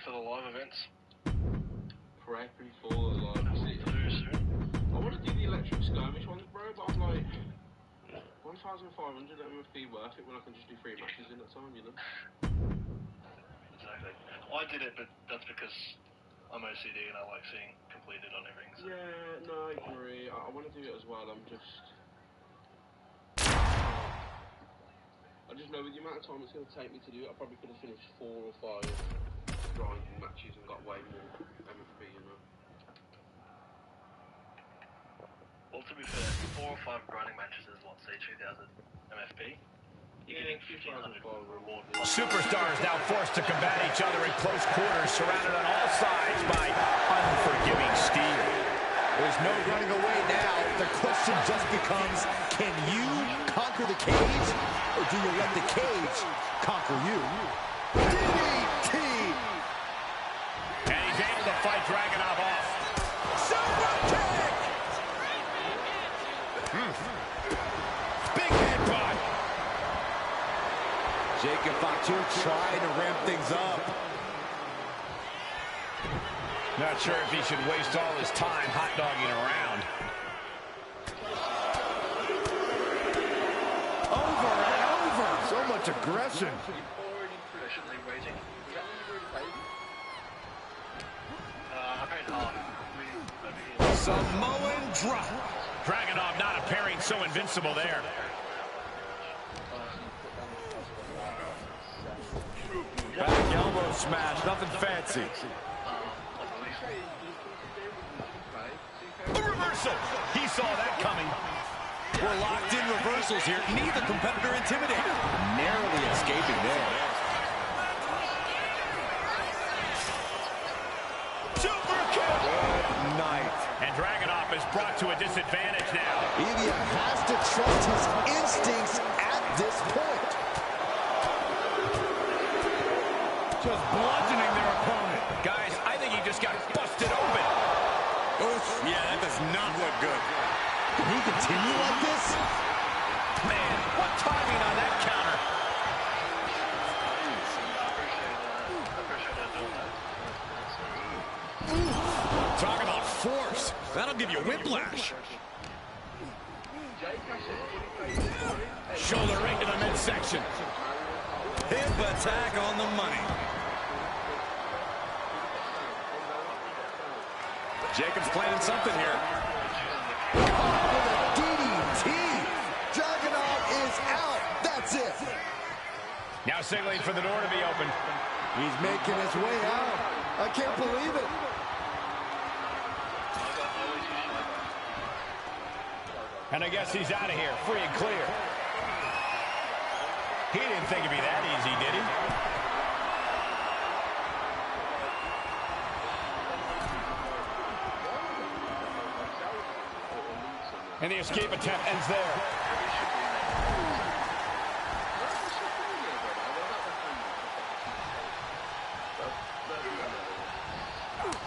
for the live events. Prepping for the live events. I want to do the electric skirmish ones, bro, but I'm like, 1,500 MFP worth it when I can just do 3 matches in that time, you know? Exactly. I did it, but that's because I'm OCD and I like seeing completed on everything. So. Yeah, no, I agree. I want to do it as well. I just know with the amount of time it's going to take me to do it, I probably could have finished 4 or 5 grinding matches and got way more MFP, you know? Well, to be fair, 4 or 5 grinding matches is what, say 2,000 MFP? You're getting 1,500 reward. Superstars now forced to combat each other in close quarters, surrounded on all sides by unforgiving steel. There's no running away now. The question just becomes, can you conquer the cage, or do you let the cage conquer you? DDT! And he's able to fight Dragunov off. Super kick! Big headbutt. Jacob Fatu trying to ramp things up. Not sure if he should waste all his time hot-dogging around. Over and over. So much aggression. Samoan drop. Dragunov not appearing so invincible there. Back elbow smash, nothing fancy. A reversal. He saw that coming. We're locked in reversals here. Neither competitor intimidated. Narrowly escaping there. Super kick. Good night. And Dragunov is brought to a disadvantage now. Ilya has to trust his instincts at this point. Just bludgeoning their opponent. Guys, I think he just got busted open. Oof. Yeah, that does not look good. Can he continue like this? Man, what timing on that counter. Talk about force. That'll give you whiplash. Shoulder right to the midsection. Hip attack on the money. Jacob's planning something here. Caught with a DDT. Dragunov is out. That's it. Now signaling for the door to be opened. He's making his way out. I can't believe it. And I guess he's out of here, free and clear. He didn't think it'd be that easy, did he? And the escape attempt ends there.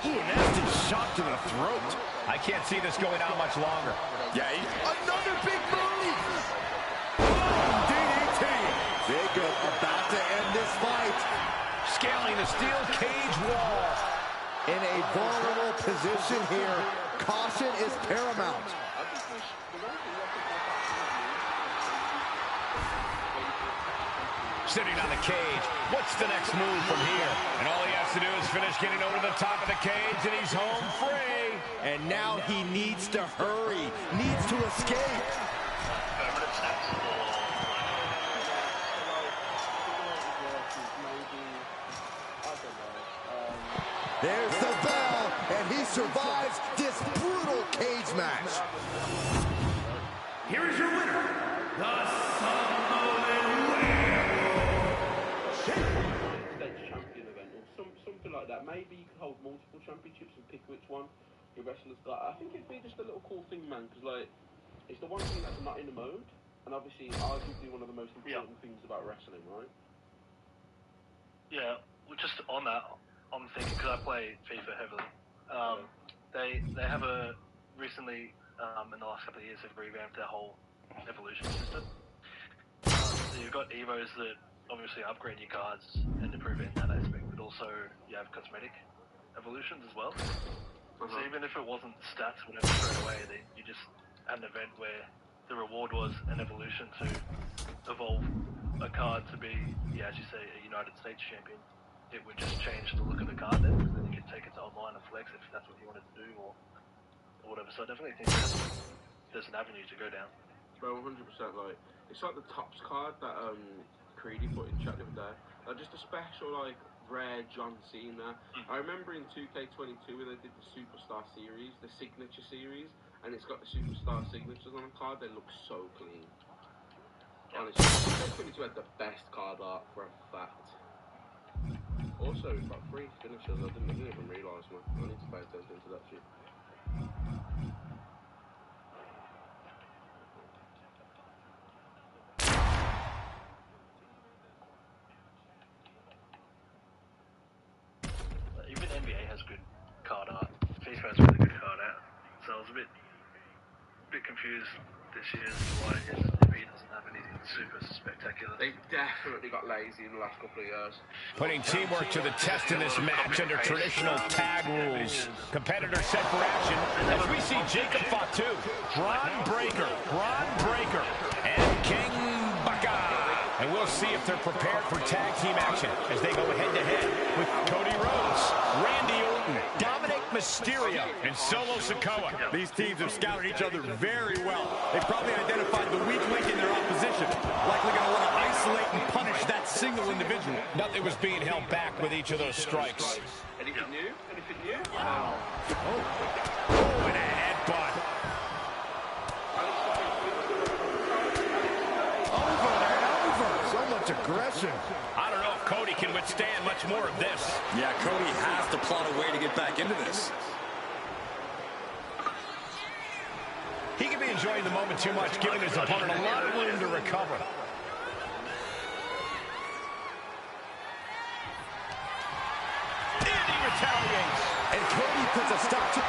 Ooh, nasty shot to the throat. I can't see this going on much longer. Yeah, another big move. DDT. Jacob about to end this fight. Scaling the steel cage wall. In a vulnerable position here. Caution is paramount. Sitting on the cage. What's the next move from here? And all he has to do is finish getting over the top of the cage, and he's home free. And now he needs to hurry. Needs to escape. There's the bell, and he survives this brutal cage match. Here is your winner, the Samoan States champion event or something like that. Maybe you could hold multiple championships and pick which one your wrestlers got. I think it'd be just a little cool thing, man, because like it's the one thing that's not in the mode, and obviously arguably one of the most important things about wrestling, right? Yeah, well, just on that, I'm thinking, because I play FIFA heavily, they have a recently in the last couple of years have revamped their whole evolution system. So you've got Evos that obviously upgrade your cards and improve it in that aspect, but also you have cosmetic evolutions as well. So even if it wasn't stats, whatever, straight away, then you just had an event where the reward was an evolution to evolve a card to be, yeah, as you say, a United States champion. It would just change the look of the card then, because then you could take it to online and flex if that's what you wanted to do, or whatever. So I definitely think there's an avenue to go down. Bro, 100%. Like, it's like the Tops card that Creedy put in chat the other day. Like, just a special, like, rare John Cena. I remember in 2K22 when they did the Superstar series, the Signature series, and it's got the Superstar signatures on the card. They look so clean. Honestly, 2K22 had the best card art for a fact. Also, it's got 3 finishers. I didn't even realise, man. I need to pay attention to that shit. Even NBA has good card art. FIFA has really good card art. So I was a bit confused this year as to why NBA doesn't have anything super spectacular. They definitely got lazy in the last couple of years. Putting teamwork to the test in this match under traditional tag rules. Competitors set for action as we see Jacob Fatu, Braun Breaker, and King Baka. And we'll see if they're prepared for tag team action as they go head-to-head with Cody Rhodes, Randy Orton, Dominic Mysterio, and Solo Sikoa. These teams have scouted each other very well. They probably identified the weak link in their opposition. Likely going to want to isolate and punish that single individual. Nothing was being held back with each of those strikes. Anything new? Anything new? Wow. Oh, and a headbutt. So much aggression. I don't know if Cody can withstand much more of this. Yeah, Cody has to plot a way to get back into this. He could be enjoying the moment too much, giving his opponent a lot of room to recover. And he retaliates. And Cody puts a stop to...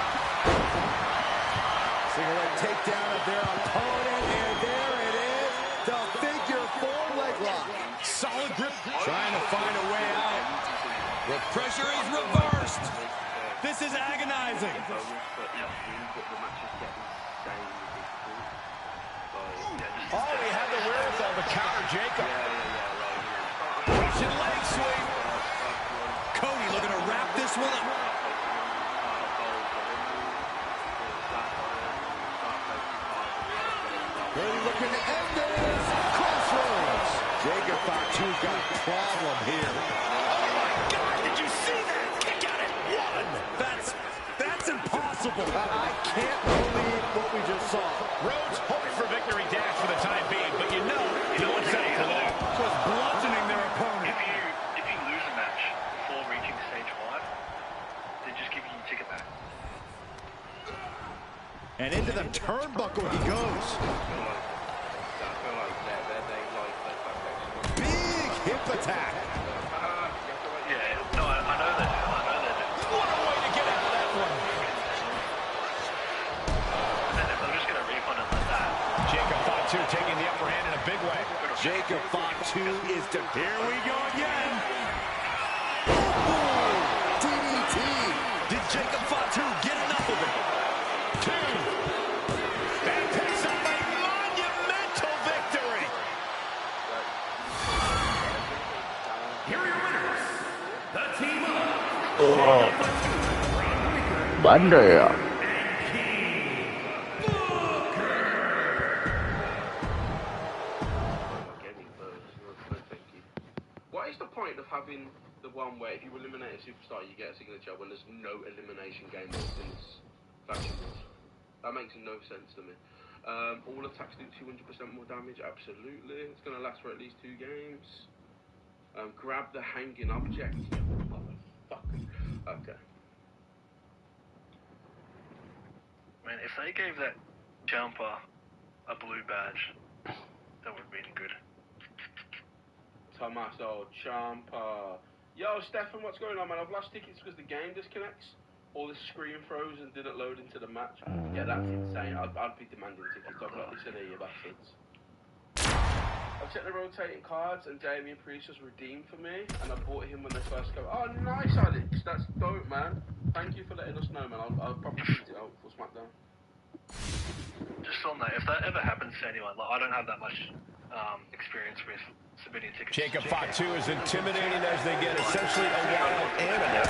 Single leg takedown of their opponent, and there it is. The figure 4 leg lock. Solid grip. Trying to find a way out. The pressure is reversed. This is agonizing. Oh, he had the wherewithal to counter Jacob. Russian leg sweep. Cody looking to wrap this one up. Cody looking to end this. Crossroads. Jacob Fatu got a problem here. Oh my God, did you see that? Kick out at 1. That's impossible. I can't believe what we just saw. Rhodes hoping for victory dash for the time being, but you know he won't settle for long. Just bludgeoning their opponent. If you lose a match before reaching stage 5, they just give you your ticket back. And into the turnbuckle he goes. Big hip attack. Yeah, no, I know that. What a way to get out of that one. And if I'm just going to refund it like that. Jacob Fatu taking the upper hand in a big way. Jacob Fatu is to... Here we go again. Ooh, DDT. Did Jacob Fatu get enough of it? 2. And picks up a monumental victory. Here are your winners. The team of Bandera. What is the point of having the one where if you eliminate a superstar you get a signature when there's no elimination game in this faction rules? That makes no sense to me. All attacks do 200% more damage, absolutely. It's going to last for at least 2 games. Grab the hanging object. Motherfucker. Okay. Man, if they gave that jumper a blue badge, that would have been good. Tommaso Ciampa. Yo, Stefan, what's going on, man? I've lost tickets because the game disconnects. All the screen froze and didn't load into the match. Yeah, that's insane. I'd be demanding tickets. I'd be like, listen here, you bastards. I've checked the rotating cards, and Damian Priest was redeemed for me, and I bought him when they first came. Oh, nice, Alex. That's dope, man. Thank you for letting us know, man. I'll probably tweet it out for SmackDown. Just on that, if that ever happens to anyone, like, I don't have that much experience with submitting tickets. Jacob Fatu is intimidating as they get essentially a wild animal in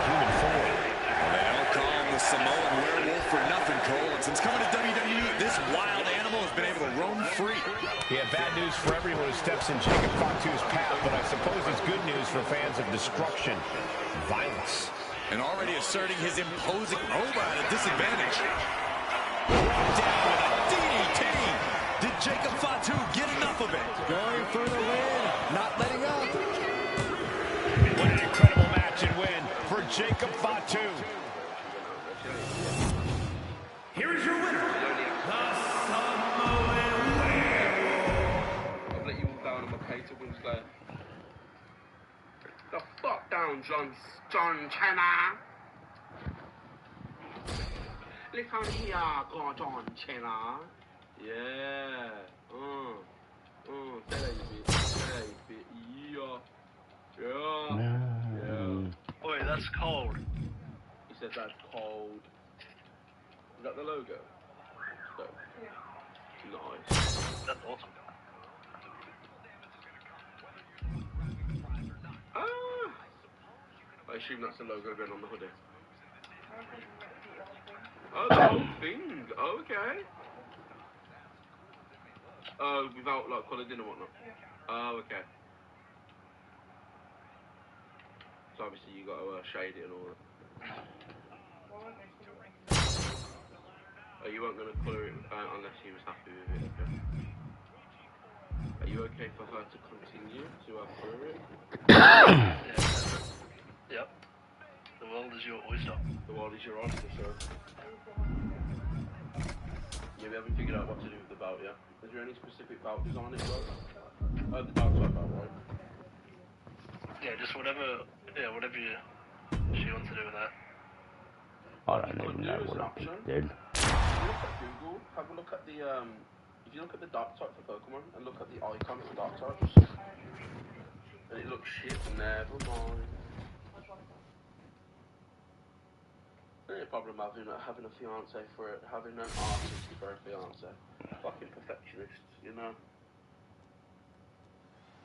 human form. They don't call him the Samoan werewolf for nothing, Cole. And since coming to WWE, this wild animal has been able to roam free. Yeah, bad news for everyone who steps in Jacob Fatu's path, but I suppose it's good news for fans of destruction, violence. And already asserting his imposing robot at a disadvantage. Down with a DDT. Did Jacob Fatu get enough of it? Going for the win, not letting up. What an incredible match and win for Jacob Fatu. Here is your winner, the Samoan Werewolf. I've let you all down on my pay to win Slayer. The fuck down, John Cena. Listen here, John Cena. Yeah. Say that, you bitch. Say that, you bitch. Yeah. Boy, that's cold. He said that's cold. Is that the logo? So, nice. That's awesome. I assume that's the logo going on the hoodie. Oh, the whole thing. Okay. Without like coloured in and whatnot. Oh, okay. So obviously you got to shade it and all that. Oh, you weren't going to colour it unless he was happy with it. Okay. Are you okay for her to continue to colour it? Yep. The world is your oyster. The world is your oyster, sir. Yeah, we haven't figured out what to do with the belt yet. Is there any specific belt design it was? Oh, the dark side belt, right? Yeah, just whatever she wants to do with that. I don't even know what I did. If you look at Google, have a look at the if you look at the dark type for Pokemon and look at the icon for dark types, and it looks shit, never mind. No problem having a fiance for it, having an artist for a fiance. Fucking perfectionist, you know.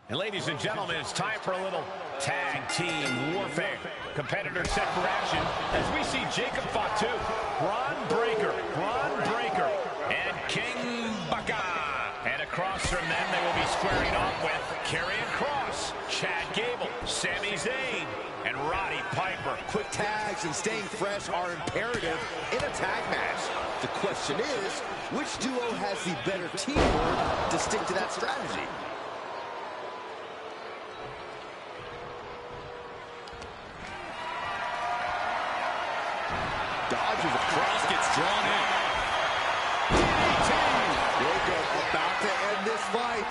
And ladies and gentlemen, it's time for a little tag team warfare. Competitors set for action as we see Jacob Fatu, Braun Breaker, and King Baka. And across from them, they will be squaring off with Karrion Kross, Chad Gable, Sami Zayn, and Roddy Piper. Quick tags and staying fresh are imperative in a tag match. The question is, which duo has the better teamwork to stick to that strategy? Dodges across, gets drawn in. DDT! Jacob about to end this fight.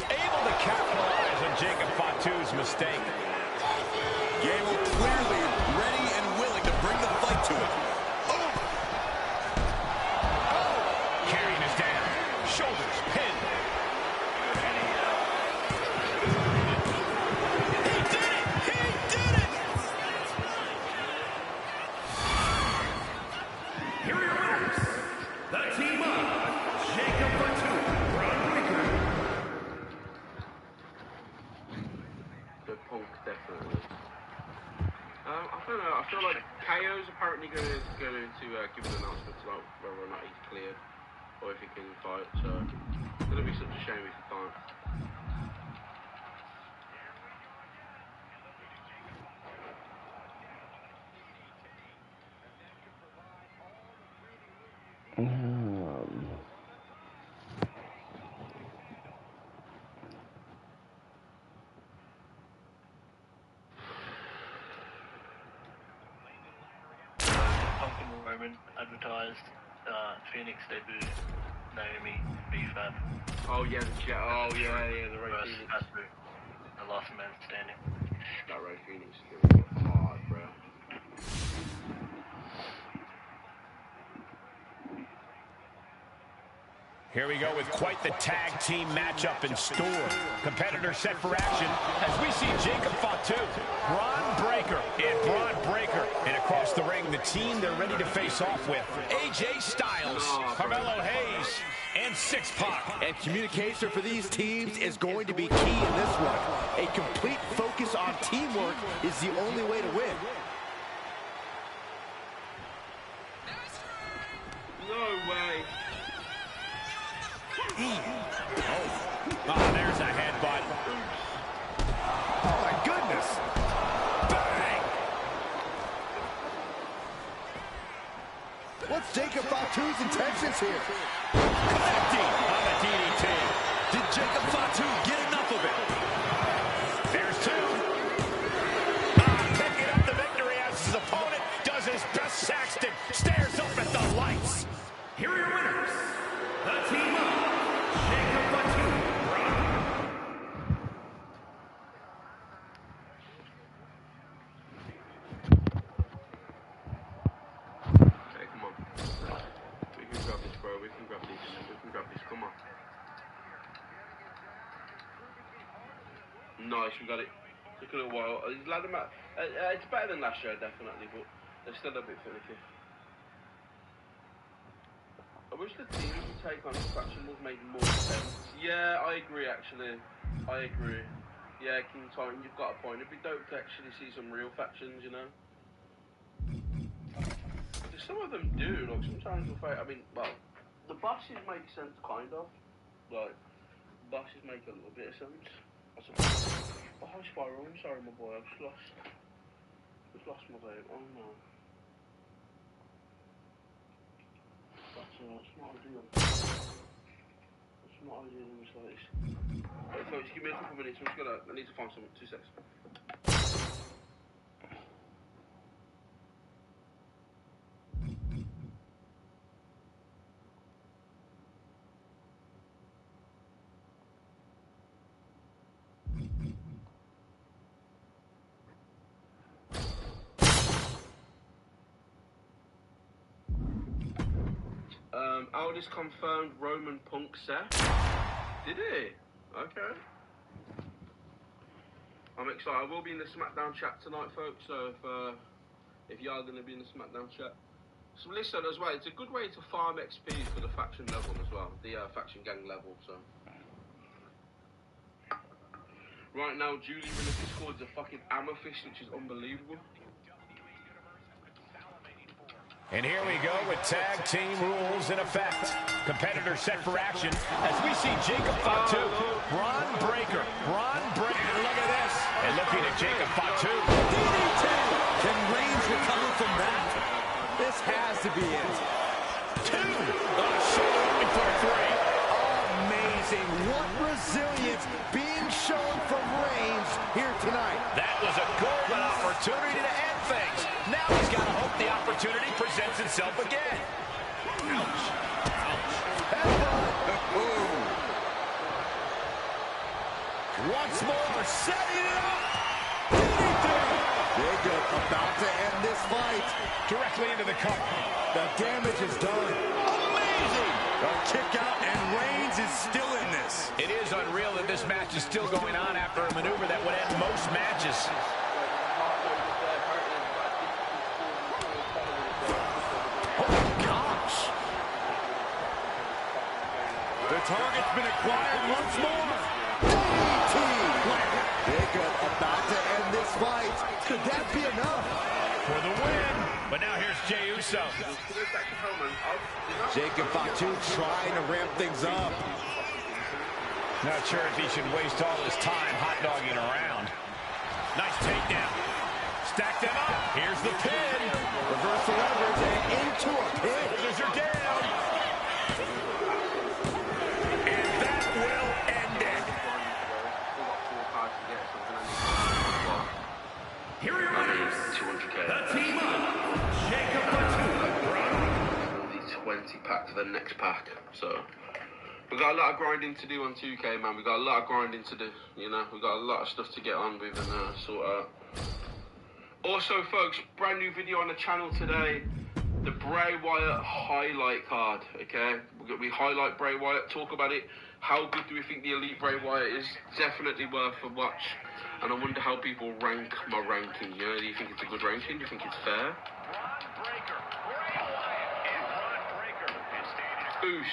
Able to capitalize on Jacob Fatu's mistake. Gable clearly ready and willing to bring the fight to it. Karrion is down. Shoulders pinned. He did it! He did it! Here are your winners, the team of Jacob Fatu, Braun Breaker. The Punk, definitely. I don't know, I feel like KO's apparently going to give an announcement about whether or not he's cleared, or if he can fight, so it's going to be such a shame if he can't. Pumpkin Roman advertised Phoenix debut, Naomi B-Fab Oh yeah, the Ray versus Phoenix. Asuka, the last man standing. That Ray Phoenix is going to be hard, bro. Here we go with quite the tag team matchup in store. Competitors set for action as we see Jacob Fatu, Braun Breaker, and Braun Breaker. And across the ring, the team they're ready to face off with: AJ Styles, Carmelo Hayes, and Six Pac. And communication for these teams is going to be key in this one. A complete focus on teamwork is the only way to win. No way. Oh, there's a headbutt. Oh, my goodness. Bang! What's Jacob Fatu's intentions here? Connecting on the DDT. Did Jacob Fatu get enough of it? There's two. Picking up the victory as his opponent does his best. Saxton stares up at the lights. Here are your winners. The team of Jacob Fatu, Braun. Okay, come on. We can grab this, bro. We can grab this. We can grab this. Come on. Nice, we got it. Took a little while. It's better than last year, definitely, but they're still a bit finicky. I wish the team would take on this faction was made more sense. Yeah, I agree, actually. I agree. Yeah, King Titan, you've got a point. It'd be dope to actually see some real factions, you know? Because some of them do, like, sometimes you'll fight. I mean, well, the bosses make sense, kind of. Like, bosses make a little bit of sense. I suppose. Oh, hi, Spiral. I'm sorry, my boy. I've just lost my babe. Oh, no. That's not ideal. That's not ideal in this like this. Right, folks, give me a couple minutes. I need to find something. 2 seconds. Aldis confirmed Roman Punk Seth. Did he? Okay. I'm excited. I will be in the SmackDown chat tonight, folks. So if you are going to be in the SmackDown chat, so listen as well. It's a good way to farm XP for the faction level as well, the faction gang level. So right now, Julie in the Discord is a fucking amethyst, which is unbelievable. And here we go with tag team rules in effect. Competitors set for action as we see Jacob Fatu, Braun Breaker. And look at this. And looking at Jacob Fatu. DDT! Can Reigns recover from that? This has to be it. Two. Shoulder looking for a three. Amazing. What resilience being shown from Reigns here tonight. That was a golden opportunity to end things. Now he's got to hope the opportunity presents itself again. Ouch. Once more, setting it up. DDT. Jacob about to end this fight. Directly into the cover. The damage is done. Amazing. A kick out, and Reigns is still in this. It is unreal that this match is still going on after a maneuver that would end most matches. The target's been acquired once more. DDT! Jacob about to end this fight. Could that be enough? For the win. But now here's Jey Uso. Jacob Fatu trying to ramp things up. Not sure if he should waste all his time hot-dogging around. Nice takedown. Stack them up. Here's the pin. Reversal leverage and into a pin. Scissors are down. And that will end it. Here are your winners. 200k. The team of Jacob Fatu, Braun. The 20 pack to the next pack. So we got a lot of grinding to do on 2K, man. We got a lot of grinding to do. You know, we got a lot of stuff to get on with and sort out. Also, folks, brand new video on the channel today. The Bray Wyatt highlight card. Okay, we're We highlight Bray Wyatt, talk about it. How good do we think the Elite Bray Wyatt is? Definitely worth a watch. And I wonder how people rank my ranking. You know, do you think it's a good ranking? Do you think it's fair? Oos.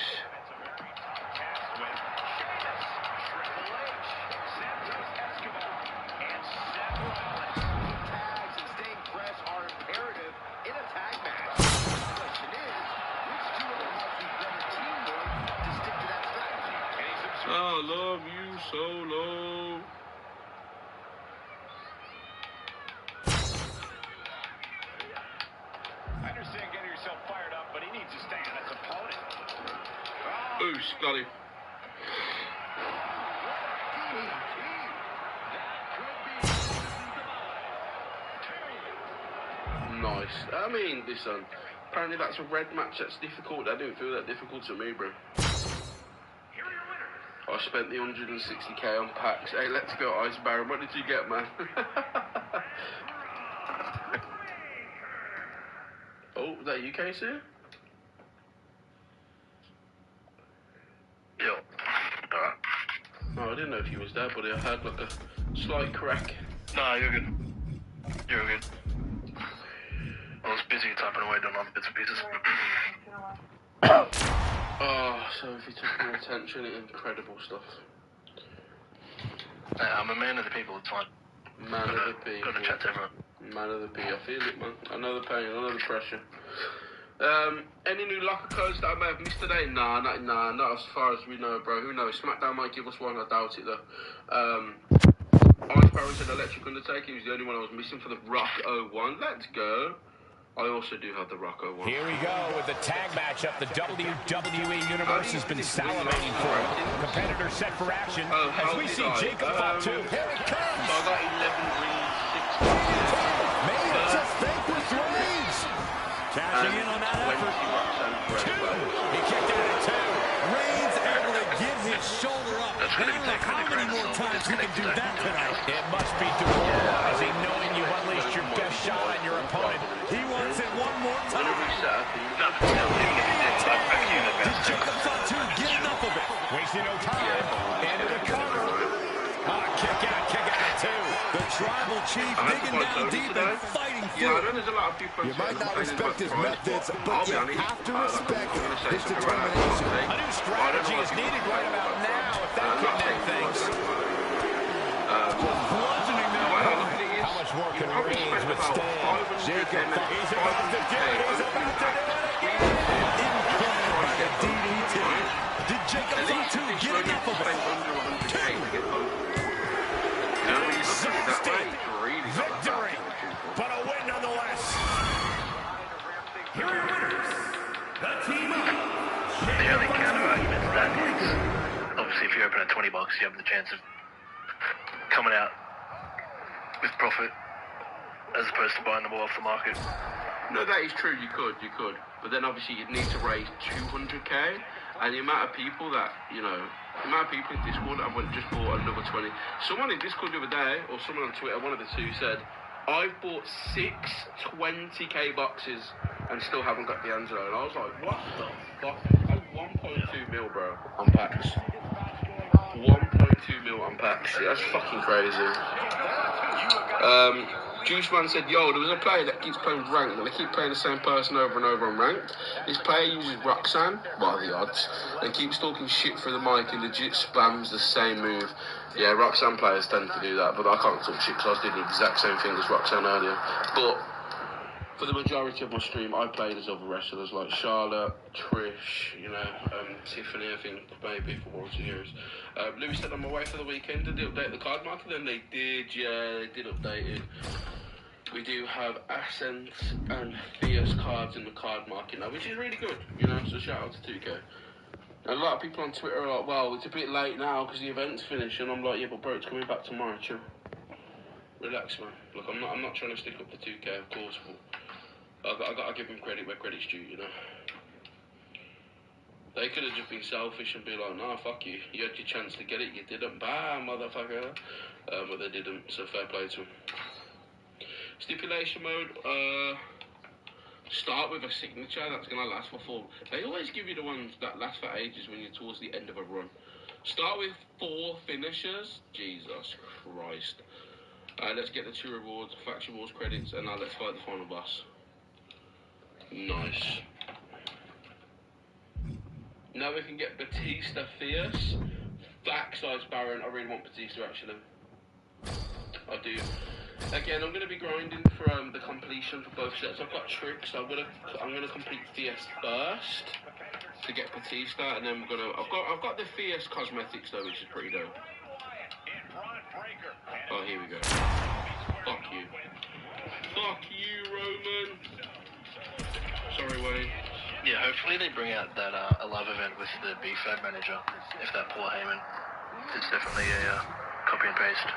I love you solo. I understand getting yourself fired up, but he needs to stay on his opponent. Ooh, Scotty. Nice. I mean, listen. Apparently that's a red match that's difficult. That didn't feel that difficult to me, bro. I spent the 160k on packs. Hey, let's go, Ice Baron. What did you get, man? Oh, is that you, Casey? Yo. Alright. Oh, I didn't know if you was there, buddy. I heard like a slight crack. Nah, you're good. You're good. I was busy typing away doing other bits and pieces. Oh, so if you took more attention, incredible stuff. I'm a man of the people, it's fine. Man of the people. Gonna chat to everyone. Man of the people. I feel it, man. I know the pain, I know the pressure. Any new locker codes that I may have missed today? Nah, not as far as we know, bro. Who knows? SmackDown might give us one, I doubt it, though. Ice Baron said Electric Undertaker. He was the only one I was missing for the Rock 01. Let's go. I also do have the Rock 01. Here we go with the tag matchup the WWE Universe has been salivating for. Competitor set for action as we see Jacob Fatu. Here it comes. So I got 11 rings, 6 May have just vanquished Reigns. Cashing in on that effort. He kicked out at 2. Reigns able to give his shoulder up. That's I gonna don't be know how many more times we can do that tonight. It must be demoralizing knowing you've unleashed your best shot on your opponent. He wants it one more time. Did Jacob Fatu get enough of it? Wasting no time. Into the cover. Kick out at 2. The tribal chief digging down deep and fighting Yeah, I through. know there's a lot of people. You might not respect his methods, but I'll be you honest, have to I'm respect gonna say his something right now. determination. A new strategy is needed right about now if that could end things. Bludgeoning them. How much more can Reigns withstand? Jacob Fatu. He's about to do it. He's about to do it again. Implanted by the DDT. Did Jacob Fatu get enough of it? Victory, but a win nonetheless. Here are your winners. The team up. The only counter argument to that is, obviously, if you open at $20, you have the chance of coming out with profit as opposed to buying them all off the market. No, that is true. You could. But then obviously you'd need to raise 200k, and the amount of people that, you know, the amount of people in Discord that went just bought another 20. Someone in Discord the other day, or someone on Twitter, one of the two, said, I've bought 6 20k boxes and still haven't got the Angelo. And I was like, what the fuck? That's 1.2 mil, bro, on packs. 1.2 mil on packs. Yeah, that's fucking crazy. Juice Man said, yo, there was a player that keeps playing ranked, and they keep playing the same person over and over on ranked. This player uses Roxanne, by the odds, and keeps talking shit through the mic and legit spams the same move. Yeah, Roxanne players tend to do that, but I can't talk shit because I did the exact same thing as Roxanne earlier. But for the majority of my stream, I played as other wrestlers like Charlotte, Trish, you know, Tiffany, I think, maybe for 1 or 2 years. Louis said on my way for the weekend, did they update the card market? Then they did, yeah, they did update it. We do have Ascent and Theos cards in the card market now, which is really good, you know, so shout out to 2K. And a lot of people on Twitter are like, well, it's a bit late now because the event's finished, and I'm like, yeah, but bro, it's coming back tomorrow, chill. Relax, man. Look, I'm not trying to stick up for 2K, of course, but I gotta give them credit where credit's due, you know. They could have just been selfish and be like, nah, fuck you. You had your chance to get it, you didn't. Bam, motherfucker. But they didn't, so fair play to them. Stipulation mode, Start with a signature that's going to last for 4. They always give you the ones that last for ages when you're towards the end of a run. Start with 4 finishers. Jesus Christ. Let's get the 2 rewards, faction wars credits, and now let's fight the final boss. Nice. Now we can get Batista Fierce. Backside Baron. I really want Batista actually. I do. Again, I'm going to be grinding for the completion for both sets. I've got tricks. So I'm gonna complete Fierce first to get Batista, and then we're gonna. I've got the Fierce cosmetics though, which is pretty dope. Oh, here we go. Fuck you. Fuck you, Roman. Sorry, Wayne. Yeah, hopefully they bring out that Alive event with the B-Fab manager. If that Paul Heyman, it's definitely a copy and paste.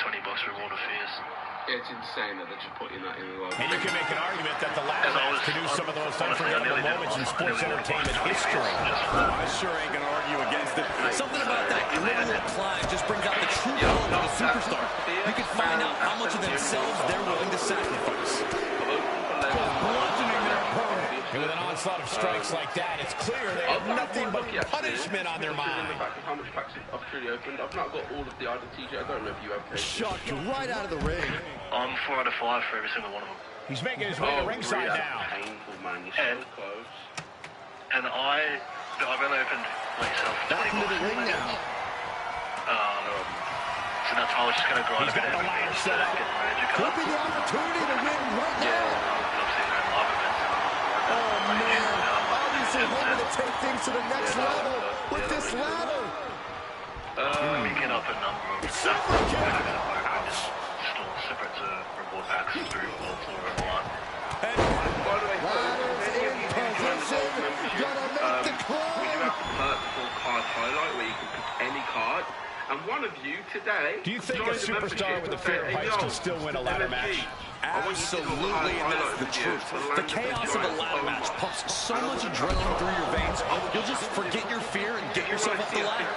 $20 reward of Fierce. Yeah, it's insane that they're just putting that in the live. And you can make an argument that the last match produced some of the most unforgettable moments in sports entertainment history. I sure ain't gonna argue against it. Something about that literal climb just brings out the true element of a superstar. You can find out how much of themselves they're willing to sacrifice. Bludgeoning their opponent. And with an onslaught of strikes like that, it's clear they have nothing but punishment on their mind. How much packs I've truly opened. I've not got all of the items, TJ. I don't know if you have. Shocked right out of the ring. I'm 4 out of 5 for every single one of them. He's making his way to ringside now. Painful, man. You're so close. And I've only opened myself 20 boxes. So that's why I was just going to grind a bit. He's got the ladder set up. Could be the opportunity to win right now. Oh man, obviously hoping to take things to the next level with this ladder. We can up a number of stuff. Still separate to reward packs through Voltor and one. By the way, Ladder's in position, gonna make the climb. We do have the purple card highlight where you can pick any card. And one of you today. Do you think a superstar with a fear of heights can still win a ladder match? Absolutely, and that's the truth. The chaos of a ladder match pumps so much adrenaline through your veins, you'll just forget your fear and get yourself up the ladder.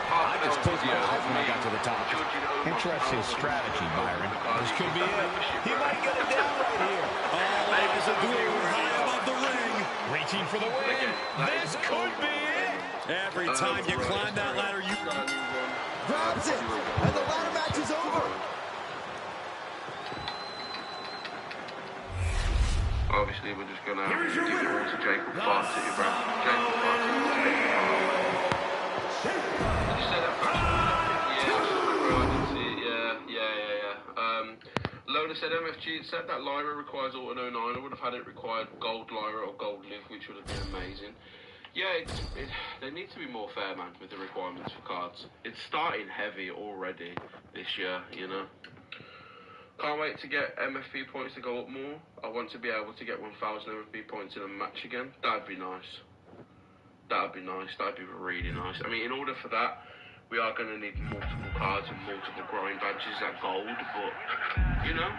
I just closed my eyes when I got to the top. Interesting strategy, Byron. This could be it. He might get it down right here. All eyes are glued high above the ring. Reaching for the win. This could be it. Every time you climb that ladder, you grabs it, and the ladder match is over. Obviously, we're just gonna give it all to Jacob Farty, bro. Jacob Farty. Did you say that first? Yeah, bro, I didn't see it. Yeah. Lola said MFG said that Lyra requires Auto 09. I would have had it required Gold Lyra or Gold Live, which would have been amazing. Yeah, they need to be more fair, man, with the requirements for cards. It's starting heavy already this year, you know. Can't wait to get MFP points to go up more. I want to be able to get 1,000 MFP points in a match again. That'd be nice. That'd be nice. That'd be really nice. I mean, in order for that, we are going to need multiple cards and multiple grind badges at gold. But, you know,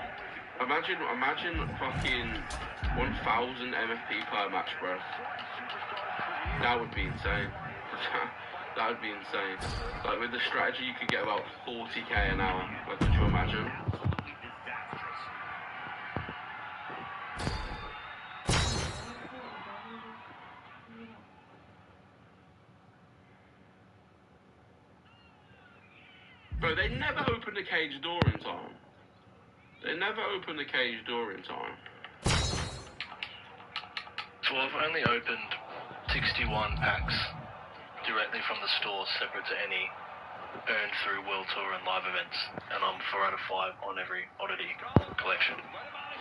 imagine fucking 1,000 MFP per match, bro. That would be insane. That would be insane. Like, with the strategy, you could get about 40k an hour. Like, could you imagine? Bro, they never opened the cage door in time. They never opened the cage door in time. So I've only opened 61 packs directly from the store, separate to any earned through World Tour and live events, and I'm 4 out of 5 on every oddity collection.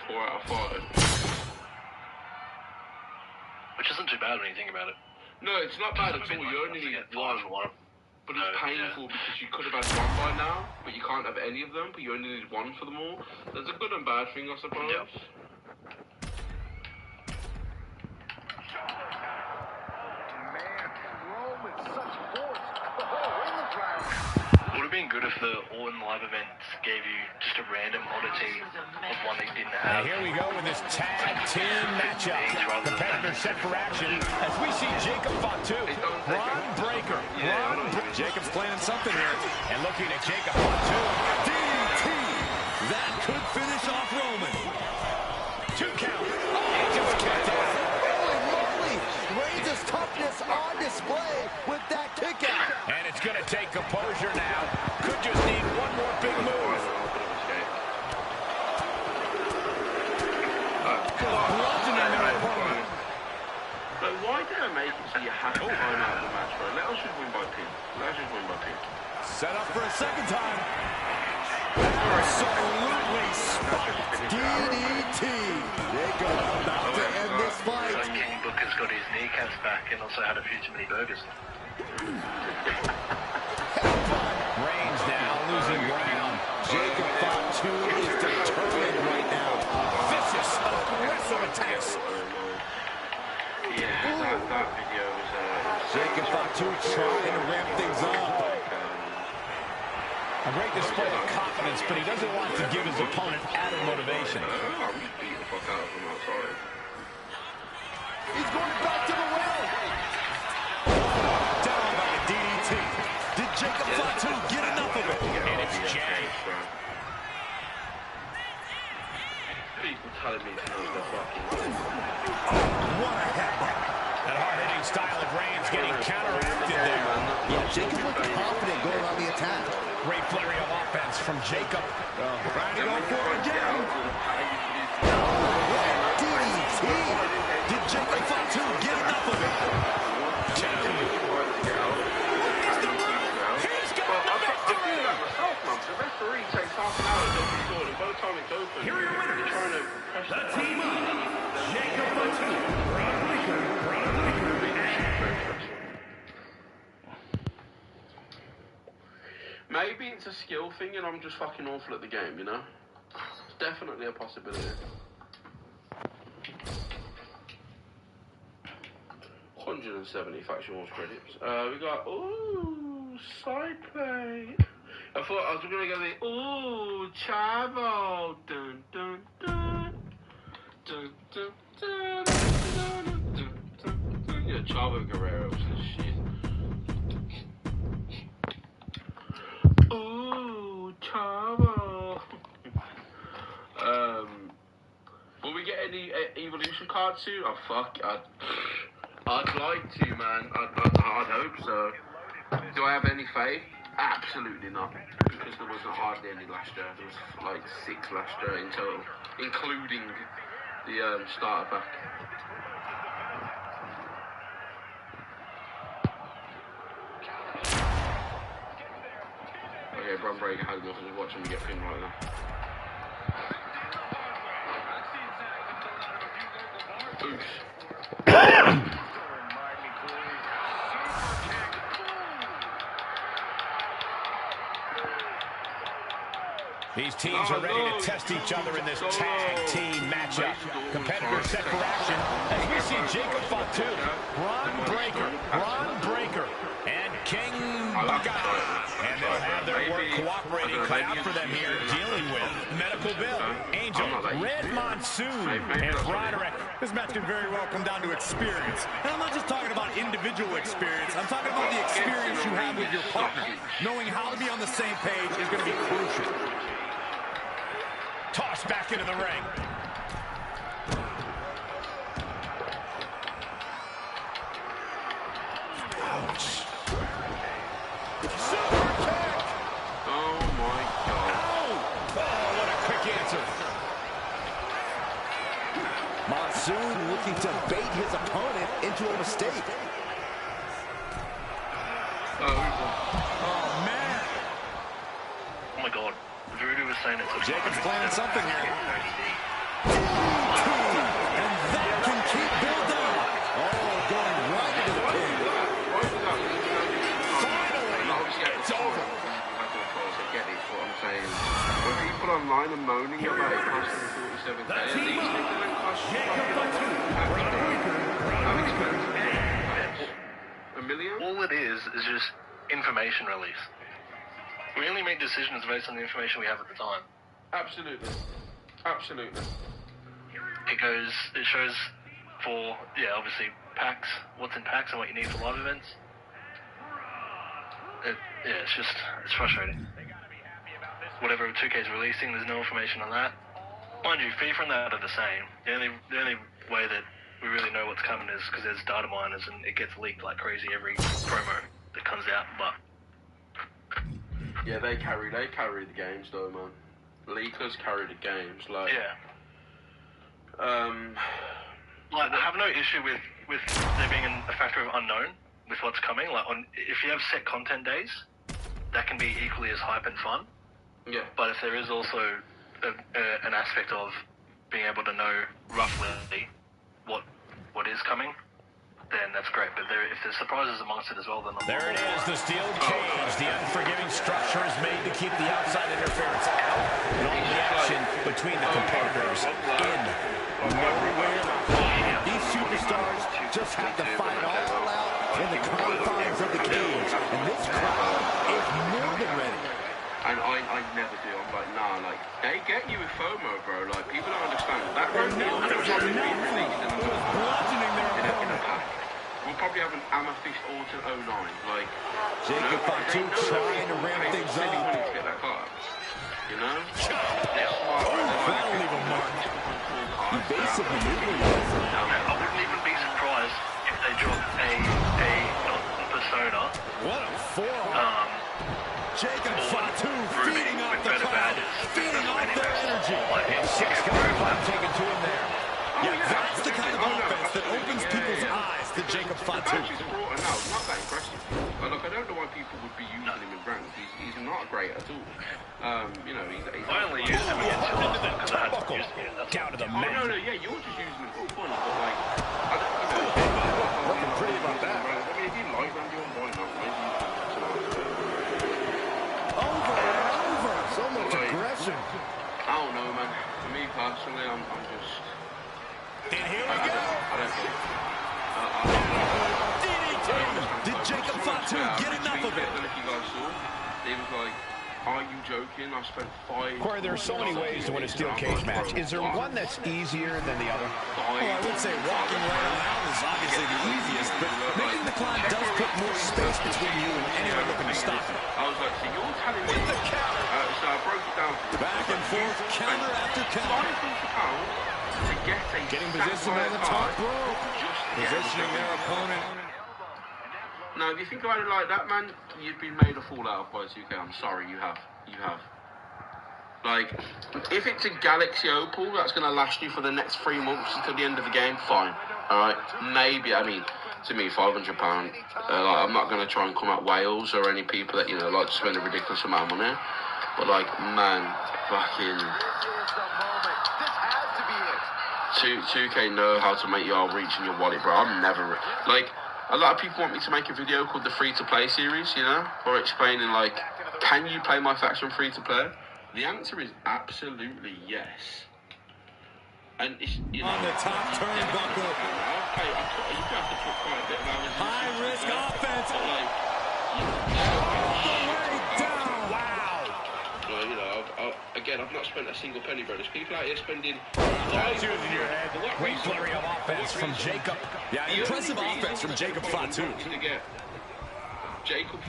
4 out of 5. Which isn't too bad when you think about it. No, it's not bad at all. You only need one. But it's painful because you could have had one by now, but you can't have any of them, but you only need one for them all. There's a good and bad thing, I suppose. Yep. Would have been good if the Orton live events gave you just a random oddity of one they didn't have. And here we go with this tag team matchup. Competitors set for action as we see Jacob Fatu, Braun Breaker. Jacob's planning something here. And looking at Jacob Fatu. DDT. That could finish off Roman. 2 count. his toughness on display with that kick out. And it's going to take composure now. Could just need one more big move. But why did I make it so you have to time out the match, bro? Let us just win by pin. Let us just win by pin. Set up for a second time. Absolutely spiked DDT. Jacob about to end this fight. So King Booker's got his kneecaps back and also had a few too many burgers. Reigns now losing ground. Jacob Fatu is determined right now. Vicious, aggressive attacks. Yeah, that video was Jacob Fatu trying to ramp things up. A great display of confidence, but he doesn't want to give his opponent added motivation. I'm just beating the fuck out of him outside. He's going back to the well. Down by the DDT. Did Jacob Fatu get enough of it? And it's Jay. People telling me to know the fucking What a headbutt. That hard-hitting style of Reigns getting counteracted there. Yeah, Jacob looked confident going on the attack. Great flurry of offense from Jacob. Trying to go for it again. DDT. Did Jacob Fatu get enough of it? The referee takes half an hour to open the door, and by the time it's open, Here are your winners. they're trying to press The team up. Jacob Fatu, Braun Breaker, Maybe it's a skill thing and I'm just fucking awful at the game, you know? It's definitely a possibility. 170 factual credits. We got, ooh, side play. I thought I was gonna go the, ooh, Chavo. Dun, dun, dun. Dun, dun, dun, dun, dun, dun, dun. Yeah, Chavo Guerrero was the shit. Ooh, Chavo. Will we get any evolution cards soon? Oh fuck, I'd like to, man. I'd hope so. Do I have any faith? Absolutely not, because there wasn't hardly any last year. There was like 6 last year in total, including the starter pack. Okay, Braun Breaker had enough of just watching me get pinned right now. Oof. These teams are ready to test each other in this tag team matchup. Competitors set for action as we see Jacob Fatu, Braun Breaker, and King Booker. And they'll have their work cooperating cut out for them here, dealing with Medical Bill, Angel, Red Monsoon, and Broderick. This match can very well come down to experience. And I'm not just talking about individual experience. I'm talking about the experience you have with your partner. Knowing how to be on the same page is going to be crucial. Tossed back into the ring. Ouch. Super kick. Oh my god. Oh, what a quick answer. Monsoon looking to bait his opponent into a mistake. Oh, man. Oh my god. Voodoo was saying it's Jacob's planning something here. here. And that can keep building. Oh, going right into the pin. Finally, it's over. I get it, what I'm saying. When people online are moaning about it costing 47 The team up. Jacob Fatu, $1 million? All it is just information release. We only make decisions based on the information we have at the time. Absolutely. Absolutely. It shows for, yeah, obviously packs, what's in packs and what you need for live events. It's frustrating. Whatever 2K is releasing, there's no information on that. Mind you, FIFA and that are the same. The only way that we really know what's coming is because there's data miners and it gets leaked like crazy every promo that comes out. But yeah, they carry the games though, man. Leakers carry the games, like yeah. Like, I have no issue with there being a factor of unknown with what's coming. Like, if you have set content days, that can be equally as hype and fun. Yeah. But if there is also an aspect of being able to know roughly what is coming, then that's great. But if there's surprises amongst it as well, then there it is, the steel cage. The unforgiving structure is made to keep the outside interference out and all the action between the competitors in. These superstars just have to fight all out in the confines of the cage, and this crowd is more than ready. And I never do. I'm like, nah, like, they get you with FOMO, bro. Like, people don't understand. That road deal was already being released in a pack. We'll probably have an Amethyst Autumn 09. Like, Jacob Fatu trying to ramp things up. To get that card. You know? That'll leave a mark. Evasive maneuver. I wouldn't even be surprised if they drop a non-persona. What a forearm. Jacob Fatu feeding off the crowd, feeding off their energy. And 6 coming taking to him there. Yeah, that's the kind of offense that opens people's eyes to Jacob Fatu. Actually, Supporter now, not that impressive. But look, I don't know why people would be using him in ranked. He's not great at all. You know, he's I only use him against Phillips because I had to use him. Down to the Oh, mat. no, yeah, you're just using him for fun, but like, I don't, you know, Looking pretty about that. I mean, if you like Randy on why not? Maybe you can Over and over. So much aggression. I don't know, man. For me personally, I'm just. And here we I go. don't think. DDT. Did Jacob Fatu get enough of it? I don't know if you guys saw. He was like, are you joking? I spent Corey, there are so many ways to win a steel cage match. Is there one that's easier than the other? Well, I would say walking right around is obviously the easiest, but making the climb does put more space between you and anyone looking to stop it. I was like, so you're telling me. The counter. So I broke it down. Back and forth, counter after counter. £500 to get a Getting position on the top rope. Positioning their opponent. Now, if you think about it like that, man, you've been made a fool out of by 2K. I'm sorry, you have. You have. Like, if it's a Galaxy Opal that's going to last you for the next 3 months until the end of the game, fine. Alright? Maybe, I mean, to me, £500. Like, I'm not going to try and come at Wales or any people that, you know, like to spend a ridiculous amount of money. But, like, man, fucking... 2K know how to make your reach in your wallet, bro. I'm never... Like... A lot of people want me to make a video called the free-to-play series, you know, or explaining, like, can you play my faction free-to-play? The answer is absolutely yes. And it's, you know... On the top turnbuckle. Okay, you have to put quite a bit of hours. High-risk offense. But, like... All the way down. Wow. Well, you know, again, I've not spent a single penny, bro. There's people out here spending... That's yours in your head. Great flurry of offense from Jacob. Yeah, impressive offense from Jacob Fatu.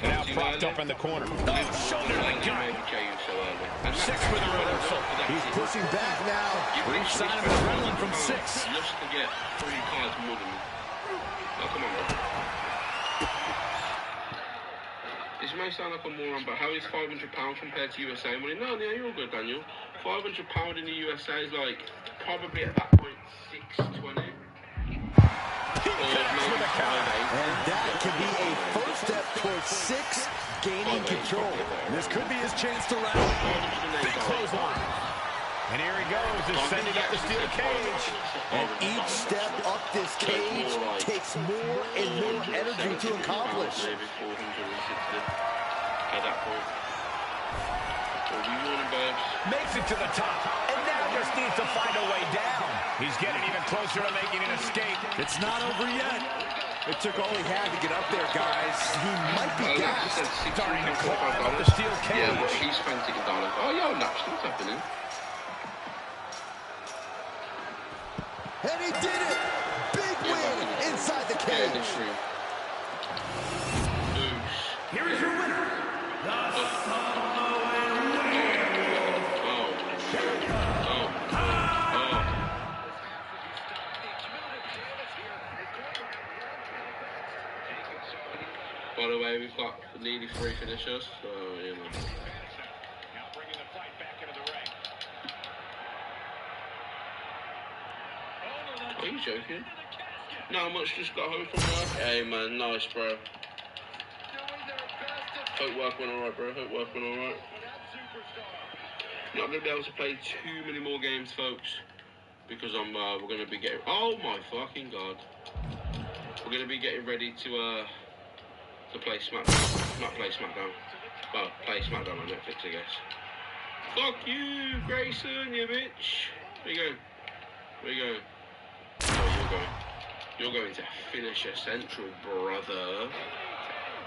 Now propped up in the corner. Oh, shoulder to the gut. 6 for the reversal. He's pushing back now. Brief sign of adrenaline from 6. Just to get 3 cards more than me. Oh, come on, bro. This may sound like a moron, but how is £500 compared to USA money? No, yeah, you're all good, Daniel. £500 in the USA is like probably at that point $620. And that can be a first step towards 6 gaining control. This could be his chance to rally. Big clothesline. And here he goes, ascending up the steel cage. And each step up this cage takes more and more energy to accomplish. At that point. Makes it to the top. And now just needs to find a way down. He's getting even closer to making an escape. It's not over yet. It took all he had to get up there, guys. He might be gassed. Starting to climb up the steel cage. Yeah, but she spent it in dollars. Oh, yo, naturally, what's happening? And he did it! Big win inside the cage. Here is your winner, the the way, we've got nearly 3 finishers, so, you know. Now bringing the fight back into the ring. Are you joking? No, much just got home from work. Hey, man, nice, bro. Hope work went alright, bro. Hope work went alright. Not gonna be able to play too many more games, folks, because we're gonna be getting. Oh my fucking god! We're gonna be getting ready to play SmackDown. Not play SmackDown. Well, play SmackDown on Netflix, I guess. Fuck you, Grayson, you bitch. Where you going? Where you going? Oh, you're going. You're going to Finisher Central, brother.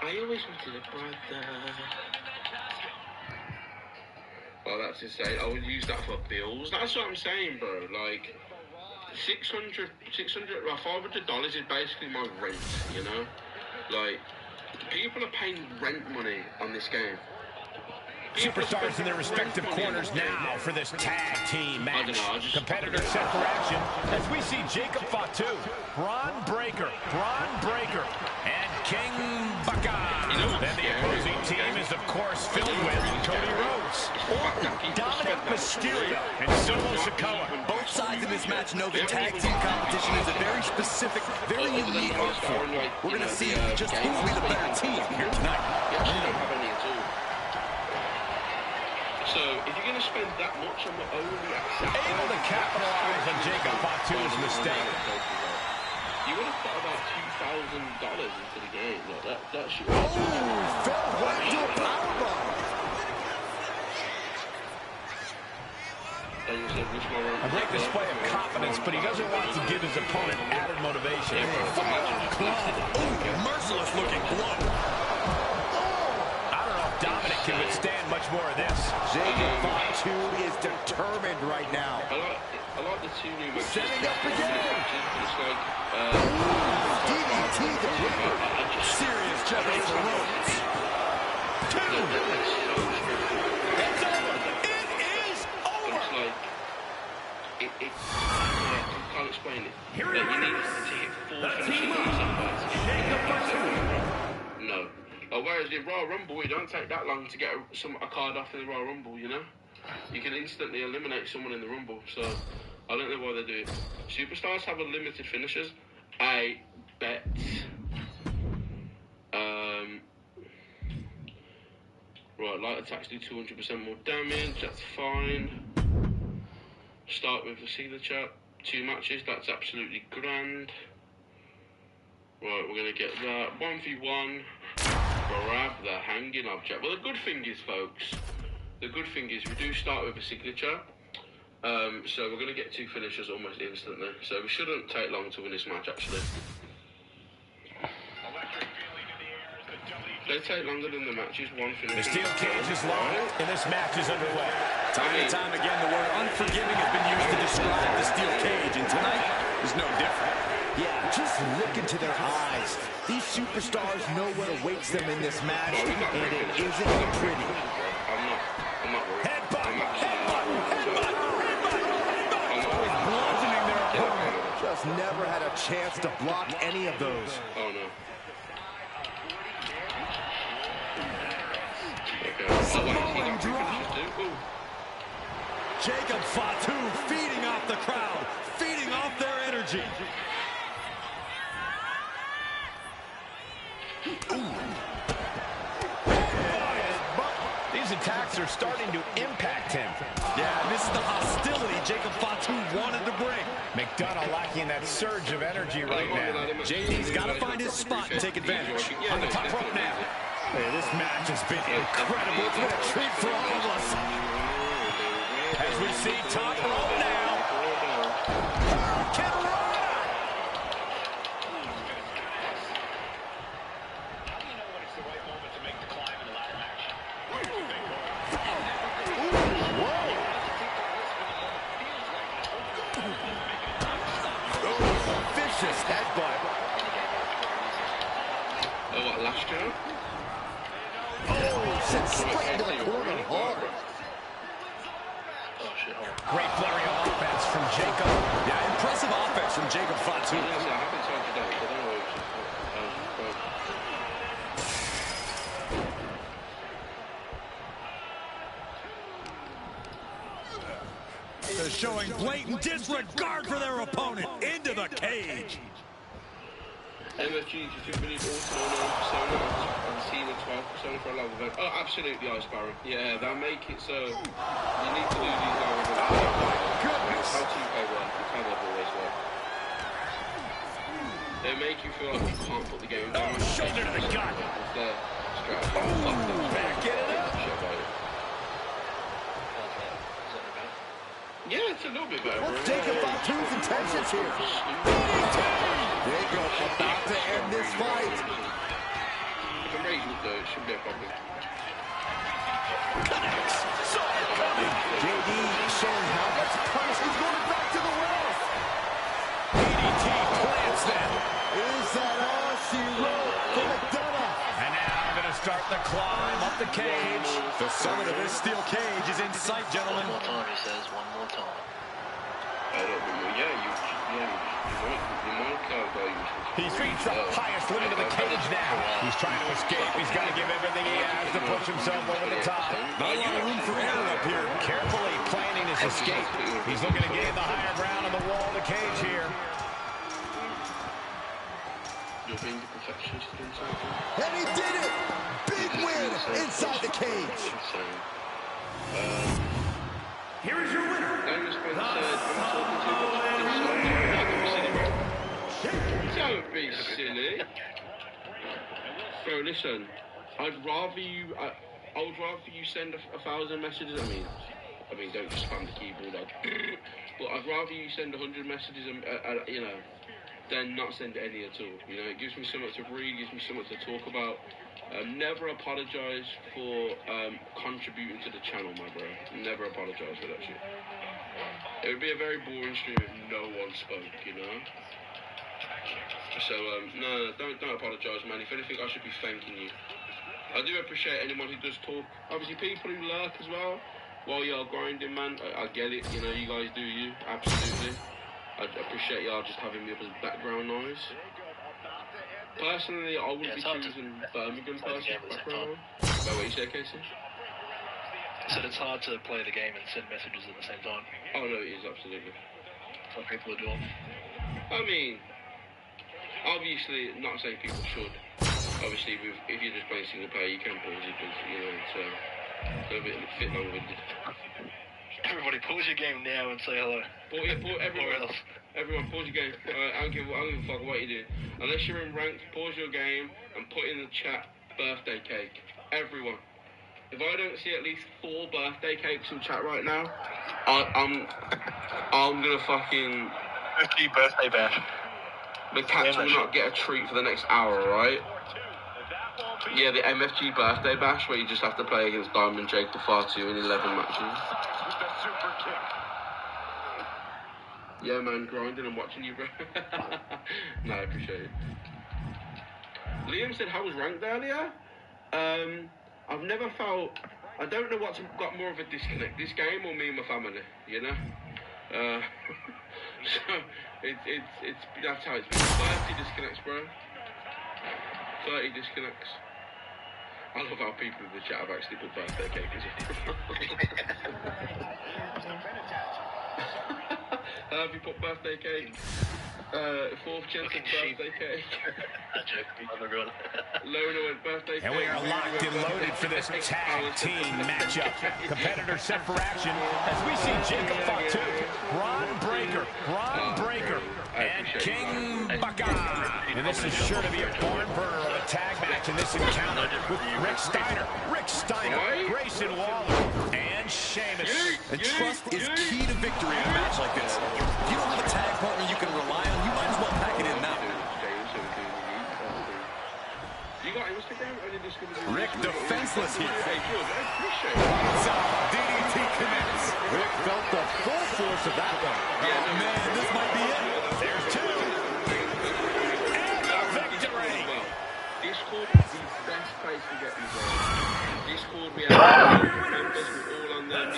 I always wanted a brother. Well, that's insane. I would use that for bills. That's what I'm saying, bro. Like, $600, well, $500 is basically my rent, you know? Like, people are paying rent money on this game. Superstars in their respective corners now for this tag team match. Competitors set for action as we see Jacob Fatu, Braun Breaker, and King Baka. Then the opposing team is, of course, filled with Cody Rhodes, Dominic Mysterio, and Solo Sikoa. Both sides in this match know that tag team competition is a very specific, very unique art form. We're going to see just who will be the better team here tonight. You don't have any at all. So, if you're going to spend that much on the only able to capitalize on Jacob Fatu's mistake. You would have put about $2,000 into the game. Like that shit. Oh, fell right to a powerbomb. A great display of confidence, but he doesn't want to give his opponent added motivation. Merciless looking blow. Dominic can withstand much more of this. Jacob Fatu is determined right now. I like the 2 new matches. Setting up again. It's like, DDT the Ripper. Serious juggling for Rhodes. 2. It's over. It is over. It's like, I can't explain it. Here like, it you need is. to hit 4 The finishes team in up. some fights. Jacob Fatu. No. Whereas the Royal Rumble, it don't take that long to get a card off in the Royal Rumble, you know? You can instantly eliminate someone in the Rumble, so I don't know why they do it. Superstars have unlimited finishers. I bet. Right, light attacks do 200% more damage, that's fine. Start with the signature. 2 matches, that's absolutely grand. Right, we're going to get that. 1v1. Grab the hanging object. Well, the good thing is, folks, we do start with a signature. So we're going to get 2 finishers almost instantly. So we shouldn't take long to win this match, actually. They take longer than the matches. 1 finish. The steel cage is locked, and this match is underway. Time and time again, the word unforgiving has been used to describe the steel cage, and tonight is no different. Yeah, just look into their eyes. These superstars know what awaits them in this match, and it isn't pretty. I'm not worried. Headbutt! Always bludgeoning their opponent. Just never had a chance to block any of those. Oh, no. Samoan drop. Jacob Fatu feeding off the crowd, feeding off their energy. These attacks are starting to impact him. Yeah, this is the hostility Jacob Fatu wanted to bring. McDonough lacking that surge of energy right now. JD's got to find his spot and take advantage. On the top rope now. Hey, this match has been incredible. It's been a treat for all of us. As we see top rope now. Hurricane Rana! How do you know when it's the right moment to make the climb in the ladder match? Vicious headbutt. Oh, what, last year? Oh, sent straight into the corner hard. Oh, shit. Great flurry of offense from Jacob. Yeah, impressive offense from Jacob Fatu. I haven't told you that, but I don't know. is showing blatant disregard for their opponent into the cage. MFG, do you think we need auto 9 persona and Cena 12 persona for a live event? Oh, absolutely, Ice Baron. Yeah, they'll make it so you need to do these live events. That's how 2K work. It's how they've always worked. They make you feel like you can't put the game down. Shoulder to the gut. It's their strategy. Back it up. Yeah, it's a little bit better. What's Jacob Fatu's intentions here? Jacob about to end this fight. If I'm raising it though, it shouldn't be a problem. JD showing how much punch he's going back to the well. DDT plants them. Is that all she wrote for McDonough? And now they're going to start the climb up the cage. The summit of this steel cage is in sight, gentlemen. One more time, he says. One more time. He's reached the highest limit of the cage now. He's trying to escape. He's got to give everything he has to push himself over the top. Not a lot of room for error up here. Carefully planning his escape. He's looking to gain the higher ground on the wall of the cage here. You're being the perfectionist in something. And he did it! Big win inside the cage. Here is your winner. Don't be silly. Bro, listen. I would rather you send 1,000 messages. I mean, don't just spam the keyboard. But I'd rather you send 100 messages, you know, than not send any at all. You know, it gives me something to read, gives me something to talk about. Never apologise for contributing to the channel, my bro. Never apologise for that shit. It would be a very boring stream if no one spoke, you know? So, no, don't apologise, man. If anything, I should be thanking you. I do appreciate anyone who does talk. Obviously, people who lurk as well while you're grinding, man. I get it, you know, you guys do you. Absolutely. I appreciate y'all just having me up as background noise. Personally, I wouldn't be choosing Birmingham personally. What you say, Casey? I said it's hard to play the game and send messages at the same time. Oh, no, it is, absolutely. What people are doing. I mean, obviously, not saying people should. Obviously, if you're just playing single player, you can pause it, but, you know, it's a little bit long-winded. Everybody pause your game now and say hello. Everyone, pause your game. I don't give a fuck what you do. Unless you're in ranked, pause your game and put in the chat birthday cake. Everyone. If I don't see at least 4 birthday cakes in chat right now, I'm gonna fucking... 50 birthday bash. The cats will not get a treat for the next hour, right? Yeah, the MFG birthday bash where you just have to play against Diamond Jacob Fatu in 11 matches. Yeah, man, grinding and watching you, bro. No, I appreciate it. Liam said, how was ranked earlier? I've never felt... I don't know what's got more of a disconnect, this game or me and my family, you know? So, it's that's how it's been. 30 disconnects, bro. 30 disconnects. I love how people in the chat have actually put birthday cake as well. Have you put birthday cake? 4th Jensen birthday cake. Lona went birthday cake. And we are locked and loaded for this tag team matchup. Competitors set for action as we see Jacob Fatu, Ron Breaker, and King Baka. And this is sure to be a barn burner of a tag match in this encounter with Rick Steiner, Grayson Waller, and Sheamus. And trust is key to victory in a match like this. If you don't have a tag partner you can rely on, you might as well pack it in now. Rick defenseless here. So, DDT connects. Rick felt the full force of that one. Oh, man, this might be it. There's 2. And the victory. Discord is the best place to get involved. Discord, we have members, we're all on there.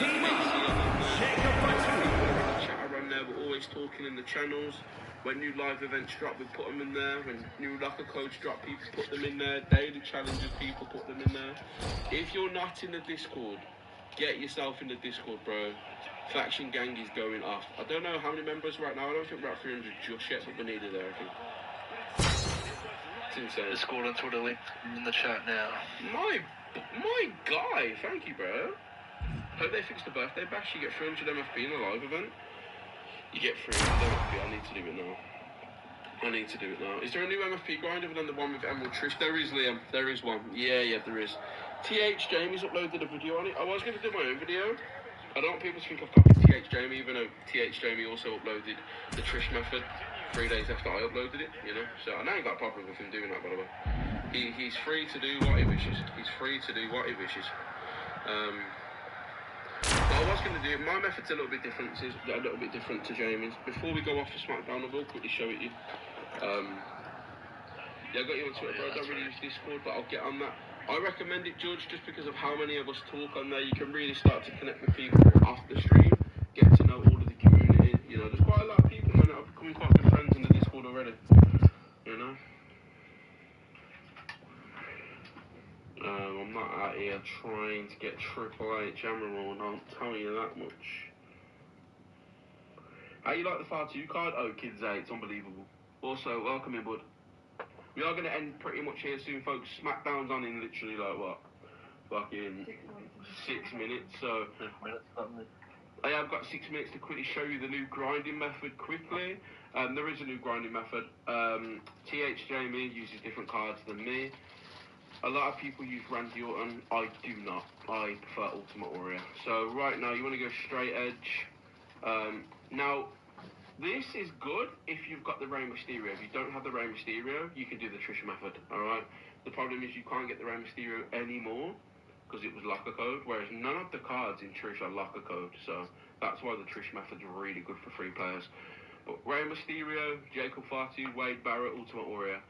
Chat around there, we're always talking in the channels. When new live events drop, we put them in there. When new locker codes drop, people put them in there. Daily challenges, people put them in there. If you're not in the Discord, get yourself in the Discord, bro. Faction Gang is going off. I don't know how many members right now. I don't think we're at 300 just yet, but we needed there, I think. It's insane. Discord and Twitter link in the chat now. My guy, thank you, bro. Hope they fixed the birthday bash. You get 300 MFP in a live event. You get 300 MFP. I need to do it now. Is there a new MFP grind other than the one with Emerald Trish? There is, Liam. There is one. Yeah, there is. TH Jamie's uploaded a video on it. I was going to do my own video. I don't want people to think I've copied TH Jamie, even though TH Jamie also uploaded the Trish method 3 days after I uploaded it, you know. So I ain't got a problem with him doing that, by the way. He's free to do what he wishes. I was going to do my method's a little bit different. It's a little bit different to Jamie's. Before we go off to SmackDown, I will quickly show it you. Yeah, I got you on Twitter, bro. I don't really use Discord, but I'll get on that. I recommend it, Judge, just because of how many of us talk on there. You can really start to connect with people off the stream, get to know all of the community. You know, there's quite a lot of people, man, that have become quite good friends in the Discord already. You know? I'm not out here trying to get Triple H Emerald, I'll tell you that much. How you like the Far2 card? Oh, Kids 8, it's unbelievable. Also, welcome in, bud. We are going to end pretty much here soon, folks. SmackDown's on in literally, like, what? Fucking 6 minutes, so... I have got 6 minutes to quickly show you the new grinding method quickly. There is a new grinding method. TH Jamie uses different cards than me. A lot of people use Randy Orton. I do not. I prefer Ultimate Warrior. So right now, you want to go straight edge. Now, this is good if you've got the Rey Mysterio. If you don't have the Rey Mysterio, you can do the Trish method, alright? The problem is you can't get the Rey Mysterio anymore because it was locker code, whereas none of the cards in Trish are locker code, so that's why the Trish method's really good for free players. But Rey Mysterio, Jacob Fatu, Wade Barrett, Ultimate Warrior.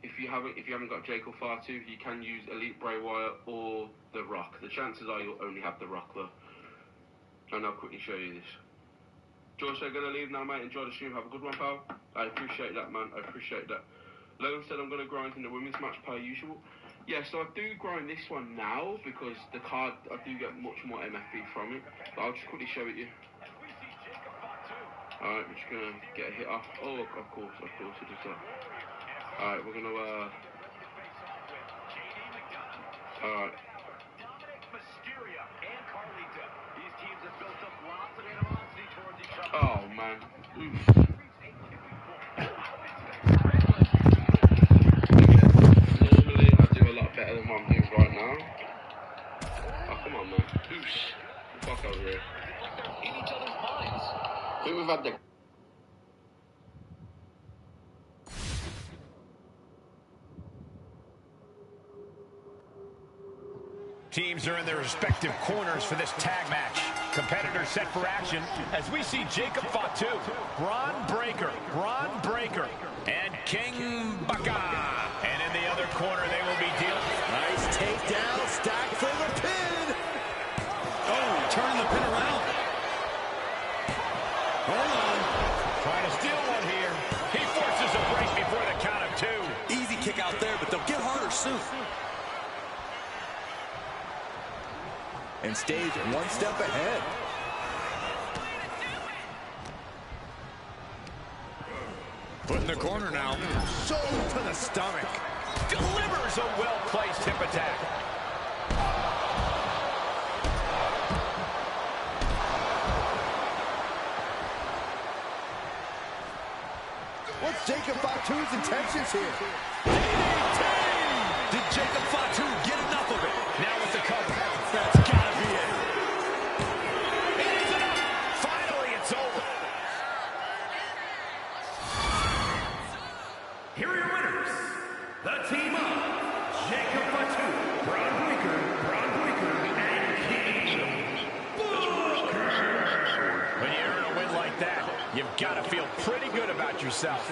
If you haven't got Jacob Fatu, you can use Elite Bray Wyatt or The Rock. The chances are you'll only have The Rock though. And I'll quickly show you this. George, I'm going to leave now, mate. Enjoy the stream. Have a good one, pal. I appreciate that, man. I appreciate that. Logan said I'm going to grind in the women's match per usual. Yeah, so I do grind this one now because the card, I do get much more MFP from it. But I'll just quickly show it you. Alright, we're just going to get a hit off. Oh, of course, it does that. Alright, we're going to, alright. Oh, man. Oof. Normally, I do a lot better than what I'm doing right now. Oh, come on, man. Oof. Fuck over here. In each other's minds. I think we've had the... Teams are in their respective corners for this tag match. Competitors set for action as we see Jacob Fatu, Braun Breaker, and King Baka. And in the other corner, they will be dealing. Nice takedown, stack for the pin. Oh, turn the pin around. Hold on. Trying to steal one here. He forces a break before the count of 2. Easy kick out there, but they'll get harder soon. And stays one step ahead. Put in the corner now. So to the stomach. Delivers a well-placed hip attack. What's Jacob Fatu's intentions here? DDT! Did Jacob Fatu get enough of it? Now with the cover. That's gotta be it. It is enough. Finally, it's over. Here are your winners. The team of Jacob Fatu, Braun Breaker, and King Booker. When you earn a win like that, you've got to feel pretty good about yourself.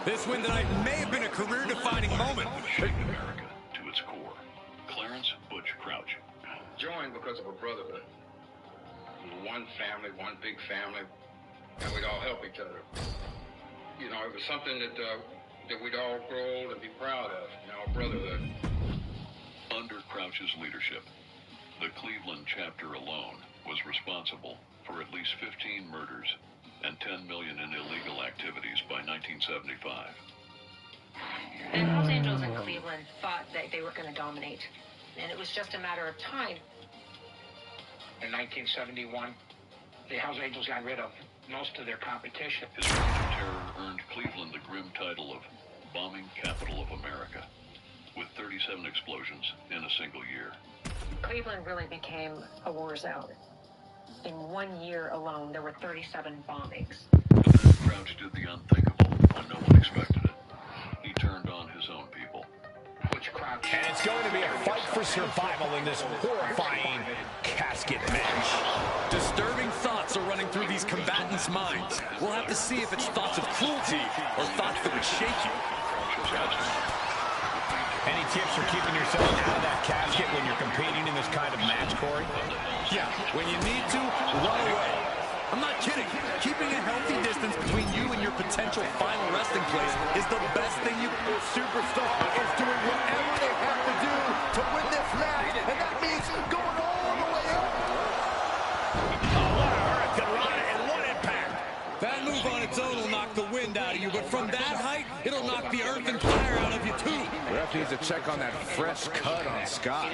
This win tonight may have been a career-defining moment. Shaped America to its core. Clarence Butch Crouch. Joined because of a brotherhood. One family, one big family, and we'd all help each other. You know, it was something that we'd all grow old and be proud of, you know, brotherhood. Under Crouch's leadership, the Cleveland chapter alone was responsible for at least 15 murders and 10 million in illegal activities by 1975. The Hells Angels in Cleveland thought that they were going to dominate, and it was just a matter of time. In 1971, the Hells Angels got rid of most of their competition. His reign of terror earned Cleveland the grim title of bombing capital of America, with 37 explosions in a single year. Cleveland really became a war zone. In 1 year alone, there were 37 bombings. But then Crouch did the unthinkable when no one expected it. He turned on his own people. Which Crouch? And it's going to be a fight for survival in this horrifying casket match. Disturbing thoughts are running through these combatants' minds. We'll have to see if it's thoughts of cruelty or thoughts that would shake you. Any tips for keeping yourself out of that casket when you're competing in this kind of match, Corey? Yeah, when you need to, run away. I'm not kidding. Keeping a healthy distance between you and your potential final resting place is the best thing you can do. Superstar is doing whatever they have to do to win this match, and that means going all the way up. Oh, what a hurricane run and what impact. That move on its own will knock the wind out of you, but from that height, it'll knock the earth and fire out of you, too. Ref needs to check on that fresh cut on Scott.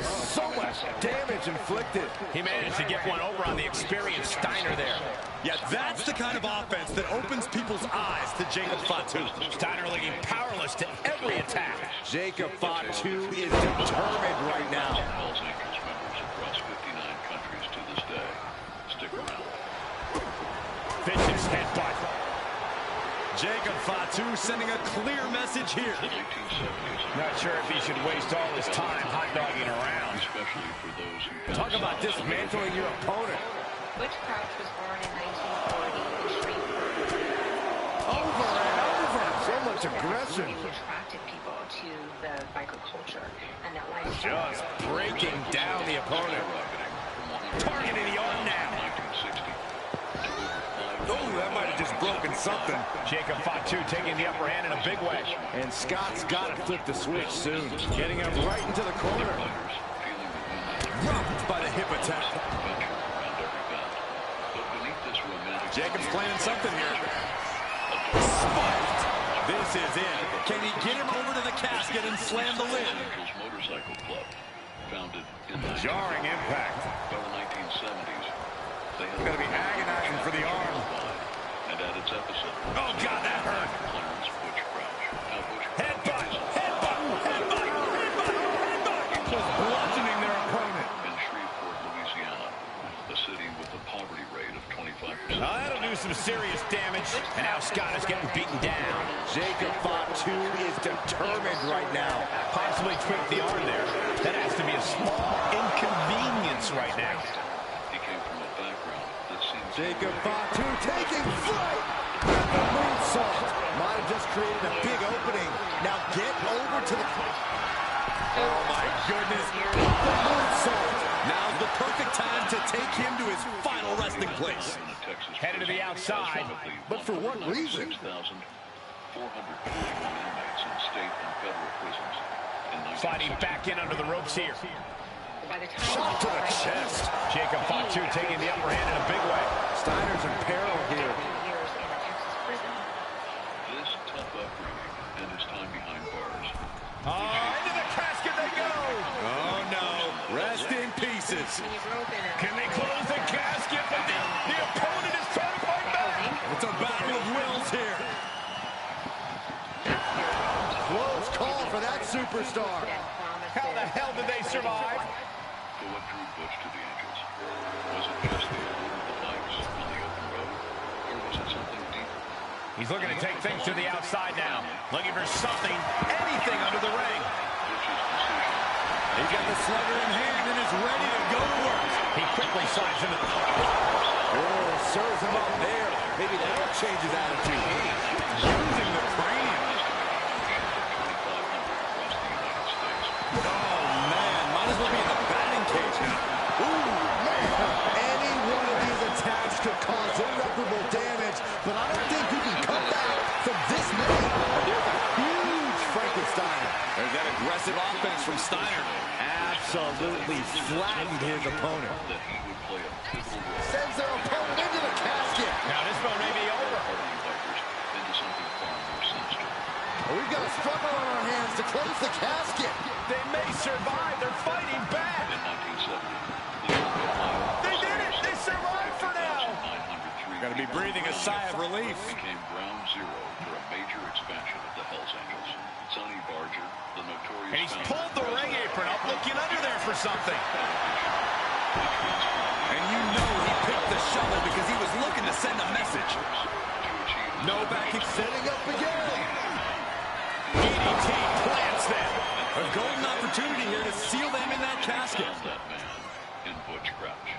So much damage inflicted. He managed to get one over on the experienced Steiner there. Yeah, that's the kind of offense that opens people's eyes to Jacob Fatu. Steiner looking powerless to every attack. Jacob Fatu is determined right now. Hells Angels members across 59 countries to this day. Stick around. Vicious headbutt. Jacob Fatu sending a clear message here. The 1970s. Not sure if he should waste all his time hot-dogging around. Especially for those who Talk about dismantling your opponent. Butch Crouch was born in 1940 in Shreveport. Over and over. So much aggression. He attracted people to the biker culture and that lifestyle. Just breaking down the opponent. Targeting the arm now. Oh, that might have just broken something. Jacob Fatu taking the upper hand in a big way. And Scott's got to flip the switch soon. Getting him right into the corner. Rocked by the hip attack. Jacob's planning something here. Spiked. This is it. Can he get him over to the casket and slam the lid? Motorcycle Club, founded in the Jarring impact. by the 1970s. They had Gonna be agonizing for the arm. And at its epicenter. Oh, God, that hurt. Clarence Butch Crouch. Now Butch Headbutt, headbutt, headbutt, headbutt. Just bludgeoning their opponent. in Shreveport, Louisiana, a city with a poverty rate of 25%. That'll do some serious damage. And now Scott is getting beaten down. Jacob Fatu is determined right now. Possibly tweaked the arm there. That has to be a small inconvenience right now. He came from a background that seemed Jacob Fatu taking flight. The moonsault might have just created a big opening. Now get over to the... Oh, my goodness. The moonsault. Now's the perfect time to take him to his final resting place. in a Texas Headed to the prison outside. as one of the But for what reason? 6,441 inmates in state and federal prisons. In Sliding back in under the ropes here. By the time Shot to the chest. Jacob Fatu taking the upper hand in a big way. Steiner's in peril here. years in a Texas prison. This tough upbringing and his time behind bars. Into the casket they go. Oh, no. Rest in pieces. He broke in a... Can they close the casket? But the opponent is trying to fight back. It's a battle of wills here. Close call for that superstar. How the hell did they survive? But what drew Butch to the Angels? Was it just the allure of the bikes on the open road? Or was it something deeper? He's looking to take things to the outside now. Looking for something, anything under the ring. Butch's decision. He's got the slugger in hand and is ready to go to work. He quickly slides into the... Oh, serves him up there. Maybe that'll change his attitude. Using the cranium. Oh, man. Might as well be in the batting cage now. Ooh, man. Any one of these attacks could cause irreparable damage, but I don't think you can come back from this many. There's a huge Frankenstein. There's that aggressive offense from Steiner. Absolutely flattened his opponent. That he would play a pivotal role opens the casket. They may survive. They're fighting back. In 1970, They did it. They survived for now. Gotta be breathing a sigh of relief. became ground zero for a major expansion of the Hells Angels. Sonny Barger, the notorious And he's pulled the ring apron up, looking under there for something. And you know he picked the shovel because he was looking to send a message. No back kick, setting up again. DDT plants them. A golden opportunity here to seal them in that casket. That man in Butch Crouch.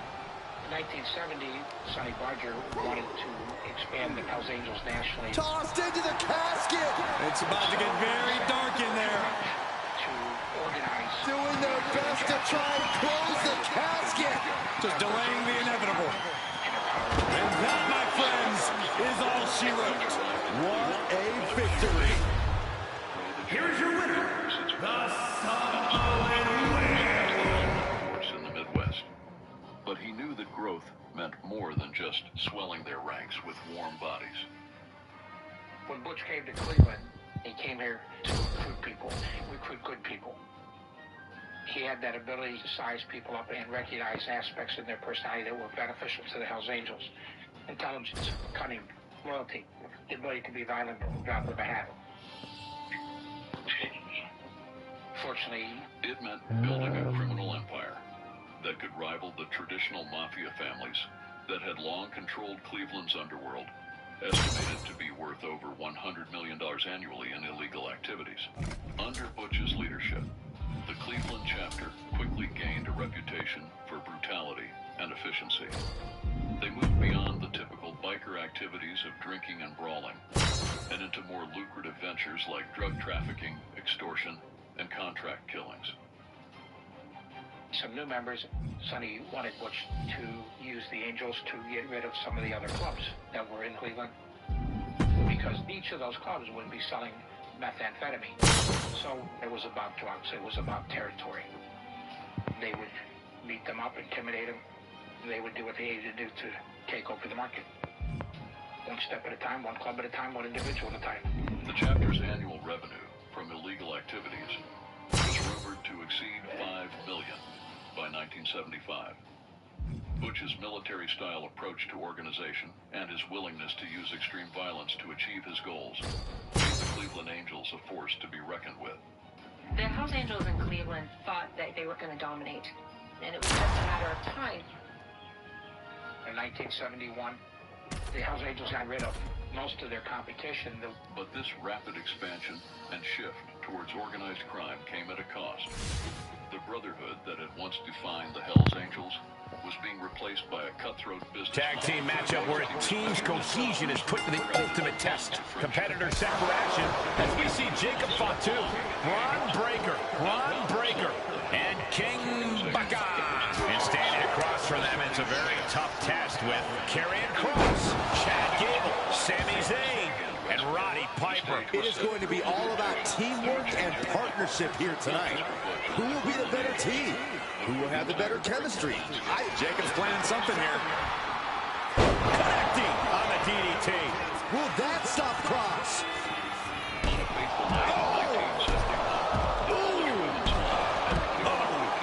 In 1970, Sonny Barger wanted to expand the Hells Angels nationally. Tossed into the casket. It's about to get very dark in there. To organize. Doing their best to try and close the casket. Just delaying the inevitable. And that, my friends, is all she wrote. What a victory. Here's your winner, the Samoan In the Midwest. But he knew that growth meant more than just swelling their ranks with warm bodies. When Butch came to Cleveland, he came here to recruit people, recruit good people. He had that ability to size people up and recognize aspects in their personality that were beneficial to the Hells Angels. Intelligence, cunning, loyalty, the ability to be violent with the drop of a hat. Fortunately, It meant building a criminal empire that could rival the traditional mafia families that had long controlled Cleveland's underworld, estimated to be worth over $100 million annually in illegal activities. Under Butch's leadership, the Cleveland chapter quickly gained a reputation for brutality and efficiency. They moved beyond the typical biker activities of drinking and brawling and into more lucrative ventures like drug trafficking, extortion, and contract killings. some new members, Sonny wanted Butch to use the Angels to get rid of some of the other clubs that were in Cleveland, because each of those clubs would be selling methamphetamine. So it was about drugs, it was about territory. They would beat them up, intimidate them. They would do what they needed to do to take over the market. One step at a time, one club at a time, one individual at a time. The chapter's annual revenue from illegal activities was rumored to exceed $5 million by 1975. Butch's military-style approach to organization and his willingness to use extreme violence to achieve his goals made the Cleveland Angels a force to be reckoned with. The Hells Angels in Cleveland thought that they were going to dominate, and it was just a matter of time. In 1971, the Hells Angels got rid of most of their competition. But this rapid expansion and shift towards organized crime came at a cost. The brotherhood that had once defined the Hells Angels was being replaced by a cutthroat business. Tag team matchup where a team's cohesion is put to the ultimate test. Competitor set for action as we see Jacob Fatu, Ron Breaker, and King Baka. And standing across from them, it's a very tough test with Karrion Kross, Chad Gable, Sami Zayn, and Roddy Piper. It is going to be all about teamwork and partnership here tonight. Who will be the better team? Who will have the better chemistry? Jacob's planning something here. Connecting on the DDT. Will that stop Kross?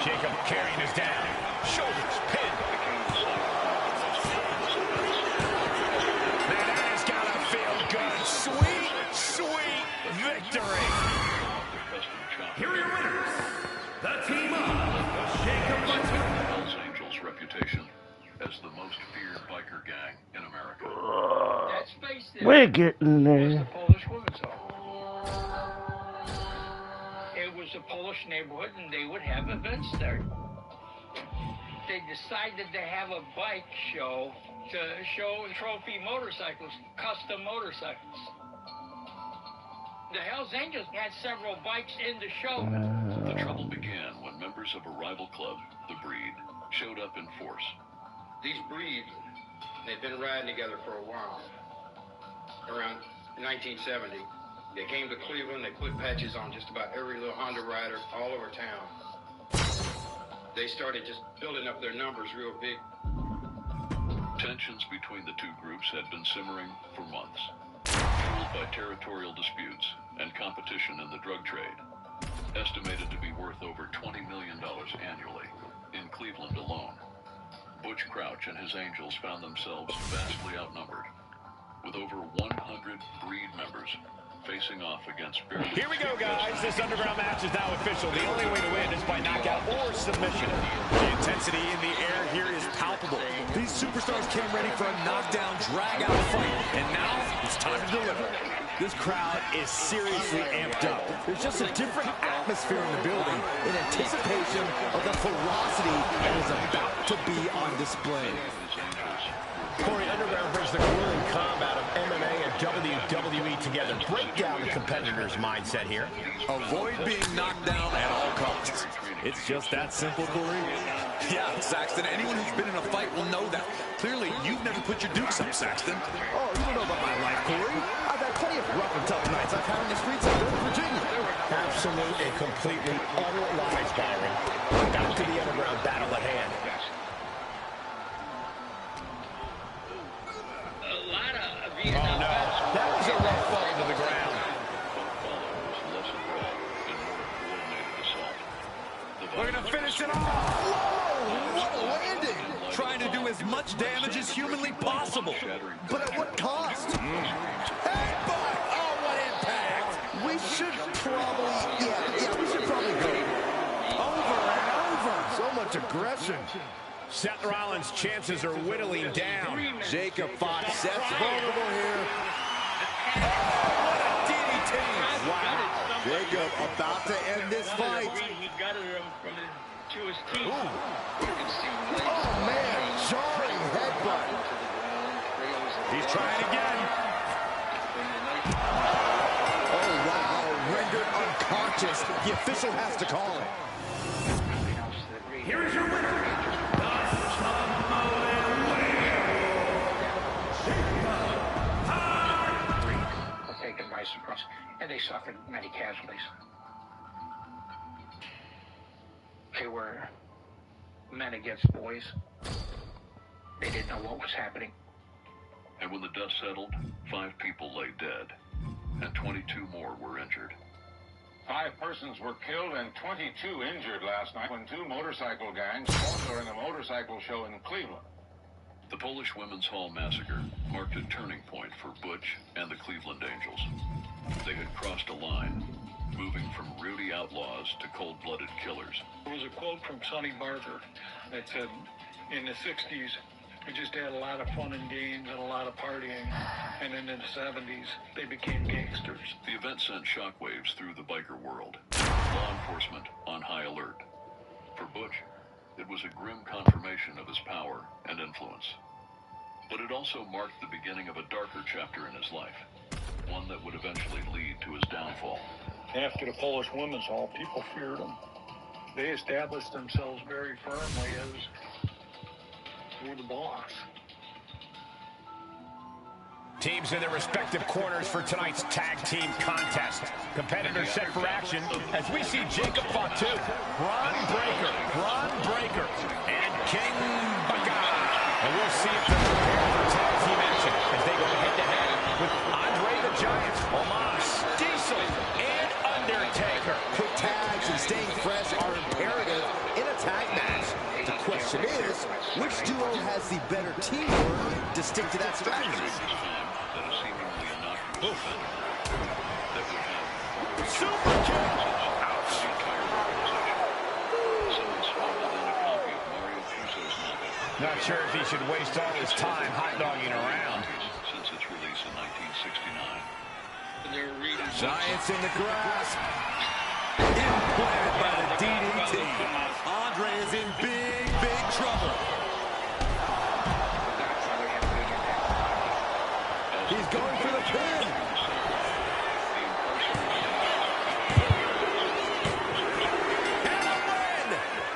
Jacob Karrion is down. Shoulders pinned. Man, that has got to feel good. Sweet, sweet victory. Here are your winners, the team of Jacob Fatu. Hells Angels' reputation as the most feared biker gang in America. That space there We're getting was there. the Polish women's home. It was a Polish neighborhood, and they would have events there. They decided to have a bike show to show trophy motorcycles, custom motorcycles. The Hells Angels had several bikes in the show. The trouble began when members of a rival club, the Breed, showed up in force. These breeds, they've been riding together for a while. Around 1970, they came to Cleveland, they put patches on just about every little Honda rider all over town. They started just building up their numbers real big. Tensions between the two groups had been simmering for months, fueled by territorial disputes and competition in the drug trade. estimated to be worth over $20 million annually in Cleveland alone. Butch Crouch and his Angels found themselves vastly outnumbered, with over 100 Breed members facing off against barely... Here we go, guys. This underground match is now official. The only way to win is by knockout or submission. The intensity in the air here is palpable. These superstars came ready for a knockdown, drag-out fight, and now it's time to deliver. This crowd is seriously amped up. There's just a different atmosphere in the building in anticipation of the ferocity that is about to be on display. Corey, underground brings the grueling combat of MMA and WWE together. Break down the competitor's mindset here. Avoid being knocked down at all costs. It's just that simple, Corey. Yeah, Saxton, anyone who's been in a fight will know that. Clearly, you've never put your dukes up, Saxton. Oh, you don't know about my life, Corey. I've had plenty of rough and tough nights I've had on the streets of Northern Virginia. Absolute and completely utter lies, Byron. Back to the underground battle at hand. Oh, no. That was a rough fall to the ground. We're going to finish it off. Whoa, what a landing. Trying to do as much damage as humanly possible. But at what cost? Headbutt! Oh, what impact! We should probably, we should probably go over and over. So much aggression. Seth Rollins' chances are whittling down. Jacob Fox Seth's vulnerable here. What a DDT! Wow. Jacob about to end this fight. He got it to his teeth. Oh, man. Jarring headbutt. He's trying again. Oh, wow. Rendered unconscious. The official has to call it. Here is your winner. Taken by surprise, and they suffered many casualties. They were men against boys. They didn't know what was happening. And when the dust settled, 5 people lay dead, and 22 more were injured. 5 persons were killed and 22 injured last night when 2 motorcycle gangs fought during a motorcycle show in Cleveland. The Polish Women's Hall massacre marked a turning point for Butch and the Cleveland Angels. They had crossed a line, moving from rowdy outlaws to cold-blooded killers. There was a quote from Sonny Barker that said, in the 60s, we just had a lot of fun and games and a lot of partying, and then in the 70s, they became gangsters. The event sent shockwaves through the biker world, law enforcement on high alert. For Butch, it was a grim confirmation of his power and influence. But it also marked the beginning of a darker chapter in his life, one that would eventually lead to his downfall. After the Polish Women's Hall, people feared him. They established themselves very firmly as we're the boss. Teams in their respective corners for tonight's tag team contest. Competitors set for action as we see Jacob Fatu, Braun Breaker, and King Baka. And we'll see if they're prepared for tag team action as they go head-to-head with Andre the Giant, Omos, Diesel, and Undertaker. Quick tags and staying fresh are imperative in a tag match. The question is, which duo has the better teamwork to stick to that strategy? Super kick! Ouch! Not sure if he should waste all his time hot-dogging around. Since its release in 1969. Giants in the grasp. Implanted by the DDT. Andre is in big trouble. He's going for the pin. And a win!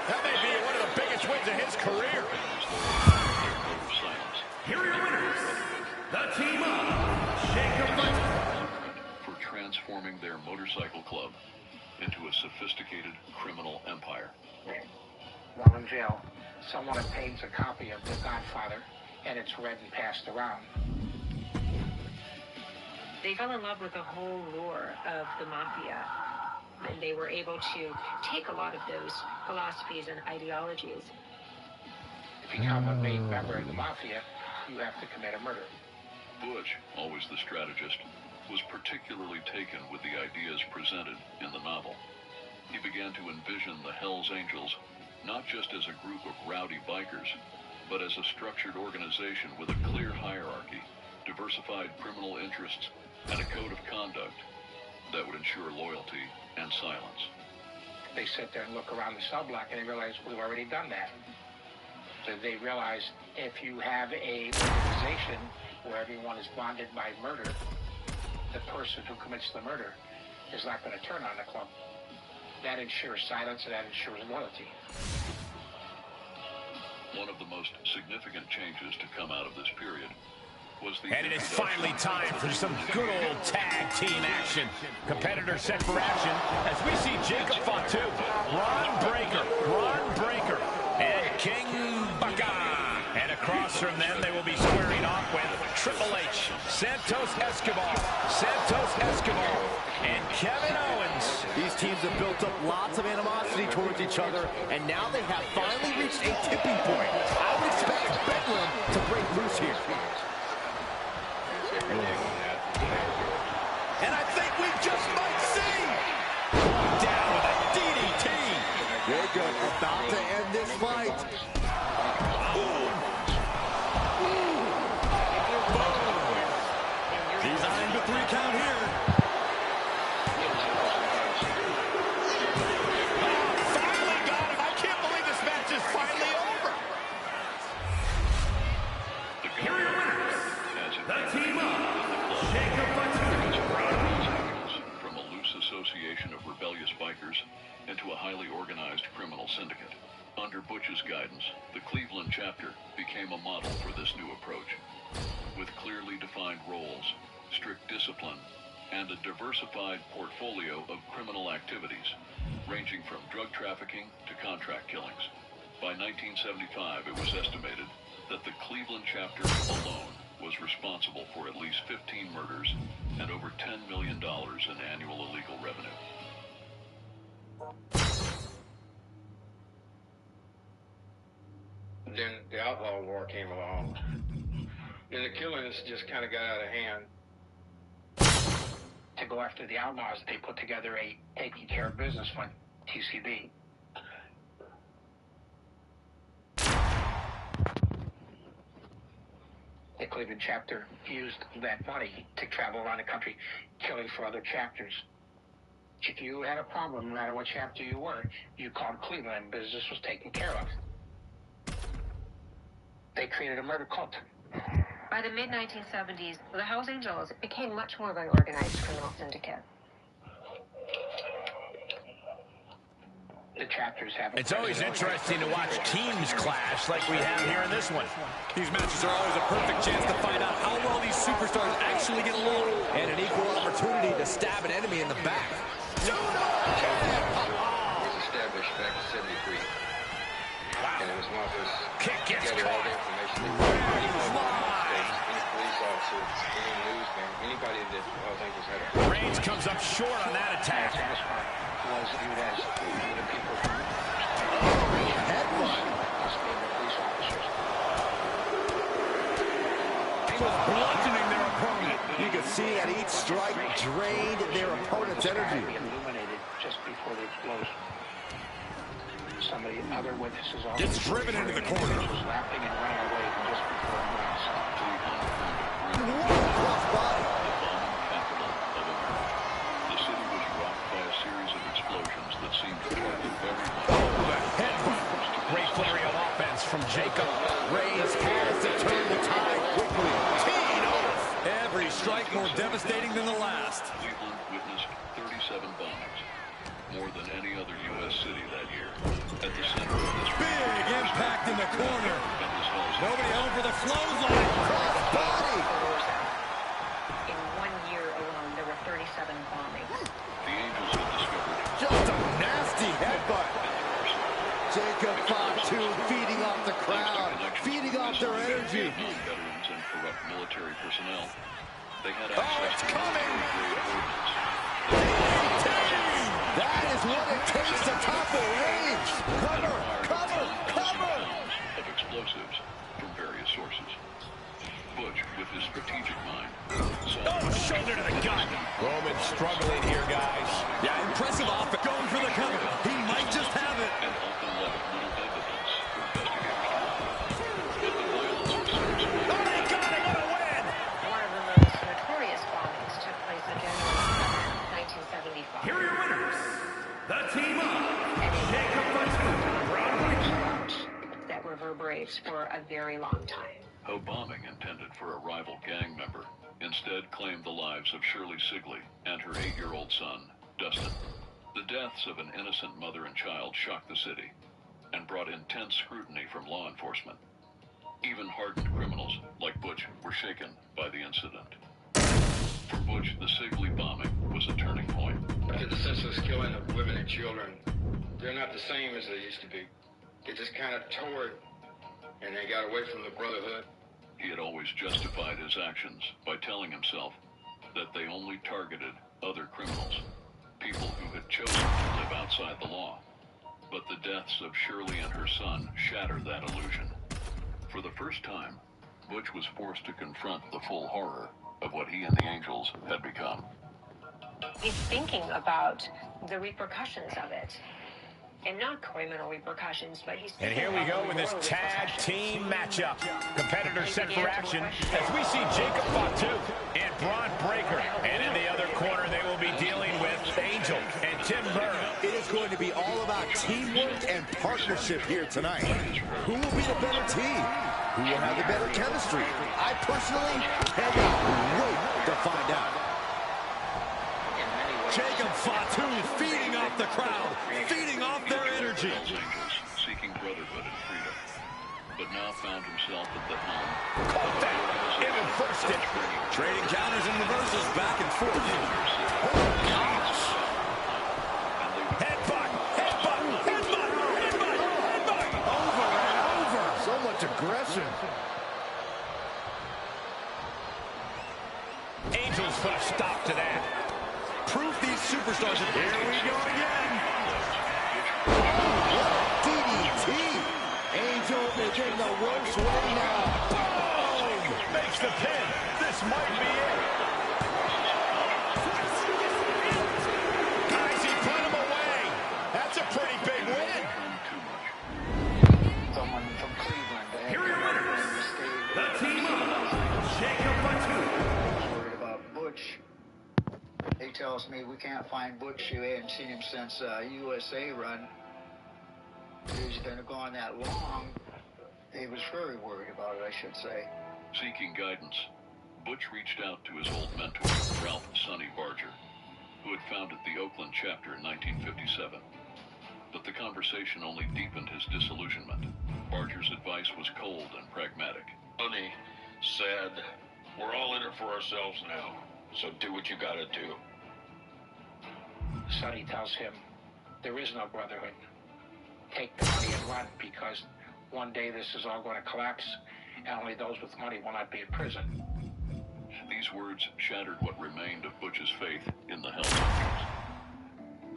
That may be one of the biggest wins of his career. Here are your winners, the team of Jacob Fatu. For transforming their motorcycle club into a sophisticated criminal empire. While in jail, someone obtains a copy of The Godfather, and it's read and passed around. They fell in love with the whole lore of the mafia. And they were able to take a lot of those philosophies and ideologies. To become a main member of the mafia, you have to commit a murder. Butch, always the strategist, was particularly taken with the ideas presented in the novel. He began to envision the Hells Angels not just as a group of rowdy bikers, but as a structured organization with a clear hierarchy, diversified criminal interests, and a code of conduct that would ensure loyalty and silence. They sit there and look around the cell block and they realize we've already done that. So they realize if you have a organization where everyone is bonded by murder, the person who commits the murder is not going to turn on the club. That ensures silence and that ensures loyalty. One of the most significant changes to come out of this period was the... And it is finally time for some good old tag team action. Competitors set for action as we see Jacob Fatu, Ron Breaker, and King Baka. And across from them, they will be squaring off with Triple H, Santos Escobar, and Kevin Owens. These teams have built up lots of animosity towards each other, and now they have finally reached a tipping point. I would expect Bedlam to break loose here. And I think we just might see. Down with a DDT. Jacob about to end this fight. He's eyeing the 3 count here. Finally got him. I can't believe this match is finally over. Here are your winners. The team up. Jacob Fatu. From a loose association of rebellious bikers into a highly organized criminal syndicate. Under Butch's guidance, the Cleveland chapter became a model for this new approach. With clearly defined roles, strict discipline, and a diversified portfolio of criminal activities, ranging from drug trafficking to contract killings. By 1975, it was estimated that the Cleveland chapter alone was responsible for at least 15 murders and over $10 million in annual illegal revenue. Then the outlaw war came along. And the killings just kind of got out of hand. To go after the outlaws, they put together a taking care of business fund, TCB. The Cleveland chapter used that money to travel around the country killing for other chapters. If you had a problem, no matter what chapter you were, you called Cleveland and business was taken care of. They created a murder cult. By the mid-1970s, the Hells Angels became much more of an organized criminal syndicate. The chapters have... It's always interesting to watch teams clash like we have here in this one. These matches are always a perfect chance to find out how well these superstars actually get along. And an equal opportunity to stab an enemy in the back. It was established back in 73. And it was one of those... Kick gets gather all caught. the information they any police officer, any newsman, anybody that Los Angeles had a... Reigns comes up short on that attack. Was viewed as the people who Headbutt. police officers. He was bludgeoning their opponent. You can see that each strike drained their opponent's energy. Illuminated just before the explosion. Some of the other witnesses also Gets driven into the corner. was laughing and running away just before the blast. Cross body. The city was rocked by a series of explosions that seemed to target everyone. Oh, the headbutt. Great flurry of offense from Jacob. Reigns has to turn the tide quickly. Teed off. Every strike more devastating than the last. Cleveland witnessed 37 bombings, more than any other U.S. city that year. At the center of this Big impact in the corner. Nobody home for the clothesline. Cross body. In 1 year alone, there were 37 bombings. The Angels had discovered Just a nasty headbutt. Jacob Fatu feeding off the crowd, feeding off their energy. veterans and corrupt military personnel. They had Oh, access it's to coming. military-grade ordnance. That is what it takes to topple Reigns. Cover, cover, cover. Of explosives from various sources. Butch, with his strategic mind, Shoulder to the gut. Roman struggling here, guys. Yeah, impressive offense. Going for the cover. He might just have it. and often left little evidence for investigators. But the violence of Sam's Oh, they got him. What a win. One of the most notorious bombings took place on January 7, 1975. Here are your winners. The team of Jacob Fatu, Braun Breaker. That reverberates for a very long time. A bombing intended for a rival gang member instead claimed the lives of Shirley Sigley and her 8-year-old son, Dustin. The deaths of an innocent mother and child shocked the city and brought intense scrutiny from law enforcement. Even hardened criminals like Butch were shaken by the incident. For Butch, the Sigley bombing was a turning point. After the senseless killing of women and children, they're not the same as they used to be. They just kind of tore it, and they got away from the brotherhood. He had always justified his actions by telling himself that they only targeted other criminals, people who had chosen to live outside the law. But the deaths of Shirley and her son shattered that illusion. For the first time, Butch was forced to confront the full horror of what he and the Angels had become. He's thinking about the repercussions of it. And not criminal repercussions, but he's... And here we go with this tag team matchup. Competitors set for action as we see Jacob Fatu and Braun Breaker. And in the other corner, they will be dealing with Angel and Tim Burr. It is going to be all about teamwork and partnership here tonight. Who will be the better team? Who will have the better chemistry? I personally cannot wait to find out. Jacob Fatu feeding off the crowd, feeding off their energy. Angels seeking brotherhood and freedom, but now found himself at the helm. Caught that. And reversed it. Trading counters and reversals back and forth. Gosh. Headbutt. Headbutt. Headbutt. Headbutt. Headbutt. Over and over. So much aggression. Angels put a stop to that. Proof these superstars are... Here we go again. What DDT. Angel is in the worst way now. Boom! Makes the pin. This might be it. Guys, he put him away. That's a pretty big win. Someone from Cleveland. Here are your winners. The team of Jacob Fatu. Worried about Butch. He tells me we can't find Butch. You hadn't seen him since USA run. He's been gone that long. He was very worried about it, I should say. Seeking guidance, Butch reached out to his old mentor, Ralph Sonny Barger, who had founded the Oakland chapter in 1957. But the conversation only deepened his disillusionment. Barger's advice was cold and pragmatic. Sonny said, we're all in it for ourselves now, so do what you gotta do. Sonny tells him, there is no brotherhood. Take the money and run, because one day this is all going to collapse, and only those with money will not be in prison. These words shattered what remained of Butch's faith in the Hells Angels.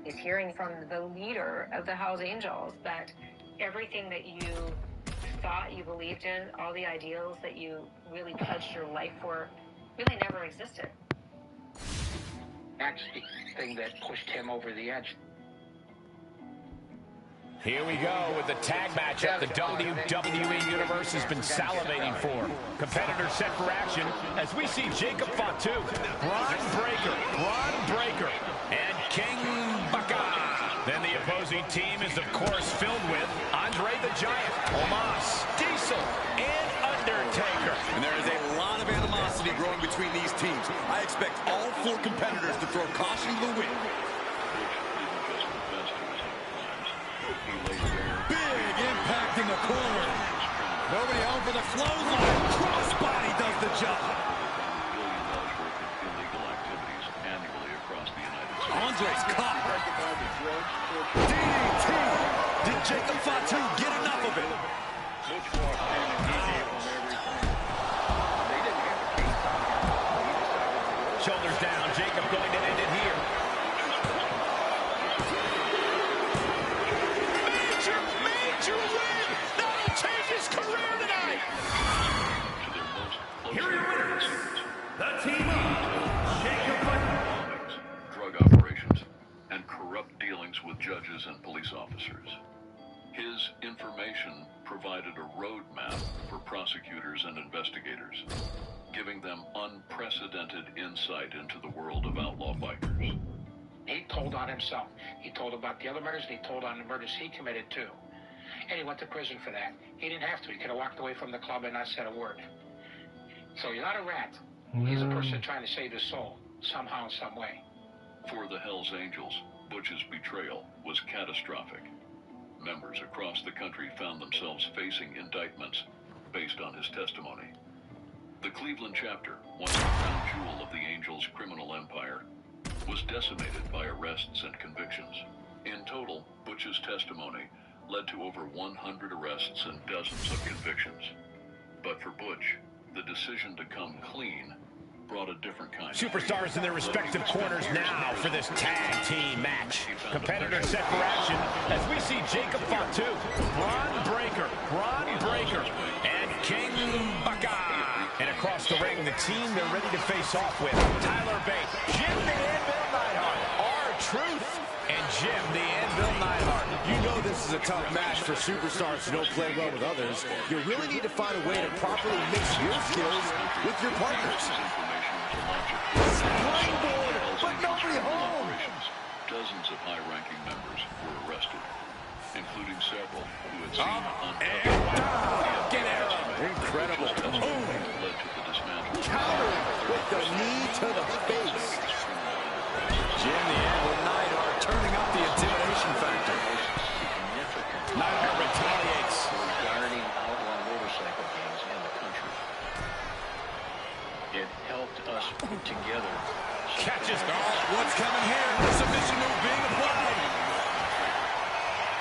He's hearing from the leader of the Hells Angels that everything that you thought you believed in, all the ideals that you really pledged your life for, really never existed. That's the thing that pushed him over the edge. Here we go with the tag matchup the WWE Universe has been salivating for. Competitors set for action as we see Jacob Fatu, Braun Breaker, and King Baka. Then the opposing team is, of course, filled with Andre the Giant, Omos, Diesel, and Undertaker. And there is a lot of animosity growing between these teams. I expect all 4 competitors to throw caution to the wind. Big impact in the corner. Nobody home for the clothesline. Crossbody does the job. Andre's caught. DDT. Did Jacob Fatu get enough of it? Shoulders down. Jacob going to end it here. The team of Jacob bombings, drug operations, and corrupt dealings with judges and police officers. His information provided a roadmap for prosecutors and investigators, giving them unprecedented insight into the world of outlaw bikers. He told on himself. He told about the other murders, and he told on the murders he committed too. And he went to prison for that. He didn't have to. He could have walked away from the club and not said a word. So he's not a rat. He's a person trying to save his soul, somehow, some way. For the Hells Angels, Butch's betrayal was catastrophic. Members across the country found themselves facing indictments based on his testimony. The Cleveland chapter, once the crown jewel of the Angels' criminal empire, was decimated by arrests and convictions. In total, Butch's testimony led to over 100 arrests and dozens of convictions. But for Butch, the decision to come clean brought a different kind of superstars in their respective corners now for this tag team match. Competitors set for action as we see Jacob Fatu, Braun Breaker, and King Baka. And across the ring, the team they're ready to face off with: Tyler Bate, Jim the Anvil Neidhart, R-Truth, and Jim the Anvil Neidhart. You know this is a tough match for superstars who don't play well with others. You really need to find a way to properly mix your skills with your partners. Springboard, but nobody home. Dozens of high-ranking members were arrested, including several who had seen Incredible. Led to the dismantling. Countering with the knee to the face. Jim the Anvil Neidhart turning up the intimidation factor. Neidhart retaliates. Regarding outlaw motorcycle gangs in the country. It helped us put together. Catches. What's coming here? Submission move being applied.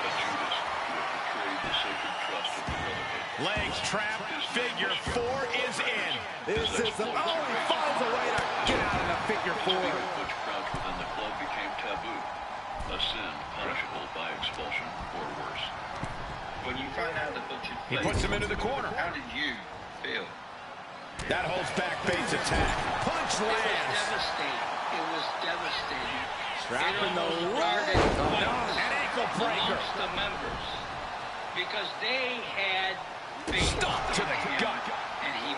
But Judas, who had betrayed the sacred trust of the Brotherhood. Legs trapped. Figure 4 is in. This is the... Oh, he finds a way to get out of the figure 4. Butch crouch within the club became taboo, a sin punishable by expulsion or worse. When you find out that Butch He puts him into the corner. how did you feel? That holds back Bates' attack. Punch lands. It was devastating. Trapping the started An ankle breaker. amongst the members because they had Stop to the gut. and he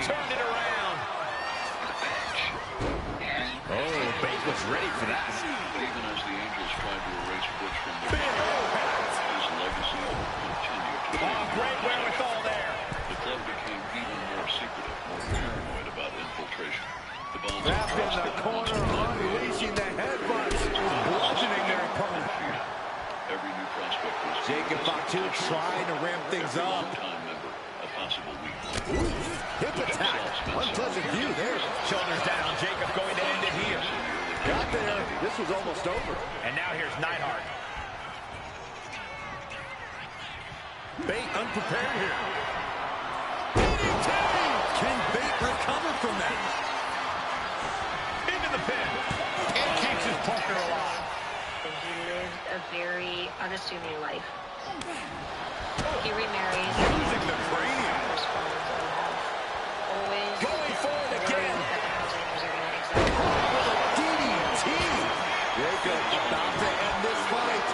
Turned it around. Oh, Bates was ready for that. But even as the Angels tried to erase Butch from the his legacy continued to Great wherewithal there. The club became even more secretive, more paranoid about infiltration. The bonds Trapped in the corner, unleashing the headbutts, bludgeoning their opponent. Every new prospect was Jacob Fatu trying to ramp things up. time member, a possible weak Ooh, hip attack. Unpleasant view there. Shoulders down. Jacob going to end it here. Got there. This was almost over. And now here's Neidhart. Bate unprepared here. DDT! Can Bate recover from that? Into the pin. And keeps his partner alive. And he lived a very unassuming life. He remarries. Using the cranium. Always Going for it again. that the Hells Angels are going to exile. DDT. Jacob about to end this fight.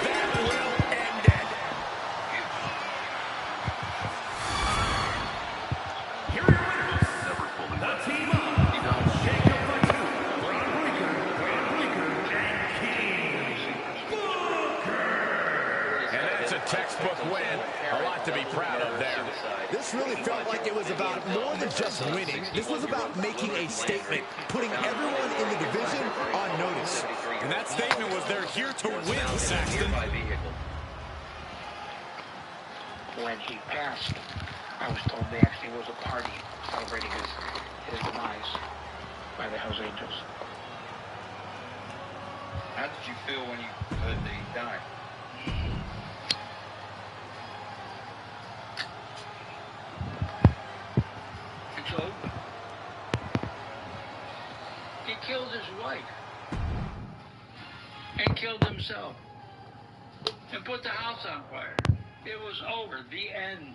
That will end it. Here are your winners. The team of Jacob Fatu, Braun Breaker, and King Booker. And that's a textbook win. A lot to be proud of there. This really felt like it was about more than just winning. This was about making a statement, putting everyone in the division on notice. And that statement was they're here to win, Saxton. When he passed, I was told they actually was a party celebrating his demise by the Hells Angels. How did you feel when you heard that he died? It's over. He killed his wife and killed himself and put the house on fire. It was over. The end.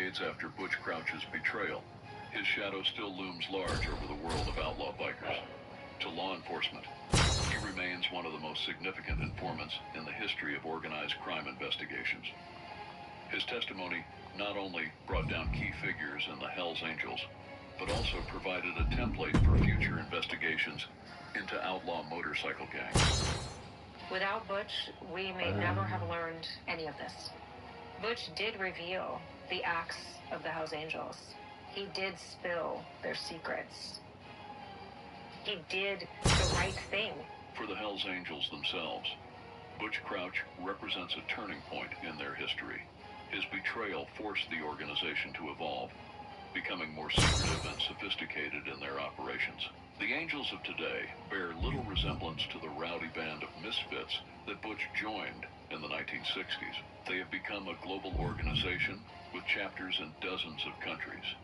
decades after Butch Crouch's betrayal, his shadow still looms large over the world of outlaw bikers. To law enforcement, he remains one of the most significant informants in the history of organized crime investigations. His testimony not only brought down key figures in the Hells Angels, but also provided a template for future investigations into outlaw motorcycle gangs. Without Butch, we may never have learned any of this. Butch did reveal the acts of the Hells Angels. He did spill their secrets. He did the right thing. For the Hells Angels themselves, Butch Crouch represents a turning point in their history. His betrayal forced the organization to evolve, becoming more secretive and sophisticated in their operations. The Angels of today bear little resemblance to the rowdy band of misfits that Butch joined in the 1960s. They have become a global organization with chapters in dozens of countries,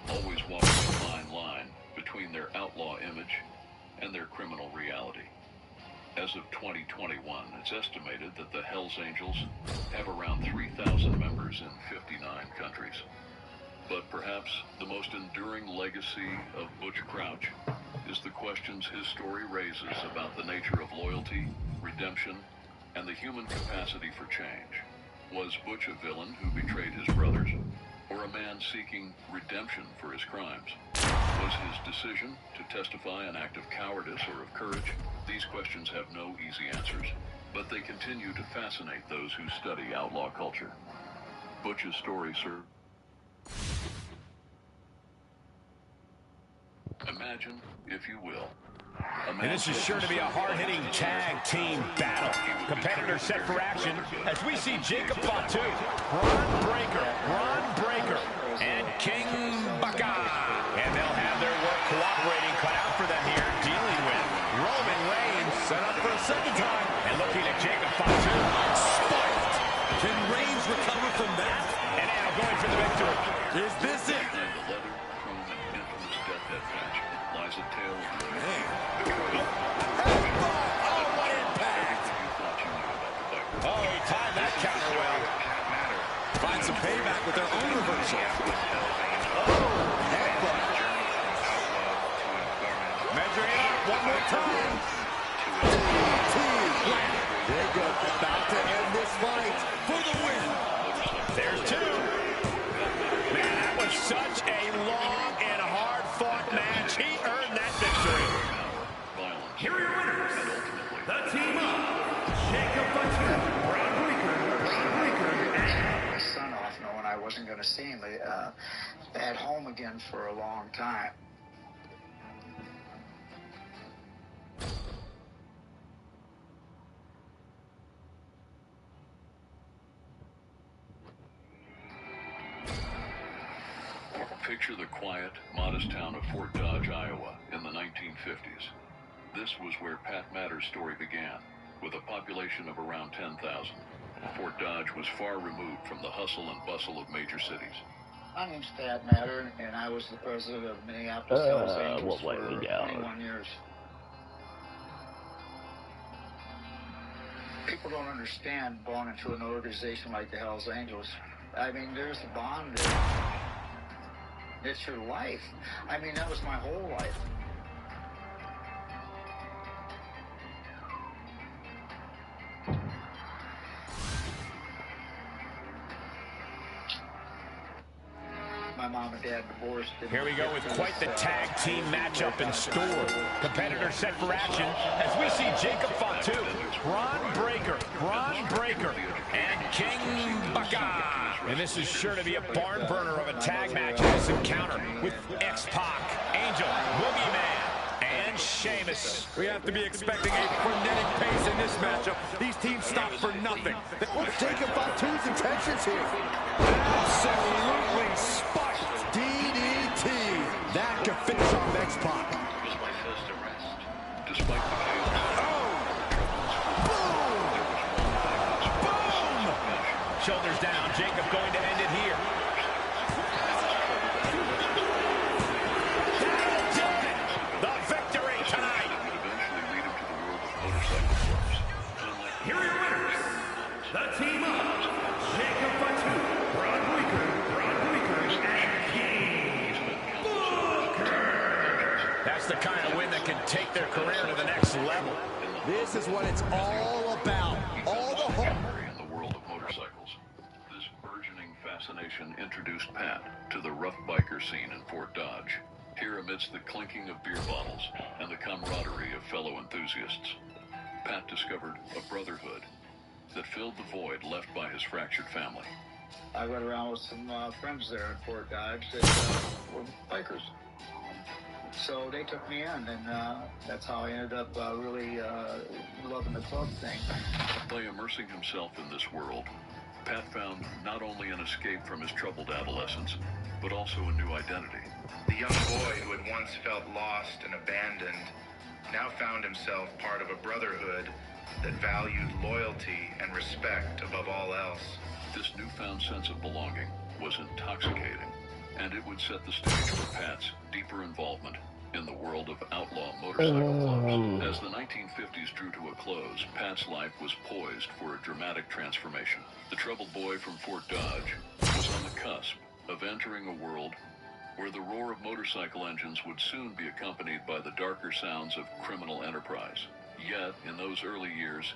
always walking a fine line between their outlaw image and their criminal reality. As of 2021, it's estimated that the Hells Angels have around 3,000 members in 59 countries. But perhaps the most enduring legacy of Butch Crouch is the questions his story raises about the nature of loyalty, redemption, and the human capacity for change. Was Butch a villain who betrayed his brothers, or a man seeking redemption for his crimes? Was his decision to testify an act of cowardice or of courage? These questions have no easy answers, but they continue to fascinate those who study outlaw culture. Butch's story serves. Imagine, if you will. And this is sure to be a hard-hitting tag team battle. Competitors set for action as we see Jacob Fatu, Ron Breaker, and King Baka. And they'll have their work cooperating cut out for them here, dealing with Roman Reigns, set up for a second time, and looking at Jacob Fatu. Spiked. Can Reigns recover from that? And now going for the victory. Is this it? Lies a tale of oh, he timed that counter well. Find some payback with their own reversal. Measuring up one more time. There you go. About to end this fight for the win. There's two. Man, that was such a long and hard-fought match. He earned that victory. Here are your winners. The team up. Jacob Fatu, Braun Breaker, and... My son off knowing I wasn't going to see him at home again for a long time. Picture the quiet, modest town of Fort Dodge, Iowa in the 1950s. This was where Pat Matter's story began, with a population of around 10,000. Fort Dodge was far removed from the hustle and bustle of major cities. My name's Pat Matter, and I was the president of Minneapolis Hells Angels for 21 years. People don't understand belonging to an organization like the Hells Angels. I mean, there's a bond there. It's your life. I mean, that was my whole life. My mom and dad divorced. Here we go with quite the tag team matchup in store. Competitors set for action as we see Jacob Fatu, Braun Breaker, and King Baka. And this is sure to be a barn burner of a tag match in this encounter with X-Pac, Angel, Boogeyman, and Sheamus. We have to be expecting a frenetic pace in this matchup. These teams stop for nothing. What's Jacob Fatu's intentions here? Absolutely spiked. DDT. That could finish off X-Pac. It was my first arrest. Despite the Shoulders down, Jacob going to end it here. The victory tonight. Here are your winners. The team up. Jacob Fatu, Braun Breaker, the kind of win that can take their career to the next level. This is what it's all about. All the hope. In the world of motorcycles, this burgeoning fascination introduced Pat to the rough biker scene in Fort Dodge. Here amidst the clinking of beer bottles and the camaraderie of fellow enthusiasts, Pat discovered a brotherhood that filled the void left by his fractured family. I went around with some friends there at Fort Dodge that were bikers. So they took me in, and that's how I ended up really loving the club thing. By immersing himself in this world, Pat found not only an escape from his troubled adolescence, but also a new identity. The young boy who had once felt lost and abandoned now found himself part of a brotherhood that valued loyalty and respect above all else. This newfound sense of belonging was intoxicating, and it would set the stage for Pat's deeper involvement in the world of outlaw motorcycle clubs. As the 1950s drew to a close, Pat's life was poised for a dramatic transformation. The troubled boy from Fort Dodge was on the cusp of entering a world where the roar of motorcycle engines would soon be accompanied by the darker sounds of criminal enterprise. Yet, in those early years,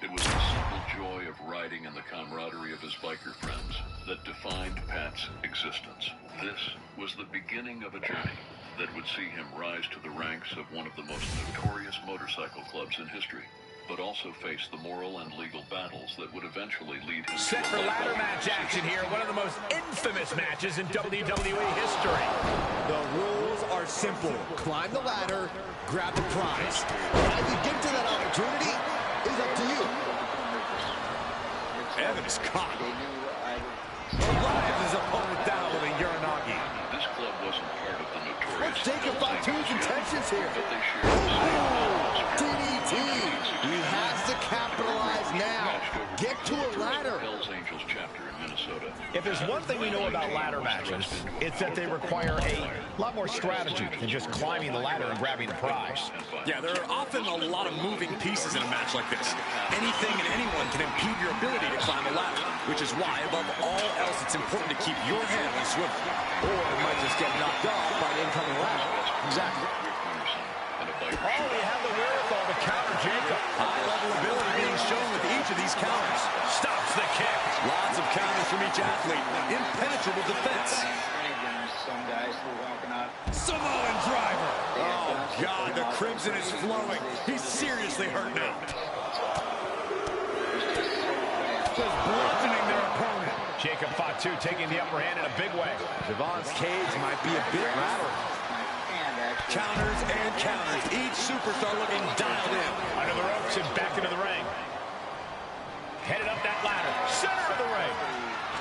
it was the simple joy of riding and the camaraderie of his biker friends that defined Pat's existence. This was the beginning of a journey that would see him rise to the ranks of one of the most notorious motorcycle clubs in history, but also face the moral and legal battles that would eventually lead him set for ladder match action here, one of the most infamous matches in WWE history. The rules are simple. Climb the ladder, grab the prize. How you get to that opportunity is up to you. Evans caught. Drives his opponent down with a Uranagi. This club wasn't part of the notorious... What's Jacob Fatu's intentions here? DDT. He has to capitalize now. Get to a ladder. Hell's Angels chapter in Minnesota. If there's one thing we know about ladder matches, it's that they require a lot more strategy than just climbing the ladder and grabbing the prize. Yeah, there are often a lot of moving pieces in a match like this. Anything and anyone can impede your ability to climb a ladder, which is why, above all else, it's important to keep your head on a swivel. Or it might just get knocked off by an incoming ladder. Exactly. Oh, he had the wherewithal to counter Jacob. High-level ability being shown with each of these counters. Stops the kick. Lots of counters from each athlete. Impenetrable defense. Some guys were walking out. Samoan driver. Oh, God, the crimson is flowing. He's seriously hurt now. Just bludgeoning their opponent. Jacob Fatu taking the upper hand in a big way. Devon's cage might be a bit rattling. Counters and counters. Each superstar looking dialed in. Under the ropes and back into the ring. Headed up that ladder. Center of the ring.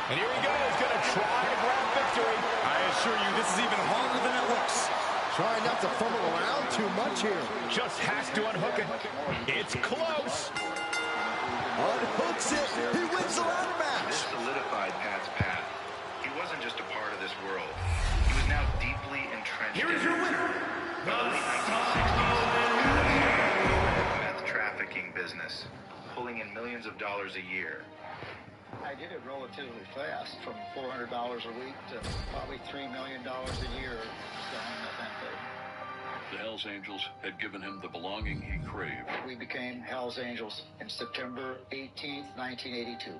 And here he goes. Going to try to grab victory. I assure you, this is even harder than it looks. Trying not to fumble around too much here. Just has to unhook it. It's close. Unhooks it. He wins the ladder match. This solidified Pat's path. He wasn't just a part of this world. He was now deeply entrenched. Here is your winner, the early 1960s, meth trafficking business, pulling in millions of dollars a year. I did it relatively fast, from $400 a week to probably $3 million a year selling methamphetamine. The Hells Angels had given him the belonging he craved. We became Hells Angels in September 18th, 1982.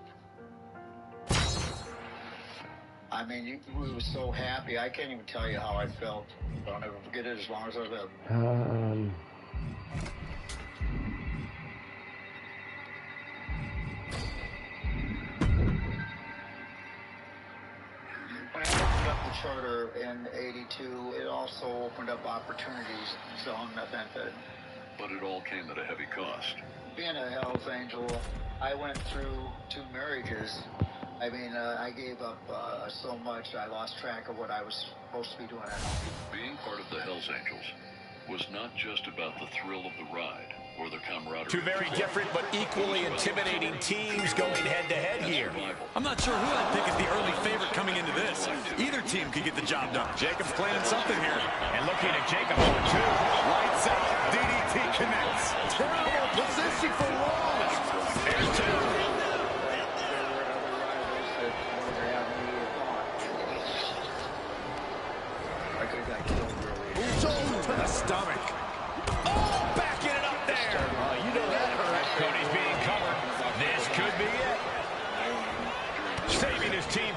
I mean, we were so happy. I can't even tell you how I felt. I'll never forget it as long as I live. When I opened up the charter in '82, it also opened up opportunities selling methamphetamine. But it all came at a heavy cost. Being a Hells Angel, I went through 2 marriages. I mean, I gave up so much, I lost track of what I was supposed to be doing at home. Being part of the Hells Angels was not just about the thrill of the ride or the camaraderie. Two very different but equally intimidating teams going head-to-head here. I'm not sure who I'd pick as the early favorite coming into this. Either team could get the job done. Jacob's planning something here. And looking at Jacob for 2. Lights out. DDT connects. Terrible position for Rollins. There's 2. Shoulder to the stomach.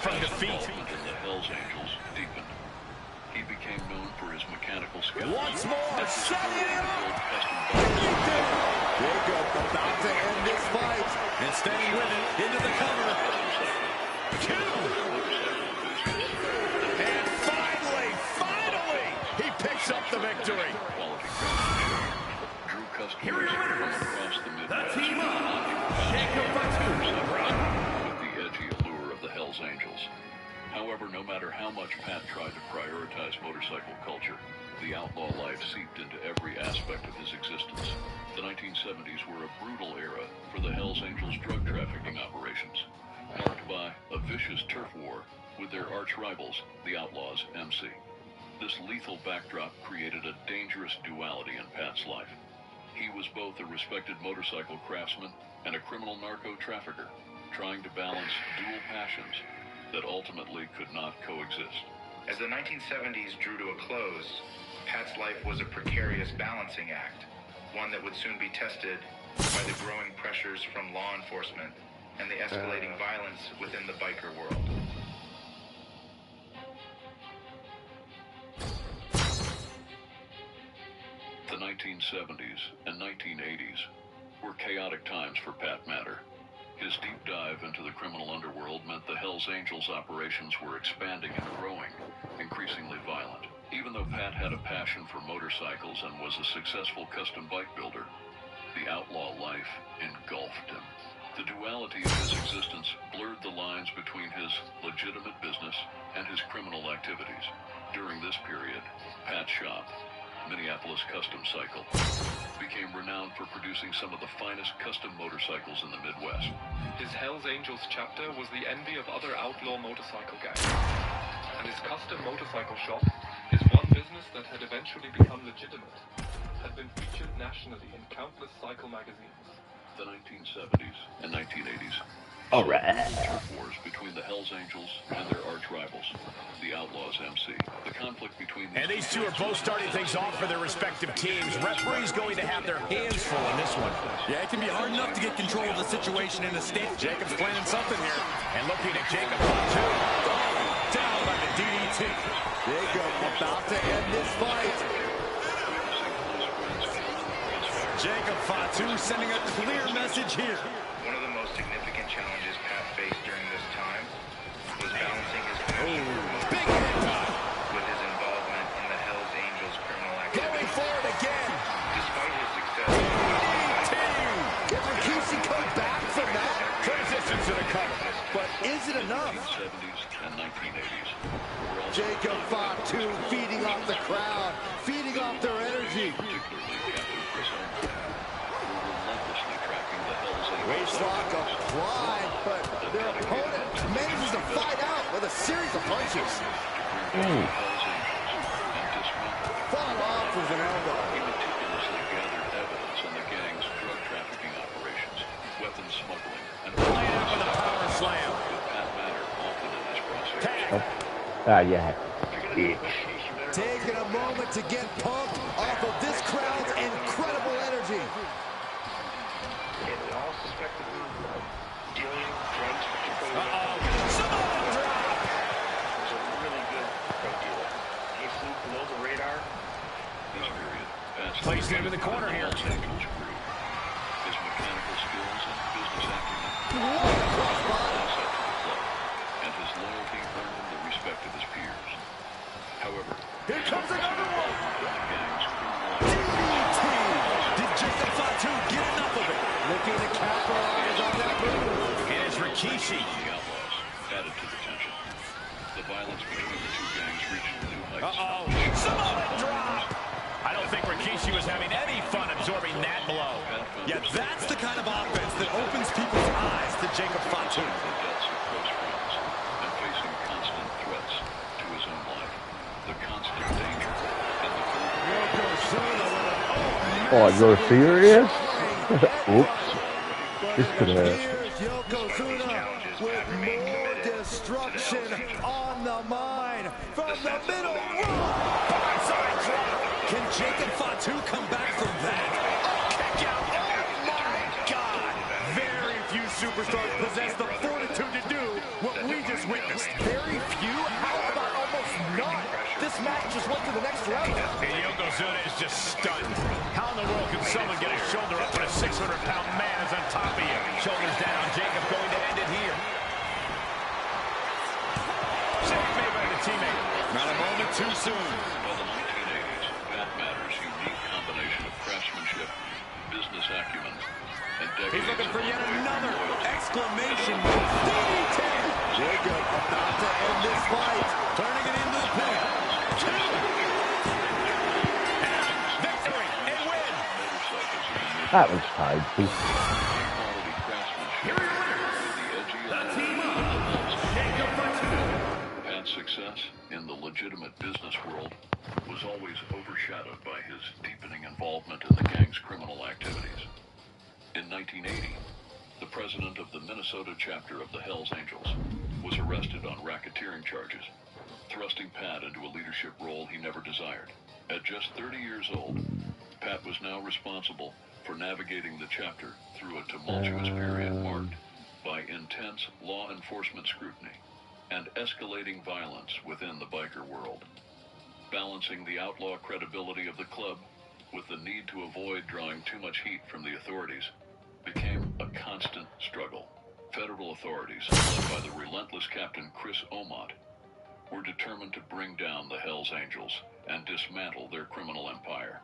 from defeat. In the Hells Angels deepened. He became known for his mechanical skills. Once more, setting it up. Jacob about to end this fight. And staying with it, into the cover. And finally, he picks up the victory. Drew customers from across the Midwest. The team up, Jacob Fatu, with the edgy allure of the Hells Angels. However, no matter how much Pat tried to prioritize motorcycle culture, the outlaw life seeped into every aspect of his existence. The 1970s were a brutal era for the Hells Angels drug trafficking operations, marked by a vicious turf war with their arch rivals, the Outlaws MC. This lethal backdrop created a dangerous duality in Pat's life. He was both a respected motorcycle craftsman and a criminal narco trafficker, trying to balance dual passions that ultimately could not coexist. As the 1970s drew to a close, Pat's life was a precarious balancing act, one that would soon be tested by the growing pressures from law enforcement and the escalating violence within the biker world. The 1970s and 1980s were chaotic times for Pat Matter. His deep dive into the criminal underworld meant the Hells Angels operations were expanding and growing, increasingly violent. Even though Pat had a passion for motorcycles and was a successful custom bike builder, the outlaw life engulfed him. The duality of his existence blurred the lines between his legitimate business and his criminal activities. During this period, Pat's shop, Minneapolis Custom Cycle, became renowned for producing some of the finest custom motorcycles in the Midwest. His Hells Angels chapter was the envy of other outlaw motorcycle gangs. And his custom motorcycle shop, his one business that had eventually become legitimate, had been featured nationally in countless cycle magazines. The 1970s and 1980s All right. turf wars between the Hells Angels and their arch rivals, the Outlaws MC. The conflict between these And these two are both starting things off for their respective teams. Referee's going to have their hands full in this one. Yeah, it can be hard enough to get control of the situation in the state. Jacob's planning something here. And looking at Jacob Fatu. Down by the DDT. Jacob about to end this fight. Jacob Fatu sending a clear message here. One of the most significant challenges Pat faced during this time was balancing his passion with his involvement in the Hells Angels criminal activity. Going forward again. Despite his success, Can Rikishi come back from that? Transition to the cover. But is it enough? 70s and 1980s. Jacob Fatu feeding off the crowd, feeding off their energy. Waistlock applied, but their opponent manages to fight out with a series of punches. Fought off with an elbow. He meticulously gathered evidence on the gang's drug trafficking operations, weapons smuggling, and laid out with a power slam. With Pat Matter often in this process. Yeah. Bitch. Taking a moment to get pumped off of this crowd's incredible energy. We all suspected him of dealing drugs, particularly. Samoan drop! He's a really good drug dealer. He flew below the radar. This period, Pat's Placed him in the corner here. Hells Angels grew. His mechanical skills and business acumen and his loyalty earned him the respect of his peers. However, here comes another one. Did Jacob Fatu get enough of it? Looking to capitalize on that move. And it's Rikishi. The Outlaws added to the tension. The violence between the two gangs reached new heights. Samoan drop! I don't think Rikishi was having any fun absorbing that blow. Yeah, that's the kind of offense that opens people's eyes to Jacob Fatu. The deaths of close friends and facing constant threats to his own life. The constant danger and the Oh, you're serious? Oops. This could hurt. Yokozuna with more destruction on the mind from the middle row. Can Jacob Fatu come back from that? Kick out. Oh, my God. Very few superstars possess the fortitude to do what we just witnessed. faced very few. How about almost none? This match just went to the next level. And Yokozuna is just stunned. How in the world can someone get a shoulder up when a 600-pound man is on top of you? Shoulders down. Jacob going to end it here. Save made by the teammate. Not a moment too soon. By the 1980s, Pat Matter's unique combination of craftsmanship, business acumen, and decades He's looking for yet another exclamation. DDT! Jacob about to end this fight. Turning it into the pin. Victory and win. That was tied. Here are your winners. The team up. Jacob Fatu. Pat's success in the legitimate business world was always overshadowed by his deepening involvement in the gang's criminal activities. In 1980, the president of the Minnesota chapter of the Hells Angels was arrested on racketeering charges, thrusting Pat into a leadership role he never desired. At just 30 years old, Pat was now responsible for navigating the chapter through a tumultuous period marked by intense law enforcement scrutiny and escalating violence within the biker world. Balancing the outlaw credibility of the club with the need to avoid drawing too much heat from the authorities became a constant struggle. Federal authorities, led by the relentless Captain Chris Omot, were determined to bring down the Hells Angels and dismantle their criminal empire.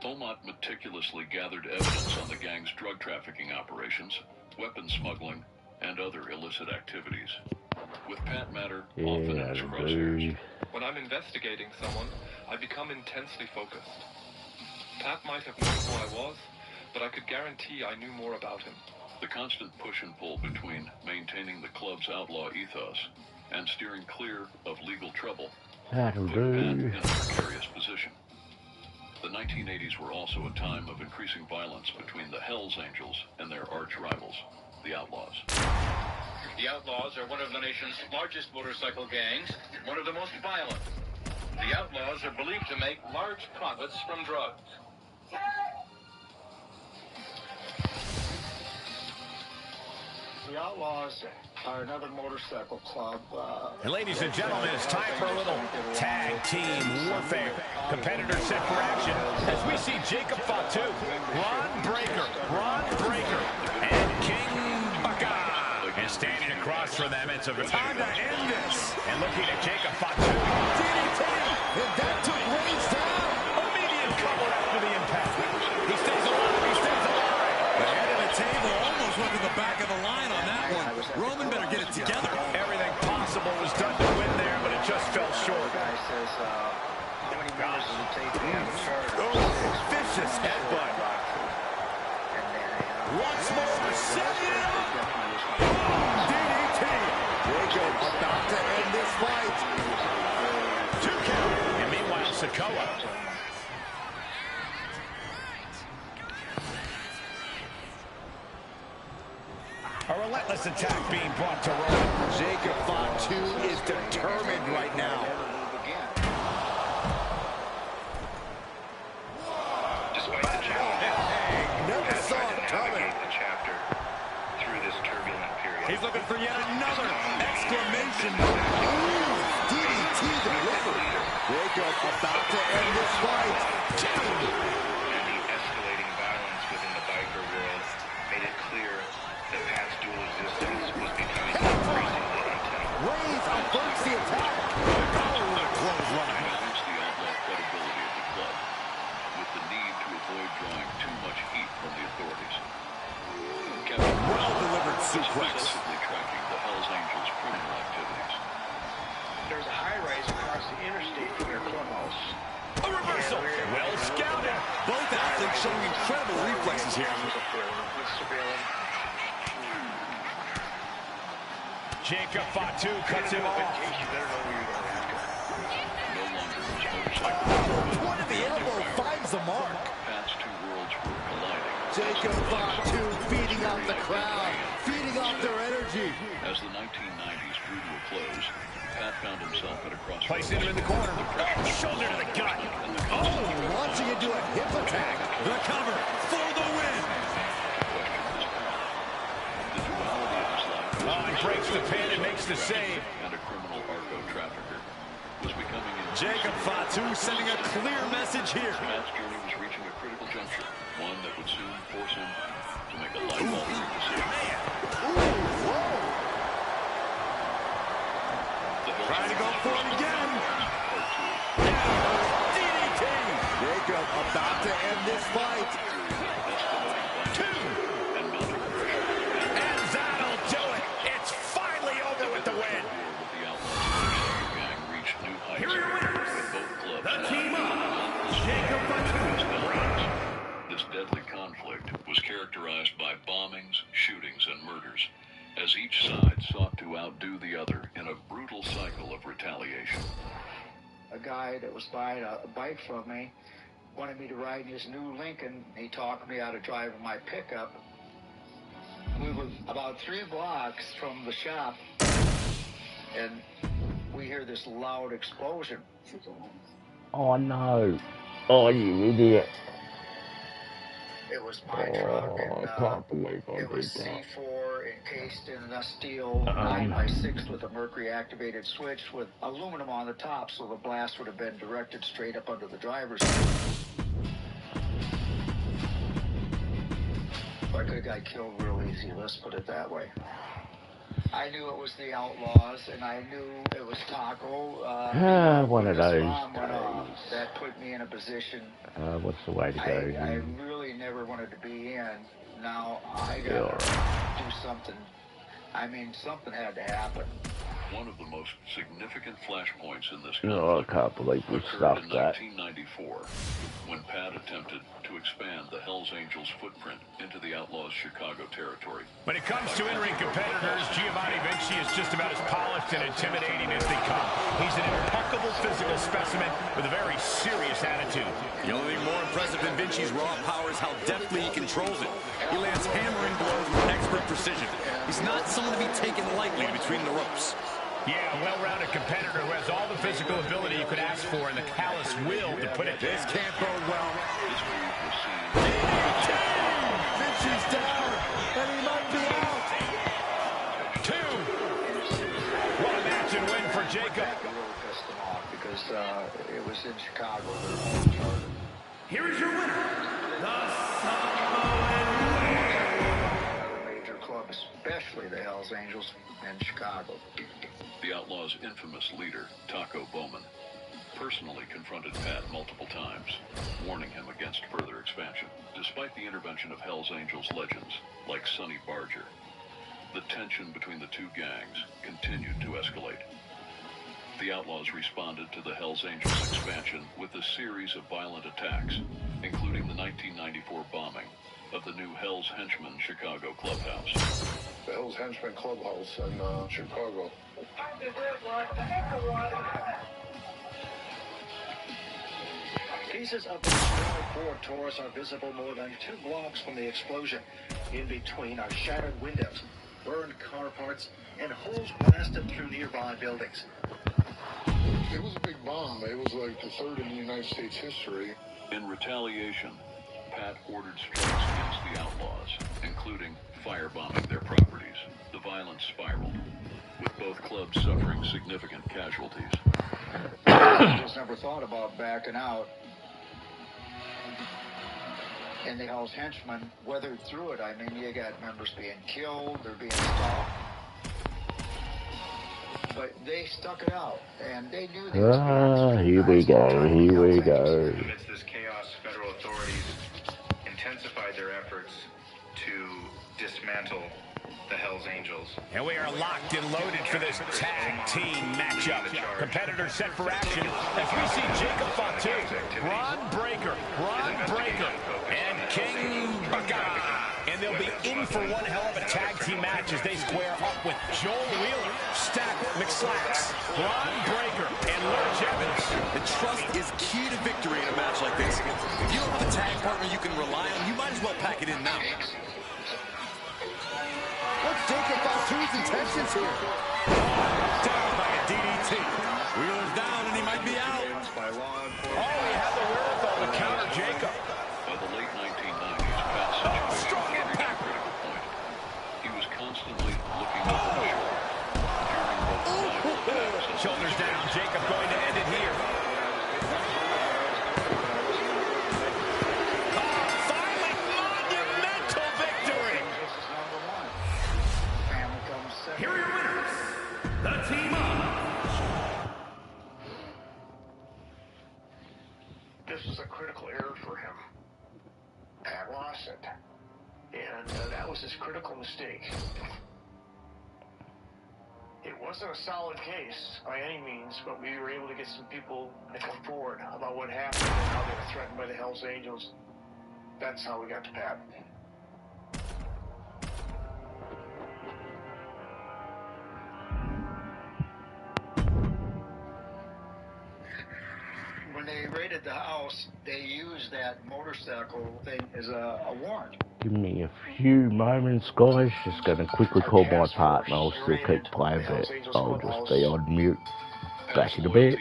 Omot meticulously gathered evidence on the gang's drug trafficking operations, weapons smuggling, and other illicit activities. With Pat Matter often in his crosshairs. When I'm investigating someone, I become intensely focused. Pat might have known who I was, but I could guarantee I knew more about him. The constant push and pull between maintaining the club's outlaw ethos and steering clear of legal trouble put Pat in a precarious position. The 1980s were also a time of increasing violence between the Hells Angels and their arch rivals, the Outlaws. The Outlaws are one of the nation's largest motorcycle gangs, one of the most violent. The Outlaws are believed to make large profits from drugs. The Outlaws are another motorcycle club. And ladies and gentlemen, it's time for a little tag team warfare. Competitors set for action as we see Jacob Fatu, Ron Breaker, and King Baka. And standing across from them, it's a time to end this. And looking at Jacob Fatu, DDT, and that took Reigns down. Immediate cover after the impact. He stays alive. The head of the table almost went to the back of the line on that one. Roman better get it together. Everything possible was done to win there, but it just fell short. Vicious headbutt. Once more, setting it up. DDT. Jacob about to end this fight. 2 count. And meanwhile, Sikoa. A relentless attack being brought to Roman. Jacob Fatu is determined right now. Despite the challenge, never saw it coming. The chapter through this turbulent period. He's looking for yet another exclamation. DDT delivered. Jacob about to end this fight. And the escalating violence within the biker world made it clear that Pat's dual existence was becoming increasingly untenable. Reigns averts the attack. Clothesline. Against the outlaw credibility of the club, with the need to avoid drawing too much heat from the authorities. Captain Well-delivered suplex. obsessively tracking the Hells Angels' criminal activities. There's a high rise across the interstate from their clubhouse. A reversal. Well scouted. Both athletes showing incredible reflexes here. Jacob Fatu cuts him off. No longer was motorcycle. What if the elbow finds the mark? Pat's two worlds were colliding. Jacob Fatu feeding off the crowd, feeding off their energy. As the 1990s drew to a close, Pat found himself at a crossroads. Placing him in the corner. Shoulder to the gut. Oh, launching into a hip attack. The cover for the win. The duality of his life Oh, he breaks the pin and makes the save. and a Jacob Fatu sending a clear message here. Pat's journey was reaching a critical juncture, one that would soon force him to make a life-altering decision. Trying to go for it again. DDT. Jacob about to end this fight. 2. And that'll do it. It's finally over with the win. Here are your winners. The team up. Jacob Fatu. This deadly conflict was characterized by bombings, shootings, and murders, as each side sought to outdo the other in a brutal cycle of retaliation. A guy that was buying a bike from me wanted me to ride in his new Lincoln. He talked me out of driving my pickup. We were about 3 blocks from the shop, and we hear this loud explosion. Oh no. Oh, you idiot. It was my truck, and I can't believe I it did was that. C4 encased in a steel 9x6 with a mercury-activated switch with aluminum on the top, so the blast would have been directed straight up under the driver's seat. I could have got killed real easy, let's put it that way. I knew it was the Outlaws, and I knew it was Taco. One of those that put me in a position what's the way to go? I really never wanted to be in. Now I gotta do something. I mean, something had to happen. One of the most significant flashpoints in this Oh, I can't believe we stuffed that. in 1994, when Pat attempted to expand the Hells Angels' footprint into the Outlaws' Chicago territory. When it comes to in-ring competitors, Giovanni Vinci is just about as polished and intimidating as they come. He's an impeccable physical specimen with a very serious attitude. The only thing more impressive than Vinci's raw power is how deftly he controls it. He lands hammering blows with expert precision. He's not someone to be taken lightly between the ropes. Yeah, a well-rounded competitor who has all the physical ability you could ask for and the callous will to put it down. This can't bode well. Vinci's down, and he might be out. 2. What a match and win for Jacob. Pissed them off because it was in Chicago. Here is your winner, the major club, especially the Hells Angels in Chicago. The Outlaws' infamous leader, Taco Bowman, personally confronted Pat multiple times, warning him against further expansion. Despite the intervention of Hells Angels legends like Sonny Barger, the tension between the two gangs continued to escalate. The Outlaws responded to the Hells Angels expansion with a series of violent attacks, including the 1994 bombing of the new Hells Henchmen Chicago clubhouse. The Hells Henchmen clubhouse in Chicago. Pieces of the destroyed Ford Taurus are visible more than 2 blocks from the explosion. In between are shattered windows, burned car parts, and holes blasted through nearby buildings. It was a big bomb. It was like the 3rd in the United States history. In retaliation, Pat ordered strikes against the Outlaws, including firebombing their properties. The violence spiraled, with both clubs suffering significant casualties. Just never thought about backing out. And the Hells Henchmen weathered through it. I mean, you got members being killed, they're being stopped. But they stuck it out, and they knew they was here we go, here we go. Amidst this chaos, federal authorities intensified their efforts to dismantle the Hells Angels. And we are locked and loaded for this tag team matchup. Competitors set for action as we see Jacob Fatu, Ron Breaker, and King Baka. And they'll be in for one hell of a tag team match as they square up with Joel Wheeler, Stack McSlacks, Ron Breaker, and Lurch Evans. The trust is key to victory in a match like this. If you don't have a tag partner you can rely on, you might as well pack it in now. What's Jacob Fatu's intentions here? Down by a DDT. Wheeler's down and he might be out. Oh, he had the wherewithal to counter Jacob. By the late 1990s, Pat's situation reached a critical point. He was constantly looking over the shoulder. During both rival attacks and shoulders down, Jacob going to end it here. mistake. It wasn't a solid case by any means, but we were able to get some people to come forward about what happened and how they were threatened by the Hells Angels. That's how we got to Pat. When they raided the house, they used that motorcycle thing as a warrant. Give me a few moments, guys. Just gonna quickly call my partner. I'll still keep playing, but I'll just be on mute. Back in a bit.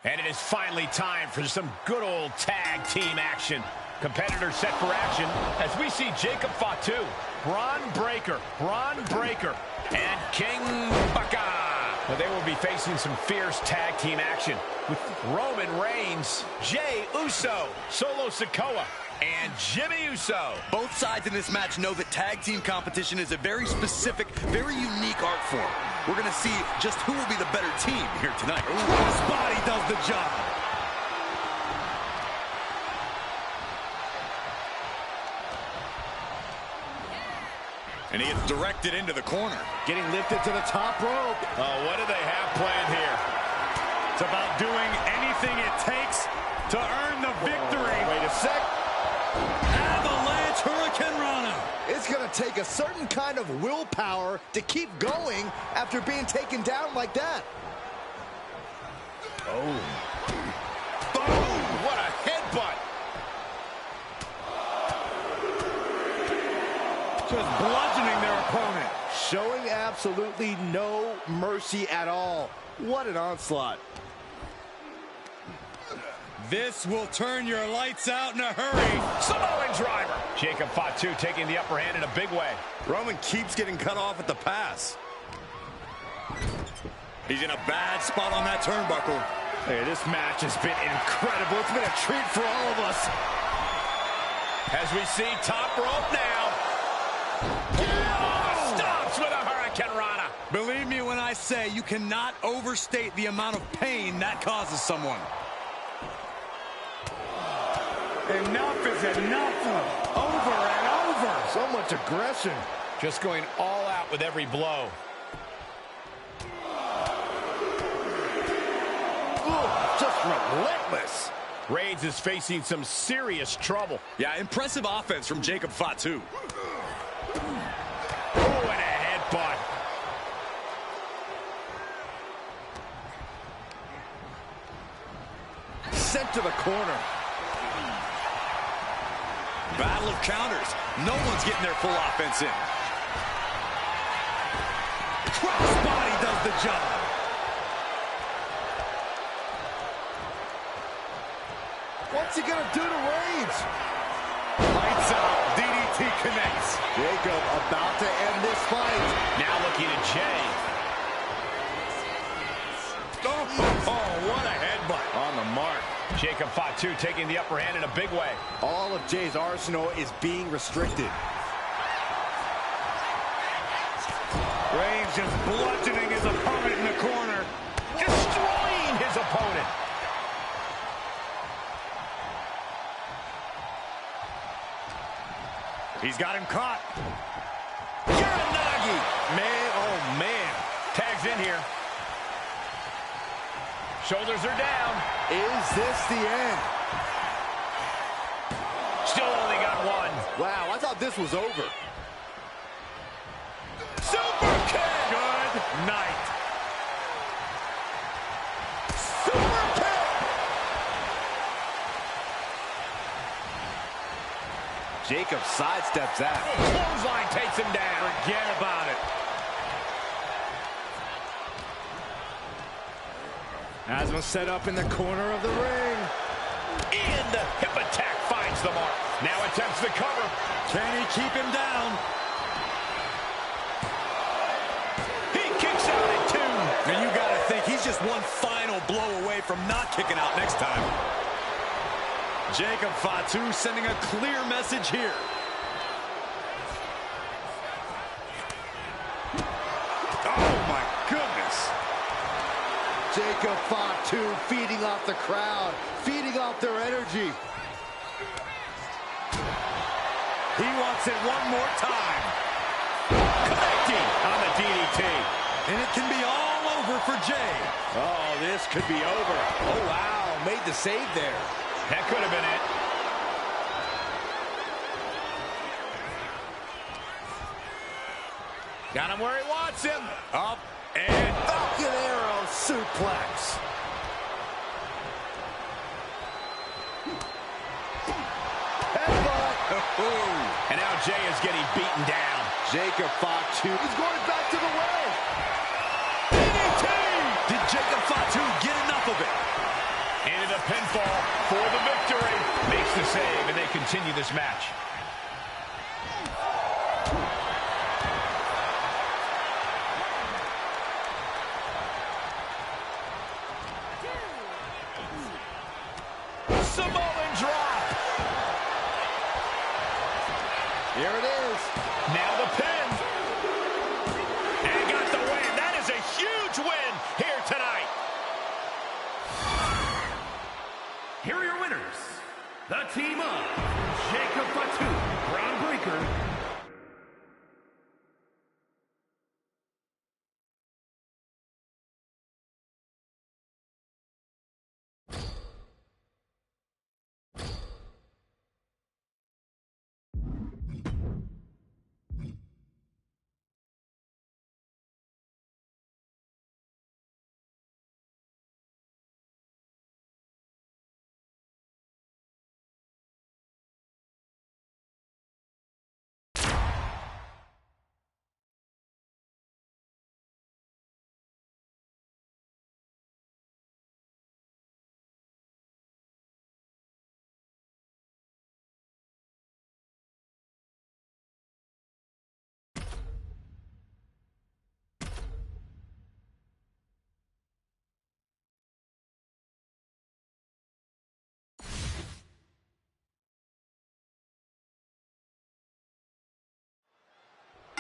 And it is finally time for some good old tag team action. Competitors set for action as we see Jacob Fatu, Braun Breaker, and King Baka. Now they will be facing some fierce tag team action with Roman Reigns, Jey Uso, Solo Sikoa, and Jimmy Uso. Both sides in this match know that tag team competition is a very specific, very unique art form. We're going to see just who will be the better team here tonight. Ooh, this body does the job. And he gets directed into the corner. Getting lifted to the top rope. Oh, what do they have planned here? It's about doing anything it takes to earn the victory. Wait a sec. Avalanche Hurricane Rana. It's going to take a certain kind of willpower to keep going after being taken down like that. Oh. Boom! What a headbutt. Just bludgeoning their opponent. Showing absolutely no mercy at all. What an onslaught. This will turn your lights out in a hurry. Samoan driver. Jacob Fatu taking the upper hand in a big way. Roman keeps getting cut off at the pass. He's in a bad spot on that turnbuckle. Hey, this match has been incredible. It's been a treat for all of us. As we see top rope now. Oh, stops with a Hurricane Rana. Believe me when I say you cannot overstate the amount of pain that causes someone. Enough is enough. Over and over. So much aggression. Just going all out with every blow. Ooh, just relentless. Reigns is facing some serious trouble. Yeah, impressive offense from Jacob Fatu. Oh, and a headbutt. Sent to the corner. Battle of counters. No one's getting their full offense in. Crossbody does the job. What's he gonna do to Reigns? Lights out. DDT connects. Jacob about to end this fight. Now looking at Jey. Oh, what a headbutt. On the mark. Jacob Fatu taking the upper hand in a big way. All of Jey's arsenal is being restricted. Reigns just bludgeoning his opponent in the corner. Destroying his opponent. He's got him caught. Uranagi. Man, oh man. Tags in here. Shoulders are down. Is this the end? Still only got one. Wow, I thought this was over. Super kick. Good night. Super kick. Jacob sidesteps that. Clothesline takes him down. Forget about it. Asma set up in the corner of the ring. And the hip attack finds the mark. Now attempts the cover. Can he keep him down? He kicks out at 2. And you got to think he's just one final blow away from not kicking out next time. Jacob Fatu sending a clear message here. Oh, my goodness. Jacob Fatu feeding off the crowd, feeding off their energy. He wants it one more time. Connecting on the DDT. And it can be all over for Jay. Oh, this could be over. Oh, wow. Made the save there. That could have been it. Got him where he wants him. Up and Falcon Arrow suplex. And now Jay is getting beaten down. Jacob Fatu is going back to the well. DDT! Did Jacob Fatu get enough of it? Into the pinfall for the victory. Makes the save, and they continue this match. Samoan drop. Here it is. Now the pin. And got the win. That is a huge win here tonight. Here are your winners. The team of Jacob Fatu, Braun Breaker,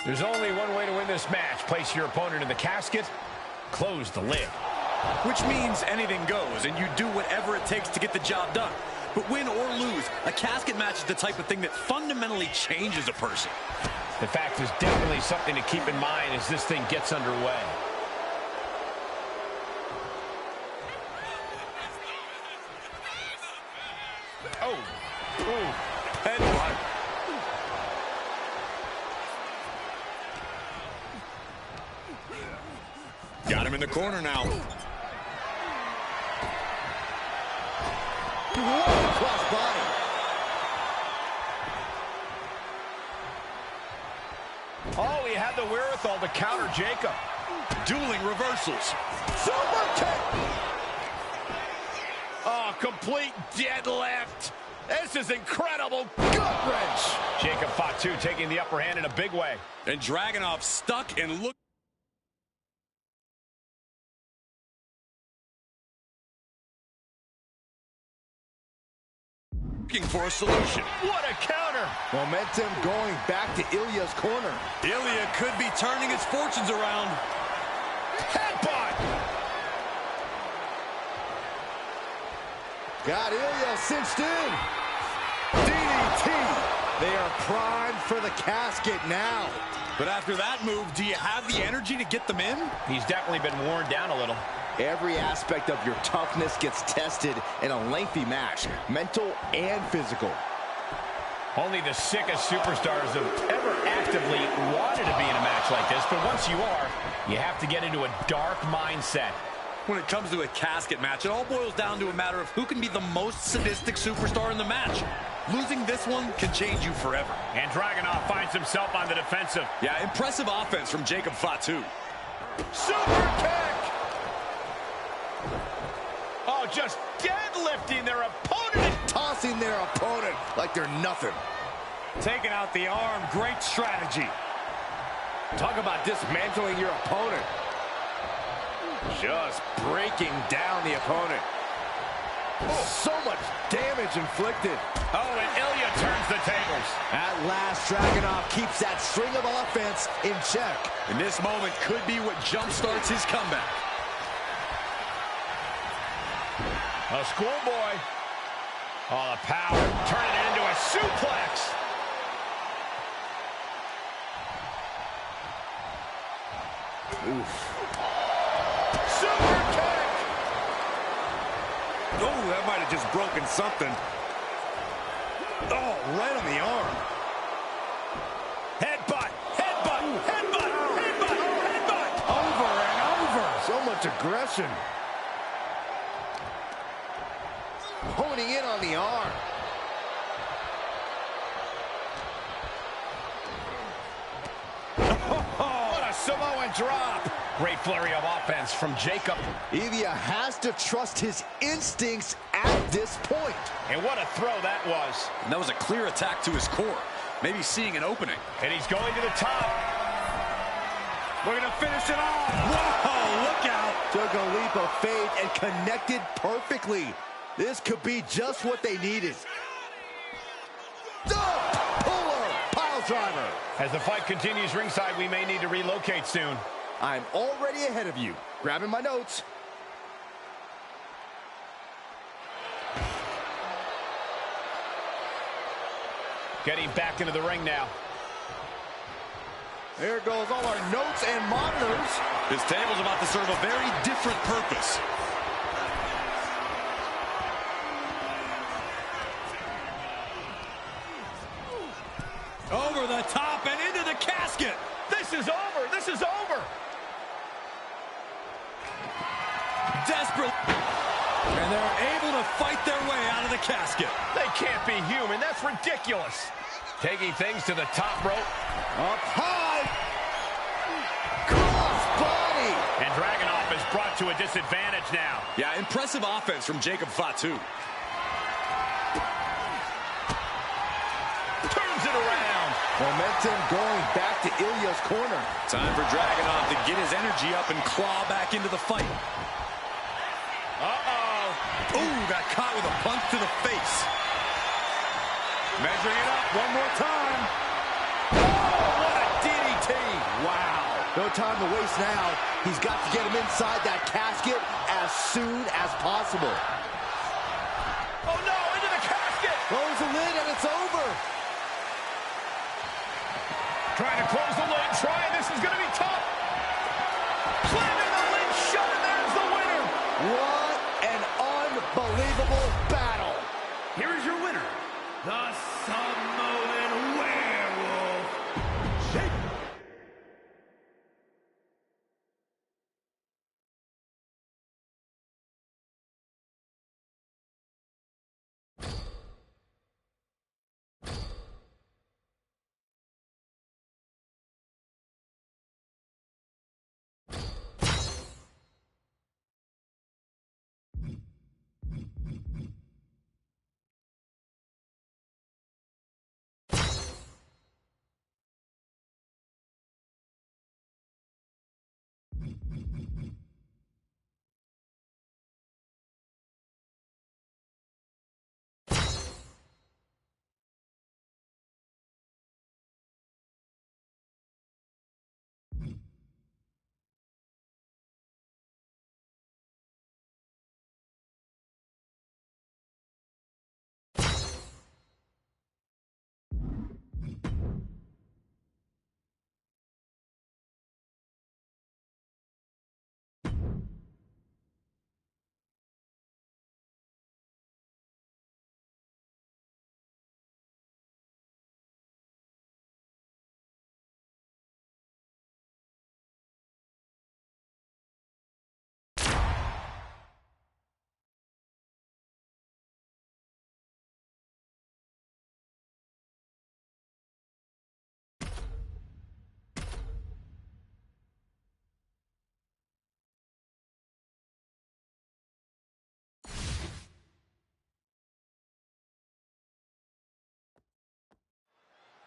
There's only one way to win this match. Place your opponent in the casket, close the lid. Which means anything goes, and you do whatever it takes to get the job done. But win or lose, a casket match is the type of thing that fundamentally changes a person. The fact is definitely something to keep in mind as this thing gets underway. Oh. Ooh. Headbutt. Got him in the corner now. Cross body. Oh, he had the wherewithal to counter Jacob. Dueling reversals. Super kick. Oh, complete deadlift. This is incredible. Gut wrench. Jacob Fatu taking the upper hand in a big way. And Dragunov stuck and looking for a solution. What a counter. Momentum going back to Ilya's corner. Ilya could be turning his fortunes around. Headbutt. Got Ilya cinched in. DDT. They are primed for the casket now. But after that move, do you have the energy to get them in? He's definitely been worn down a little. Every aspect of your toughness gets tested in a lengthy match, mental and physical. Only the sickest superstars have ever actively wanted to be in a match like this, but once you are, you have to get into a dark mindset. When it comes to a casket match, it all boils down to a matter of who can be the most sadistic superstar in the match. Losing this one can change you forever. And Dragunov finds himself on the defensive. Yeah, impressive offense from Jacob Fatu. Super kick! Oh, just deadlifting their opponent. Tossing their opponent like they're nothing. Taking out the arm, great strategy. Talk about dismantling your opponent. Just breaking down the opponent. So much damage inflicted. Oh, and Ilya turns the tables. At last, Dragunov keeps that string of offense in check. And this moment could be what jumpstarts his comeback. A schoolboy. Oh, the power. Turning it into a suplex. Oof. Super kick. Oh, that might have just broken something. Oh, right on the arm. Headbutt, headbutt, headbutt, headbutt, headbutt. Over and over. So much aggression. Honing in on the arm. What a Samoan drop. Great flurry of offense from Jacob. Ilya has to trust his instincts at this point. And what a throw that was. And that was a clear attack to his core. Maybe seeing an opening. And he's going to the top. We're going to finish it off. Whoa, look out. Took a leap of faith and connected perfectly. This could be just what they needed. Puller, pile driver. As the fight continues ringside, we may need to relocate soon. I'm already ahead of you. Grabbing my notes. Getting back into the ring now. There goes all our notes and monitors. This table's about to serve a very different purpose. Over the top and into the casket. This is over. This is over. Desperate. And they're able to fight their way out of the casket. They can't be human. That's ridiculous. Taking things to the top rope. Up high. Cross body. And Dragunov is brought to a disadvantage now. Yeah, impressive offense from Jacob Fatu. Turns it around. Momentum going back to Ilya's corner. Time for Dragunov to get his energy up and claw back into the fight. Uh-oh. Ooh, got caught with a punch to the face. Measuring it up one more time. Oh, what a DDT. Wow. No time to waste now. He's got to get him inside that casket as soon as possible. Oh, no, into the casket. Close the lid and it's over. Trying to close the lid. This is going to be tough. Slamming the lid shut, and there's the winner. What an unbelievable battle. Here is your winner, the Samoan Werewolf, Jacob.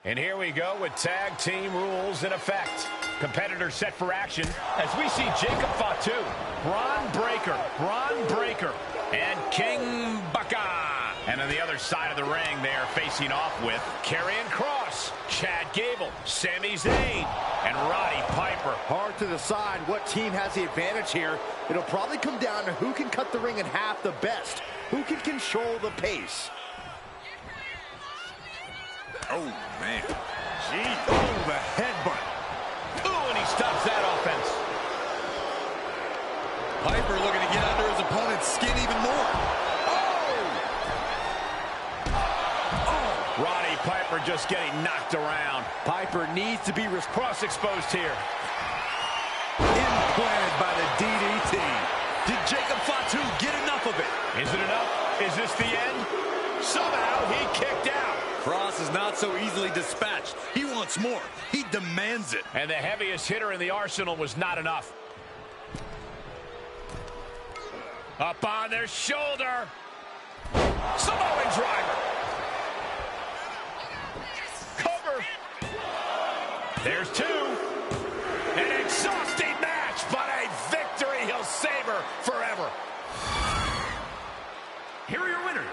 And here we go with tag team rules in effect. Competitors set for action as we see Jacob Fatu, Bron Breakker, and King Baka. And on the other side of the ring, they are facing off with Karrion Kross, Chad Gable, Sami Zayn, and Roddy Piper. Hard to decide what team has the advantage here. It'll probably come down to who can cut the ring in half the best, who can control the pace. Oh, man. Gee. Oh, the headbutt. Ooh, and he stops that offense. Piper looking to get under his opponent's skin even more. Roddy Piper just getting knocked around. Piper needs to be cross exposed here. Implanted by the DDT. Did Jacob Fatu get enough of it? Is it enough? Is this the end? Somehow he kicked out. Kross is not so easily dispatched. He wants more. He demands it. And the heaviest hitter in the arsenal was not enough. Up on their shoulder. Samoan driver. Cover. There's two. An exhausting match, but a victory he'll savor forever. Here are your winners.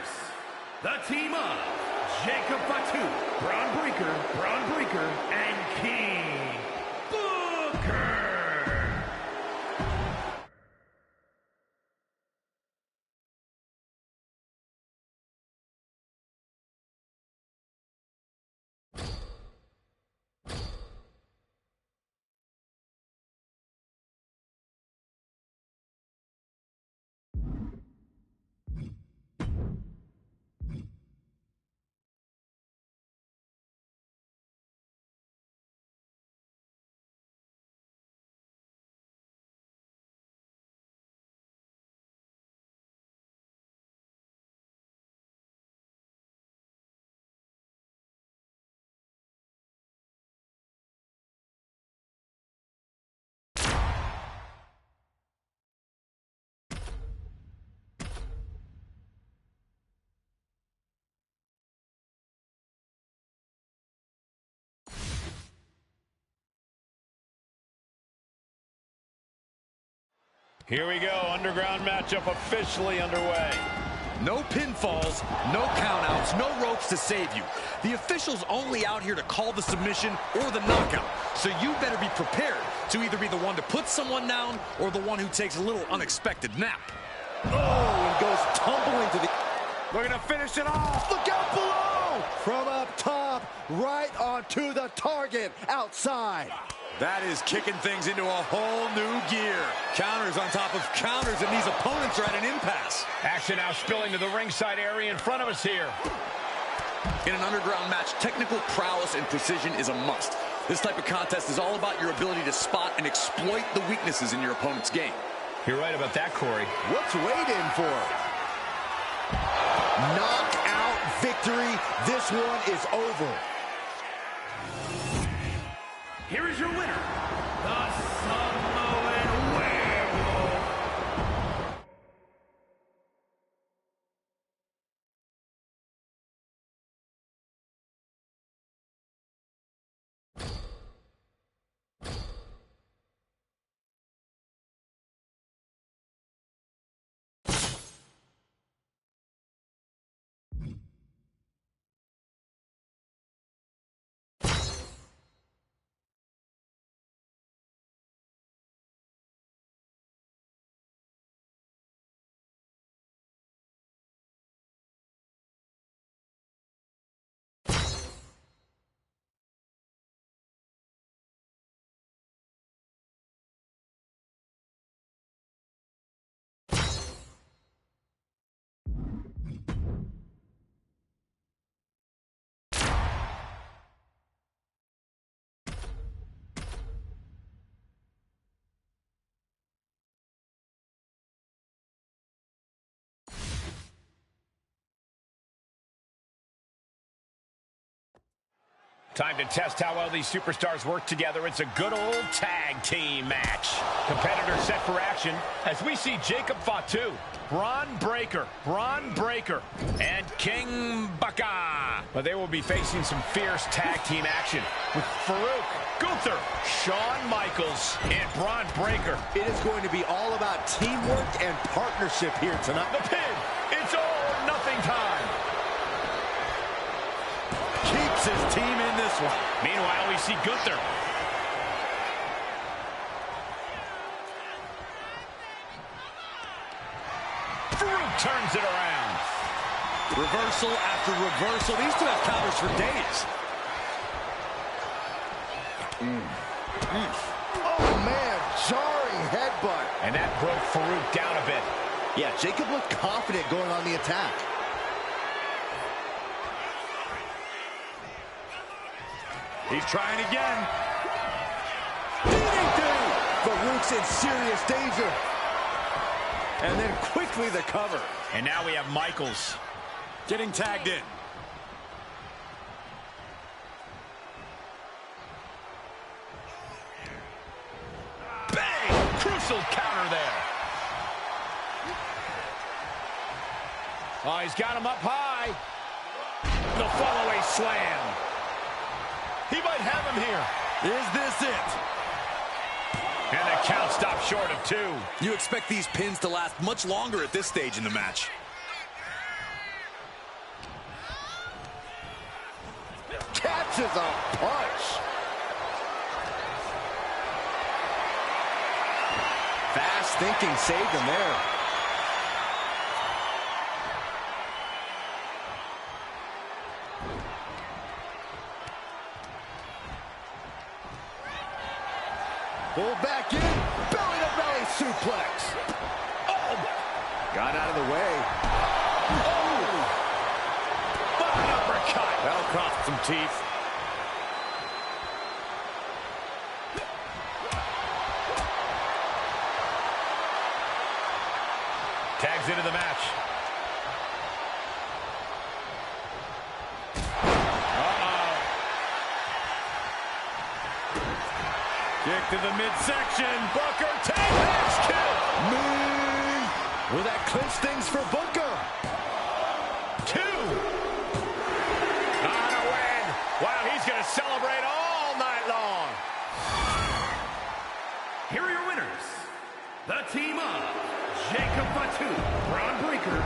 The team of Jacob Fatu, Bron Breakker, and King Booker. Here we go, underground matchup officially underway. No pinfalls, no countouts, no ropes to save you. The official's only out here to call the submission or the knockout. So you better be prepared to either be the one to put someone down or the one who takes a little unexpected nap. Oh, and goes tumbling to the... Looking to finish it off. Look out below! From up top, right onto the target outside. That is kicking things into a whole new gear. Counters on top of counters, and these opponents are at an impasse. Action now spilling to the ringside area in front of us here. In an underground match, technical prowess and precision is a must. This type of contest is all about your ability to spot and exploit the weaknesses in your opponent's game. You're right about that, Corey. What's Wade in for? Knockout victory. This one is over. Here is your winner, the Samoan Time to test how well these superstars work together. It's a good old tag team match. Competitors set for action as we see Jacob Fatu, Braun Breaker, and King Baka. But they will be facing some fierce tag team action with Farouk, Gunther, Shawn Michaels, and Braun Breaker. It is going to be all about teamwork and partnership here tonight. The pin, it's all or nothing time. Keeps his team in this one. Meanwhile, we see Gunther. Farouk turns it around. Reversal after reversal. These two have counters for days. Oh, man, jarring headbutt. And that broke Farouk down a bit. Yeah, Jacob looked confident going on the attack. He's trying again. DDT! Farouk's in serious danger. And then quickly the cover. And now we have Michaels getting tagged in. Bang! Crucial counter there. Oh, he's got him up high. The follow-away slam. He might have him here. Is this it? And the count stops short of 2. You expect these pins to last much longer at this stage in the match. Catches a punch. Fast thinking saved him there. Pulled back in, belly-to-belly suplex. Oh! Got out of the way. Oh! Fine uppercut. That'll cost some teeth. Tags into the match. Kick to the midsection. Booker, tag kill. Will that clinch things for Booker? 2. On a win. Wow, he's going to celebrate all night long. Here are your winners. The team of Jacob Fatu, Braun Breaker,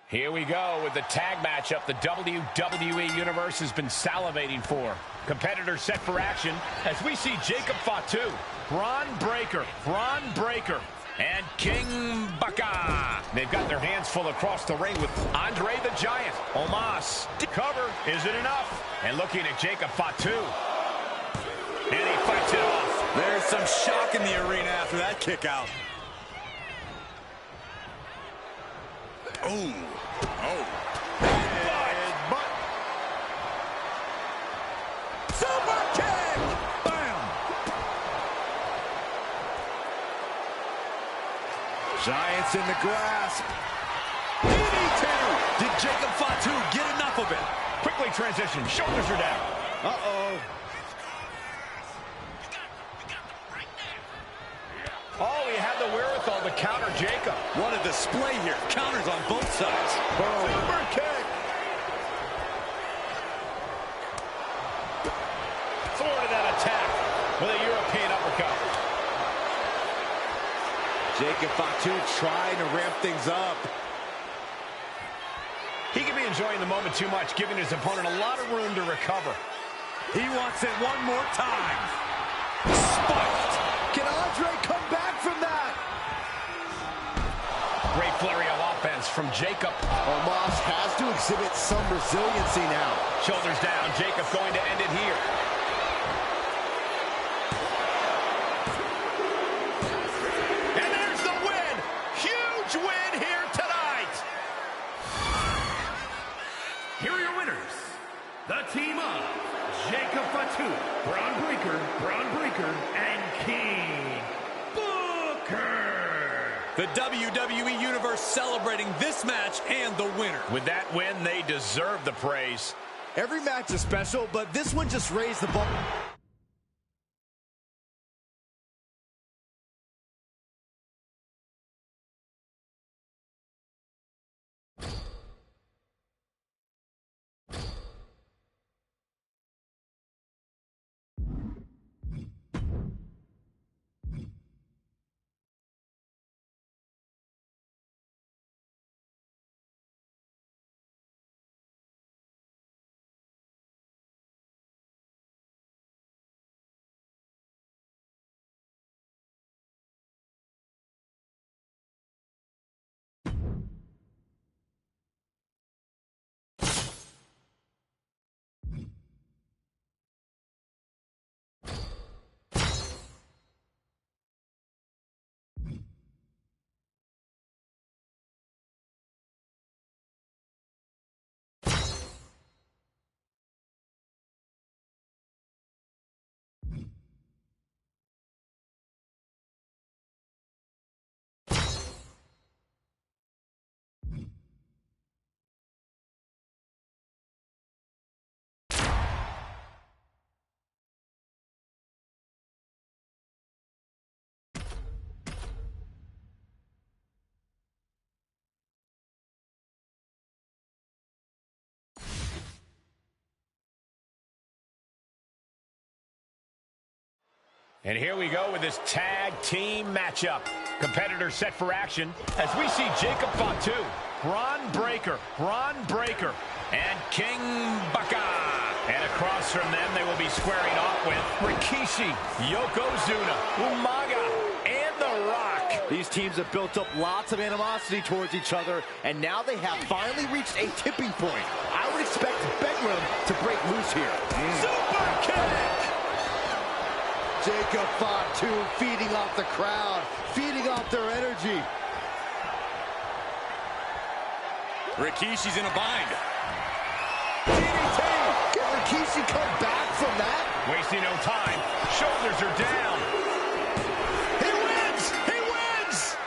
Here we go with the tag matchup the WWE Universe has been salivating for. Competitors set for action as we see Jacob Fatu, Braun Breaker, and King Baka. They've got their hands full across the ring with Andre the Giant. Omos. Cover, is it enough? And looking at Jacob Fatu. And he fights it off. There's some shock in the arena after that kick out. Oh. Headbutt. Super kick. Bam. Giants in the grasp. DDT. Did Jacob Fatu get enough of it? Quickly transition. Shoulders are down. Uh-oh. Oh, he had the wherewithal to counter Jacob. What a display here. Counters on both sides. Boom. Super kick. Thwarted that attack with a European uppercut. Jacob Fatu trying to ramp things up. He could be enjoying the moment too much, giving his opponent a lot of room to recover. He wants it one more time. Spiked. Can Andre come back from that? Great flurry of offense from Jacob. Omos has to exhibit some resiliency now. Shoulders down. Jacob going to end it here. And there's the win. Huge win here tonight. Here are your winners. The team of Jacob Fatu, Braun Breaker, and King Booker. The WWE Universe celebrating this match and the winner. With that win, they deserve the praise. Every match is special, but this one just raised the bar. And here we go with this tag team matchup. Competitors set for action as we see Jacob Fatu, Braun Breaker, and King Baka. And across from them, they will be squaring off with Rikishi, Yokozuna, Umaga, and The Rock. These teams have built up lots of animosity towards each other, and now they have finally reached a tipping point. I would expect bedroom to break loose here. Super kick! Jacob Fatu feeding off the crowd, feeding off their energy. Rikishi's in a bind. DDT! Can Rikishi come back from that? Wasting no time. Shoulders are down. He wins! He wins!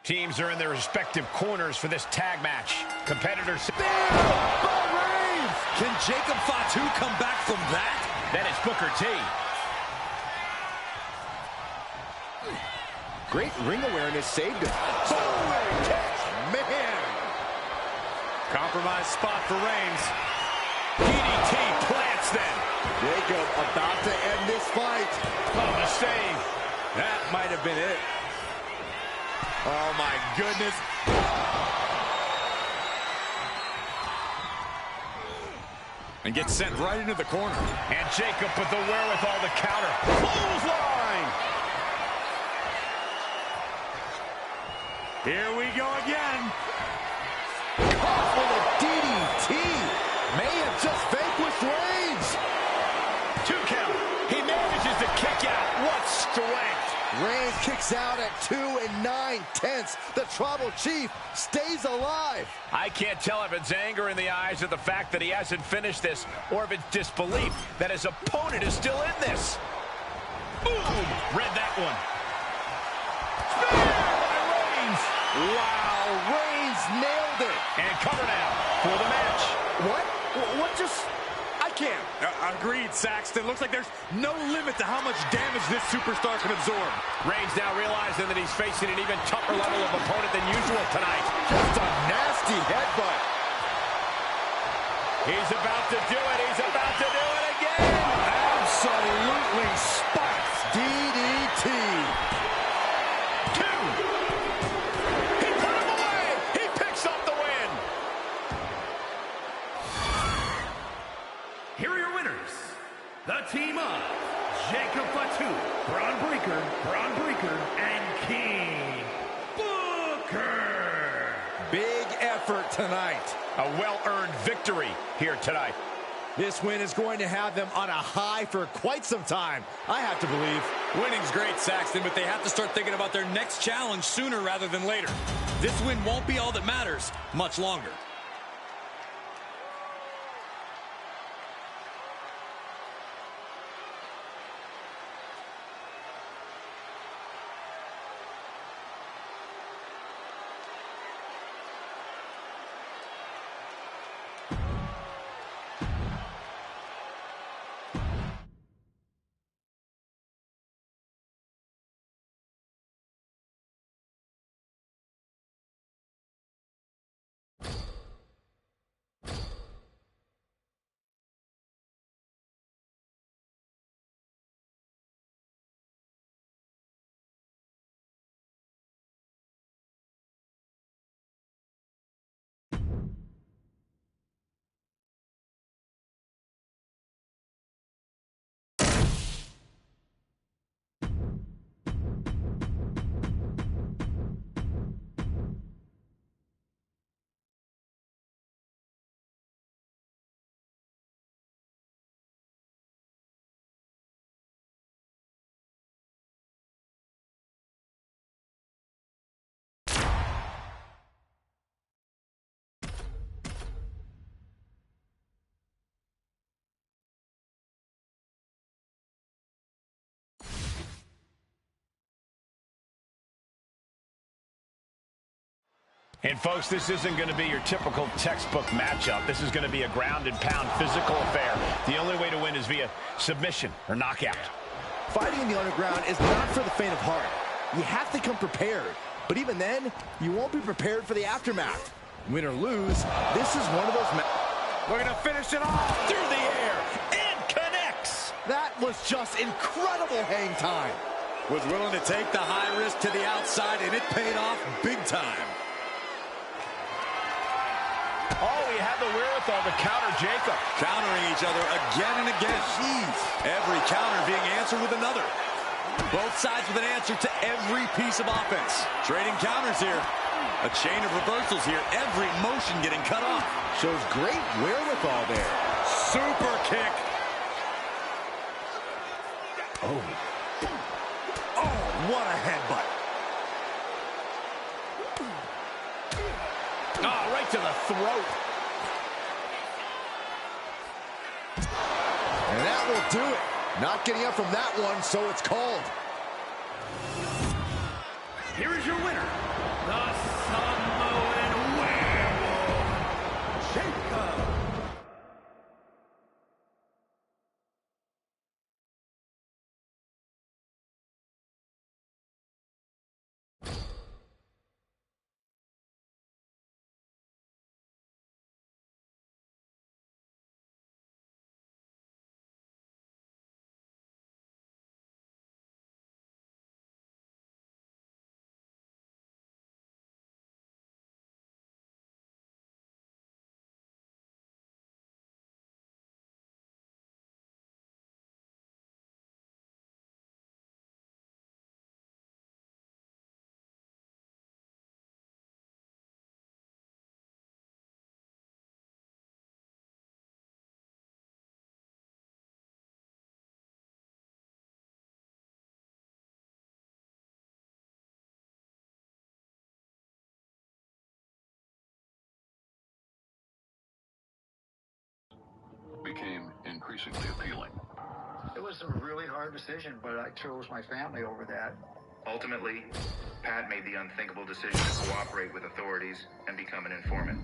Teams are in their respective corners for this tag match. Competitors... Can Jacob Fatu come back from that? Then it's Booker T. Great ring awareness saved him. Man. Compromised spot for Reigns. DDT plants them. Jacob about to end this fight. Oh, the save. That might have been it. Oh, my goodness. And gets sent right into the corner. And Jacob with the wherewithal to counter. Clothesline. Here we go again. Caught with a DDT. May have just vanquished Reigns. 2 count. He manages to kick out. What strength. Reigns kicks out at 2 9/10. The Tribal Chief stays alive. I can't tell if it's anger in the eyes of the fact that he hasn't finished this, or if it's disbelief that his opponent is still in this. Boom! Read that one. Spear by Reigns. Wow, Reigns nailed it. And cover now for the match. What just... I can't. Agreed, Saxton. Looks like there's no limit to how much damage this superstar can absorb. Reigns now realizing that he's facing an even tougher level of opponent than usual tonight. Just a nasty headbutt. He's about to do it. He's about to do it again. Absolutely spikes. DDT. 2. He put him away. He picks up the win. Here are your winners. The team of Jacob Fatu, Braun Breaker, and King Booker. Big effort tonight. A well-earned victory here tonight. This win is going to have them on a high for quite some time, I have to believe. Winning's great, Saxton, but they have to start thinking about their next challenge sooner rather than later. This win won't be all that matters much longer. And folks, this isn't going to be your typical textbook matchup. This is going to be a ground and pound physical affair. The only way to win is via submission or knockout. Fighting in the underground is not for the faint of heart. You have to come prepared. But even then, you won't be prepared for the aftermath. Win or lose, this is one of those We're going to finish it off through the air and connects. That was just incredible hang time. Was willing to take the high risk to the outside, and it paid off big time. Oh, he had the wherewithal to counter Jacob. Countering each other again and again. Jeez. Every counter being answered with another. Both sides with an answer to every piece of offense. Trading counters here. A chain of reversals here. Every motion getting cut off. Shows great wherewithal there. Super kick. Oh, what a headbutt. Oh, right to the throat. And that will do it. Not getting up from that one, so it's called. Here is your winner, the Samoan Werewolf, Jacob. became increasingly appealing. It was a really hard decision, but I chose my family over that. Ultimately, Pat made the unthinkable decision to cooperate with authorities and become an informant.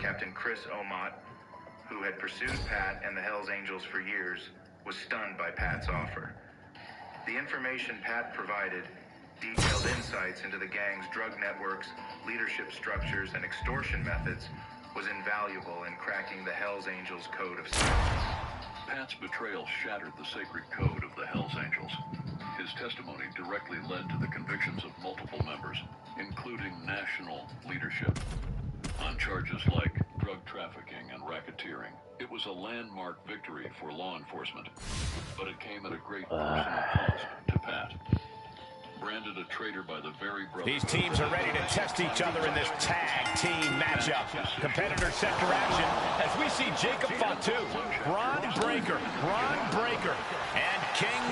Captain Chris Omott, who had pursued Pat and the Hells Angels for years, was stunned by Pat's offer. The information Pat provided, detailed insights into the gang's drug networks, leadership structures, and extortion methods, was invaluable in cracking the Hells Angels' code of silence. Pat's betrayal shattered the sacred code of the Hells Angels. His testimony directly led to the convictions of multiple members, including national leadership, on charges like drug trafficking and racketeering. It was a landmark victory for law enforcement, but it came at a great personal cost to Pat. Branded a traitor by the very brothers. These teams are ready to test each other in this tag team matchup. Competitors set for action as we see Jacob Fatu, Bron Breakker, and King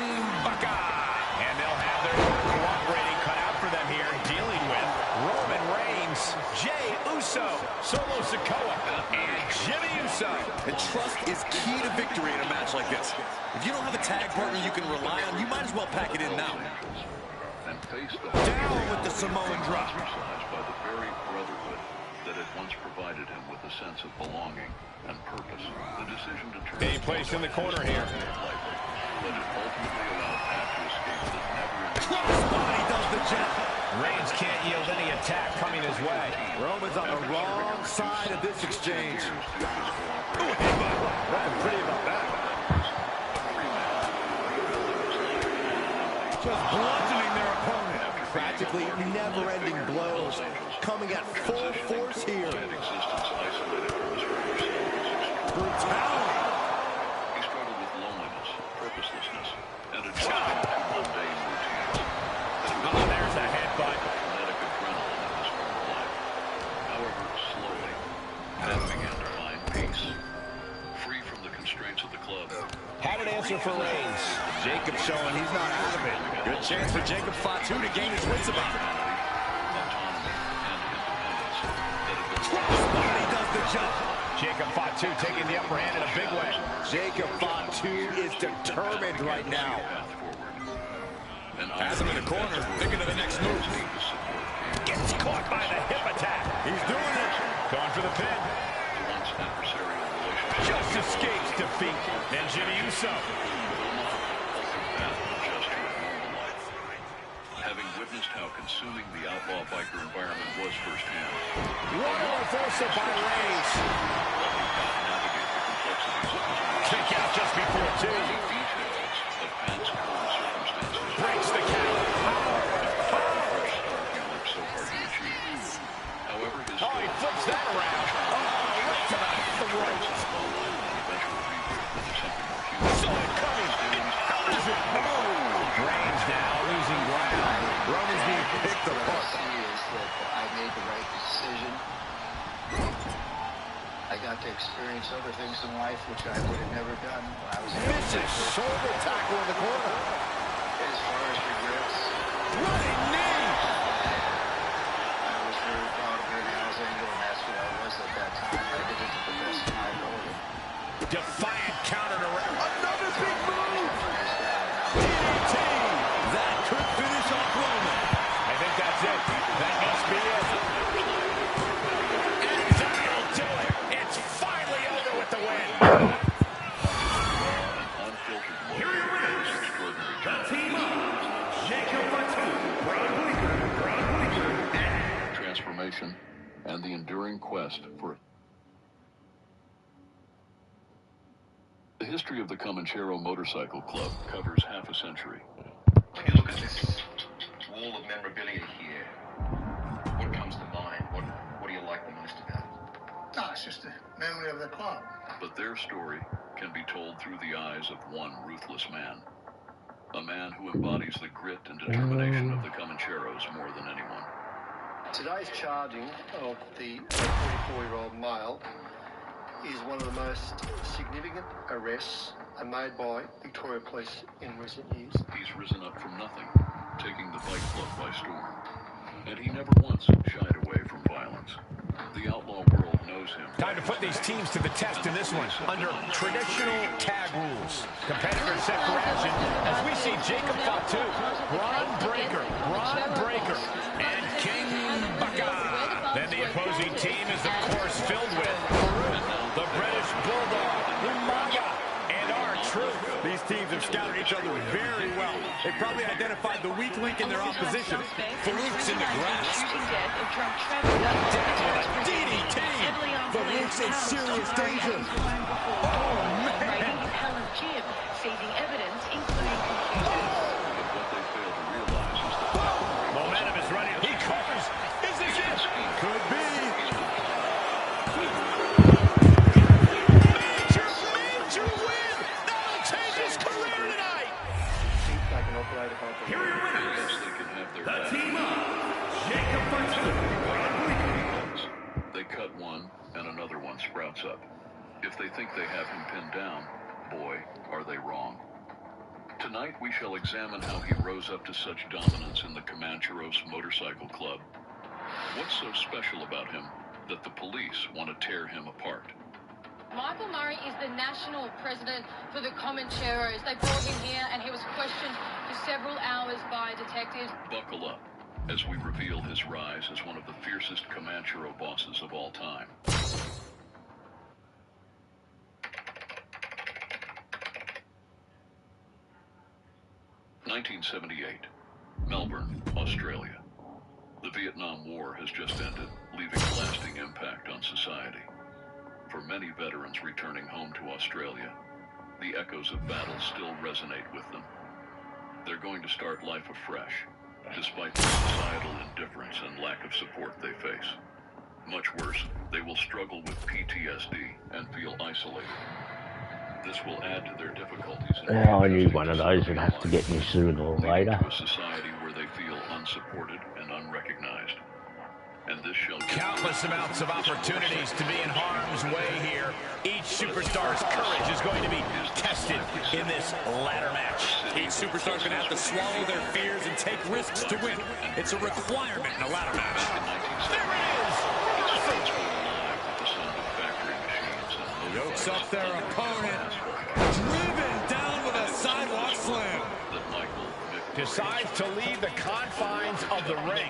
Baka. And they'll have their cooperating cut out for them here, dealing with Roman Reigns, Jey Uso, Solo Sikoa, and Jimmy Uso. And trust is key to victory in a match like this. If you don't have a tag partner you can rely on, you might as well pack it in now. And faced the down with the Samoan drop by the very brotherhood that had once provided him with a sense of belonging and purpose. The decision to turn any place in the corner here. But it ultimately allowed Pat to escape the never-ending crossbody does the job. Reigns can't yield any attack coming his way. Roman's on the wrong side of this exchange. Ooh, nothing pretty about that. Just bludgeoning their opponent. Practically never-ending blows coming at full force here. Brutality. He struggled with loneliness, purposelessness, and adjusting to mundane routines. Oh, there's a headbutt. Kinetic adrenaline in his former life. However, slowly, Pat began to find peace. Free from the constraints of the club. Had an answer for Reigns. Jacob showing he's not out of it. Good chance for Jacob Fatu to gain his wits about it. Crossbody does the job. Jacob Fatu taking the upper hand in a big way. Jacob Fatu is determined right now. Has him in the corner, thinking of the next move. Gets caught by the hip attack. He's doing it. Going for the pin. Just escapes defeat. And Jimmy Uso. Having witnessed how consuming the outlaw biker environment was firsthand. What a reversal by Reigns. Kick out just before two. Breaks the count. However, oh, he flips that around. Oh, right to the throat. Saw it coming. Counters it. Oh. Reigns now losing ground. Roman's being picked apart. Is that I made the right decision. I got to experience other things in life which I would have never done when I was a vicious shoulder tackle in the corner. As far as regrets, running knee. I was very proud of being Hells Angel, and that's what I was at that time. I did it to the best of my ability. Defiant counter to Reigns. Another big move. DDT. That could finish off Roman. And I think that's it. That must be it. And that'll do it. It's finally over with the win. Here are your winners. The team up. Jacob Fatu, Braun Breaker, and transformation and the enduring quest for it. The history of the Comanchero Motorcycle Club covers half a century. When you look at this wall of memorabilia here, what comes to mind? What do you like the most about it? No, it's just a memory of the club. But their story can be told through the eyes of one ruthless man. A man who embodies the grit and determination of the Comancheros more than anyone. Today's charging of the 44-year-old male is one of the most significant arrests made by Victoria Police in recent years. He's risen up from nothing, taking the bike club by storm. And he never once shied away from violence. The outlaw world knows him. Time to put these teams to the test in this one, under traditional tag rules. Competitors set for action as we see Jacob Fatu, Braun Breaker, and King Baka. Then the opposing team is, of course, filled with the British Bulldog, Umaga, and R-Truth. These teams have scouted each other very well. They probably identified the weak link in their opposition. Farouk's in the grasp. Down with a DDT. Farouk's in serious danger. Oh, man. Seizing evidence, including computers. Momentum is running. He covers. Is this it? Could be. Major win. That'll change his career tonight. here are your winners. The team up. Jacob Fatu, Braun Breaker. They cut one, and another one sprouts up. If they think they have him pinned down, boy, are they wrong. Tonight we shall examine how he rose up to such dominance in the Comancheros Motorcycle Club. What's so special about him that the police want to tear him apart? Michael Murray is the national president for the Comancheros. They brought him here and he was questioned for several hours by detectives. Buckle up as we reveal his rise as one of the fiercest Comanchero bosses of all time. (1978), Melbourne, Australia. The Vietnam War has just ended, leaving a lasting impact on society. For many veterans returning home to Australia, the echoes of battle still resonate with them. They're going to start life afresh, despite the societal indifference and lack of support they face. Much worse, they will struggle with PTSD and feel isolated. This will add to their difficulties. Yeah, I knew one of those would have to get me sooner or later. To a society where they feel unsupported and unrecognized. And this shall countless amounts of opportunities to be in harm's way here. Each superstar's courage is going to be tested in this ladder match. Each superstar's going to have to swallow their fears and take risks to win. It's a requirement in a ladder match. There it is! Yokes up their opponent. Driven down with a sidewalk slam. Decides to leave the confines of the ring.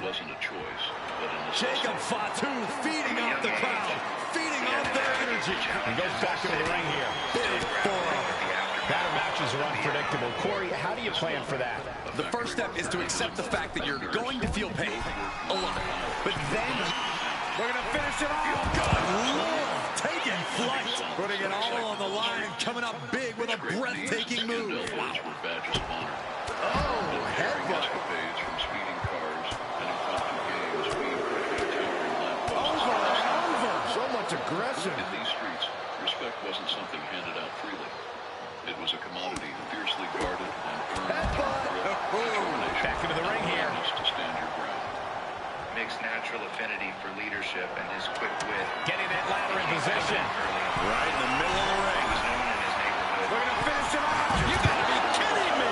Jacob Fatu feeding off the crowd, feeding off their energy. He goes back into the ring here. Big forearm. Ladder matches are unpredictable. Corey, how do you plan for that? The first step is to accept the fact that you're going to feel pain a lot. But then we're going to finish it off. Good Lord, taking flight. Putting it all on the line, coming up big with a breathtaking move. Wow. Oh, headbutt. Over. So much aggression. In these streets, respect wasn't something handed out freely. It was a commodity fiercely guarded and earned. Back into the ring here. To stand your ground. Mick's natural affinity for leadership and his quick wit. Getting that ladder in position. Right in the middle of the ring. He was known in his neighborhood. We're going to finish it off. You got to be kidding me.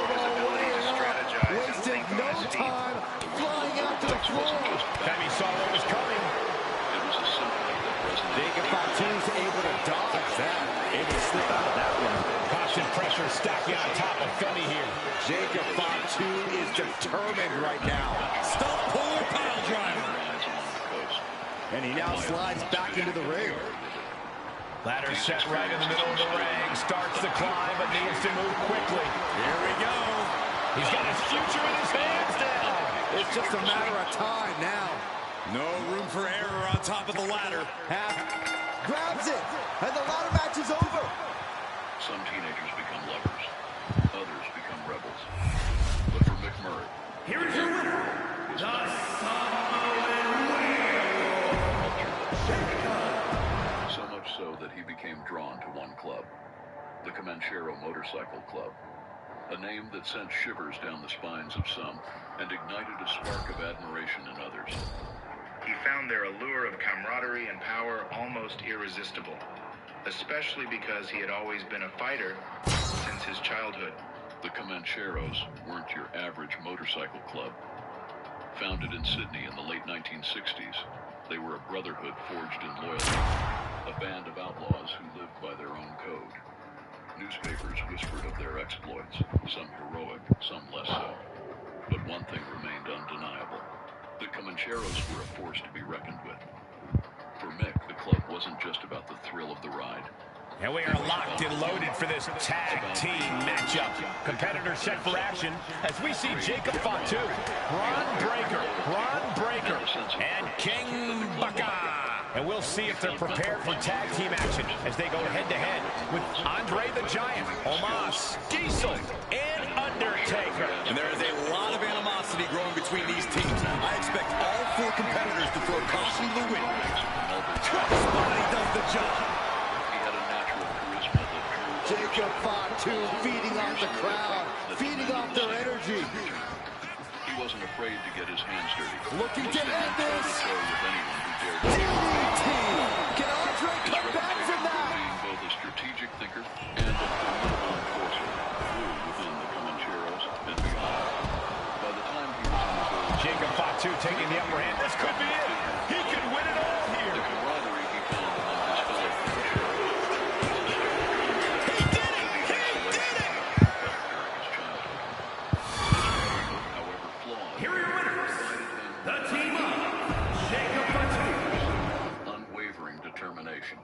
His ability to strategize and wasted think on no his feet. time flying out to the floor. Tammy saw what was coming. It was a symphony that Jacob Fatu's able to dodge that. Able to slip out of that one. Constant pressure stacking on top of Femi here. Jacob Fatu is determined right now. Stump puller pile driver. And he now slides back into the ring. Ladder set right in the middle of the ring. Starts the climb, but needs to move quickly. Here we go. He's got his future in his hands now. It's just a matter of time now. No room for error on top of the ladder. Grabs it, and the ladder match is over. Some teenagers become lovers. Others become rebels. But for Mick Murray, here is your winner, the Samoan Whale. So much so that he became drawn to one club, the Comanchero Motorcycle Club. A name that sent shivers down the spines of some and ignited a spark of admiration in others. He found their allure of camaraderie and power almost irresistible, especially because he had always been a fighter since his childhood. The Comancheros weren't your average motorcycle club. Founded in Sydney in the late 1960s, they were a brotherhood forged in loyalty, a band of outlaws who lived by their own code. Newspapers whispered of their exploits, some heroic, some less so. But one thing remained undeniable. The Comancheros were a force to be reckoned with. For Mick, the club wasn't just about the thrill of the ride. And we are locked and loaded for this tag team matchup. Competitors set for action as we see Jacob Fatu, Bron Breakker, and King Baka. And we'll see if they're prepared for tag team action as they go head-to-head with Andre the Giant, Omos, Diesel, and Undertaker. And there is a lot of animosity growing between these teams. I expect all four competitors to throw caution to the wind. Somebody does the job. Jacob Fatu feeding off the crowd, feeding off their energy. He wasn't afraid to get his hands dirty. Looking to end this. DDT! Can Andre come back from that? Being both a strategic thinker and a formidable enforcer, grew within the Comancheros and beyond. By the time he was in his early Jacob Fatu taking the upper hand. This could be it. He could win it all here. The camaraderie he found among his fellow Comancheros. Here are your winners, the team of Jacob Fatu. Unwavering determination.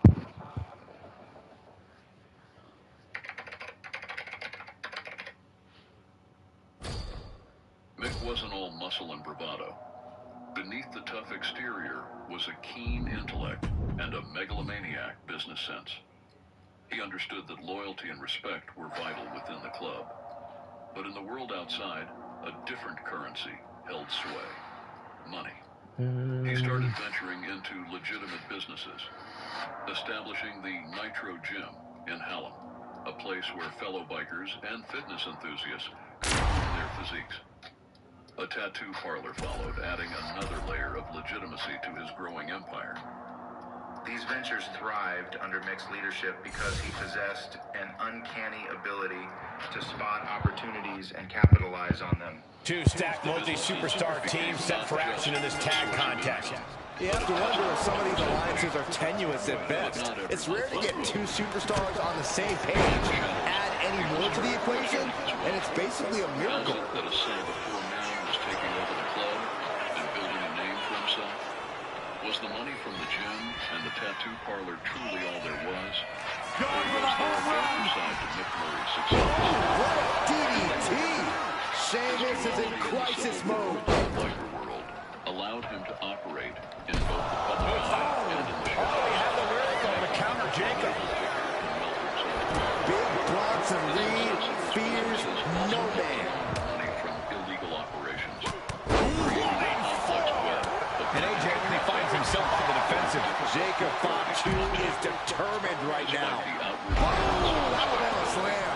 Mick wasn't all muscle and bravado. Beneath the tough exterior was a keen intellect and a megalomaniac business sense. He understood that loyalty and respect were vital within the club. But in the world outside, a different currency held sway: money. He started venturing into legitimate businesses, establishing the Nitro Gym in Hallam, a place where fellow bikers and fitness enthusiasts could hone their physiques. A tattoo parlor followed, adding another layer of legitimacy to his growing empire. These ventures thrived under Mick's leadership because he possessed an uncanny ability to spot opportunities and capitalize on them. Two stacked multi-superstar teams set for action in this tag contest. You have to wonder if some of these alliances are tenuous at best. It's rare to get two superstars on the same page. Add any more to the equation, and it's basically a miracle. That a son of a poor man was taking over the club and building a name for himself? Was the money from the gym and the tattoo parlor truly all there was? Going for the home run! Side to Mick Murray's success. What a DDT! Sheamus is in crisis mode. The biker world allowed him to operate in both the public eye and in the shadows. Oh, he had the wherewithal to counter Jacob. Big Bronson Reed fears no man. Money from illegal operations. And AJ Lee finds himself on the defensive. Jacob Fatu is determined right now. Alabama slam.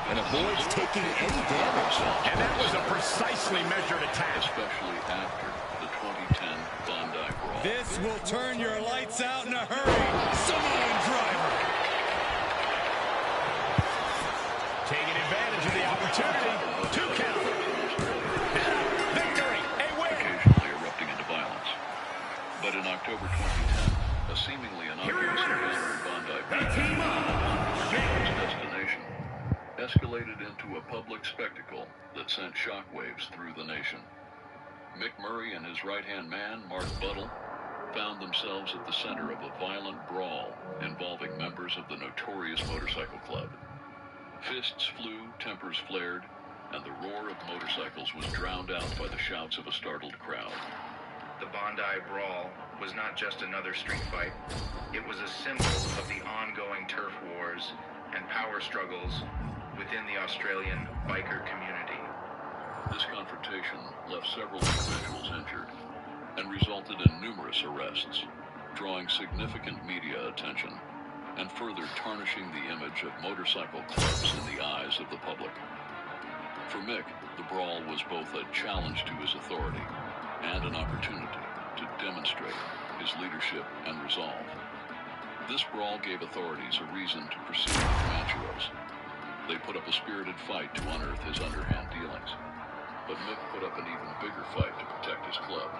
And avoids taking any damage. And that was a precisely measured attack. Especially after the 2010 Bondi Brawl. This will turn your lights out in a hurry. Samoan driver. Taking advantage of the opportunity. 2 count. Victory. A win. Occasionally erupting into violence. But in October 2010, a seemingly public spectacle that sent shockwaves through the nation. Mick Murray and his right-hand man, Mark Buddle, found themselves at the center of a violent brawl involving members of the notorious motorcycle club. Fists flew, tempers flared, and the roar of motorcycles was drowned out by the shouts of a startled crowd. The Bondi Brawl was not just another street fight. It was a symbol of the ongoing turf wars and power struggles within the Australian biker community. This confrontation left several individuals injured and resulted in numerous arrests, drawing significant media attention and further tarnishing the image of motorcycle clubs in the eyes of the public. For Mick, the brawl was both a challenge to his authority and an opportunity to demonstrate his leadership and resolve. This brawl gave authorities a reason to pursue the Comancheros. They put up a spirited fight to unearth his underhand dealings, but Mick put up an even bigger fight to protect his club.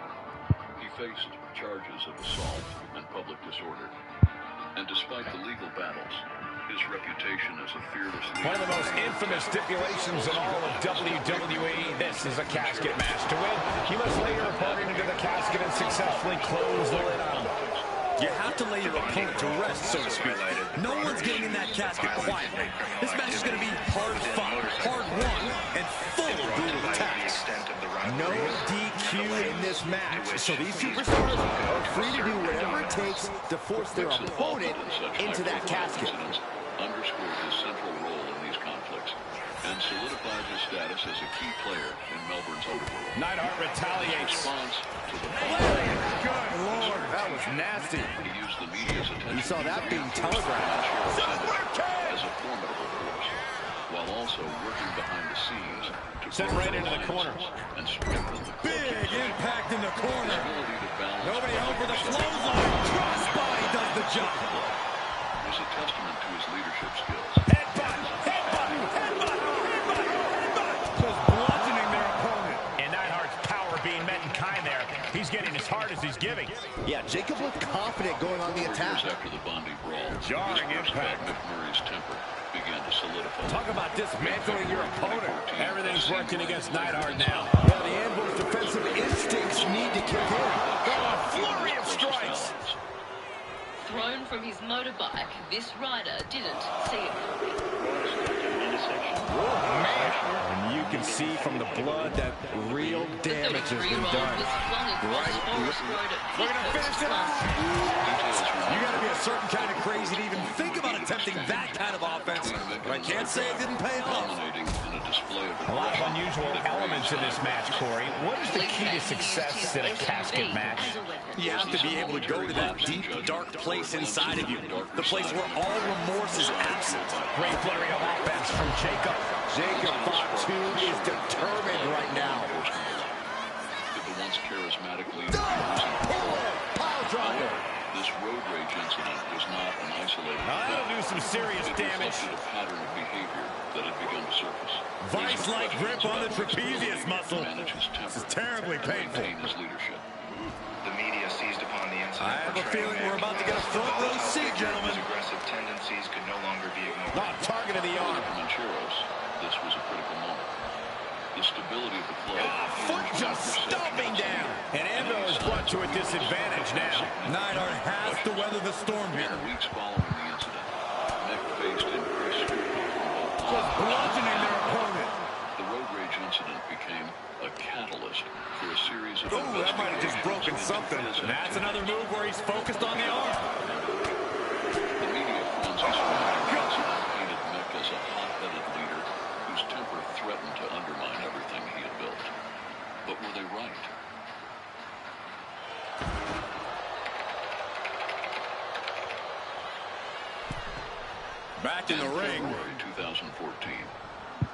He faced charges of assault and public disorder, and despite the legal battles, his reputation as a fearless leader... One of the most infamous stipulations in all of WWE. This is a casket match. To win, you must lay your opponent into the casket and successfully close the lid on him. You have to lay your opponent to rest, so to speak. No one's getting in that casket quietly. This match is going to be hard fought, hard won, and full of brutal attacks. No DQ in this match, so these superstars are free to do whatever it takes to force their opponent into that casket. Underscored his central role in these conflicts and solidified his status as a key player in Melbourne's underworld. Neidhart retaliates. Response to the Good Lord, that was nasty. He used the media's attention. You saw that being telegraphed. As a formidable force, while also working behind the scenes to sent right into the corner and strengthen the big impact in the corner. Nobody home for the clothesline. Crossbody does the job. Was a testament to his leadership skills. Headbutt, headbutt, headbutt, headbutt, headbutt. Just bludgeoning their opponent. And Neidhart's power being met in kind there. He's getting as hard as he's giving. Yeah, Jacob looked confident going on the attack. Years after the Bondi Brawl, jarring impact. Mick Murray's temper began to solidify. Talk about dismantling your opponent. Everything's working against Neidhart now. Yeah, the Anvil's defensive instincts need to kick in. Oh, a flurry of strikes. Thrown from his motorbike, this rider didn't see it coming. Oh, man. And you can see from the blood that real damage has been done. Right. We're going to finish it off. You got to be a certain kind of crazy to even think about attempting that kind of offense. But I can't say it didn't pay off. A lot of unusual elements in this match, Corey. What is the key to success in a casket match? You have to be able to go to that deep, dark place inside of you. The place where all remorse is absent. Great flurry of offense from Jacob. Jacob Fatu is determined right now. The once charismatic leader. Pile driver. This road rage incident was not an isolated event. That'll do some serious damage. It reflected a pattern of behavior that had begun to surface. Vice-like grip on the trapezius muscle. This is terribly painful. His leadership. The media seized upon the incident. I have a feeling we're about to get a front row seat, gentlemen. His aggressive tendencies could no longer be ignored. Not target of the arm. Comancheros, this was a critical moment. The stability of the club. Foot just stomping down. And Anvil is brought to a disadvantage now. Neidhart has to weather the storm here. In the weeks following the incident, Mick faced increased scrutiny from both sides. Just bludgeoning their opponent. The road rage incident became a catalyst for a series of investigations. That might have just broken something. That's another move where he's focused on the arm. The media frenzy surrounding the incident painted Mick as a hot-headed leader whose temper threatened to undermine everything he had built. But were they right? Back in the ring. February 2014.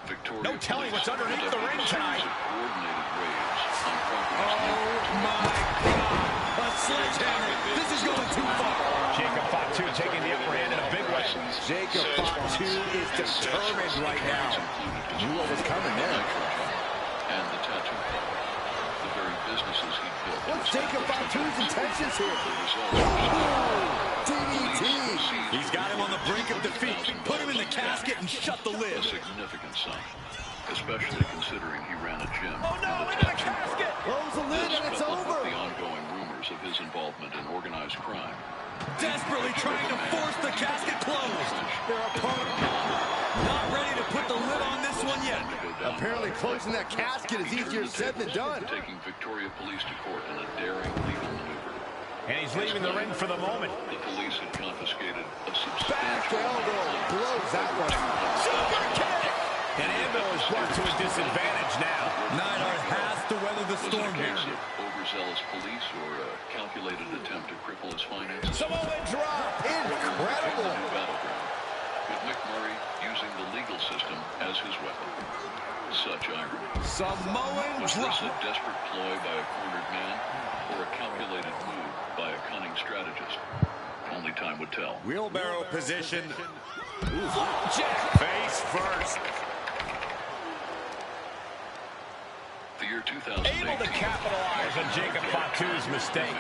Victoria no telling what's underneath the ring tonight. Coordinated raids on properties. Oh my God! A sledgehammer. This is going too far. Jacob Fatu taking the upper hand in a big way. Jacob Fatu is determined right now. Knew what was coming there. And the tattoo parlor. The very businesses he built. What's Jacob Fatu's intentions here? DDT DDT. He's got him on the brink of defeat. Put him in the casket and shut the lid. A significant sign, especially considering he ran a gym. Oh no, into the casket! Close the lid and it's over. The ongoing rumors of his involvement in organized crime. Desperately trying to force the casket closed. They're apart. Not ready to put the lid on this one yet. Apparently closing that casket is easier said than done. Taking Victoria Police to court in a daring legal maneuver. And he's leaving the ring for the moment. The police had confiscated a Back substantial elbow blows that one. Super kick! And Anvil is brought to a disadvantage now. Neidhart has to weather the storm here. Overzealous police or a calculated attempt to cripple his finances. Samoan drop! Incredible! Battleground, with Mick Murray using the legal system as his weapon. Such irony. Samoan Was drop. this a desperate ploy by a cornered man or a calculated move by a cunning strategist? Only time would tell. Wheelbarrow position. Face first. The year 2018. Able to capitalize on Jacob Fatu's mistake.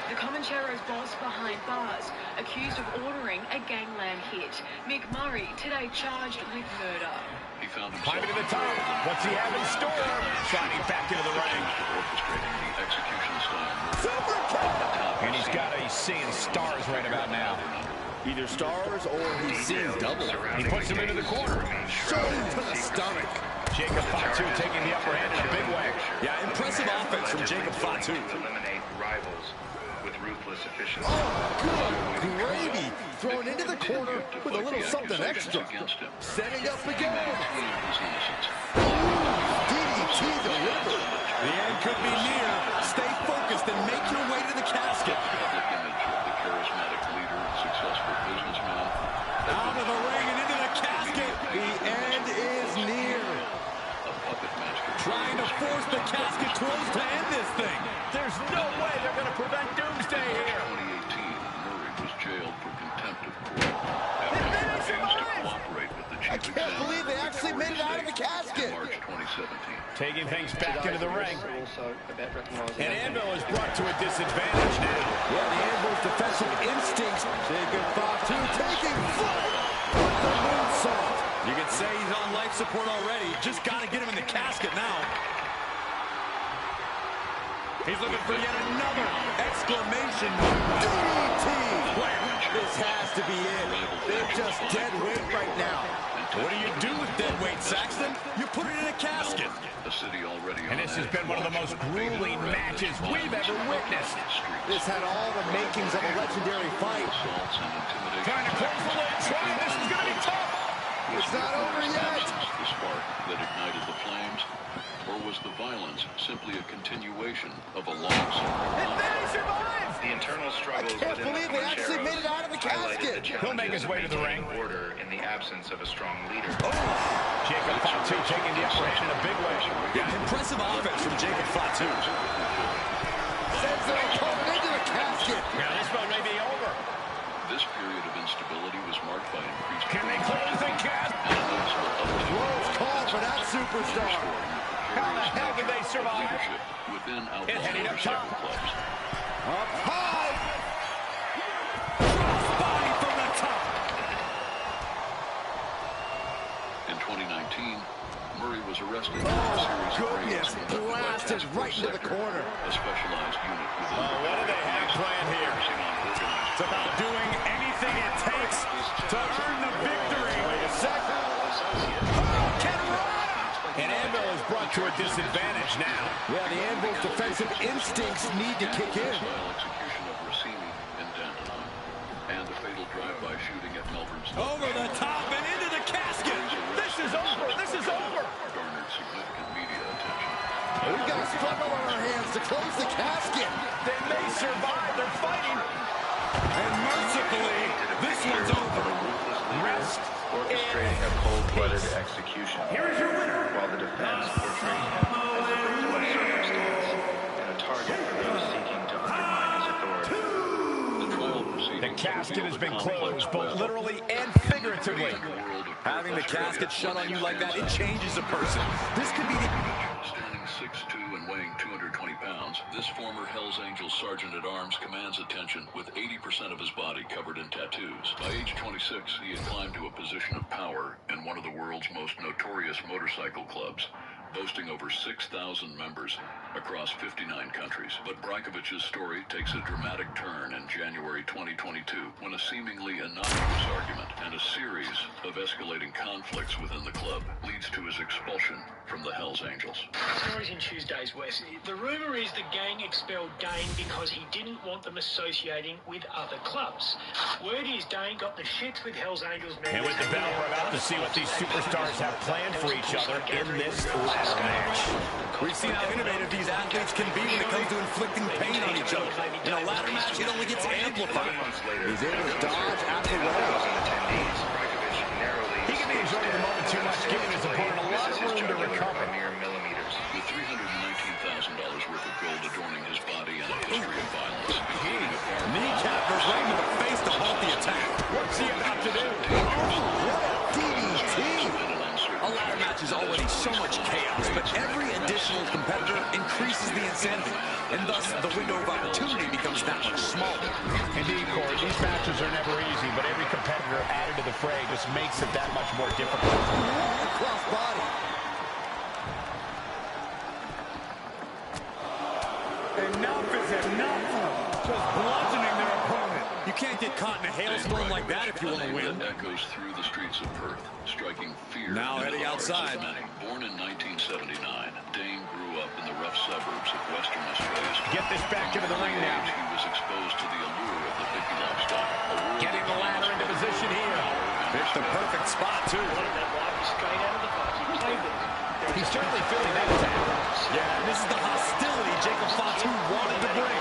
The Comanchero's boss behind bars, accused of ordering a gangland hit. Mick Murray, today charged with murder. He found himself Climbing to the top. What's he have in store? Sliding back into the ring. Orchestrating the execution style. Super kick! And he's seeing stars right about now. Either stars or he's seeing double. He puts him into the corner. Shoulder to the stomach. Jacob Fatu taking the upper hand in a big way. Yeah, impressive offense from Jacob Fatu. Eliminate rivals with ruthless efficiency. Oh, good gravy. Thrown into the corner with a little something extra. Setting up again. DDT delivered. The end could be near. Stay focused and make your way to the casket. Public image of the charismatic leader and successful businessman. Out of the ring and into the casket. The end is near. A puppet master. Trying to force the casket closed to end this thing. There's no way they're going to prevent Doomsday here. 2018, Murray was jailed for contempt of court after he refused to cooperate with the chief I can't believe they actually made it out of the casket. March 2017. Taking things back into the ring. And Anvil is brought to a disadvantage now. Yeah, the Anvil's defensive instincts. Jacob Fatu taking flight with the moonsault. You can say he's on life support already. Just got to get him in the casket now. He's looking for yet another exclamation. DDT! This has to be it. They're just dead weight right now. What do you do with dead weight, Saxton? You put it in a casket. A city already And this has been one of the most grueling matches we've ever witnessed. This had all the makings of a legendary fight. Trying to close the lid. This is going to be tough. It's not over yet. The spark that ignited the flames, or was the violence simply a continuation of a long-suffering The internal struggles I can't within believe the they actually made it out of the casket. He'll make his way to the ring. Order in the absence of a strong leader. Jacob Fatu taking the upper hand in a big way. Yeah, impressive offense from Jacob Fatu. Sends their opponent into the casket. Now this one may be over. This period of instability was marked by increased... Can they close the casket? Close call for that superstar. How the hell did they survive? Within It heading up top. clubs. Up high. Crossbody from the top. In 2019, Murray was arrested Oh, for a series of goodness. raids in the Blasted West right into the sector, corner. a specialized unit within What do they have planned here? It's about doing anything it takes to earn the victory. Wait a second. And Anvil is brought to a disadvantage now. Yeah, the Anvil's defensive instincts need to kick in. execution of Rossini in Dandenong, and the fatal drive-by shooting at Melbourne's Over the top and into the casket. This is over. This is over. garnered significant media attention. We've got a struggle on our hands to close the casket. They may survive. They're fighting. And mercifully, this one's over. Rest. Orchestrating a cold-blooded execution. Here is your winner. While the defense portrayed him as a victim of circumstance and a target for those seeking to undermine his authority. The trial proceedings The casket has been closed, both literally and figuratively. Having the casket shut on you like that, it changes a person. This could be the... standing 6'2" and weighing 220 pounds, this former Hells Angels Sergeant-at-Arms commands attention with 80% of his body covered in tattoos. By age 26, he had climbed to a position of power in one of the world's most notorious motorcycle clubs, boasting over 6,000 members across 59 countries. But Brajkovic's story takes a dramatic turn in January 2022 when a seemingly innocuous argument and a series of escalating conflicts within the club leads to his expulsion from the Hells Angels. Stories in Tuesday's West. The rumour is the gang expelled Dane because he didn't want them associating with other clubs. Word is Dane got the shits with Hells Angels members. And with the bell, we're about to see what these superstars have planned for each other in this ladder match. We've seen how innovative these athletes can be when it comes to inflicting pain on each other. In a ladder match, it only gets amplified. He's able to dodge out the way. He can be enjoying the moment too much, giving his opponent a lot of room to recover. With $319,000 worth of gold adorning his body and a history of violence. Kneecap goes right into the face to halt the attack. What's he about to do? DDT! A ladder match is already so much chaos, but every additional competitor increases the insanity, and thus the window of opportunity becomes that much smaller. Indeed, Corey, these matches are never easy, but every competitor added to the fray just makes it that much more difficult. Cross body. Enough is enough. Just bludgeoning their opponent. You can't get caught in a hailstorm like that if you want to win. That echoes through the streets of Perth, striking fear. Now heading outside. Born in 1979, Dane grew up in the rough suburbs of Western Australia. Get this back into the ring now. He was exposed to the allure of the big lifestyle. Getting the ladder into position here. Picked the perfect spot, too. He's certainly feeling that attack. Yeah, this is the hostility Jacob Fatu wanted to bring.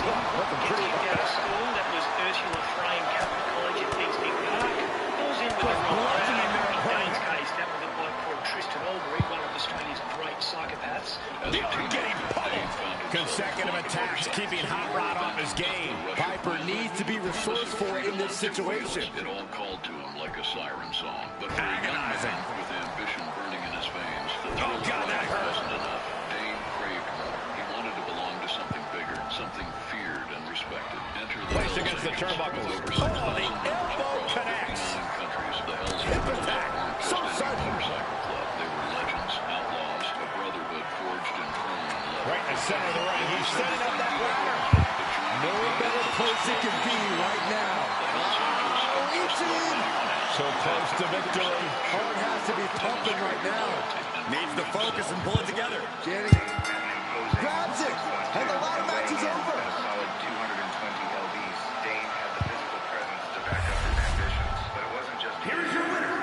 Looking pretty good. School that was Ursula Frame Catholic College at Eastby Park. Falls into the wrong lane. In Dane's case, that would look like poor Tristan Albury, one of Australia's great psychopaths. Getting pummeled. Consecutive attacks, keeping Hot Rod on his game. Piper needs to be resourceful in this situation. It all called to him like a siren song. But for a young man with ambition burning in his veins, the thrill of life wasn't enough. Dane craved more. He wanted to belong to something bigger, something feared and respected. Enter the Placed against the turnbuckles. Oh, the elbow connects. Countries, the Hells Angels So sudden. Motorcycle Club. They were legends, outlaws, a brotherhood forged in chrome and leather. Right in the center of the ring. He's setting up that ladder. No better place it can be right now. Oh, each in. So close to victory. Heart has to be pumping right now. Needs to focus and pull it together. Jenny grabs it, and the ladder match is over. Solid 220 lbs, Dane had the physical presence to back up his ambitions, but it wasn't just. Here's your winner,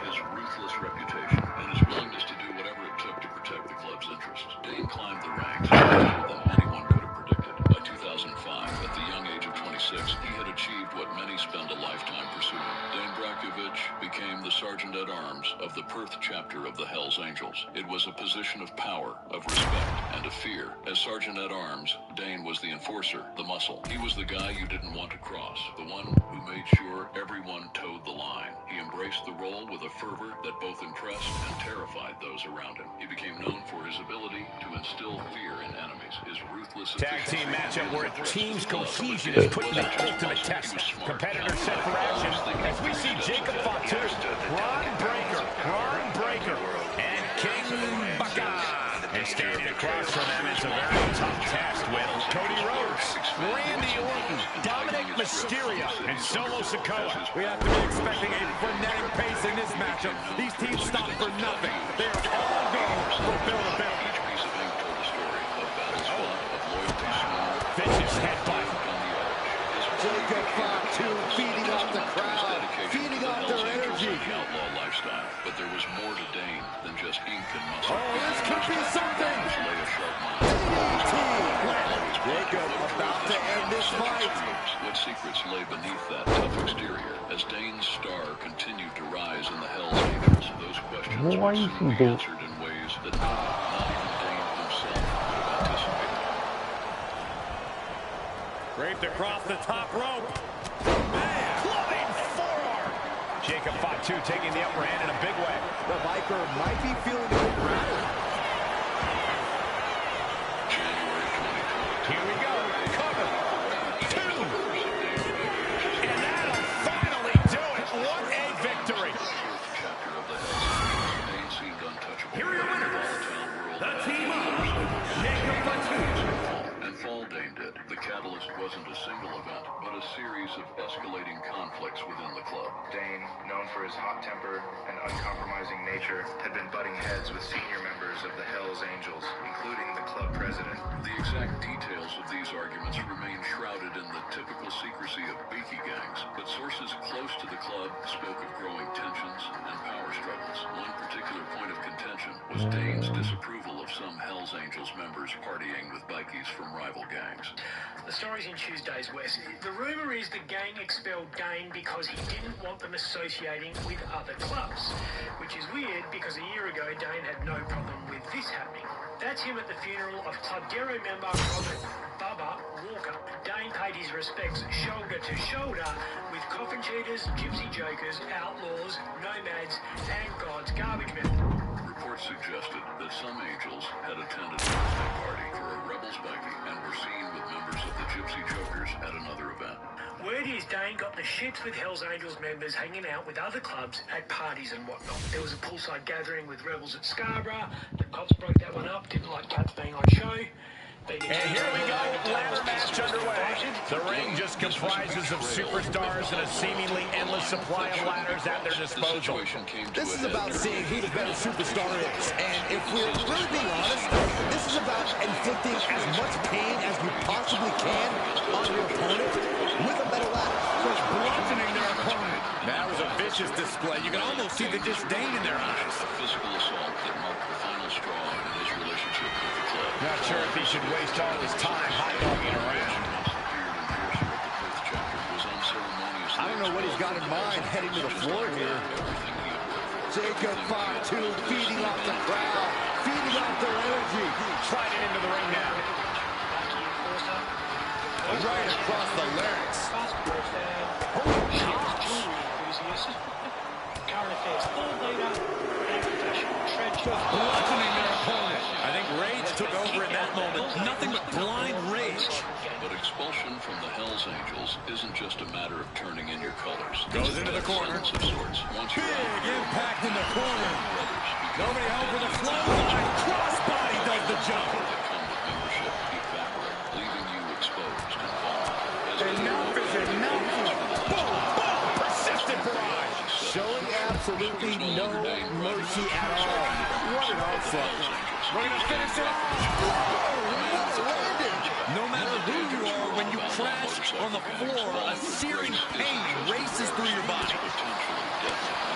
his ruthless reputation and his willingness to do whatever it took to protect the club's interests. Dane climbed the ranks faster than anyone could have predicted. By 2005, at the young age of 26, he had achieved what many spend a lifetime pursuing. Dane Brajkovic became the Sergeant-at-Arms of the Perth chapter of the Hells Angels. It was a position of power, of respect, and of fear. As Sergeant-at-Arms, Dane was the enforcer, the muscle. He was the guy you didn't want to cross, the one who made sure everyone towed the line. He embraced the role with a fervor that both impressed and terrified those around him. He became known for his ability to instill fear in enemies, his ruthless Tag team matchup where a team's cohesion is put to the ultimate test. Competitors set for action as we see Jacob Fatu, Ron Breaker, and King Baka. And standing across from them is a very tough test with Cody Rhodes, Randy Orton, Dominic Mysterio, and Solo Sikoa. We have to be expecting a frenetic pace in this matchup. These teams stop for nothing. They are all going for build-a-build. Each piece of ink told a story of battle spot, of loyalty sworn, vicious headbutt. Jacob Fatu feeding off the crowd, feeding off their energy. Outlaw lifestyle, but there was more to Dane than just ink and muscle. Oh, this could be something. Lay a sharp mind. Jacob about to end this fight. What secrets lay beneath that tough exterior? As Dane's star continued to rise in the Hells Angels, those questions would soon be answered in ways that not even Dane himself could have anticipated. Draped across the top rope. Clubbing forearm. Jacob Jacob Fatu taking the upper hand in a big way. The Viper might be feeling a bit rattled. Here we go. Cover. 2. And that'll finally do it. What a victory. Here are your winners. The team of Jacob Fatu. And Fall Dane did. The catalyst wasn't a single event, but a series of escalating conflicts within the club. Dane, known for his hot temper and uncompromising nature, had been butting heads with senior members of the Hells Angels, including the club president. The exact details of these arguments remain shrouded in the typical secrecy of beaky gangs, but sources close to the club spoke of growing tensions and power struggles. One particular point of contention was Dane's disapproval of some Hells Angels members partying with bikies from rival gangs. The story's in Tuesday's West. The rumour is the gang expelled Dane because he didn't want them associating with other clubs, which is weird because a year ago Dane had no problem with this happening. That's him at the funeral of Club Dero member Robert Bubba Walker. Dane paid his respects shoulder to shoulder with coffin cheaters, gypsy jokers, outlaws, nomads, and God's garbage men. Reports suggested that some Angels had attended a birthday party for a Rebels bikie and were seen with members of the Gypsy Jokers at another event. Word is Dane got the shits with Hells Angels members hanging out with other clubs at parties and whatnot. There was a poolside gathering with Rebels at Scarborough. The cops broke that one up, didn't like cats being on show. And here we go, ladder match underway. The ring just comprises of superstars and a seemingly endless supply of ladders at their disposal. This is about seeing who the better superstar is. And if we're really being honest, this is about inflicting as much pain as you possibly can on your opponent with a better ladder. Just bludgeoning their opponent. That was a vicious display. You can almost see the disdain in their eyes. A physical assault that marked the final straw in his relationship with the club. Not sure if he should waste all his time hot-dogging around. I don't know what he's got in mind heading to the floor here. Jacob Fatu feeding off the crowd, feeding off their energy. Sliding into the ring now. Right across the larynx. Holy gosh. Current affairs third leader and professional treasure. Bludgeoning their opponent. I think rage took over in that moment. Nothing but blind rage. But expulsion from the Hells Angels isn't just a matter of turning in your colors. Goes into the corner. Of sorts. Big impact in the corner. Nobody home for the clothesline. Crossbody does the jump. Leaving you exposed and vulnerable. Enough is enough. Boom, boom. Persistent barrage. Showing absolutely no mercy at all. What an onslaught. We're going to finish it off. No matter who you are, when you crash on the floor, a searing pain races through your body.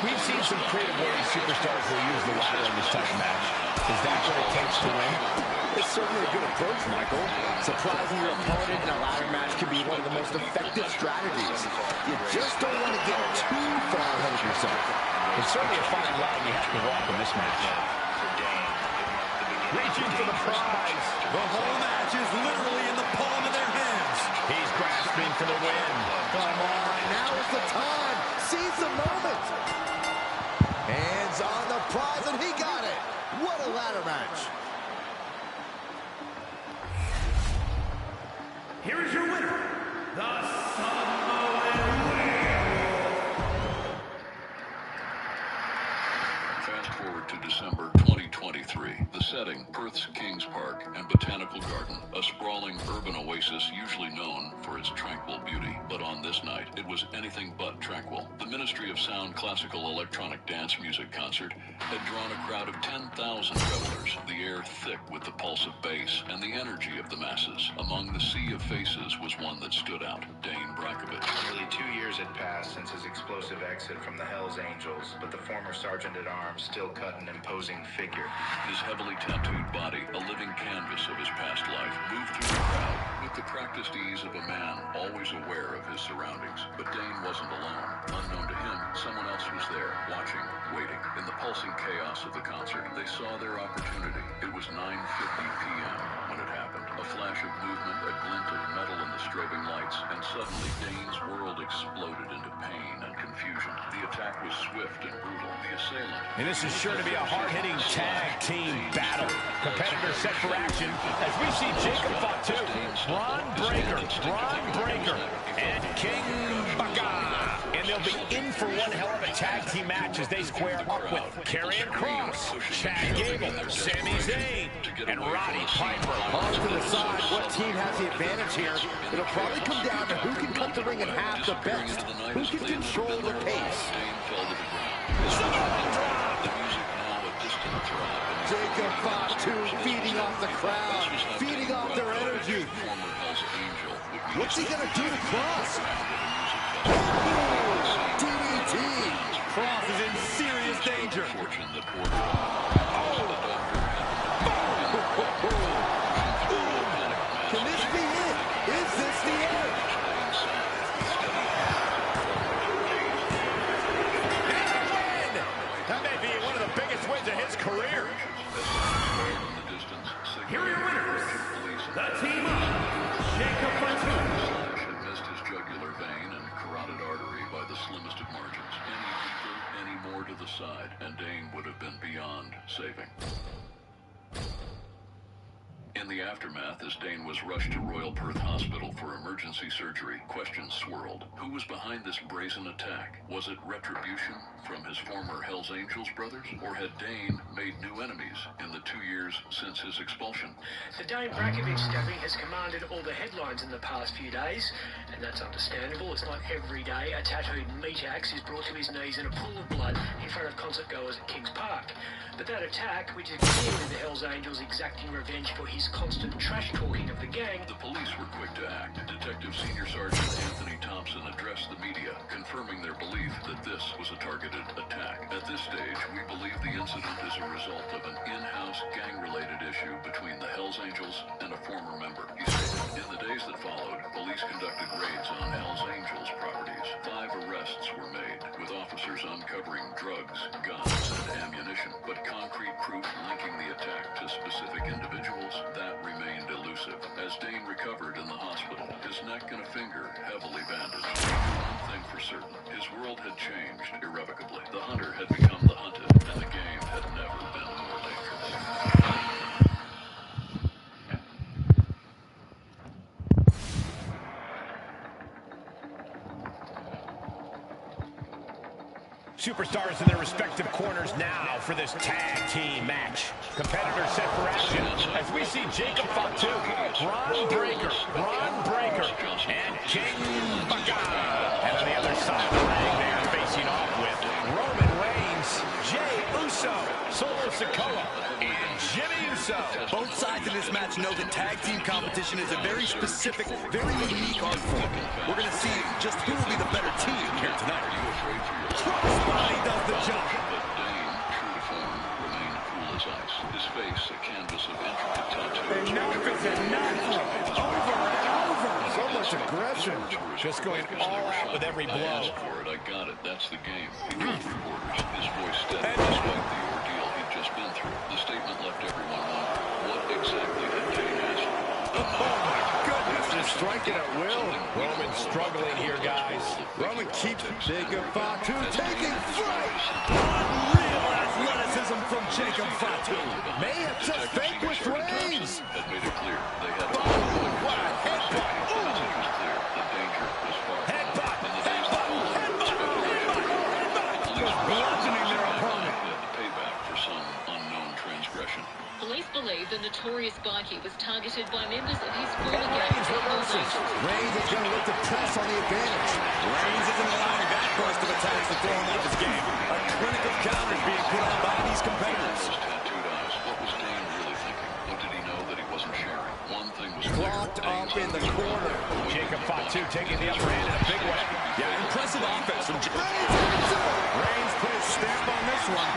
We've seen some creative ways superstars will use the ladder in this type of match. Is that what it takes to win? It's certainly a good approach, Michael. Surprising your opponent in a ladder match can be one of the most effective strategies. You just don't want to get too far ahead of yourself. It's certainly a fine line you have to walk in this match. Reaching for the prize. The whole match is literally in the palm of their hands. He's grasping for the win. Come on, now is the time. Seize the moment. Hands on the prize, and he got it. What a ladder match. Here is your winner, the Samoan Fast forward to December 2023. The setting, Perth's Kings Park and Botanical Garden, a sprawling urban oasis usually known for its tranquil beauty. But on this night, it was anything but tranquil. The Ministry of Sound Classical Electronic Dance Music concert had drawn a crowd of 10,000 revelers, the air thick with the pulse of bass and the energy of the masses. Among the sea of faces was one that stood out, Dane Brackovich. Nearly 2 years had passed since his explosive exit from the Hells Angels, but the former sergeant-at-arms still cut an imposing figure. His heavily tattooed body, a living canvas of his past life, moved through the crowd with the practiced ease of a man always aware of his surroundings. But Dane wasn't alone. Unknown to him, someone else was there, watching, waiting. In the pulsing chaos of the concert, they saw their opportunity. It was 9:50 p.m. when it happened. A flash of movement, a glint of metal in the strobing lights, and suddenly Dane's world exploded into pain and confusion. The attack was swift and brutal. The assailant... And this is sure to be a hard-hitting tag team battle. Competitors set for action as we see Jacob Fatu, Bron Breakker, and King Baka. And they'll be in for one hell of a tag team match as they square up with Karrion Kross, Chad Gable, Sami Zayn, and Roddy Piper. Off to the side, what team has the advantage here? It'll probably come down to who can cut the ring in half the best, who can control the pace. Jacob Fatu feeding off the crowd, feeding off their energy. What's he gonna do to Kross? DDT. Kross is in serious danger. Can this be it? Is this the end? That may be one of the biggest wins of his career. Here are your winners, the team of Jacob Fatu. Had missed his jugular vein and carotid artery by the slimmest of margins. Any deeper, any more to the side, and Dane would have been beyond saving. In the aftermath, as Dane was rushed to Royal Perth Hospital for emergency surgery, questions swirled. Who was behind this brazen attack? Was it retribution from his former Hells Angels brothers? Or had Dane made new enemies in the 2 years since his expulsion? The Dane Brakovic stabbing has commanded all the headlines in the past few days, and that's understandable. It's not every day a tattooed meat axe is brought to his knees in a pool of blood in front of concert goers at Kings Park. But that attack, which is clearly the Hells Angels exacting revenge for his constant trash-talking of the gang... The police were quick to act. Detective Senior Sergeant Anthony Thompson addressed the media, confirming their belief that this was a targeted attack. At this stage, we believe the incident is a result of an in-house gang-related issue between the Hells Angels and a former member. He stated, in the days that followed, police conducted raids on Hells Angels properties. 5 arrests were made, with officers uncovering drugs, guns, and ammunition. But concrete proof linking the attack to specific individuals, that remained elusive. As Dane recovered in the hospital, his neck and a finger heavily bandaged. One thing for certain, his world had changed irrevocably. The hunter had become the hunted, and the game had never been more dangerous. Superstars in their respective corners now for this tag team match. Competitors set for action as we see Jacob Fatu, Bron Breakker, and King Baka. And on the other side of the ring, they are facing off with Roman Reigns, Jey Uso, Solo Sikoa, and Jimmy Uso. Both sides in this match know that tag team competition is a very specific, very unique art form. We're going to see just who will be the better team here tonight. Crossbody does the job. But Dane, true to form, remained cool as ice. His face a canvas of intricate tattoos. Enough is enough. Over and over. So much aggression. Just going all out with every blow. I asked for it, I got it. That's the game. He told reporters, his voice steady despite the ordeal he'd just been through. The statement left everyone wondering, what exactly had Dane asked for? Oh my goodness, just striking at will. Roman struggling here, guys. Roman keeps Jacob Fatu taking flight. Unreal athleticism from Jacob Fatu. May have just faked with Reigns. Had made it clear they had a What a headbutt. The message was clear. The danger was far. Headbutt. In the days that followed, Bludgeoning their opponent. the payback for some unknown transgression. Police believe the notorious bikie was targeted by members of his former And gang. Reigns reverses. Reigns is going to look to press on the advantage. Reigns isn't allowing that burst of attacks to throw him off his game. A clinical counter is being put on by these competitors. Those tattooed eyes. What was Dane really thinking? What did he know that he wasn't sharing? One thing was clear. Locked up in the corner. Jacob Fatu taking the upper hand in a big way. Yeah, impressive offense from Reigns put his stamp on this one.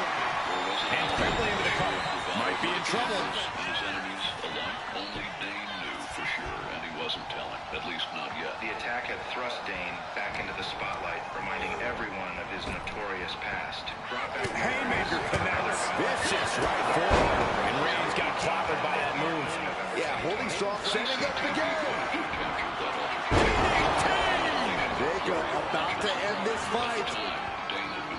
And quickly into the cover. Might be in trouble. And his enemies alike. Only Dane knew for sure, and he wasn't telling. At least not yet. The attack had thrust Dane back into the spotlight, reminding everyone of his notorious past. Brought back Haymaker connects. Vicious right forward. And Reigns got clobbered by that move. Yeah, holding strong, setting up the game. Jacob about to end this fight. Dane had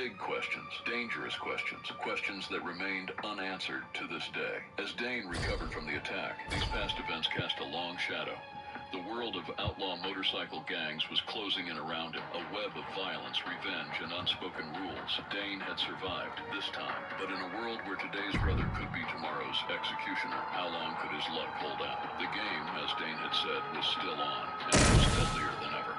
Big questions, dangerous questions, questions that remained unanswered to this day. As Dane recovered from the attack, these past events cast a long shadow. The world of outlaw motorcycle gangs was closing in around him, a web of violence, revenge, and unspoken rules. Dane had survived this time, but in a world where today's brother could be tomorrow's executioner, how long could his luck hold out? The game, as Dane had said, was still on, and it was deadlier than ever.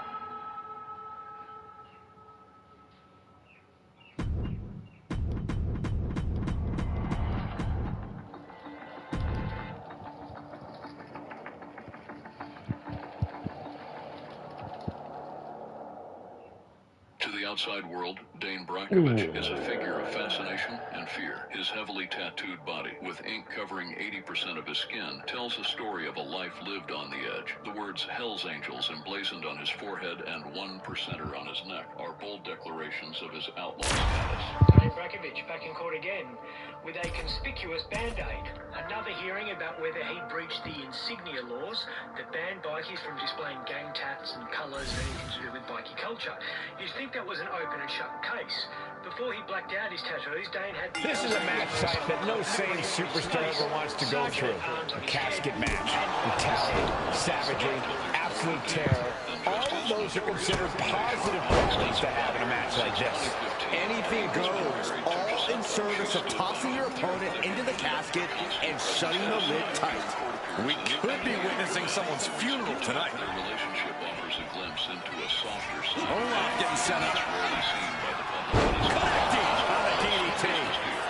To the outside world, Dane Brajkovic is a figure of fascination and fear. His heavily tattooed body, with ink covering 80% of his skin, tells a story of a life lived on the edge. The words Hell's Angels emblazoned on his forehead and 1%er on his neck are bold declarations of his outlaw status. Dane Brajkovic back in court again with a conspicuous band-aid. Another hearing about whether he breached the insignia laws that ban bikies from displaying gang tats and colours and anything to do with bikie culture. You'd think that was an open and shut case. Before he blacked out his tattoos, Dane had the... This is a match site that no sane superstar ever wants to go through. A casket match, brutality, savagery, absolute terror. All of those are considered positive qualities to have in a match like this. Anything goes, all in service of tossing your opponent into the casket and shutting the lid tight. We could be witnessing someone's funeral tonight. Their relationship offers a glimpse into a softer side. Olaf getting set up. Rarely seen by the public. Connecting on a DDT.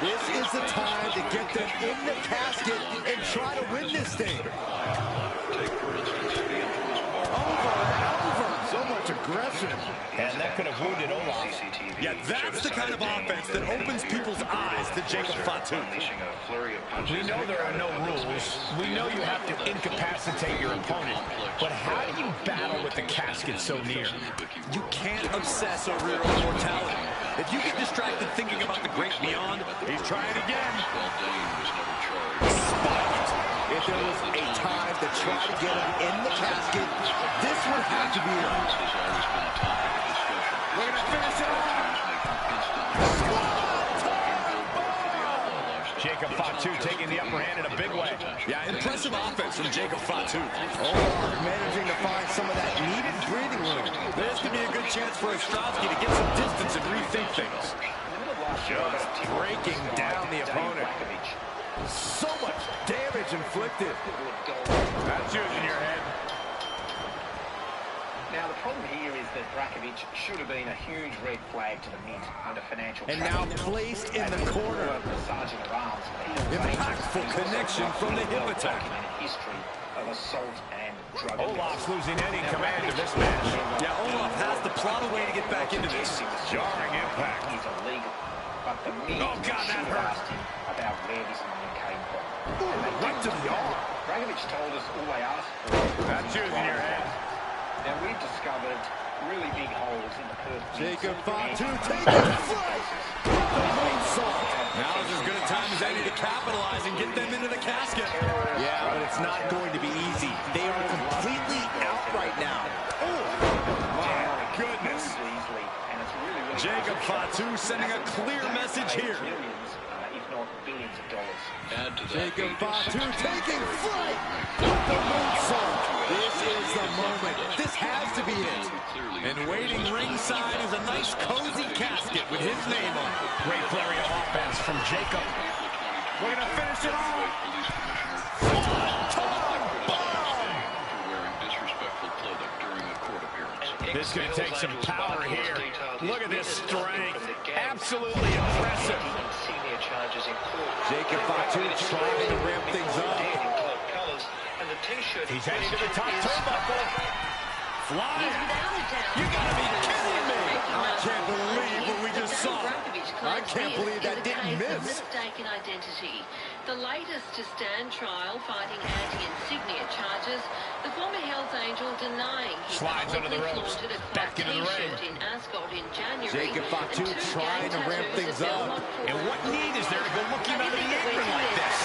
This is the time to get them in the casket and try to win this thing. Take, for instance, the infamous Over and over. So much aggression. And that could have wounded Olaf. Yeah, that's the kind of offense that opens people's eyes to Jacob Fatu. We know there are no rules. We know you have to incapacitate your opponent. But how do you battle with the casket so near? You can't obsess over your own mortality. If you get distracted thinking about the great beyond, he's trying again. Spiked. If there was a time to try to get him in the casket, this would have to be it. We're going to finish it off. Jacob Fatu taking the upper hand in a big way. Yeah, impressive offense from Jacob Fatu. Managing to find some of that needed breathing room. This could be a good chance for Ostrowski to get some distance and rethink things. Just breaking down the opponent. So much damage inflicted. That's yours in your head. Now, the problem here is that Brajkovic should have been a huge red flag to the Mint under financial and now placed in the corner. Sergeant of Arms. Impactful connection from the hip attack. History of assault and drug Olaf's losing any command of this match. Yeah, Olaf has to plot a way to get back into this. Jarring impact. He's illegal. But the Mint should have asked him about where this money came from. Right to the arm. Brajkovic told us all they asked for. That's yours in your head. Now, we've discovered really big holes in the curve. Jacob Fatu taking flight. The moonsault. Now is as good a time as any to capitalize and get them into the casket. Yeah, but it's not going to be easy. They are completely out right now. Oh, my goodness. Jacob Fatu sending a clear message here. If not billions of dollars. Add to that. Jacob Fatu taking flight. The moonsault. This is the moment. This has to be it. And waiting ringside is a nice cozy casket with his name on it. Great flurry of offense from Jacob. We're going to finish it off. This is going to take some power here. Look at this strength. Absolutely impressive. Jacob Fatu trying to ramp things up. He's heading to the top turnbuckle. Flying. You gotta be kidding me. I can't believe what we just saw. I can't believe that didn't miss. Mistaken identity. The latest to stand trial fighting anti-insignia charges. The former Hells Angel denying he slides under the ropes. Back into the ring. In Ascot in January. Jacob Fatu trying to ramp things up. And what need is there to go looking under the apron like this?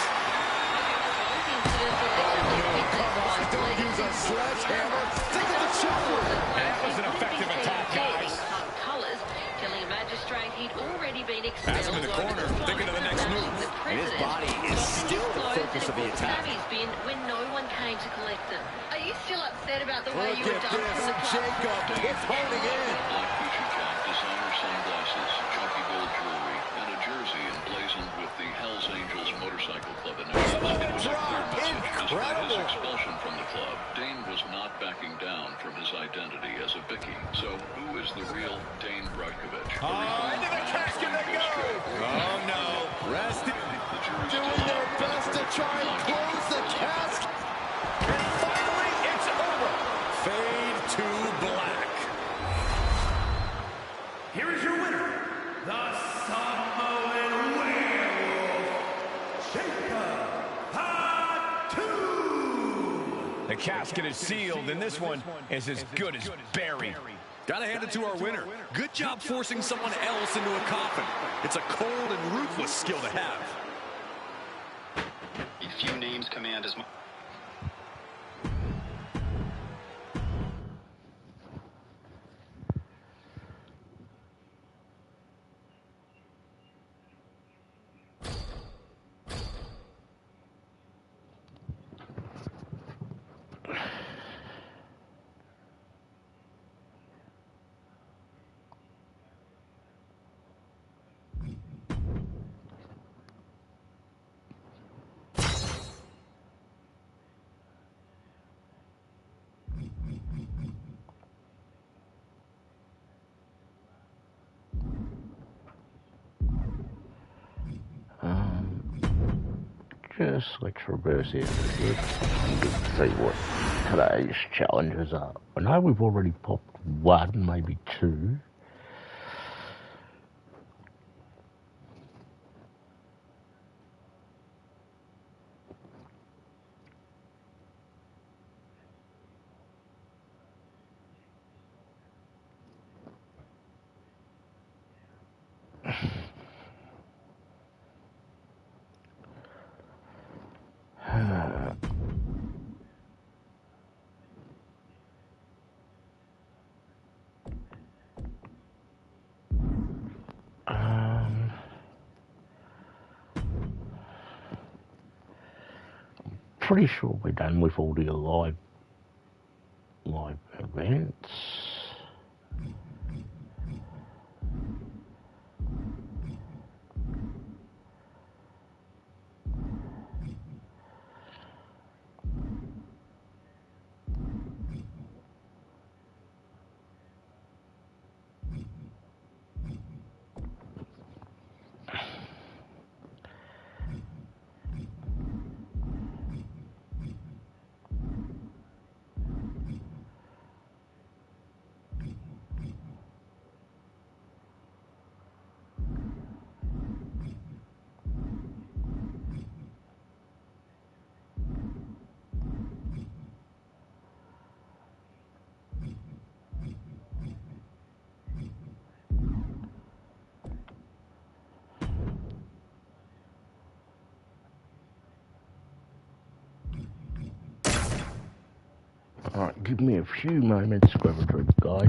Don't use a sledgehammer. Think of the chopper. That was an effective attack, guys. Colours, telling a magistrate he'd already him in the corner, thinking of the next move. And his body is still the focus of the attack. Bin when no one came to collect them. Are you still upset about the way Look you were at dumped this. from the club? Jacob is holding in. Black feature cap, designer sunglasses, chunky gold jewelry, and a jersey emblazoned with the Hells Angels Motorcycle Club initials. It was a clear message. Despite his expulsion from the club, Dane was not backing down from his identity as a Bickie. So who is the real Dane Brajkovic? Into the casket they go! Oh no, resting. Doing their best to try and close the casket. And finally, it's over. Fade to black. Here is your winner, the Samoan Werewolf, Jacob Fatu. The casket is sealed, and this one is as good as buried. Gotta hand it to our winner. Good job forcing someone else into a coffin. It's a cold and ruthless skill to have. A few names command as much. Just let's reverse it. Let's see what today's challenges are. I know we've already popped one, maybe two. Pretty sure we're done with all the live events. Alright, give me a few moments to grab a drink, guys.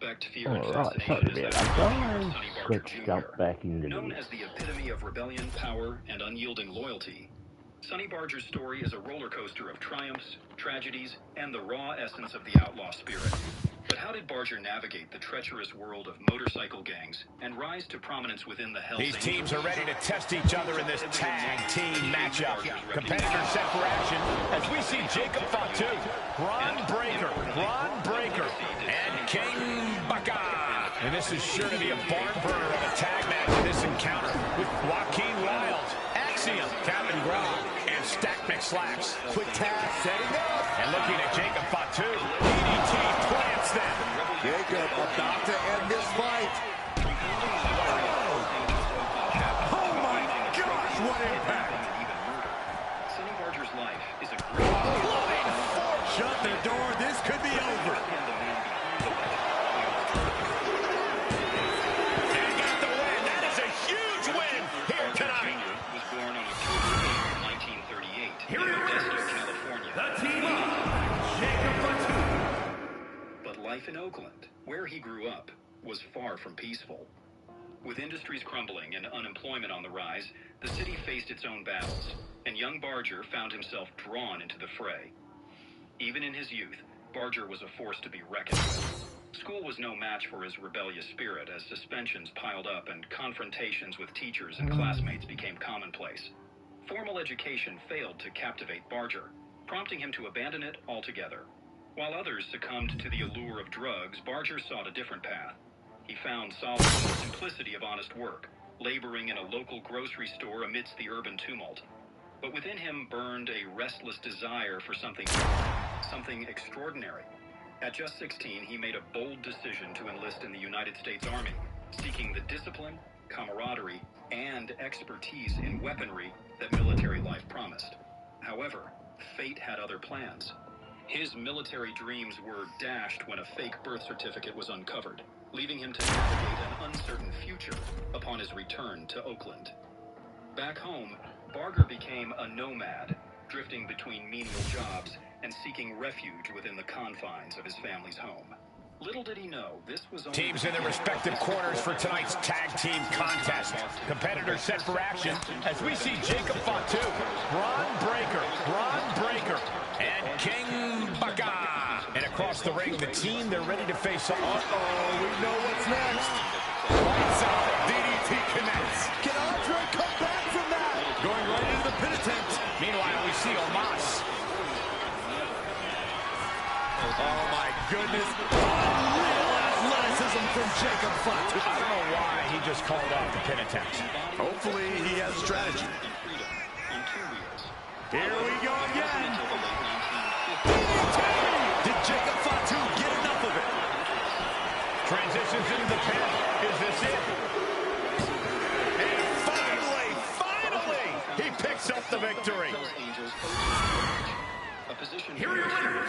suspect feared Alright, assassination sorry is about that that, of guys. Sonny Barger Let's Jr. jump back into Known this. as the epitome of rebellion, power, and unyielding loyalty, Sonny Barger's story is a roller coaster of triumphs, tragedies, and the raw essence of the outlaw spirit. But how did Barger navigate the treacherous world of motorcycle gangs and rise to prominence within the Hells These Angels? teams are ready to test each other in this tag team matchup. Competitors set for action as we see Jacob Fatu, Braun Breaker, and King Baka. And this is sure to be a barn burner of a tag match in this encounter with Joaquin Wilde, Axiom, Captain Grog, and Stack McSlaps. Quick tag, setting up. And looking at Jacob Fatu, DDT plants them. Jacob about to end this fight. Oh my gosh, what impact! Sonny Barger's life is a great Shut the door, this could be over. And got the win. That is a huge win here tonight. Was born on October 8, 1938 in Modesto, California. The team up, Jacob Fatu. But life in Oakland, where he grew up, was far from peaceful. With industries crumbling and unemployment on the rise, the city faced its own battles, and young Barger found himself drawn into the fray. Even in his youth, Barger was a force to be reckoned with. School was no match for his rebellious spirit as suspensions piled up and confrontations with teachers and classmates became commonplace. Formal education failed to captivate Barger, prompting him to abandon it altogether. While others succumbed to the allure of drugs, Barger sought a different path. He found solace in the simplicity of honest work, laboring in a local grocery store amidst the urban tumult. But within him burned a restless desire for something more, something extraordinary. At just 16, he made a bold decision to enlist in the United States Army, seeking the discipline, camaraderie, and expertise in weaponry that military life promised. However, fate had other plans. His military dreams were dashed when a fake birth certificate was uncovered, leaving him to navigate an uncertain future upon his return to Oakland. Back home, Barger became a nomad, drifting between menial jobs and seeking refuge within the confines of his family's home. Little did he know, this was only Teams in their respective corners for tonight's tag team contest. Competitors set for action as we see Jacob Fatu, Braun Breaker, and King Baka. And across the ring, the team, they're ready to face off. Uh-oh, we know what's next. Lights out, DDT connects. Can Andre come back from that? Going right into the pin attempt. Meanwhile, we see Omos. Oh my goodness. Unreal athleticism from Jacob Fatu. I don't know why he just called off the pin attempt. Hopefully he has strategy. Here we go again. Did Jacob Fatu get enough of it? Transitions into the pin. Is this it? And finally, he picks up the victory. Here we are.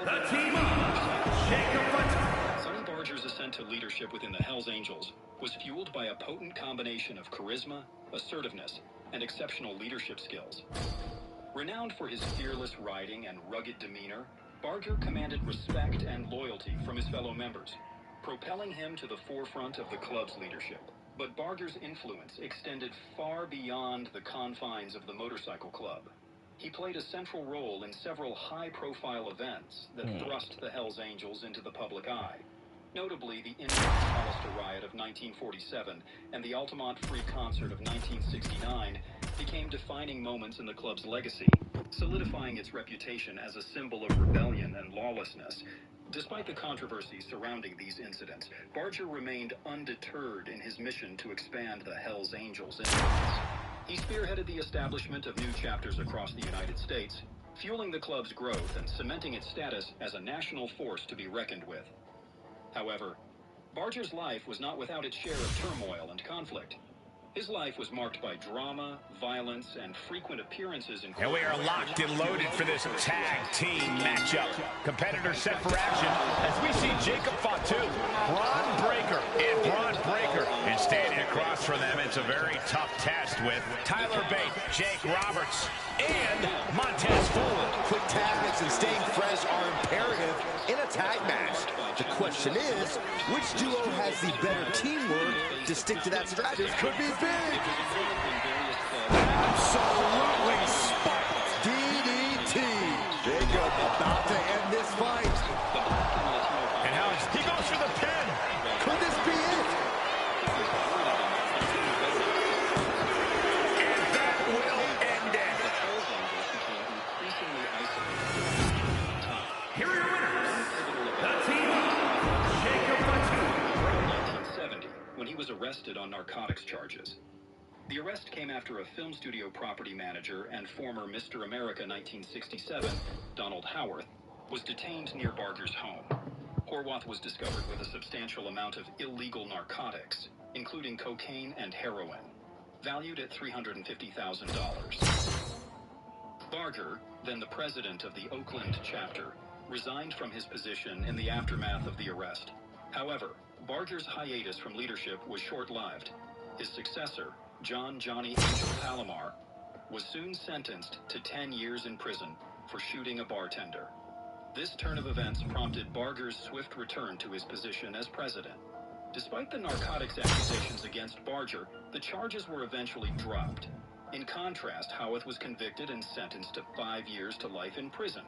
The team up, Jacob Fatu. Sonny Barger's ascent to leadership within the Hells Angels was fueled by a potent combination of charisma, assertiveness, and exceptional leadership skills. Renowned for his fearless riding and rugged demeanor, Barger commanded respect and loyalty from his fellow members, propelling him to the forefront of the club's leadership. But Barger's influence extended far beyond the confines of the motorcycle club. He played a central role in several high-profile events that thrust the Hells Angels into the public eye. Notably, the infamous Hollister riot of 1947 and the Altamont Free Concert of 1969 became defining moments in the club's legacy, solidifying its reputation as a symbol of rebellion and lawlessness. Despite the controversy surrounding these incidents, Barger remained undeterred in his mission to expand the Hells Angels' influence. He spearheaded the establishment of new chapters across the United States, fueling the club's growth and cementing its status as a national force to be reckoned with. However, Barger's life was not without its share of turmoil and conflict. His life was marked by drama, violence, and frequent appearances in... And we are locked and loaded for this tag team matchup. Competitors set for action as we see Jacob Fatu, Braun Breaker, and And standing across from them, it's a very tough test with Tyler Bate, Jake Roberts, and Montez Ford. Quick tactics and staying fresh are imperative in a tag match. The question is, which duo has the better teamwork to stick to that strategy? This could be big. Absolutely spiked DDT. Jacob about to end this fight. And how he goes for the pin. Could this be it? And that will end it. Here are your winners. The team of Jacob Fatu. From 1970, when he was arrested on narcotics charges. The arrest came after a film studio property manager and former Mr. America 1967, Donald Howarth, was detained near Barger's home. Horwath was discovered with a substantial amount of illegal narcotics, including cocaine and heroin, valued at $350,000. Barger, then the president of the Oakland chapter, resigned from his position in the aftermath of the arrest. However, Barger's hiatus from leadership was short-lived. His successor, John Johnny Angel Palomar, was soon sentenced to 10 years in prison for shooting a bartender. This turn of events prompted Barger's swift return to his position as president. Despite the narcotics accusations against Barger, the charges were eventually dropped. In contrast, Howarth was convicted and sentenced to 5 years to life in prison.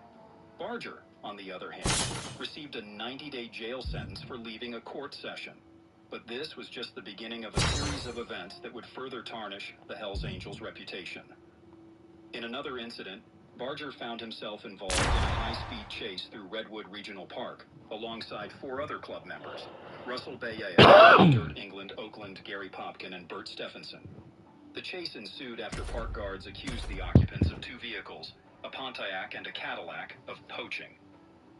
Barger, on the other hand, received a 90-day jail sentence for leaving a court session. But this was just the beginning of a series of events that would further tarnish the Hells Angels' reputation. In another incident, Barger found himself involved in a high-speed chase through Redwood Regional Park, alongside 4 other club members, Russell Bayea, Dirt England, Oakland, Gary Popkin, and Bert Stephenson. The chase ensued after park guards accused the occupants of 2 vehicles, a Pontiac and a Cadillac, of poaching.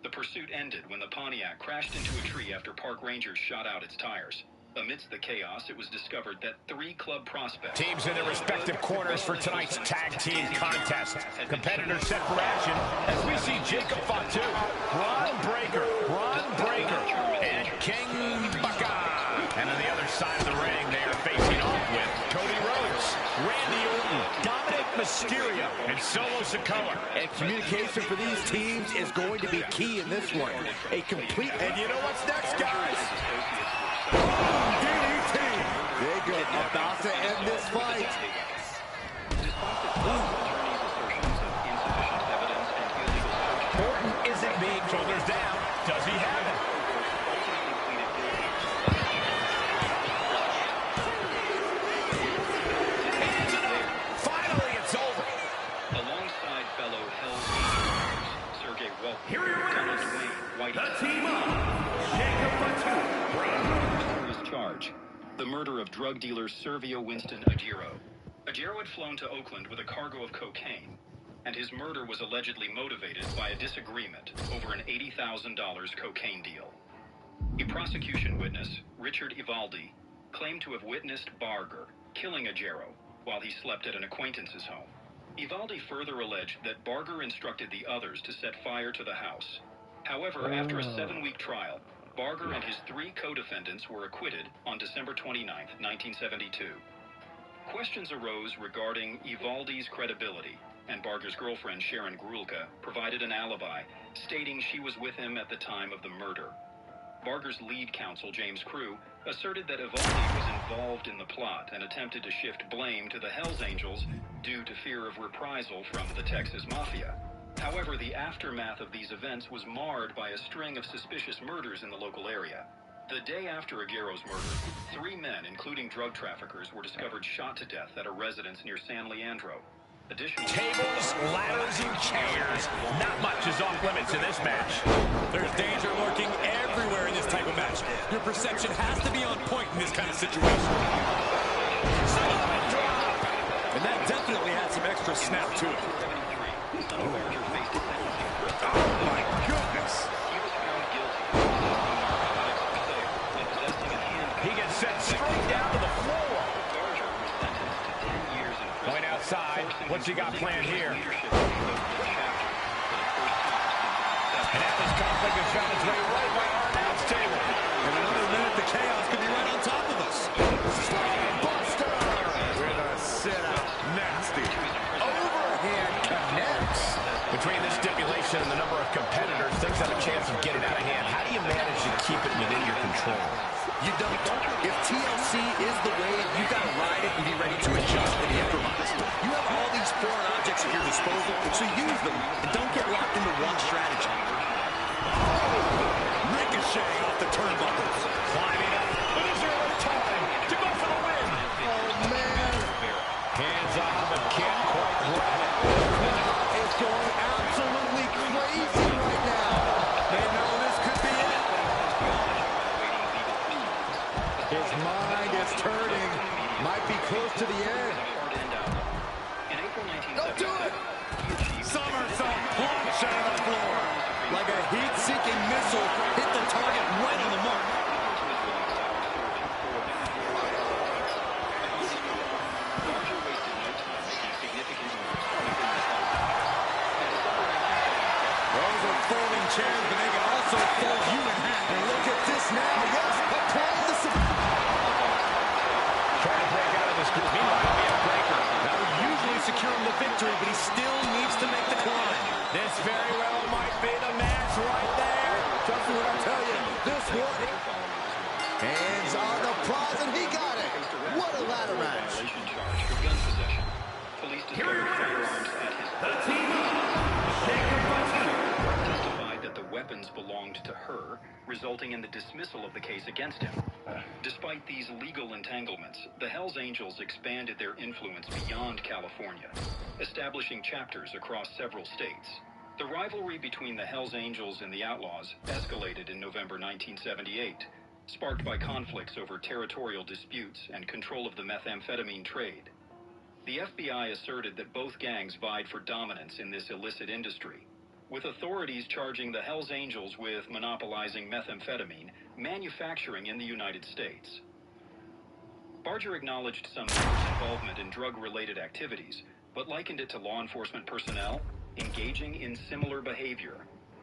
The pursuit ended when the Pontiac crashed into a tree after park rangers shot out its tires. Amidst the chaos, it was discovered that 3 club prospects... Teams in their respective corners for tonight's tag team contest. Competitors set for action as we see Jacob Fatu, Ron Breaker, and King Baka. And on the other side of the ring, they are facing off with Cody Rhodes, Randy Orton, Dominic Mysterio, and Solo Sikoa. And communication for these teams is going to be key in this one. A complete... And you know what's next, guys? DDT. Jacob about to end this fight. Orton isn't being shoulders down. Does he have it? Finally, it's over. Alongside fellow Hells Angels, Sergey Welk, Here are your Thomas winners. Wayne, The team of Jacob Fatu. Charge: the murder of drug dealer Servio Winston Agiro. Agiro had flown to Oakland with a cargo of cocaine, and his murder was allegedly motivated by a disagreement over an $80,000 cocaine deal. A prosecution witness, Richard Ivaldi, claimed to have witnessed Barger killing Agiro while he slept at an acquaintance's home. Ivaldi further alleged that Barger instructed the others to set fire to the house. However, after a 7-week trial, Barger and his 3 co-defendants were acquitted on December 29, 1972. Questions arose regarding Ivaldi's credibility, and Barger's girlfriend, Sharon Grulka, provided an alibi, stating she was with him at the time of the murder. Barger's lead counsel, James Crew, asserted that Ivaldi was involved in the plot and attempted to shift blame to the Hells Angels due to fear of reprisal from the Texas Mafia. However, the aftermath of these events was marred by a string of suspicious murders in the local area. The day after Aguiro's murder, 3 men, including drug traffickers, were discovered shot to death at a residence near San Leandro. Additionally, tables, ladders, and chairs. Not much is off limits in this match. There's danger lurking everywhere in this type of match. Your perception has to be on point in this kind of situation. And that definitely had some extra snap to it. Oh my goodness. He gets sent straight down to the floor. Point outside. What's he got planned here? And now this conflict has found its way right by our announce table. In another minute, the chaos could be right on top of us. Overhand connects. Between this stipulation and the number of competitors, things have a chance of getting out of hand. How do you manage to keep it within your control? You don't. If TLC is the wave, you got to ride it and be ready to adjust and improvise. You have all these foreign objects at your disposal, so use them and don't get locked into one strategy. Ricochet off the turnbuckles. Climbing up, but is there enough time to go for the win? Oh, man. Hands on, but can't quite grab it. It's going absolutely crazy right now. They know this could be it. His mind is turning. Might be close to the end. Don't do it. Somersault plunge on the floor. Like a heat-seeking missile, hit the target right on the mark. Those are folding chairs, but they can also fold you in half. And look at this now. Yes, applying the Trying to break out of this group. Meanwhile, we have Breaker. That would usually secure him the victory, but he still needs to make the climb. This very well might be the match right there. Just what I tell you, this one. Hands on the prize, and he got it. What a ladder match. Here are the team testified that the weapons belonged to her, resulting in the dismissal of the case against him. Despite these legal entanglements, the Hells Angels expanded their influence beyond California, establishing chapters across several states. The rivalry between the Hells Angels and the Outlaws escalated in November 1978, sparked by conflicts over territorial disputes and control of the methamphetamine trade. The FBI asserted that both gangs vied for dominance in this illicit industry, with authorities charging the Hells Angels with monopolizing methamphetamine manufacturing in the United States. Barger acknowledged some members' involvement in drug-related activities, but likened it to law enforcement personnel engaging in similar behavior.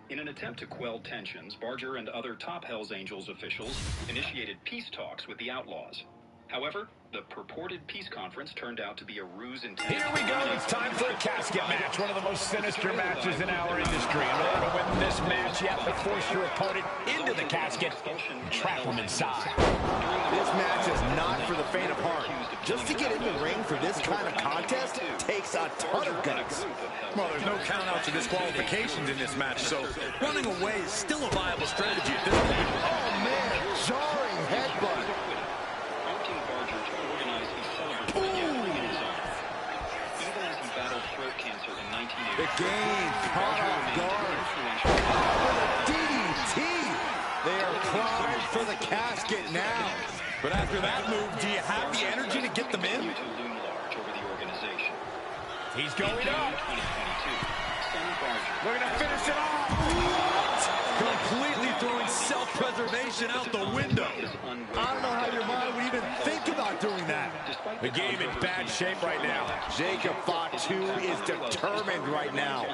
In an attempt to quell tensions, Barger and other top Hells Angels officials initiated peace talks with the Outlaws. However, the purported peace conference turned out to be a ruse intended. Here we go. It's time for a casket match. One of the most sinister matches in our industry. In order to win this match, you have to force your opponent into the casket and trap him inside. This match is not for the faint of heart. Just to get in the ring for this kind of contest takes a ton of guts. Well, there's no count-outs or disqualifications in this match, so running away is still a viable strategy at this point. Oh, man. Jarring headbutt. The game caught off guard. With a DDT. They are primed for the casket now. But after that move, do you have the energy to get them in? He's going up. We're going to finish it off. Completely throwing self-preservation out the window. I don't know how your mind would even think about doing that. The game in bad shape right now. Jacob Fatu is determined right now.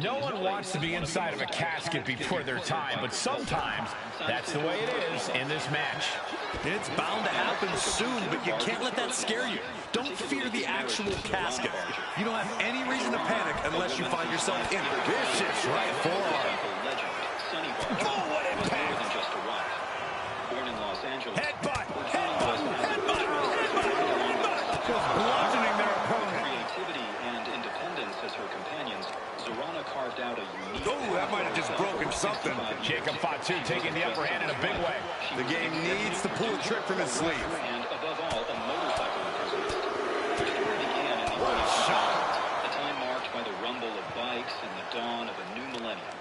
No one wants to be inside of a casket before their time, but sometimes that's the way it is in this match. It's bound to happen soon, but you can't let that scare you. Don't fear the actual casket. You don't have any reason to panic unless you find yourself in it. Vicious right forearm. Oh, what impact! Born in Los Angeles. Headbutt! Headbutt! Headbutt! Headbutt! Just bludgeoning their opponent. Creativity and independence as her companions, Zorana carved out a unique... Oh, that might have just broken something. Jacob Fatu taking the upper hand in a big way. The game needs to pull a trick from his sleeve. And above all, a motorcycle enthusiast. The story began in the What a shot. a time marked by the rumble of bikes and the dawn of a new millennium.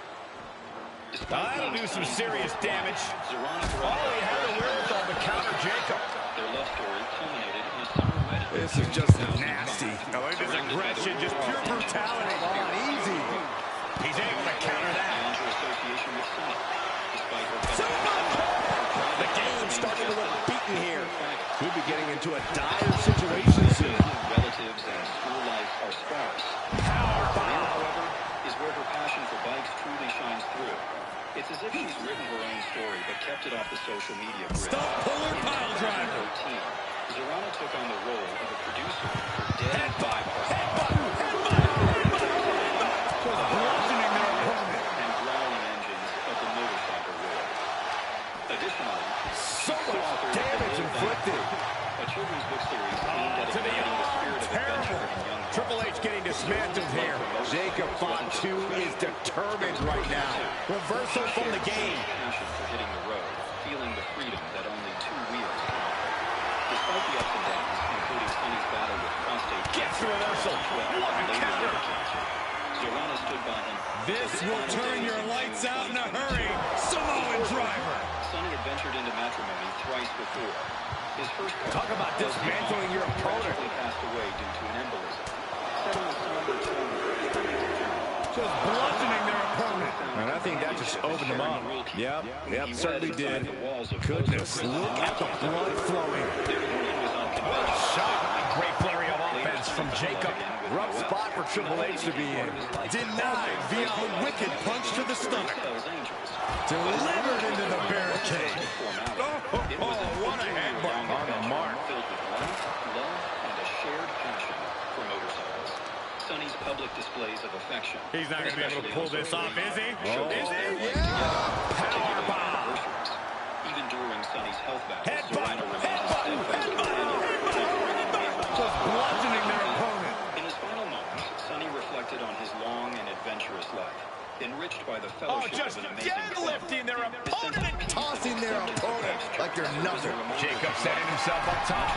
That'll do some serious damage. Zorana All he had to wherewithal to counter Jacob. Their love story culminated in a summer wedding. This is just nasty. I like his aggression, just pure brutality. Come on, easy. He's able to counter that. Association with Sunny, despite her The game's starting to look beaten here. We'll be getting into a dire situation soon. relatives and school life are sparse. Powerbomb, however, is where her passion for bikes truly shines through. It's as if she's written her own story, but kept it off the social media grid. Stump puller pile driver. 2013, Zorana took on the role of a producer for Dead headbutt, headbutt, headbutt. dismantled here. Jacob Fatu is determined right now. Reversal from the game. Passion for hitting the road, feeling the freedom that only two wheels can offer. Despite the ups and downs, including Sonny's battle with prostate gets the reversal. What a counter. Zorana stood by him. This will turn your lights out in a hurry. Samoan driver. Sonny had ventured into matrimony thrice before. His first talk about dismantling your opponent. Passed away due to an embolism. Setting a somber tone for his remaining journey. Just bludgeoning their opponent. And I think that just opened them up. Yep, certainly did. Goodness, look at the blood flowing. What a shot. Great flurry of offense from Jacob. Rough spot for Triple H to be in. Denied via a wicked punch to the stomach. Delivered into the barricade. Oh, what a headbutt on the mark. Filled with life, love, and a shared passion for motorcycles. Sonny's public displays of affection. He's not going to be able to pull this off, is he? Is he? Yeah. Power bomb. Even during Sonny's health battle, Headbutt. Just bludgeoning their opponent. In his final moments, Sonny reflected on his long and adventurous life, enriched by the fellowship just of an amazing deadlifting their opponent and tossing their opponent like they're nothing. Jacob setting himself up top.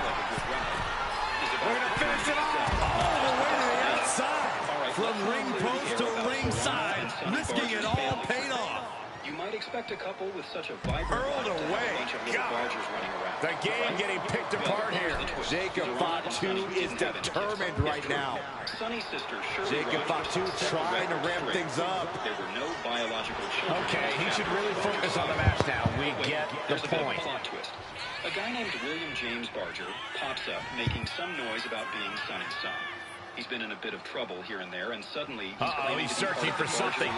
We're going to finish it off all the way to the outside. From ring post to ringside, risking it all paid off. You might expect a couple with such a vibrant hurled life to have away. a bunch of little bargers running around. The game getting picked apart here. Jacob Fatu is determined right now. Sonny's sister Shirley Jacob Fatu trying to ramp things up. There were no biological children. Okay, he should really focus on the match now. We get the point. Plot twist. A guy named William James Barger pops up making some noise about being Sonny's son. He's been in a bit of trouble here and there, and suddenly he's searching for something.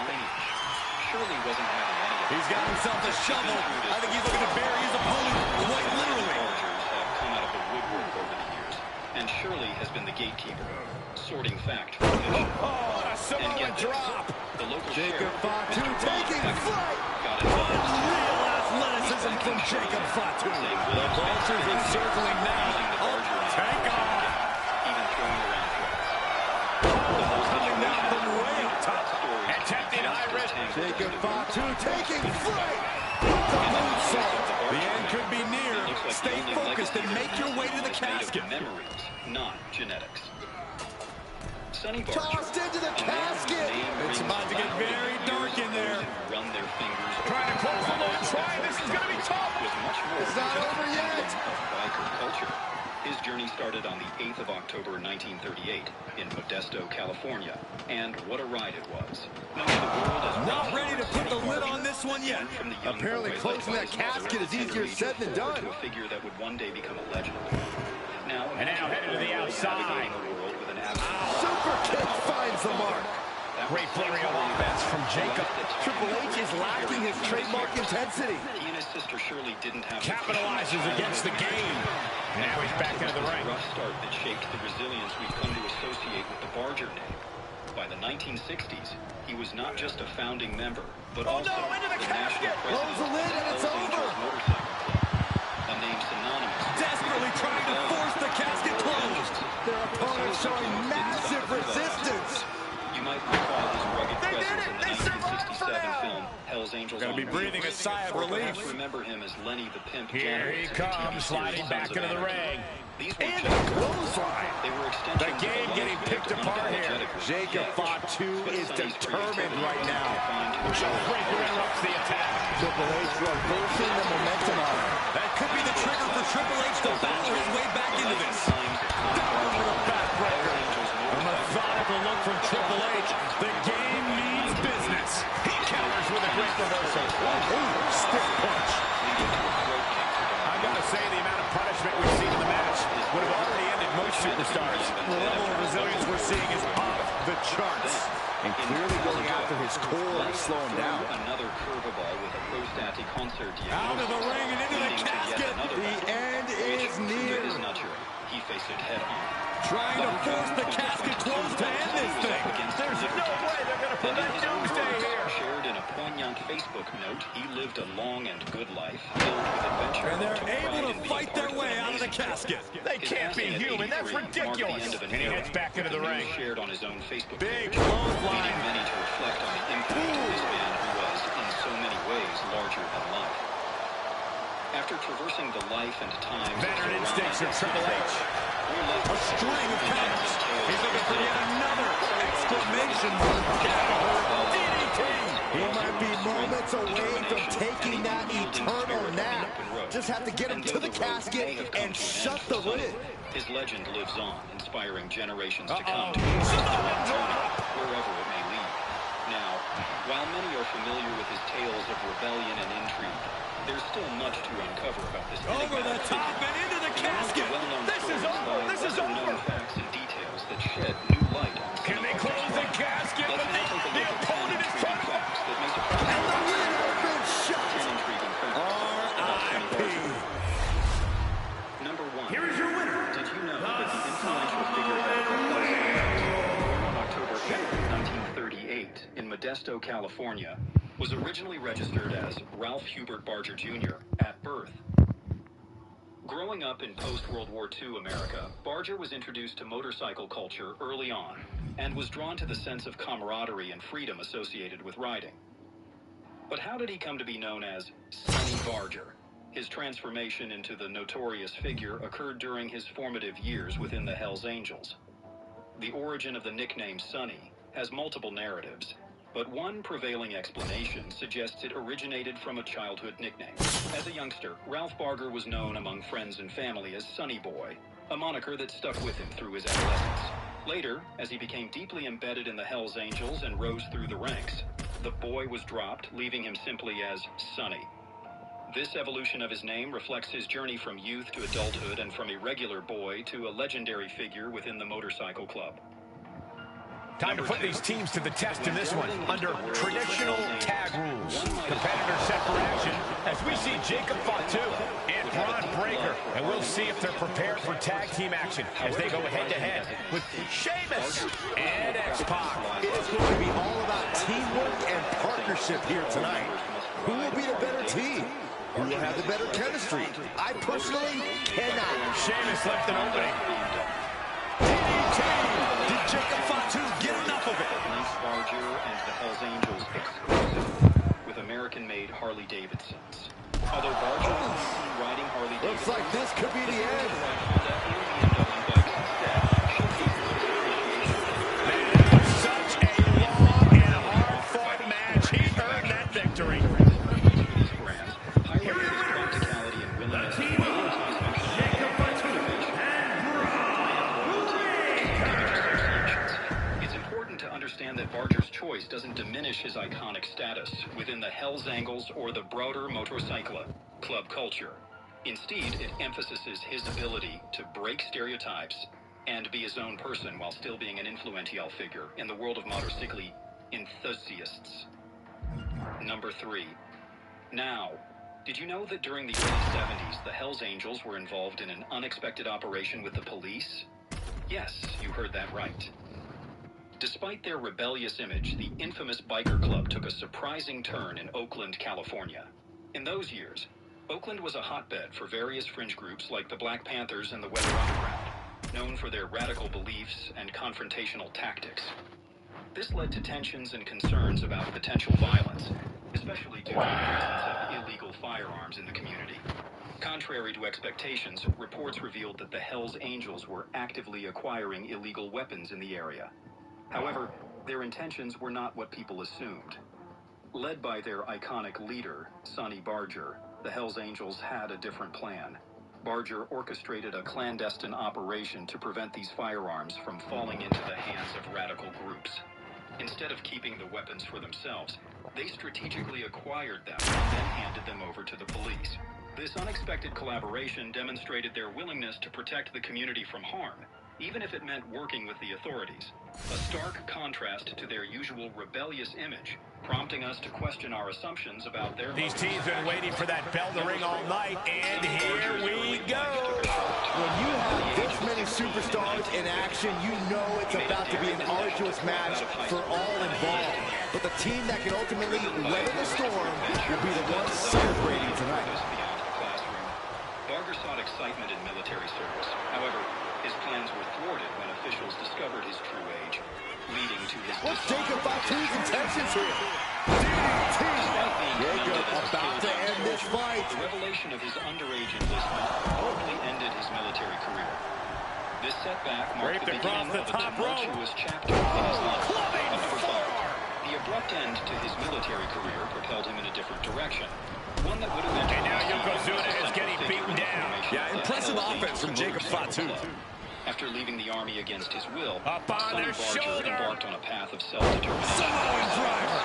Shirley wasn't having any of it. He's got himself a shovel. I think he's looking to bury his opponent quite literally. Bargers have come out of the woodwork over the years, and Shirley has been the gatekeeper, sorting fact from fiction. Oh, a Samoan drop. The local Jacob Fatu taking flight. Got it. Unreal athleticism from Jacob Fatu. The vultures are circling now. Take off. Even throwing around coming down from way up top. Attempting high risk. Jacob Fatu taking flight. The moonsault. The end could be near. Stay focused and make your way to the casket. Memories, not genetics. Sonny Barger. Tossed into the casket. It's about to get very dark in there. Run their fingers. Trying to close the loop. This is going to be tough. It's not over yet. Biker culture. His journey started on the 8th of October, 1938, in Modesto, California. And what a ride it was. Not ready to put the lid on this one yet. Apparently closing that casket is easier said than done. To a figure that would one day become a legend. Now headed to the outside. Super kick finds the mark. Great flurry of offense from Jacob. Triple H is lacking his trademark intensity. He and his sister Shirley didn't have capitalizes against the game. Now he's back into the ring. A rough start that shaped the resilience we've come to associate with the Barger name. By the 1960s, he was not just a founding member, but also into the casket. Close the lid and it's over. A name synonymous. Desperately trying to force the casket closed. Their opponent showing massive resistance. You might recall his rugged presence in the 1967 film Hell's Angels. Gonna be breathing a sigh of relief. Remember him as Lenny the Pimp. Here he comes, sliding back into the ring. And a clothesline. They were extensions. The game getting picked apart here. Jacob Fatu is determined right now. Breaker interrupts the attack. Triple H reversing the momentum on him. That could be the trigger for Triple H to battle his way back into this. Down with a backbreaker. A methodical look from Triple H. The game means business. He counters with a great reversal. Stiff punch. I've got to say, the amount of punishment we've seen in the match would have already ended most superstars. The level of resilience we're seeing is off the charts. And clearly going after his core to slow him down. Another curveball with a prostate concert. Out of the ring and into the casket. The end is near. He faced it head on. Trying to force the casket closed to end this thing. There's no way they're going to prevent doomsday here. Shared in a poignant Facebook note, he lived a long and good life, filled with adventure. And they're able to fight their way out of the casket. They can't be human. That's ridiculous. And he heads back into the ring. Shared on his own Facebook big page, clothesline. leading many to reflect on the impact of this man who was, in so many ways, larger than life. After traversing the life and times veteran instincts of Triple H. A string of counters. He's looking for yet another exclamation mark. DDT. He might be moments away from taking that eternal nap. Just have to get him to the casket and shut the lid. His legend lives on, inspiring generations to come to wherever it may lead. Now, while many are familiar with his tales of rebellion and intrigue, there's still much to uncover about this. Over the top and into the casket. This is over. This is over. Facts and details that shed new light on. Can they close the casket? But the opponent is trying to. And the lid has been shut. R.I.P. Number one. Here is your winner. Did you know that the influential figure born on October 8, 1938, in Modesto, California, was originally registered as Ralph Hubert Barger Jr. at birth. Growing up in post-World War II America, Barger was introduced to motorcycle culture early on and was drawn to the sense of camaraderie and freedom associated with riding. But how did he come to be known as Sonny Barger? His transformation into the notorious figure occurred during his formative years within the Hells Angels. The origin of the nickname Sonny has multiple narratives, but one prevailing explanation suggests it originated from a childhood nickname. As a youngster, Ralph Barger was known among friends and family as Sonny Boy, a moniker that stuck with him through his adolescence. Later, as he became deeply embedded in the Hells Angels and rose through the ranks, the boy was dropped, leaving him simply as Sonny. This evolution of his name reflects his journey from youth to adulthood and from a regular boy to a legendary figure within the motorcycle club. Time to put these teams to the test in this one under traditional tag rules. Competitors set for action as we see Jacob Fatu and Braun Breaker. And we'll see if they're prepared for tag team action as they go head-to-head with Sheamus and X-Pac. It is going to be all about teamwork and partnership here tonight. Who will be the better team? Who will have the better chemistry? I personally cannot. Sheamus left an opening. Did Jacob Fatu get enough of it? Barger and the Hells Angels exclusive with American-made Harley Davidsons. Although Barger was riding Harley Davidson, looks like this could be the end. Such a long and hard-fought match. He earned that victory. That Barger's choice doesn't diminish his iconic status within the Hells Angels or the broader motorcycle club culture. Instead, it emphasizes his ability to break stereotypes and be his own person while still being an influential figure in the world of motorcycle enthusiasts. Number 3. Now, did you know that during the early 70s, the Hells Angels were involved in an unexpected operation with the police? Yes, you heard that right. Despite their rebellious image, the infamous biker club took a surprising turn in Oakland, California. In those years, Oakland was a hotbed for various fringe groups like the Black Panthers and the Weather Underground, known for their radical beliefs and confrontational tactics. This led to tensions and concerns about potential violence, especially due to the presence of illegal firearms in the community. Contrary to expectations, reports revealed that the Hells Angels were actively acquiring illegal weapons in the area. However, their intentions were not what people assumed. Led by their iconic leader, Sonny Barger, the Hells Angels had a different plan. Barger orchestrated a clandestine operation to prevent these firearms from falling into the hands of radical groups. Instead of keeping the weapons for themselves, they strategically acquired them and then handed them over to the police. This unexpected collaboration demonstrated their willingness to protect the community from harm, even if it meant working with the authorities. A stark contrast to their usual rebellious image, prompting us to question our assumptions about their... These teams have been waiting for that bell to ring all night, and here we go! When you have this many superstars in action, you know it's about to be an arduous match for all involved. but the team that can ultimately weather the storm will be the one celebrating tonight. Barger sought excitement in military service. However, his plans were thwarted when officials discovered his true age, leading to his... What's Jacob Fatu's intentions here? DDT! Jacob about to end this fight. The revelation of his underage enlistment abruptly ended his military career. This setback marked the beginning of a tumultuous chapter in his life. The abrupt end to his military career propelled him in a different direction. One that would eventually... And now Yokozuna is getting beaten down. Yeah, impressive offense from Jacob Fatu. After leaving the Army against his will, up on Sonny their Barger shoulder. embarked on a path of self-determination. Samoan driver.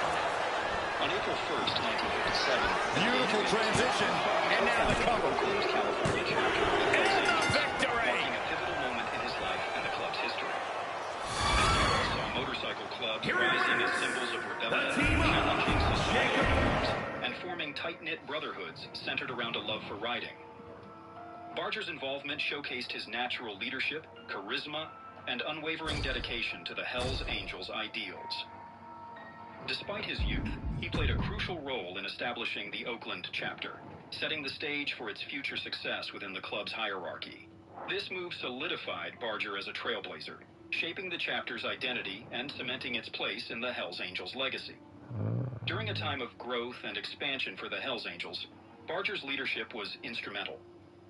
On April 1st, 1957, beautiful transition, and now the cover. Oakland's California chapter and the victory. Marking a pivotal moment in his life and the club's history. This saw motorcycle clubs rising as symbols of rebellion, challenging societal norms, and forming tight-knit brotherhoods centered around a love for riding. Barger's involvement showcased his natural leadership, charisma, and unwavering dedication to the Hells Angels ideals. Despite his youth, he played a crucial role in establishing the Oakland chapter, setting the stage for its future success within the club's hierarchy. This move solidified Barger as a trailblazer, shaping the chapter's identity and cementing its place in the Hells Angels' legacy. During a time of growth and expansion for the Hells Angels, Barger's leadership was instrumental.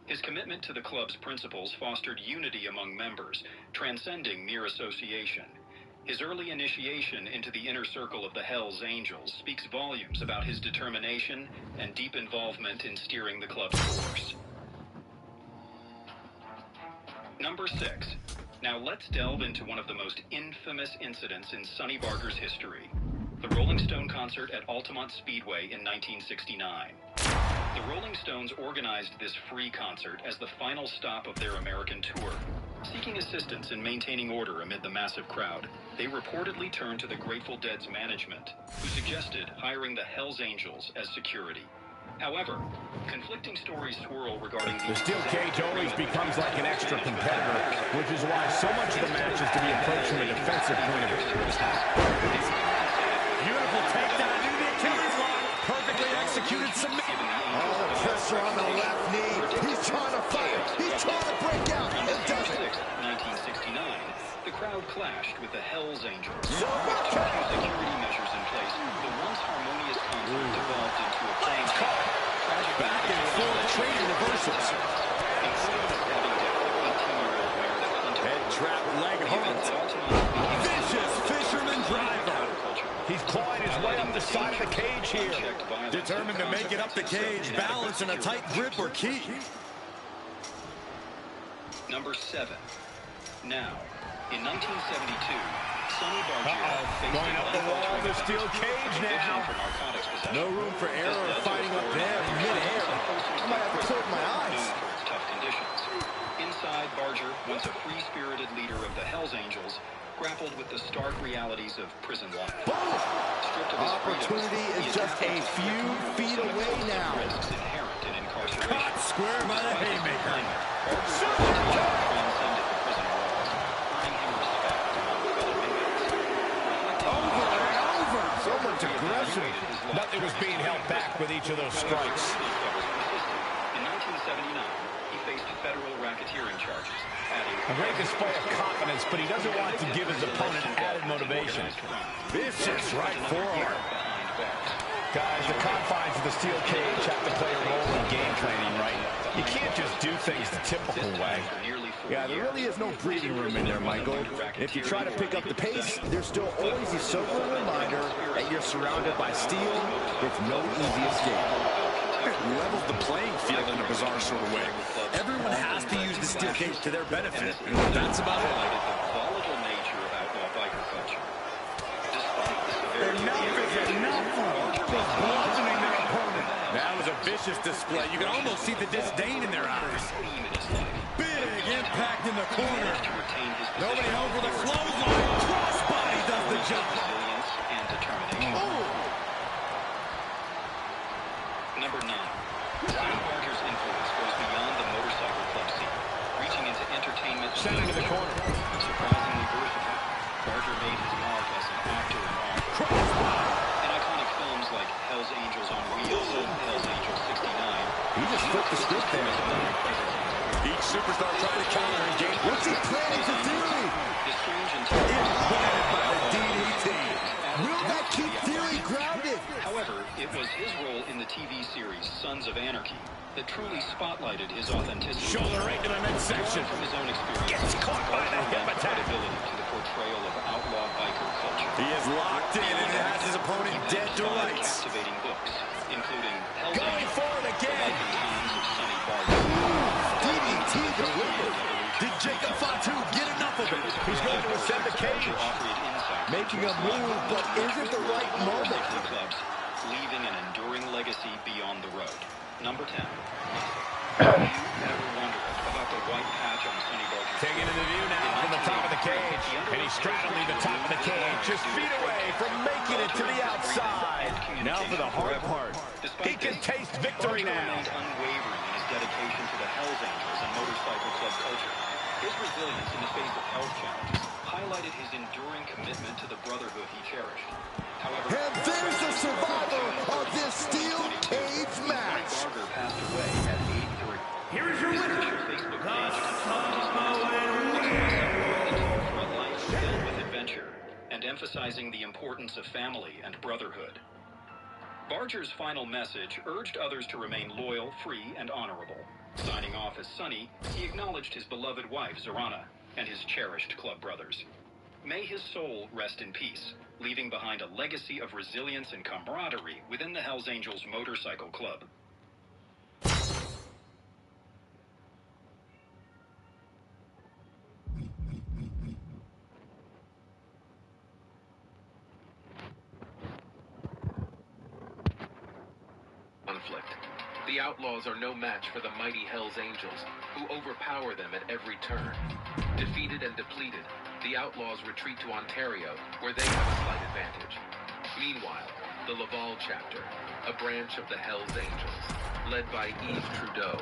His commitment to the club's principles fostered unity among members, transcending mere association. His early initiation into the inner circle of the Hells Angels speaks volumes about his determination and deep involvement in steering the club's course. Number 6. Now let's delve into one of the most infamous incidents in Sonny Barger's history. The Rolling Stone concert at Altamont Speedway in 1969. The Rolling Stones organized this free concert as the final stop of their American tour. Seeking assistance in maintaining order amid the massive crowd, they reportedly turned to the Grateful Dead's management, who suggested hiring the Hells Angels as security. However, conflicting stories swirl regarding the steel cage always becomes like an extra competitor, which is why so much of the match is to be approached from a defensive point of view. Beautiful takedown into the Achilles lock. Perfectly executed submission. All the pressure on the left knee. He's trying to fight. He's trying to break out. On December 6, 1969, the crowd clashed with the Hells Angels. So much security measures in place, the once harmonious concert devolved into a train tragic back and forth trading reversals. Head trap, leg hooked. Vicious fisherman driver. He's clawing his way up the side of the cage here. Determined to make it up the cage. Balance and a tight grip are key. Number 7. Now, in 1972, Sonny Barger going up the wall of the steel cage now. No room for error or fighting up there mid-air. I might have to close my eyes. Tough conditions. Inside, Barger, once a free-spirited leader of the Hells Angels, grappled with the stark realities of prison life. Stripped of his Opportunity is just a few feet away now. Risks inherent in incarceration. Caught square by the haymaker. Transcended the prison walls, earning him respect among fellow inmates. Over and over. So much aggression. Nothing was being held back with each of those strikes. In 1979, he faced federal racketeering charges. A great display of confidence, but he doesn't want to give his opponent added motivation. Vicious right forearm. Guys, the confines of the steel cage have to play a role in game training, right? You can't just do things the typical way. Yeah, there really is no breathing room in there, Michael. If you try to pick up the pace, there's still always a sobering reminder that you're surrounded by steel with no easy escape. Levels the playing field in a bizarre sort of way. Everyone has to use the steel cage to their benefit. That's about it. Enough is enough. Just bludgeoning their opponent. That was a vicious display. You can almost see the disdain in their eyes. Big impact in the corner. Nobody home for the clothesline. Crossbody does the job. Number 9. Sonny Barger's influence goes beyond the motorcycle club scene, reaching into entertainment. Sent into the corner. Surprisingly versatile, Barger made his mark as an actor and author. Crossbody. He just flipped the script there. Each superstar trying to counter and gain. What's he planning to do? Implanted by the DDT. Will that keep Theory grounded? However, it was his role in the TV series Sons of Anarchy that truly spotlighted his authenticity. Shoulder right to the midsection. From his own experience, gets caught by the hip attack. Credibility to the portrayal of outlaw biker culture. He is locked in and has his opponent dead to rights. Captivating books, including Hell's Going forward again. DDT delivered. Did Jacob Fatu get enough of it? He's going to ascend the cage. Making a move, but isn't the right moment. Clubs, leaving an enduring legacy beyond the road. Number 10. Ever wondered about the white patch on Sonny Barger's? Taking into view now from the top of the cage. And he's straddling the top of the cage, just feet away from making it to the outside. Now for the hard part. He can taste victory now. Remained unwavering in his dedication to the Hells Angels and motorcycle club culture. His resilience in the face of health challenges highlighted his enduring commitment to the brotherhood he cherished. However, and there's the survivor of this steel cage match. Barger passed away at age 3. Here is your winner, Facebook the page filled with adventure and emphasizing the importance of family and brotherhood. Barger's final message urged others to remain loyal, free, and honorable. Signing off as Sonny, he acknowledged his beloved wife, Zorana, and his cherished club brothers. May his soul rest in peace, leaving behind a legacy of resilience and camaraderie within the Hells Angels Motorcycle Club. Conflict. The Outlaws are no match for the mighty Hells Angels, who overpower them at every turn. Defeated and depleted, the Outlaws retreat to Ontario, where they have a slight advantage. Meanwhile, the Laval chapter, a branch of the Hells Angels, led by Yves Trudeau,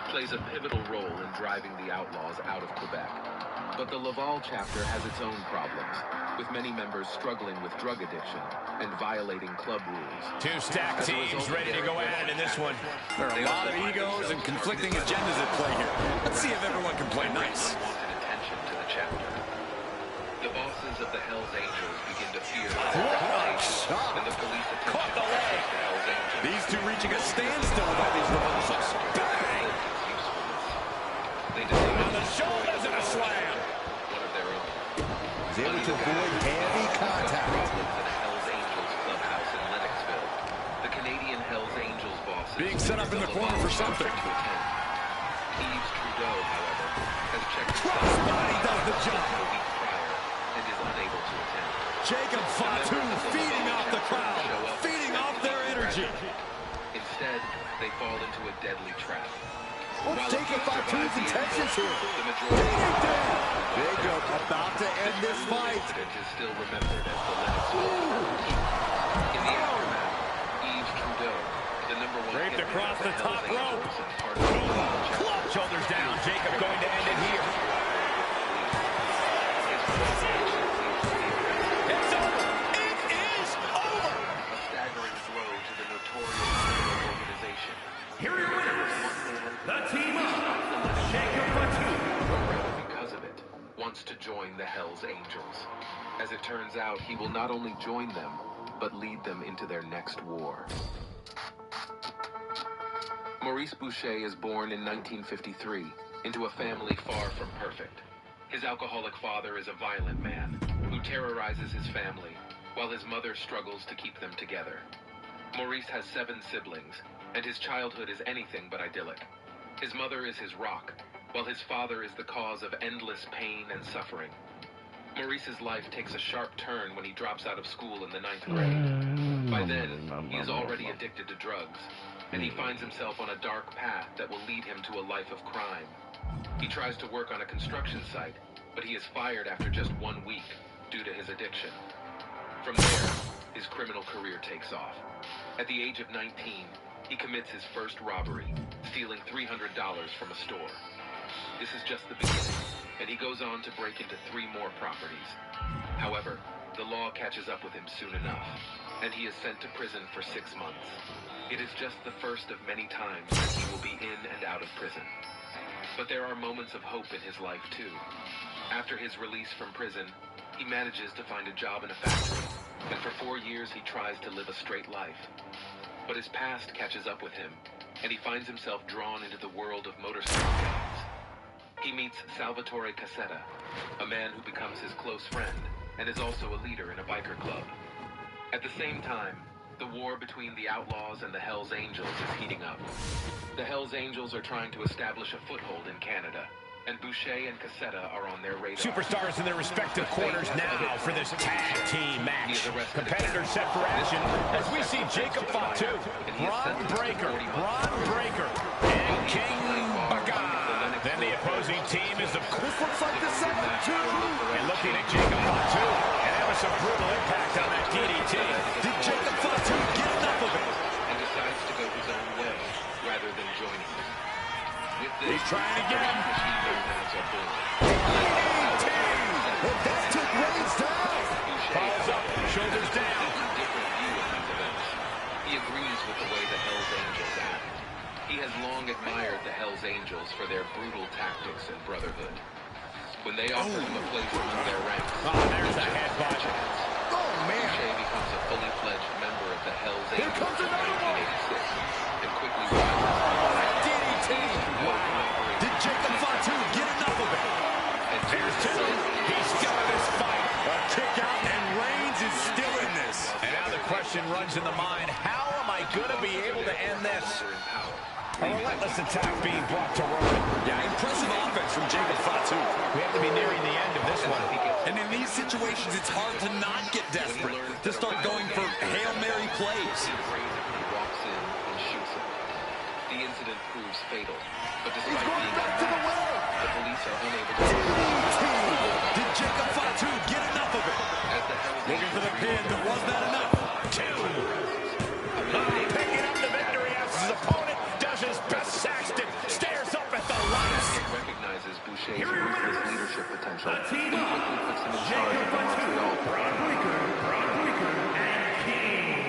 plays a pivotal role in driving the Outlaws out of Quebec. But the Laval chapter has its own problems, with many members struggling with drug addiction and violating club rules. Two stacked teams ready to go at it in this one. There are a lot of egos and conflicting agendas at play here. Let's see if everyone can play nice. Attention to the chapter. The bosses of the Hells Angels begin to fear and the police attention to the Hells Angels. These two reaching a standstill by these reversals. Bang! They decide on the shoulders and a slam. One of their own. He's able to avoid heavy contact. Problems in a Hells Angels clubhouse in Lennoxville. The Canadian Hells Angels bosses being set up in the corner for something. Yves Trudeau, however, has checked Crossbody does the job. a week prior and is unable to attend. Jacob Fatu feeding off the crowd, feeding off their energy. Instead, they fall into a deadly trap. What's Jacob Fatu's intentions here? Jacob about to end this fight. Is still remembered as the Lennoxville. In the aftermath, Yves Trudeau, the #1 draped across the top rope. Club shoulders down. Jacob going to end it here. It's over. It is over. A staggering blow to the notorious criminal organization. Here are your winners, the team of Jacob Fatu. Because of it, wants to join the Hells Angels. As it turns out, he will not only join them, but lead them into their next war. Maurice Boucher is born in 1953 into a family far from perfect. His alcoholic father is a violent man who terrorizes his family, while his mother struggles to keep them together. Maurice has 7 siblings, and his childhood is anything but idyllic. His mother is his rock, while his father is the cause of endless pain and suffering. Maurice's life takes a sharp turn when he drops out of school in the 9th grade. By then, he is already addicted to drugs, and he finds himself on a dark path that will lead him to a life of crime. He tries to work on a construction site, but he is fired after just 1 week due to his addiction. From there, his criminal career takes off. At the age of 19, he commits his first robbery, stealing $300 from a store. This is just the beginning, and he goes on to break into 3 more properties. However, The law catches up with him soon enough, and he is sent to prison for 6 months. It is just the first of many times that he will be in and out of prison. But there are moments of hope in his life, too. After his release from prison, he manages to find a job in a factory, and for 4 years he tries to live a straight life. But his past catches up with him, and he finds himself drawn into the world of motorcycle gangs. He meets Salvatore Cassetta, a man who becomes his close friend, and is also a leader in a biker club. At the same time, the war between the Outlaws and the Hells Angels is heating up. The Hells Angels are trying to establish a foothold in Canada, and Boucher and Cassetta are on their radar. Superstars in their respective corners now for this tag team match. Competitors set for action as we see Jacob Fatu, Braun Breaker, and King Baka. Then the opposing team is the... This looks like the setup, too. And looking at Jacob Fatu, and that was some brutal impact on that DDT. Did Jacob Fatu get enough of it? And decides to go his own way, rather than joining him. With this, he's trying to get him. DDT! And that took Reigns down. Falls up, shoulders down. Different view of these events. He agrees with the way the Hells Angels act. He has long admired the Hells Angels for their brutal tactics and brotherhood. When they offer him a place among their ranks, there's a headbutt. Oh, man. Boucher becomes a fully fledged member of the Hells Angels in 1986 and quickly rises. DDT! Did Jacob Fatu get enough of it? And there's two. He's still in this fight. A kick out, and Reigns is still in this. And now the question runs in the mind, how am I going to be able to end this? A relentless attack being brought to road. Yeah, impressive offense from Jacob Fatu. We have to be nearing the end of this one. And in these situations, it's hard to not get desperate, to start going for Hail Mary plays. He walks in and shoots him. The incident proves fatal, but despite being unmasked, the police are unable to... Did Jacob Fatu get enough of it? As the Hells Looking for the pin, but was that enough? Picking up the victory as his opponent does his best. Saxton stares up at the lights. Recognizes Boucher's ruthless leadership potential. The team He up. quickly puts him in charge Jacob of Fatu, Montreal. Braun Breaker, and King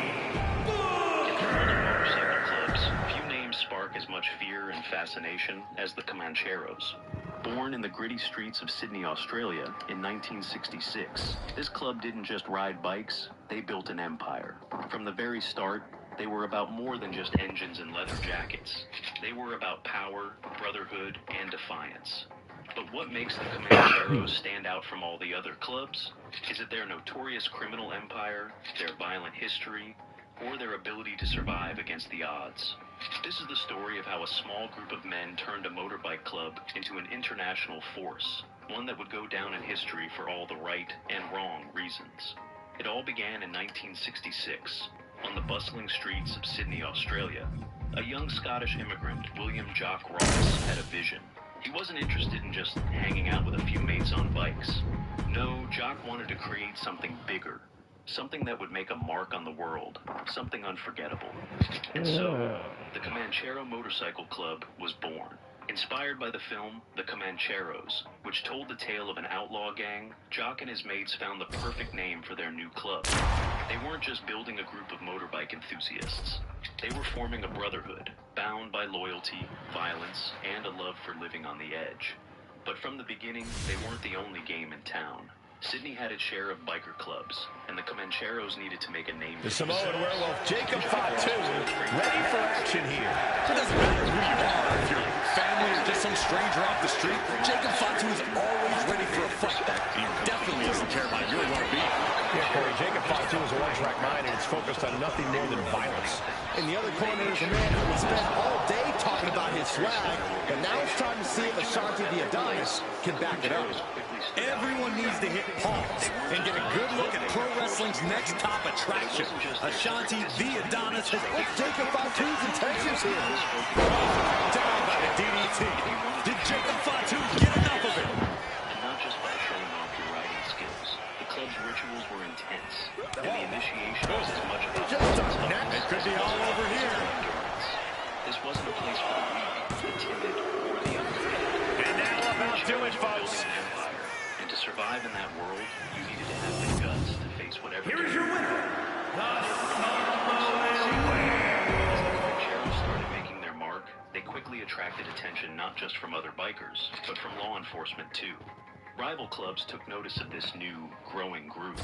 Motorcycle clubs, few names spark as much fear and fascination as the Comancheros. Born in the gritty streets of Sydney, Australia in 1966, this club didn't just ride bikes, they built an empire. From the very start, they were about more than just engines and leather jackets. They were about power, brotherhood, and defiance. But what makes the Comancheros stand out from all the other clubs? Is it their notorious criminal empire, their violent history, or their ability to survive against the odds? This is the story of how a small group of men turned a motorbike club into an international force, one that would go down in history for all the right and wrong reasons. It all began in 1966, on the bustling streets of Sydney, Australia. A young Scottish immigrant, William Jock Ross, had a vision. He wasn't interested in just hanging out with a few mates on bikes. No, Jock wanted to create something bigger, something that would make a mark on the world, something unforgettable. And so, the Comanchero Motorcycle Club was born. Inspired by the film The Comancheros, which told the tale of an outlaw gang, Jock and his mates found the perfect name for their new club. They weren't just building a group of motorbike enthusiasts. They were forming a brotherhood, bound by loyalty, violence, and a love for living on the edge. But from the beginning, they weren't the only game in town. Sydney had its share of biker clubs, and the Comancheros needed to make a name for The Samoan werewolf, Jacob Fatu, ready for action here. It doesn't matter who you are, if you're family or just some stranger off the street, Jacob Fatu is always ready for a fight. He definitely doesn't care about your well-being. Yeah, Corey, Jacob Fatu is a one-track mind, and it's focused on nothing more than violence. In the other corner is a man who would spend all day talking about his swag, but now it's time to see if Ashanti the Adonis can back it up. Everyone needs to hit pause and get a good look at pro wrestling's next top attraction. Ashanti the Adonis has... What's Jacob Fatu's intentions here? Down by the DDT. Did Jacob Fatu get enough of it? And not just by showing off your riding skills. The club's rituals were intense, and the initiation was as much about It could be all over here. This wasn't a place for the weak, the timid, or the unprepared. And now about to it, folks. And to survive in that world, you needed to have the guts to face whatever. Here's your winner, the Comancheros started making their mark. They quickly attracted attention not just from other bikers, but from law enforcement too. Rival clubs took notice of this new, growing group,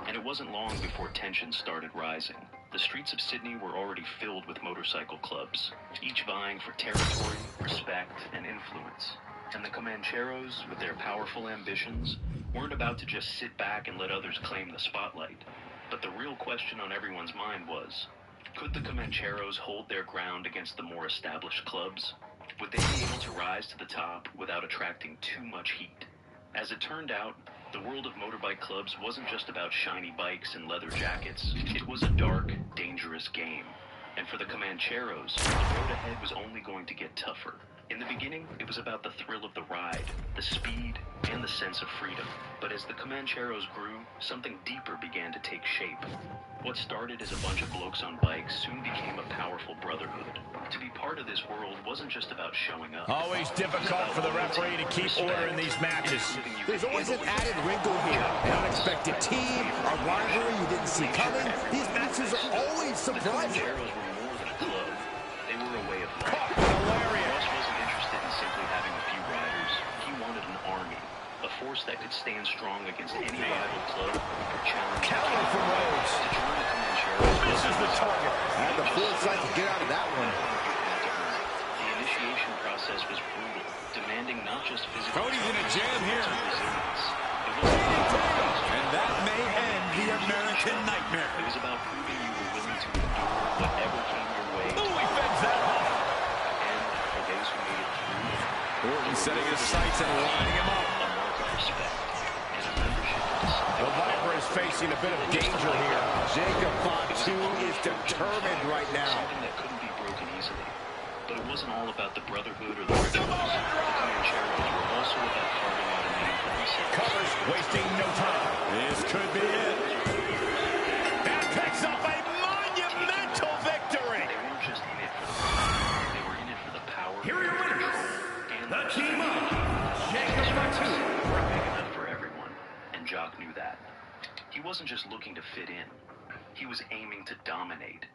and it wasn't long before tensions started rising. The streets of Sydney were already filled with motorcycle clubs, each vying for territory, respect, and influence. And the Comancheros, with their powerful ambitions, weren't about to just sit back and let others claim the spotlight. But the real question on everyone's mind was, could the Comancheros hold their ground against the more established clubs? Would they be able to rise to the top without attracting too much heat? As it turned out, the world of motorbike clubs wasn't just about shiny bikes and leather jackets. It was a dark, dangerous game. And for the Comancheros, the road ahead was only going to get tougher. In the beginning, it was about the thrill of the ride, the speed, and the sense of freedom. But as the Comancheros grew, something deeper began to take shape. What started as a bunch of blokes on bikes soon became a powerful brotherhood. To be part of this world wasn't just about showing up. Always difficult for the referee to keep order in these matches. There's always an added wrinkle here. An unexpected team, a rivalry you didn't see coming. These matches are always surprising. The Comancheros were more than a club. They were a way of life. Ross wasn't interested in simply having a few riders. He wanted an army. A force that could stand strong against any rival club or challenge Counter from Rhodes. to join the Comancheros. This is the target. Had the foresight to get out of that one. The initiation process was brutal, demanding not just physical Cody's in a jam here. resilience. It was And that may end the American nightmare. It was about proving you were willing to endure whatever came your way. Ooh, he fends that off. And for those who made it through, Orton setting his sights and lining him up. a mark of respect and a membership into something. The Viper is facing a bit of danger here. Jacob Fatu is determined right now. Something that couldn't be broken easily. But it wasn't all about the brotherhood or the rituals. The Comancheros were also about carving out a name for themselves. Covers, wasting no time. This could be it. And picks up a monumental victory. They weren't just in it for the money. They were in it for the power. Here are your winners, And the team of Jacob Fatu. were big enough for everyone, and Jock knew that. He wasn't just looking to fit in. He was aiming to dominate.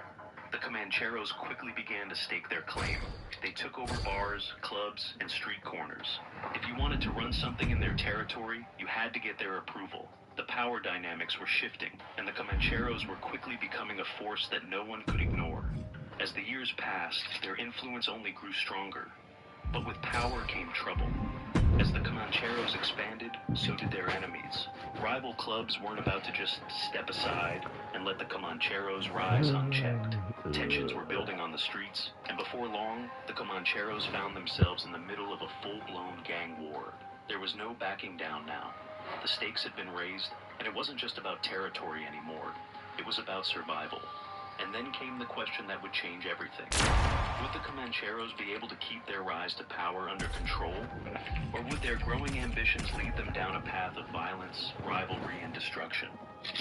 The Comancheros quickly began to stake their claim. They took over bars, clubs, and street corners. If you wanted to run something in their territory, you had to get their approval. The power dynamics were shifting, and the Comancheros were quickly becoming a force that no one could ignore. As the years passed, their influence only grew stronger. But with power came trouble. As the Comancheros expanded, so did their enemies. Rival clubs weren't about to just step aside and let the Comancheros rise unchecked. Tensions were building on the streets, and before long, the Comancheros found themselves in the middle of a full-blown gang war. There was no backing down now. The stakes had been raised, and it wasn't just about territory anymore. It was about survival. And then came the question that would change everything. Would the Comancheros be able to keep their rise to power under control? Or would their growing ambitions lead them down a path of violence, rivalry, and destruction?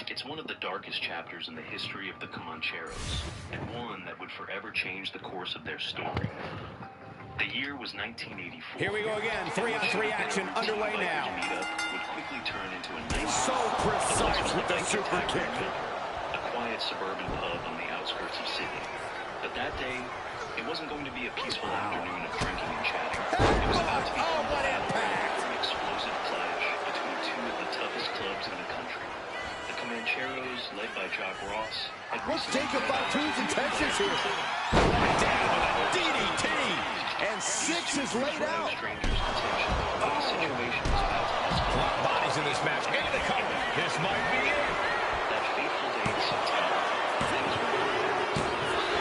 It's one of the darkest chapters in the history of the Comancheros, and one that would forever change the course of their story. The year was 1984. Here we go again. 3-on-3 action underway now. Meetup would quickly turn into a night. So precise with the super kick. A quiet suburban pub on the outskirts of Sydney. But that day, it wasn't going to be a peaceful afternoon of drinking and chatting. It was about to be an explosive clash between two of the toughest clubs in the country. The Comancheros, led by Jock Ross, had What's Jacob Fatu's intentions here? Down with a DDT. And 6 is laid out. strangers' attention. The situation was about to escalate. A lot of bodies in this match. Into the cover. This might be it. That fateful day in September, things were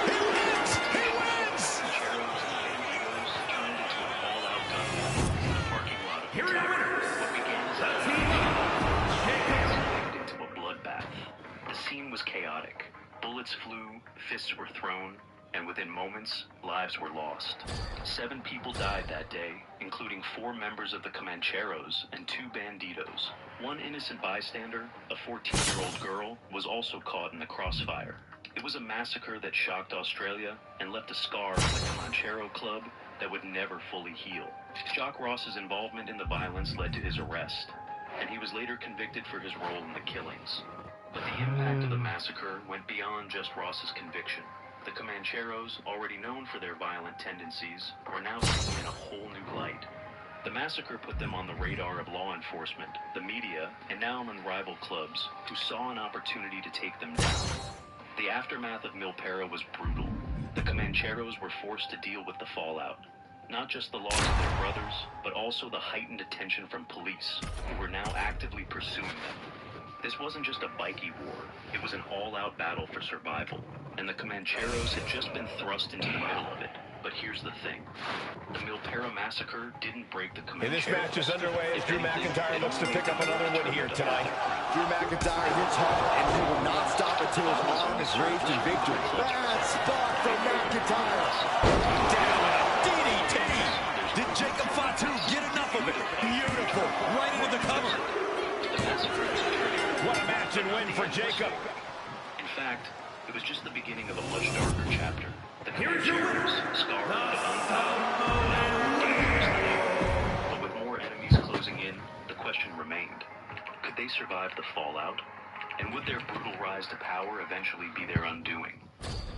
He wins! He wins! Comancheros and Banditos turned into an all-out gunfight in the parking lot of Here are your winners, what began as the a team of Jacob. escalated into a bloodbath. The scene was chaotic. Bullets flew, fists were thrown, and within moments, lives were lost. 7 people died that day, including 4 members of the Comancheros and 2 Banditos. One innocent bystander, a 14-year-old girl, was also caught in the crossfire. It was a massacre that shocked Australia and left a scar on the Comanchero club that would never fully heal. Jock Ross's involvement in the violence led to his arrest, and he was later convicted for his role in the killings. But the impact of the massacre went beyond just Ross's conviction. The Comancheros, already known for their violent tendencies, were now seen in a whole new light. The massacre put them on the radar of law enforcement, the media, and now among rival clubs, who saw an opportunity to take them down. The aftermath of Milpera was brutal. The Comancheros were forced to deal with the fallout. Not just the loss of their brothers, but also the heightened attention from police, who were now actively pursuing them. This wasn't just a bikie war, it was an all-out battle for survival, and the Comancheros had just been thrust into the middle of it. But here's the thing. The Milpera massacre didn't break the Comancheros. And this match is underway as Drew McIntyre looks to pick up another win here tonight. Drew McIntyre hits hard, and he will not stop until his arm is raised in victory. Bad spot from McIntyre. Down with a DDT. Did Jacob Fatu get enough of it? Beautiful. Right into the cover. What a match and win for Jacob. In fact, it was just the beginning of a much darker chapter. The Here's your winners, scarred but with more enemies closing in, the question remained. Could they survive the fallout? And would their brutal rise to power eventually be their undoing?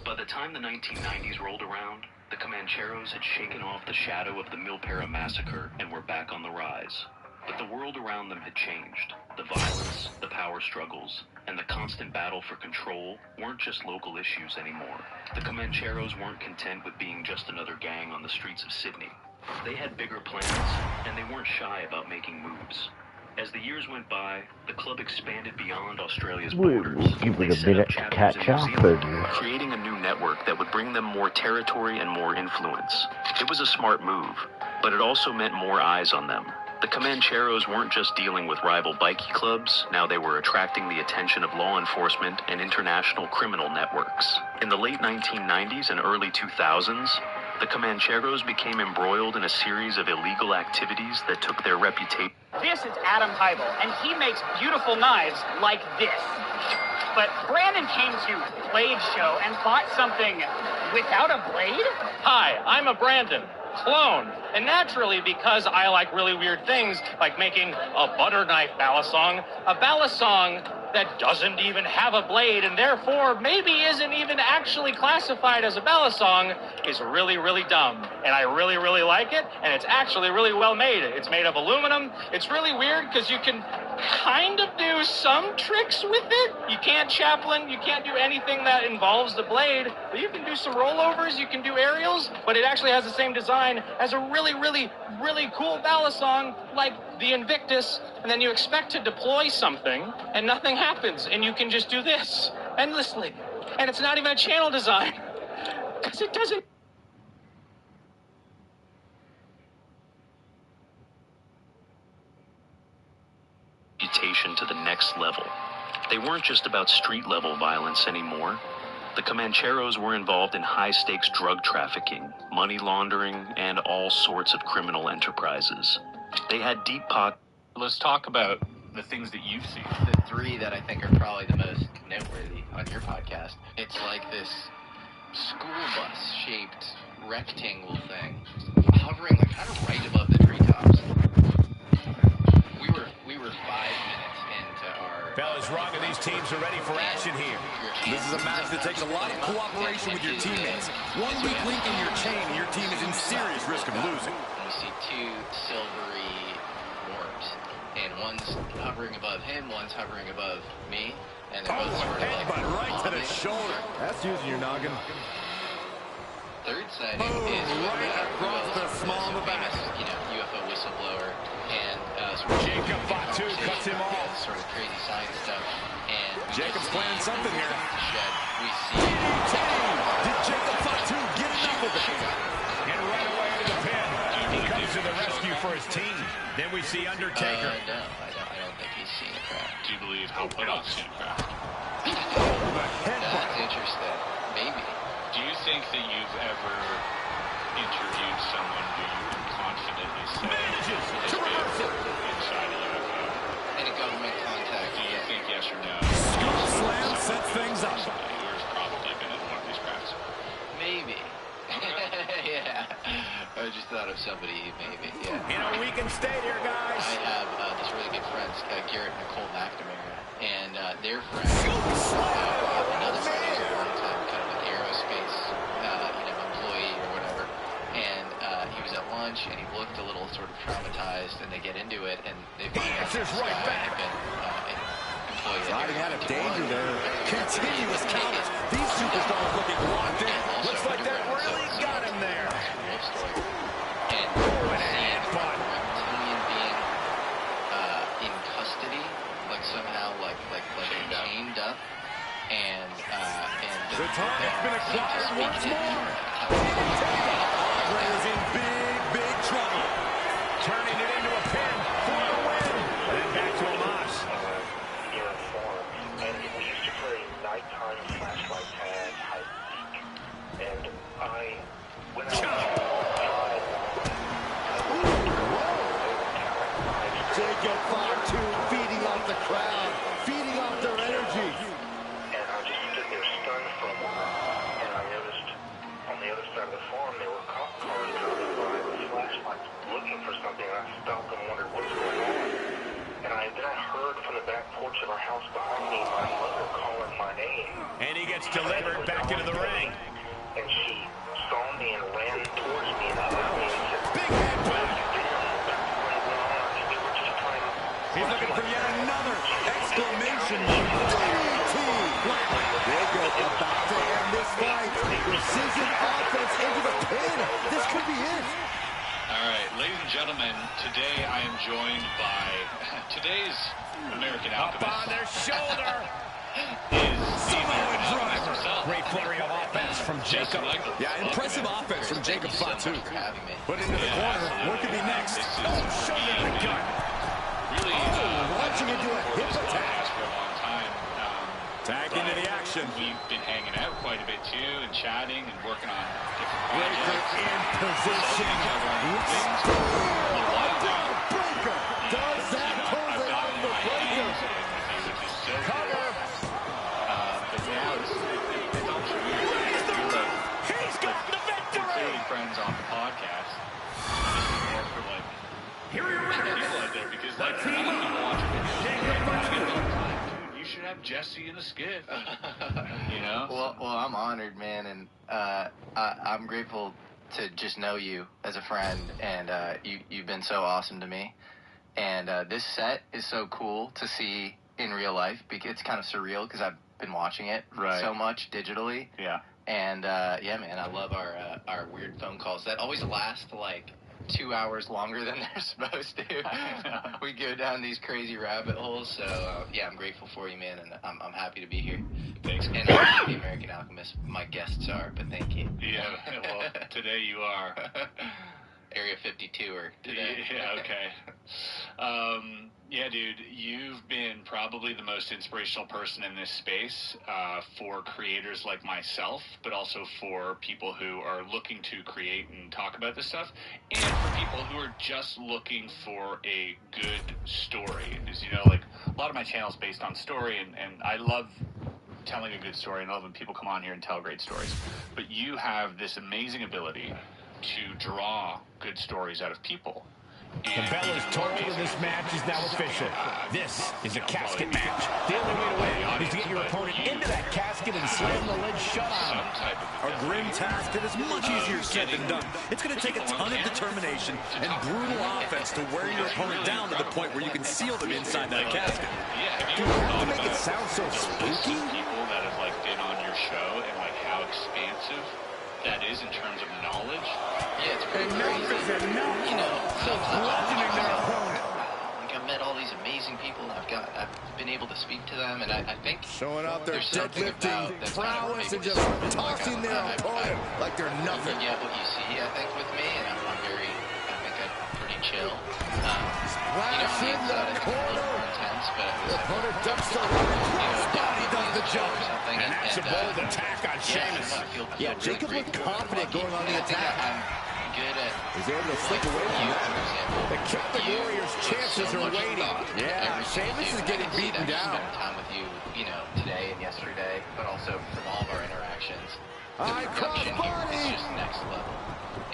By the time the 1990s rolled around, the Comancheros had shaken off the shadow of the Milpera massacre and were back on the rise. But the world around them had changed. The violence, the power struggles, and the constant battle for control weren't just local issues anymore. The Comancheros weren't content with being just another gang on the streets of Sydney. They had bigger plans, and they weren't shy about making moves. As the years went by, the club expanded beyond Australia's borders. We'll give it a minute to catch up, creating a new network that would bring them more territory and more influence. It was a smart move, but it also meant more eyes on them. The Comancheros weren't just dealing with rival bikie clubs, now they were attracting the attention of law enforcement and international criminal networks. In the late 1990s and early 2000s, the Comancheros became embroiled in a series of illegal activities that took their reputation. This is Adam Heibel, and he makes beautiful knives like this. But Brandon came to Blade Show and bought something without a blade? Hi, I'm a Brandon. Clone. And naturally, because I like really weird things, like making a butter knife balisong, a balisong that doesn't even have a blade and therefore maybe isn't even actually classified as a balisong, is really, really dumb. And I really, really like it, and it's actually really well made. It's made of aluminum. It's really weird because you can kind of do some tricks with it. You can't chaplain, you can't do anything that involves the blade, but you can do some rollovers, you can do aerials, but it actually has the same design as a really, really, really cool balisong like the Invictus, and then you expect to deploy something, and nothing happens, and you can just do this endlessly. And it's not even a channel design, because it doesn't... Reputation to the next level. They weren't just about street-level violence anymore. The Comancheros were involved in high-stakes drug trafficking, money laundering, and all sorts of criminal enterprises. They had deep pockets. Let's talk about the things that you've seen. The three that I think are probably the most noteworthy on your podcast. It's like this school bus-shaped rectangle thing, hovering like kind of right above the treetops. We were 5 minutes into our... Fellas, Rock and these teams are ready for action here. This is a match that takes a lot of cooperation with your teammates. One weak link in your chain, and your team is in serious risk of losing. We see two silvery orbs, and one's hovering above him, one's hovering above me, and they're both sort of like... Headbutt right to the shoulder. That's using your noggin. Third sighting is right across the small of the back. UFO whistleblower, and Jacob Fatu cuts him off. Sort of crazy science stuff. And Jacob's planning something here. We see Did Jacob Fatu get enough of it? And right away to the pin. He comes to the rescue for his team. Then we see Undertaker. No, I don't think he's seen a crack. Do you believe he'll put off seen a crack? That's interesting. Maybe. Do you think that you've ever interviewed someone who you can confidently say has been inside a UFO? In a government contact. Do you think yes or no? Scoop slam sets things up. Who has probably been in one of these crafts? Maybe. Yeah. I just thought of somebody, maybe, yeah. We can stay here, guys. I have these really good friends, Garrett and Nicole McNamara, and their friend, another friend who's a long-time kind of like aerospace, employee or whatever, and he was at lunch and he looked a little sort of traumatized, and they get into it and they find out this guy had been an employee. Riding out of danger there. Continuous counters. These superstars looking locked in. Looks like that really got him there. And seeing a reptilian being in custody, like somehow like chained up, and the target's been acquired once more. Andre is in big trouble. Turning it into a pin for the win. Then back to Amos. Uniform, and we used to play nighttime flashlight tag, hide and seek, and I went out. Jacob Fatu feeding off the crowd, feeding off their energy. And I just stood there stunned for a while, and I noticed on the other side of the farm there were cop cars driving by with flashlights looking for something, and I stopped and wondered what's going on. And then I heard from the back porch of our house behind me my mother calling my name. And he gets delivered back into the ring. And she saw me and ran towards me and hugged me and said, big headbutt. He's looking for yet another exclamation mark. Jacob about to end this fight. Precision offense into the pin. This could be it. All right, ladies and gentlemen, today I am joined by today's American Alchemist. Up on their shoulder. Is Samoa Driver. Great flurry of offense from Jacob. Yeah, impressive offense from Jacob Fatu. Put into the corner. What could be next? Oh, shoulder to the gut. Really launching into a hip attack for a long time. Tag into the action. We've been hanging out quite a bit too, and chatting and working on different Breaker projects. in position. Breaker. Does that pull it out of the breaker? Cover. But now it's also weird. He's got the victory. We're clearly friends on the podcast. This is more for like people out there, because like people watching videos. Dude, you should have Jesse in a skit. You know? Well, I'm honored, man, and I'm grateful to just know you as a friend, and you've been so awesome to me. And this set is so cool to see in real life, because it's kind of surreal because I've been watching it so much digitally. Yeah. And yeah, man, I love our weird phone calls that always last like 2 hours longer than they're supposed to. We go down these crazy rabbit holes. So yeah, I'm grateful for you, man, and I'm happy to be here. Thanks. And I'm the American Alchemist. My guests are, but thank you. Yeah. Well, today you are. Area 52er today. Yeah. Okay. Yeah, dude, you've been probably the most inspirational person in this space for creators like myself, but also for people who are looking to create and talk about this stuff, and for people who are just looking for a good story. As you know, like, a lot of my channel is based on story, and I love telling a good story, and I love when people come on here and tell great stories. But you have this amazing ability to draw good stories out of people. The bell is tolled and this match is now official. This is a casket match. The only way to win is to get your opponent into that casket and slam the lid shut on him. A grim task that is much easier said than done. It's going to take a ton of determination and brutal offense to wear your opponent down to the point where you can seal them inside that casket. Yeah, Do you have to make it sound so spooky? People that have like been on your show and like how expansive that is in terms of knowledge. Yeah, it's pretty Enough crazy. is enough. You know, Bludgeoning their opponent. like I've met all these amazing people. I've been able to speak to them, and I think Showing off their there's something deadlifting about that's kind of prowess and maybe just like tossing their opponent like they're nothing. You get what you see, I think, with me, and I'm pretty chill. You know, Flash the in the inside, I think, it's a corner. little more intense, but The opponent ducks the crossbody, does the job. And that's a bold attack on Sheamus. Yeah, Jacob looked confident going on the attack. I'm good at He's able to slip away from that. The Celtic Warriors' chances are waiting. Yeah, Sheamus is getting beaten down. Spent time with you, you know, today and yesterday, but also from all of our interactions. production here is just next level.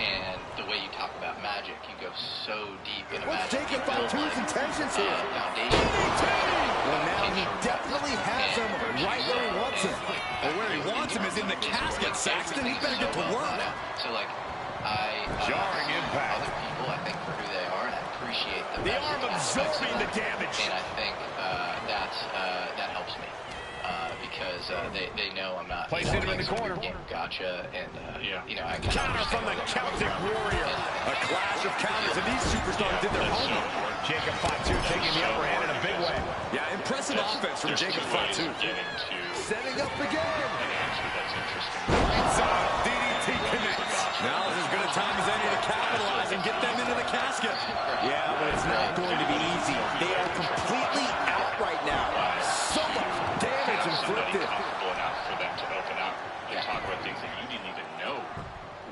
And the way you talk about magic, you go so deep into What's magic. Jacob Fatu's intentions here? Foundation. Well, now he definitely has him right where he wants him. Well, where he wants him is in the casket, Saxton. He better get to work. So, like, I jarring impact. Other people, I think, for who they are, and I appreciate the arm absorbing the damage. And I think that helps me. Because they know I'm not place it in the corner. Gotcha, and you know, I counter from the Celtic Warrior. A clash of counters, and these superstars did their homework. Jacob Fatu taking the upper hand in a big way. Yeah, impressive offense from Jacob Fatu. Setting up again. DDT connects. Now is as good a time as any to capitalize and get them into the casket. Yeah, but it's not going to be easy. They are completely out right now. So much damage inflicted. Comfortable enough for them to open up and talk about things that you didn't even know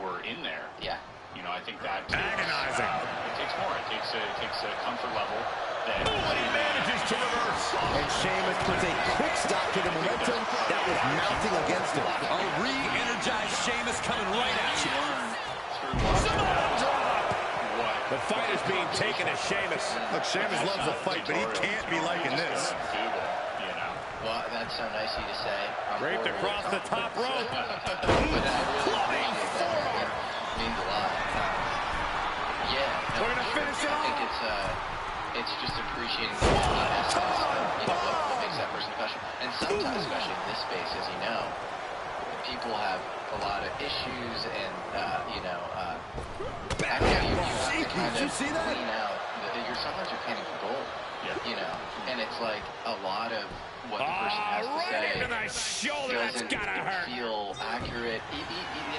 were in there. Yeah. You know, I think that agonizing. It takes more. It takes a comfort level. That he manages to reverse. And Sheamus puts a quick stop to the momentum that was mounting against him. A re-energized Sheamus coming right at you. The fight is being taken to Sheamus. Look, Sheamus loves a fight, but he can't be liking this. Well, that's so nice of you to say. Draped across the top rope. Plumbing forward. Means a lot. We're going to finish it off. I think it's just appreciating the essence of, you know, what makes that person special. And sometimes, especially in this space, as you know, people have a lot of issues and, you know, Did you see that? Clean out. Sometimes you're painting for gold. You know, and it's like a lot of what the person has to say doesn't feel accurate. You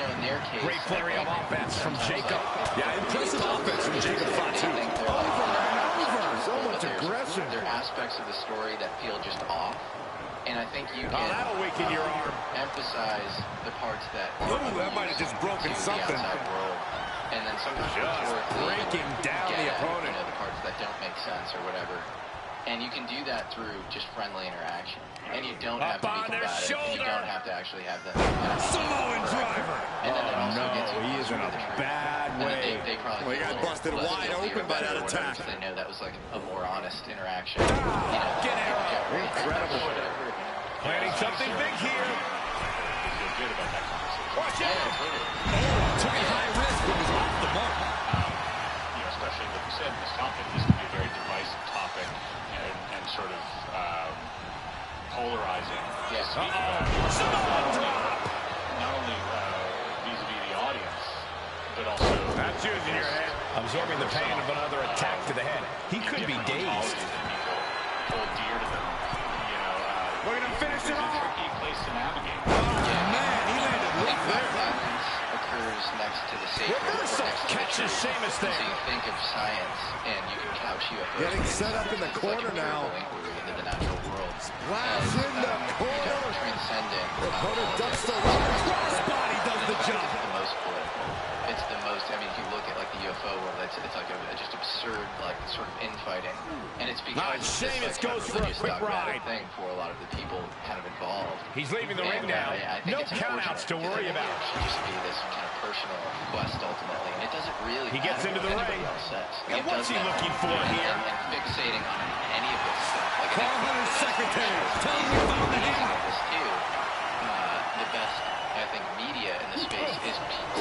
know, in their case, great flurry of offense from Jacob. Yeah, impressive offense from Jacob Fatu. So much aggression. There are aspects of the story that feel just off. And I think you can that'll weaken your arm. Emphasize the parts that that might have just broken something. And then sometimes just breaking down the opponent. You know, the parts that don't make sense or whatever. And you can do that through just friendly interaction. And you don't have to be combative. You don't have to actually have them. Samoan driver. And then it also gets he is in a bad way. They probably got busted wide open by that attack. They know that was like a more honest interaction. You know, get arrow. Incredible. Planning something big here. Feel good about that conversation. Watch out. Took a high risk, but was off the mark. You know, especially like you said, this topic, this can be a very divisive topic and sort of polarizing. Yes. Not only vis-a-vis the audience, but also that's yours in your head. Absorbing the pain of another attack to the head. He could be dazed. Hold dear to them. You know, we're gonna finish it off. Tricky place to navigate. Man, he landed right there. Violence occurs next to the sacred. Reversal catches Sheamus there. So you think of science, and you can couch UFOs. Getting set up in the corner now. Into the natural world. Splash in the corner. Transcending. The opponent ducks the line. Crossbody does the job. It's the most political. It's the most. I mean, if you look at like the UFO world, it's like a just absurd, like sort of infighting, and it's because Sheamus like, goes for a quick ride. Thing for a lot of the people kind of involved. He's leaving the ring now. No countouts to worry about. It should just be this kind of personal quest ultimately, and it doesn't really. He gets into the ring. And what's he looking for here? And fixating on any of this stuff. Like Call Hunter's secretary. Tell him you found the hammer. This too. The best, I think, media in the space is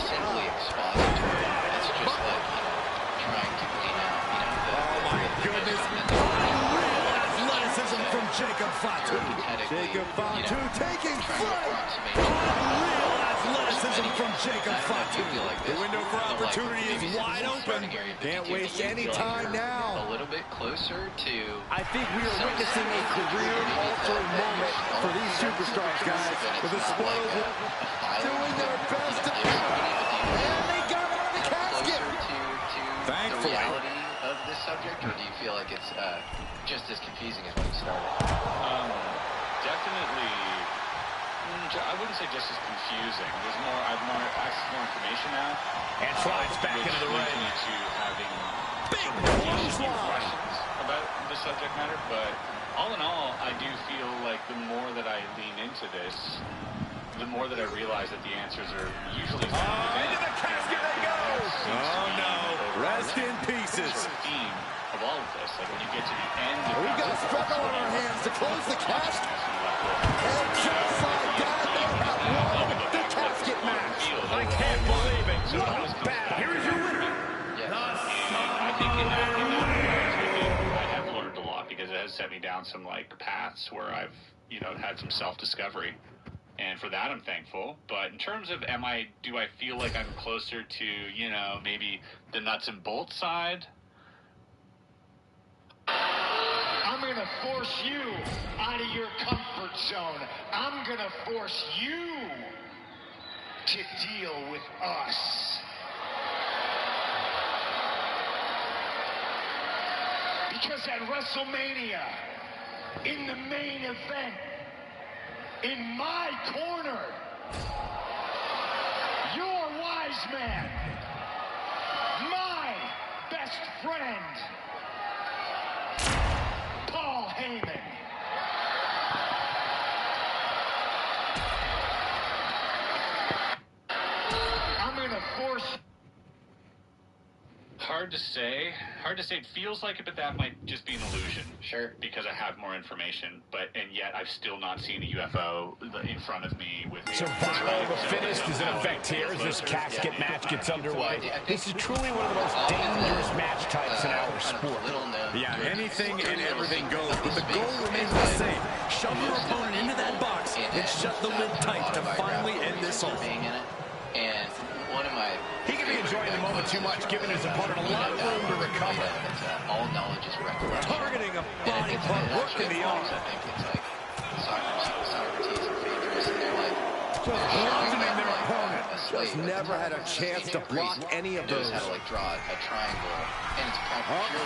simply expository. It's just like, you know, trying to clean out, you know, the... Oh my goodness. Real athleticism from Jacob Fatu. Jacob Fatu taking flight. Real athleticism from Jacob Fatu. The window for opportunity is wide open. Can't waste any time now. A little bit closer to... I think we are witnessing a career-altering moment for these superstars, guys. With the spoils doing their best to... And they got it on the casket. The reality of this subject, or do you feel like it's just as confusing as when you started? Definitely. I wouldn't say just as confusing. There's more. I have more access to more information now. And slides back into the ring. To having big questions about the subject matter, but all in all, I do feel like the more that I lean into this, the more that I realize that the answers are usually into the casket they go! Oh, no. Rest in pieces. Sort of theme of all of this. Like when you get to the end of We've got a struggle on our hands to close the casket. And just like that, they have won the casket match. I can't believe it. What a battle. Here is your winner. I think in that I have learned a lot because it has set me down some like paths where I've, you know, had some self-discovery. And for that, I'm thankful. But in terms of do I feel like I'm closer to, you know, maybe the nuts and bolts side? I'm going to force you out of your comfort zone. I'm going to force you to deal with us. Because at WrestleMania, in the main event, in my corner, your wise man, my best friend, Paul Heyman. I'm gonna force. Hard to say. It feels like it, but that might just be an illusion. Sure. Because I have more information, and yet I've still not seen a UFO in front of me with. Survival of the fittest is in effect here as this casket match gets underway. This is truly one of the most dangerous match types in our sport. Yeah, anything and everything goes, but the goal remains the same. Shove your opponent into that box and shut the lid tight to finally end this all. And one of my... He can be enjoying the moment too much, giving his opponent a lot of room to recover. All knowledge is recollection. Targeting a body part, working the arm. I think it's like Socrates and Phaedrus, and they're like... Just bludgeoning their opponent. Just never had a chance to block any of those. Knows how to like draw a triangle, and it's purely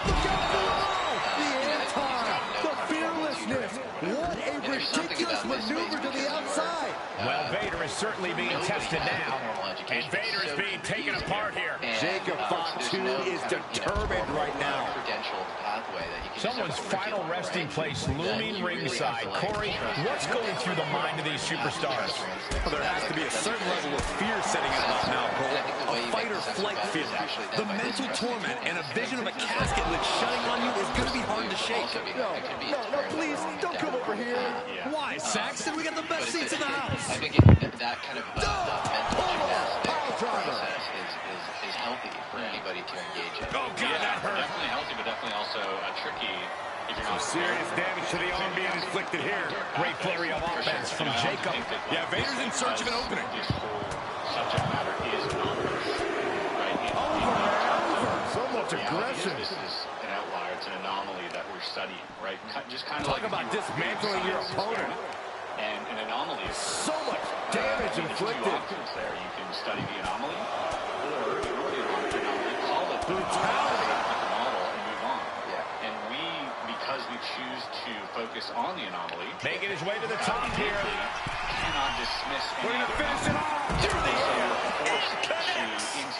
Look out below! The anti, the fearlessness. What a ridiculous maneuver to the outside. Well, Vader is certainly being tested now, and Vader is being taken apart here. Jacob Fatu is determined right now. Someone's final resting place looming ringside. Corey, what's going through the mind of these superstars? Well, there has to be a certain level of fear setting in up now, Cole. A fight-or-flight feeling. The mental torment and a vision of a casket lid shutting on you is going to be hard to shake. No, please, don't come over here. Why, Saxton? We got the best seats in the house. I think that kind of mental gymnastics process is healthy for anybody to engage in. Oh, God, that hurt. Definitely healthy, but definitely also tricky. Some serious damage to the arm being inflicted here. Great flurry of offense from Jacob. Yeah, Vader's in search of an opening. This whole subject matter is anomalous, right? Over. So much aggression. This is an outlier. It's an anomaly that we're studying, right? Just kind of Talk about dismantling your opponent. And an anomaly is so much damage inflicted. Two options there. You can study the anomaly, or ignore the anomaly, call it brutality, the model, and move on. Yeah. And because we choose to focus on the anomaly, making his way to the top here. Cannot dismiss. We're gonna finish it off through the air.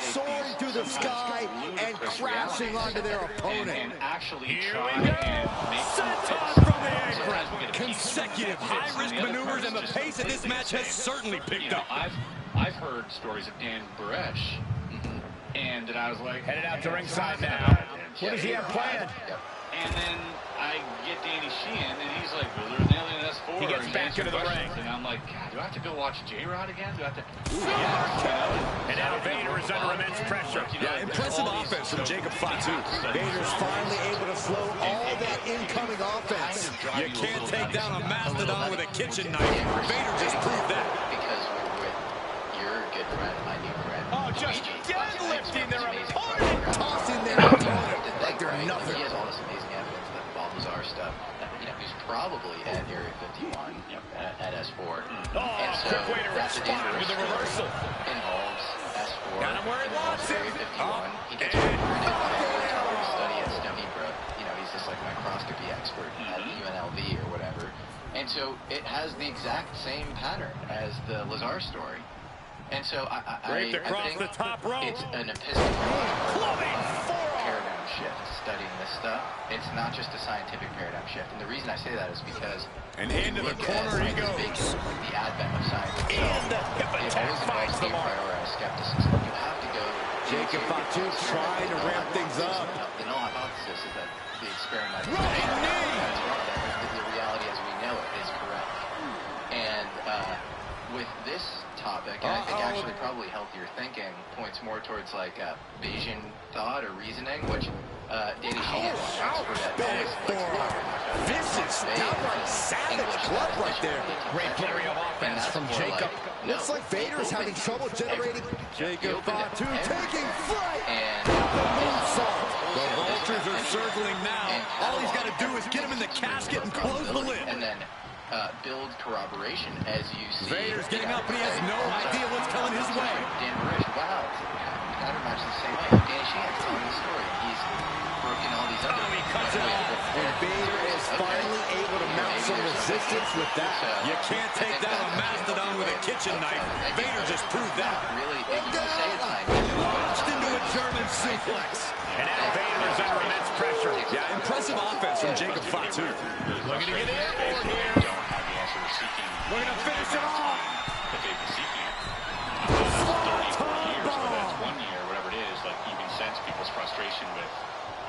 Soaring through the sky and crashing onto their opponent. And actually try and make senton from the apron. Consecutive high-risk maneuvers, and the pace of this match has certainly picked up. I've heard stories of Dan Buresh, and I was like, headed out to ringside now. What does he have planned? And then I get Danny Sheehan, and he's like, well, there's an alien S4. He gets back into the ring. And I'm like, God, do I have to go watch J-Rod again? Do I have to... And now Vader is under immense pressure. Yeah, impressive offense from Jacob Fatu. Vader's finally able to slow all that incoming offense. You can't take down a mastodon with a kitchen knife. Vader just proved that. Because we're with your good friend, my new friend. Oh, just deadlifting their opponent. Tossing their opponent like they're nothing. He has all this amazing evidence that Bob Lazar stuff. He's probably at Area 51 at S4. Oh, quick way to respond with the reversal. Involves S4. Got him where he wants it. Area 51. He gets to study at Stony Brook. He's just like microscopy expert at UNLV or whatever. And so it has the exact same pattern as the Lazar story. And so I think the top rope. It's an epistemological paradigm shift studying this stuff. It's not just a scientific paradigm shift. And the reason I say that is because and into the corner he goes. The advent Jacob Fatu trying to ramp things up. The null hypothesis is that the experiment the reality as we know it is correct. And with this topic, and I think actually probably healthier thinking points more towards like Bayesian thought or reasoning, which Danny Sheehan, expert at vicious, downright savage club right there. Great flurry of offense from Jacob. Looks like Vader's having trouble generating. Jacob Fatu taking flight. And the moonsault. The vultures are circling now. All he's got to do is get him in the casket and close the lid. And then build corroboration as you see. Vader's getting up and he has no idea what's coming his way. Dan Barish, wow. Counter match the same way. Danny Sheehan's telling the story. He's working all these other. He cuts it off. And Vader is finally able to mount some resistance with that. You can't take down a mastodon with a kitchen knife. Vader just proved that. Really, you can say it's like launched into a German suplex. And now Vader is under immense pressure. Yeah, impressive offense from Jacob Fatu. Looking to get airborne here. Don't have the answer we're seeking. Looking to finish it off. That they've been seeking it. 34 years, whether it's 1 year, whatever it is, like you can sense people's frustration with,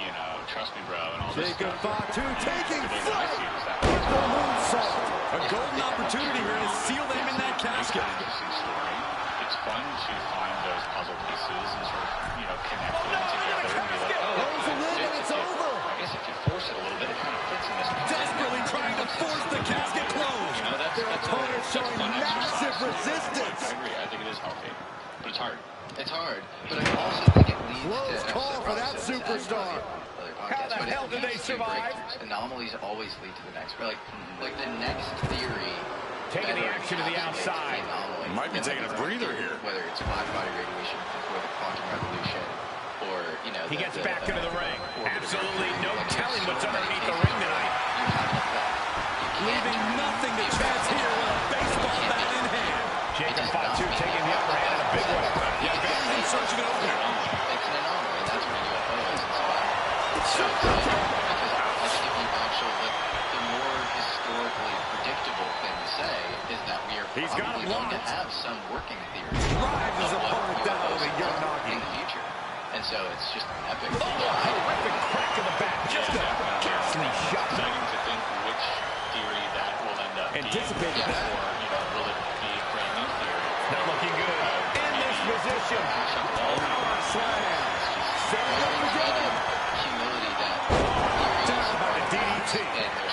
you know, trust me, bro, and all this Jacob stuff. Fatu taking flight. The moonsault. A golden opportunity here to seal them in that casket. Interesting story. It's fun to find those puzzle pieces and sort of, you know, connect them together and be like, Close the lid and it's over. I guess if you force it a little bit, it kind of fits in this. Desperately trying to force the casket closed. You know, Their opponent showing massive resistance. I agree. I think it is healthy, but it's hard. It's hard, but I also think it leads Close to call for that superstar. How the hell did they survive? Anomalies always lead to the next. Like the next theory. Taking the action to the outside. Might be taking a breather here. Whether it's black body radiation before the quantum revolution, or you know. He gets back into the ring. Absolutely no telling what's underneath the ring tonight. Leaving nothing to chance here with a baseball bat in hand. Jacob Fatu taking the upper hand in a big way. Yeah, Vader's in search of an opening. It's an anomaly, and that's what a UFO is. So I think if you actually look, the more historically predictable thing to say is that we are probably going to have some working theory. Drives his opponent down with a young in the future. And so it's just an epic. Terrific crack in the back. Just a ghastly shot. Exciting to think which theory that will end up Anticipate being. that. Or, you know, will it be a brand new theory? Not looking good. In this position. Power slam. Setting up again. Humility that Down by the DDT.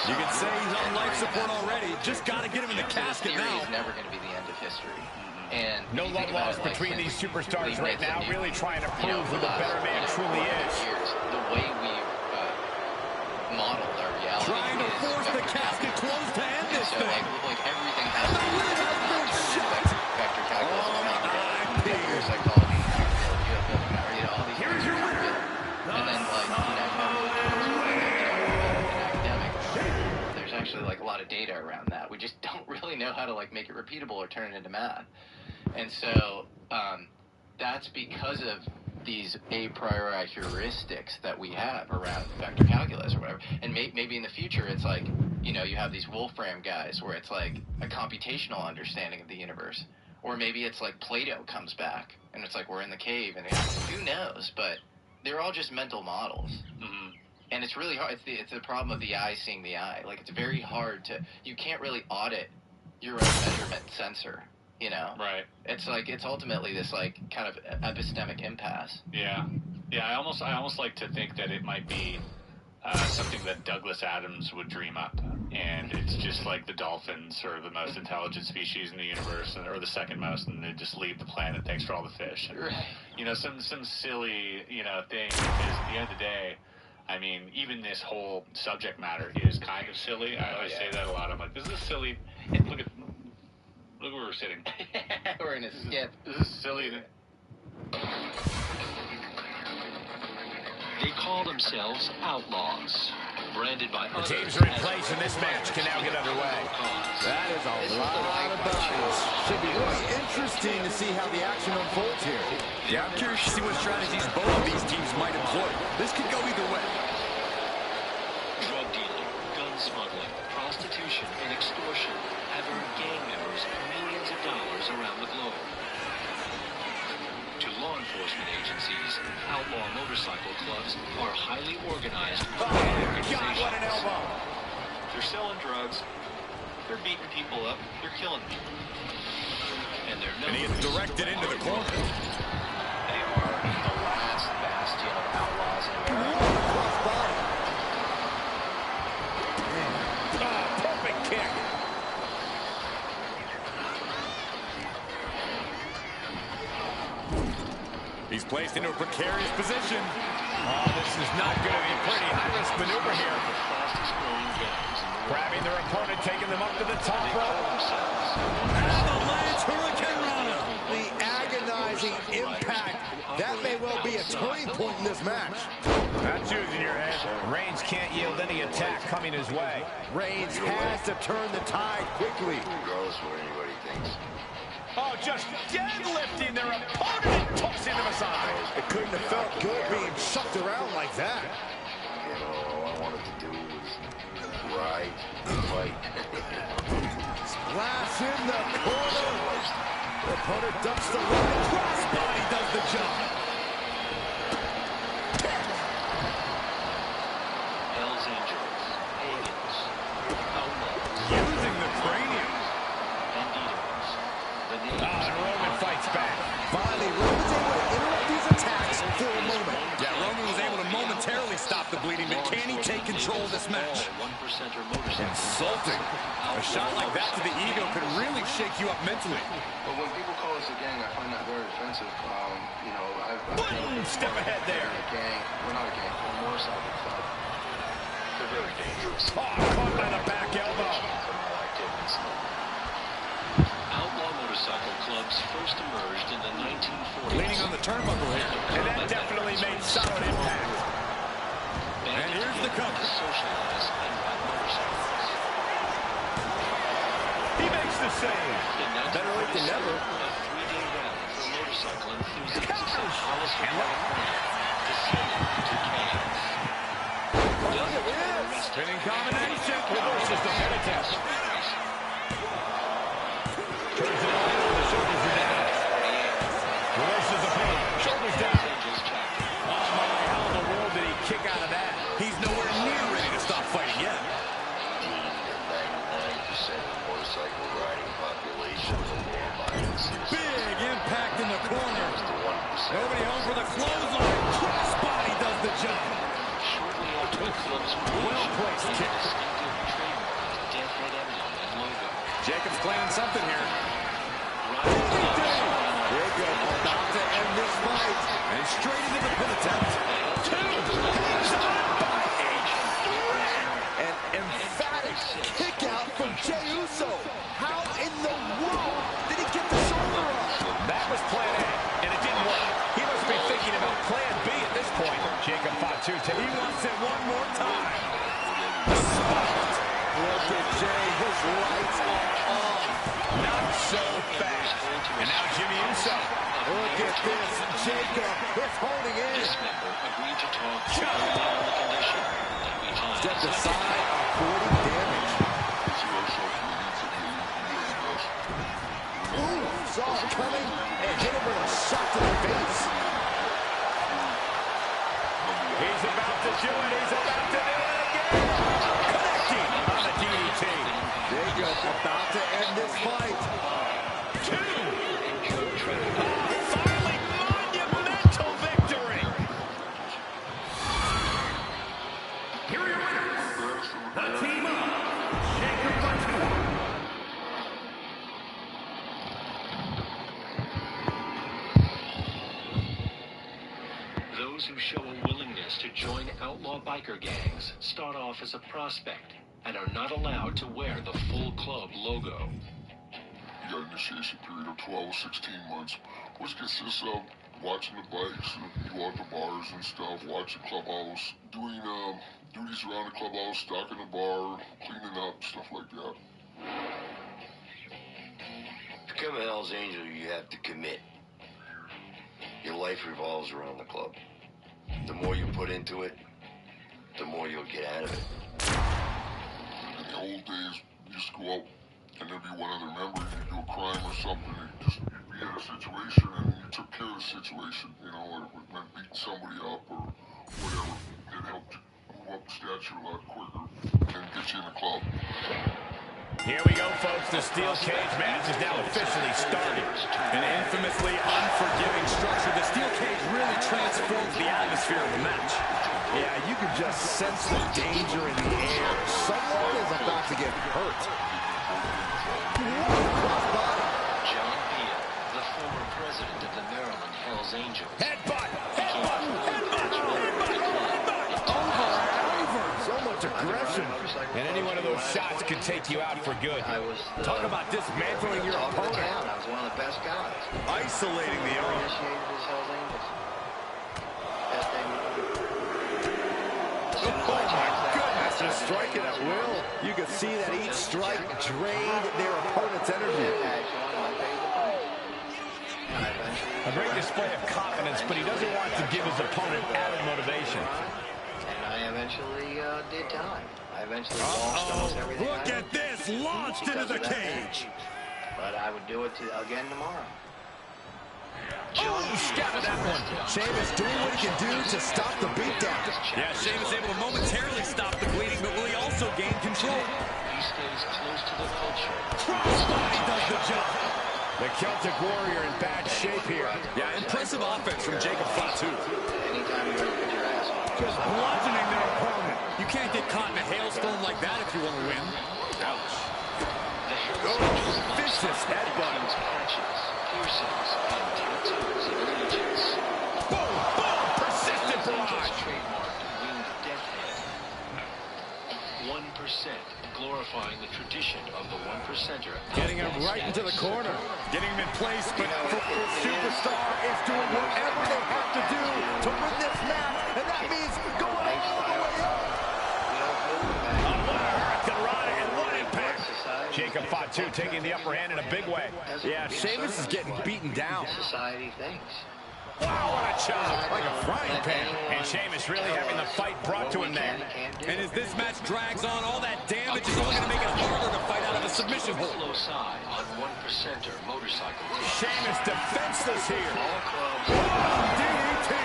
You can say he's on life support already. Just got to get him in the casket theory now. is never going to be the end of history. And No love lost between these superstars right now, really trying to prove who the better man truly is. The way we've modeled our reality Trying to force the casket closed to end this so thing. like everything has to be Shot. vector calculus, IP. vector psychology, you know, all these Here's your winner. and then like in academic, there's actually like a lot of data around that. We just don't really know how to like make it repeatable or turn it into math. And so that's because of these a priori heuristics that we have around vector calculus or whatever. And maybe in the future it's like, you know, you have these Wolfram guys where it's like a computational understanding of the universe. Or maybe it's like Plato comes back and it's like we're in the cave and who knows, but they're all just mental models. Mm-hmm. And it's really hard. It's the problem of the eye seeing the eye. Like it's very hard to, you can't really audit your own measurement sensor. You know, right? It's like it's ultimately this like kind of epistemic impasse. Yeah. I almost like to think that it might be something that Douglas Adams would dream up, and it's just like the dolphins are the most intelligent species in the universe, or the second most, and they just leave the planet. Thanks for all the fish. And, you know, some silly thing. Because at the end of the day, I mean, even this whole subject matter is kind of silly. I say that a lot. I'm like, this is silly. And look where we're sitting. We're in a skip. This is silly. They call themselves outlaws, branded by The others. teams are in place, and this match can now get underway. That is a lot of bodies. Should be really interesting to see how the action unfolds here. Yeah, I'm curious to see what strategies both of these teams might employ. This could go either way. Drug dealing, gun smuggling, prostitution, and extortion have earned gang members millions of dollars around the globe. To law enforcement agents, agencies, outlaw motorcycle clubs are highly organized. God, what an elbow! They're selling drugs. They're beating people up. They're killing people. And they're known. And he gets directed into the corner. They are the last bastion of outlaws in America. Perfect kick. He's placed into a precarious position. Oh, this is not going to be a pretty high-risk maneuver here. Grabbing their opponent, taking them up to the top rope. Avalanche Hurricane Rana. The agonizing impact. That may well be a turning point in this match. That's using your head. Reigns can't yield any attack coming his way. Reigns has to turn the tide quickly. Regardless of what anybody thinks. Oh, just deadlifting their opponent and tossing them aside. It couldn't have felt good being chucked around like that. You know, all I wanted to do was ride, fight. Splash in the corner. The opponent dumps the right. Crossbody does the job. Hell's Angels, Pagans, Outlaws, using the cranium. Banditos. And Roman fights back. Finally, Roman's able to interrupt these attacks for a moment. Yeah, Roman was able to momentarily stop the bleeding, but can he take control of this match? Insulting. A shot like that to the ego could really shake you up mentally. But when people call us a gang, I find that very offensive. You know, Step ahead there. A gang. We're not a gang. We're a motorcycle club. They're very dangerous. Oh, caught by the back elbow. Outlaw motorcycle clubs first emerged in the 1940s. Leaning on the turnbuckle here. And that definitely made solid impact. And here's the cover. Socialize and ride motorcycles. He makes the save. Better late than never. A three-day rally for motorcycle enthusiasts in Hollis, California, descended to chaos. Spinning combination. Reverses the head attempt. Turns it around. The shoulders are down. Reverses the pain. Shoulders down. Oh my, how in the world did he kick out of that? He's nowhere near ready to stop fighting yet. 99% of motorcycle riding population is law-abiding citizens. Big impact in the corner. Nobody home for the clothesline. Crossbody does the job. Shortly after the club's Well-placed kick. Jacob's playing something here. Jacob about to end this fight. And straight into the pin attempt. An emphatic kick out from Jey Uso. How in the world did he get the shoulder up? That was plan A, and it didn't work. He must be thinking about plan B at this point. Jacob Fatu. He wants it one more time. Look at Jey, his lights are off. Not so fast. And now Jimmy Uso. Look at this, Jacob is holding in. This member agreed to talk on the condition that we find Stepped aside, avoiding damage. Ooh, saw it coming and hit him with a shot to the face. He's about to do it. He's about to do it again. Connecting on the DDT. Jacob about to end this fight. Finally, monumental victory. Here are your winners. The team of Jacob Fatu. Those who show a willingness to join outlaw biker gangs start off as a prospect and are not allowed to wear the full club logo. You got an initiation period of 12 or 16 months, which consists of watching the bikes, you go out to bars and stuff, watching clubhouse, doing duties around the clubhouse, stocking the bar, cleaning up, stuff like that. To become a Hell's Angel, you have to commit. Your life revolves around the club. The more you put into it, the more you'll get out of it. In the old days, you just go out and there'd be one other member, you'd do a crime or something, and you'd be in a situation and you took care of the situation, you know, it meant beating somebody up or whatever. It helped move up the statue a lot quicker and get you in the club. Here we go, folks. The steel cage match is now officially started. An infamously unforgiving structure. The steel cage really transforms the atmosphere of the match. Yeah, you can just sense the danger in the air. Someone is about to get hurt. John Beal, the former president of the Maryland Hells Angels. Headbutt! So much aggression. And any one of those shots could take you out for good. Talk about dismantling your opponent. I was one of the best guys. Isolating the arrow. Initiated his Hells Angels. Oh my goodness, just striking at will. You can see that each strike drained their opponent's energy. A great display of confidence, but he doesn't want to give his opponent added motivation. And I eventually did time. I eventually lost almost everything. Look at this, launched into the cage. But I would do it again tomorrow. Oh, scattered that one. Sheamus doing what he can do to stop the beatdown. Yeah, Sheamus able to momentarily stop the bleeding, but will he also gain control? He stays close to the culture. Crossbody does the job. The Celtic Warrior in bad shape here. Yeah, impressive offense from Jacob Fatu. Anytime you put your ass on. Just bludgeoning their opponent. You can't get caught in a hailstorm like that if you want to win. Ouch. Oh, vicious headbutt. Catches, piercings, and tattoos of allegiance. Boom, boom, persistent barrage. Trademarked winged death head. 1%, glorifying the tradition of the 1%er. Getting him right into the corner. Getting him in place, but The superstar is doing whatever they have to do to win this match, and that means going all the way up. What a hurricane run and what impact. Jacob Fatu taking the upper hand in a big way. Yeah, Sheamus is getting beaten down. Society thinks. Wow, what a chop. Like a frying pan. And Sheamus really having the fight brought to him there. And as this match drags on, all that damage is only going to make it harder to fight out of a submission hold. Slow side on 1%er motorcycle team. Sheamus defenseless here. All clubs. DDT.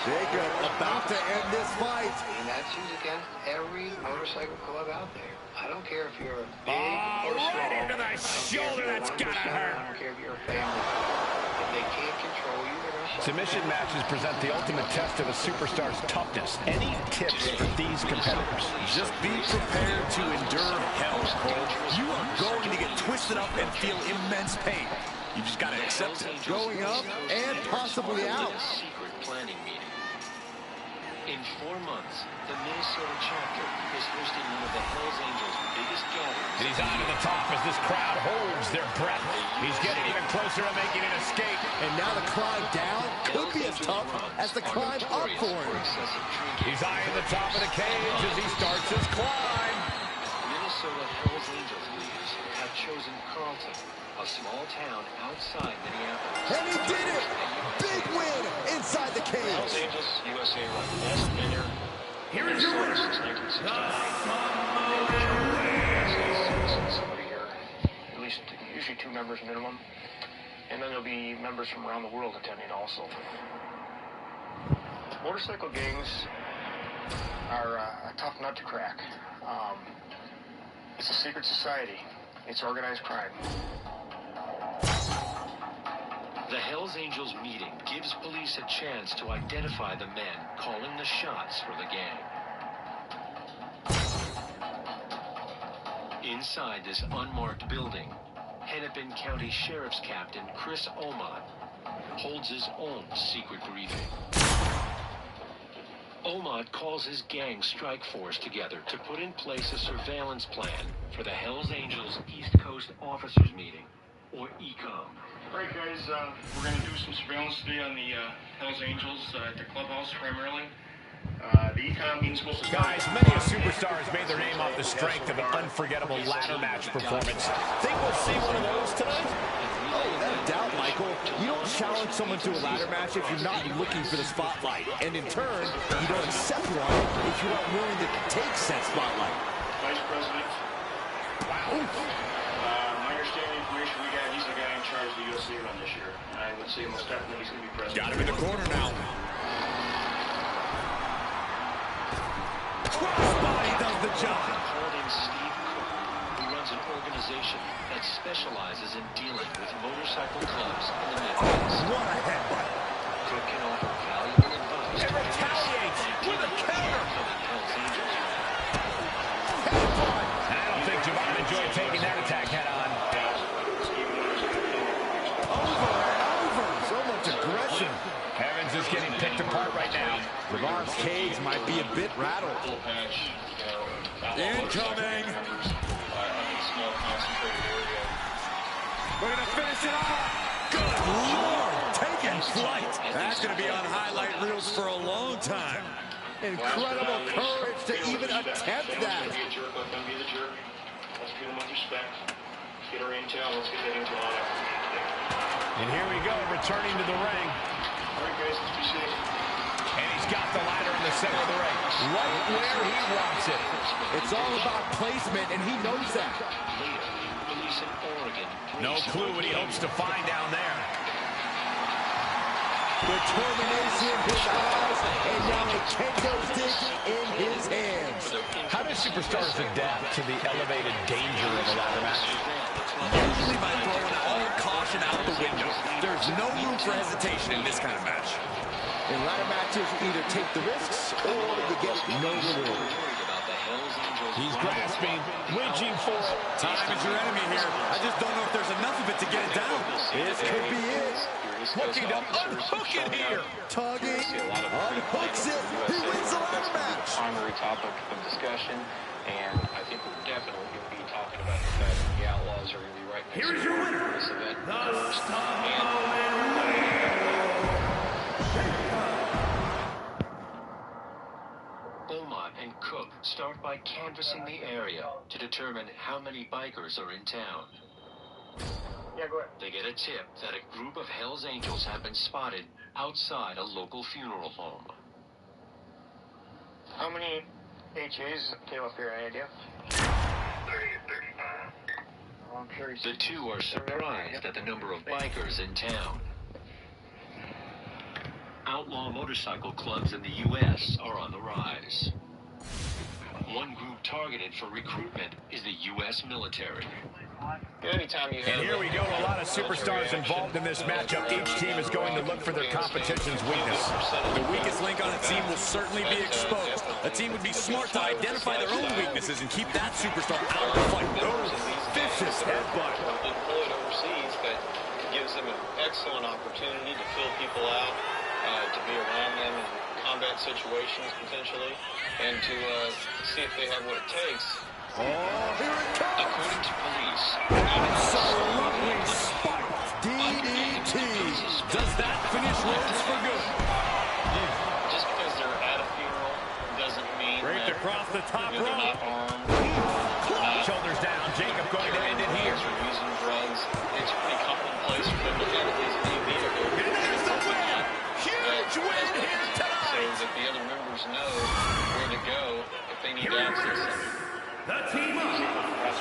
Jacob about to end this fight. And that's used against every motorcycle club out there. I don't care if you're a big or Right small. into the shoulder. That's gotta hurt. I don't care if you're a family. If they can't control you, they're going to shut Submission matches present the ultimate test of a superstar's toughness. Any tips for these competitors? Just be prepared to endure hell, Cole. You are going to get twisted up and feel immense pain. You just got to accept it. Going up and possibly out. Secret planning meeting. In 4 months, the Minnesota chapter is hosting one of the Hells Angels' biggest gatherings. And he's on to the top as this crowd holds their breath. He's getting even closer to making an escape. And now the climb down could be as tough as the climb up for him. He's eyeing the top of the cage as he starts his climb. Minnesota Hells Angels leaders have chosen Carlton, a small town outside Minneapolis. And he did it! Big win inside the cage. Hells Angels, USA run best winner. Here is your winner, Somebody here, at least usually 2 members minimum, and then there'll be members from around the world attending also. Motorcycle gangs are a tough nut to crack. It's a secret society. It's organized crime. The Hells Angels meeting gives police a chance to identify the men calling the shots for the gang. Inside this unmarked building, Hennepin County Sheriff's Captain Chris Omot holds his own secret briefing. Omot calls his gang strike force together to put in place a surveillance plan for the Hells Angels East Coast Officers Meeting, or ECOM. All right, guys, we're going to do some surveillance today on the Hells Angels at the clubhouse primarily. The ECOM meeting's supposed to start. Guys, many a superstar has made their name off the strength of an unforgettable ladder match performance. Think we'll see one of those tonight? Oh, without a doubt, Michael. You don't challenge someone to a ladder match if you're not looking for the spotlight. And in turn, you don't accept one if you're not willing to take said spotlight. Vice President. Wow. My understanding information we got, he's the guy in charge of the U.S. varsity run this year. And I would say most definitely he's going to be present. Got him in the corner now. Crossbody does the job. Called in Steve Cook, who runs an organization that specializes in dealing with motorcycle clubs in the Midwest. What a headbutt. Cook can offer valuable advice. And retaliates with a counter. I don't think Javon enjoyed taking that attack head on. Over and over. So much aggression. Evans is getting picked apart right now. Javon's cage might be a bit rattled. Incoming. We're going to finish it off. Good Lord. Taking flight. That's going to be on highlight reels for a long time. Incredible courage to even attempt that. Let's be the jerk. Let's treat him with respect. Let's get our intel. Let's get that intel out. And here we go, returning to the ring. All right, guys, let's be safe. And he's got the ladder in the center of the ring, right where he wants it. It's all about placement, and he knows that. Police in Oregon. No clue what he hopes to find down there. Determination in his eyes, and now a kendo stick in his hands. How do superstars adapt to the elevated danger of a ladder match? Usually by throwing all caution out the window. There's no room for hesitation in this kind of match. In ladder matches, you either take the risks or you get no reward. He's grasping, reaching for it. Time is your enemy here. I just don't know if there's enough of it to get it down. This could be it. Looking to unhook it here. Tugging, unhooks it. He wins the ladder match. Primary topic of discussion, and I think we're definitely going to be talking about the fact that the Outlaws are going to be right next to this event. Beaumont and Cook start by canvassing the area to determine how many bikers are in town. Yeah, go ahead. They get a tip that a group of Hell's Angels have been spotted outside a local funeral home. How many HAs came up here, any idea? 35. The two are surprised at the number of bikers in town. Outlaw motorcycle clubs in the U.S. are on the rise. One group targeted for recruitment is the U.S. military. Anytime you have And here we go, a lot of superstars involved in this matchup. Each team is going to look for their competition's weakness. The weakest link on a team will certainly be exposed. A team would be smart to identify their own weaknesses and keep that superstar out of the fight. Oh, vicious headbutt. Deployed overseas, that gives them an excellent opportunity to fill people out, to be around them in combat situations potentially, and to see if they have what it takes. Oh, here it comes! According to police, absolutely spiked DDT. Does that finish Rhodes for good? Just because they're at a funeral doesn't mean Draped that across the top they're rope. not armed. Shoulders down, Jacob going to end it here. Or using drugs. It's pretty commonplace for them to have at least a vehicle. And there's the win! Huge win here tonight! So that the other members know where to go if they need access. The team up,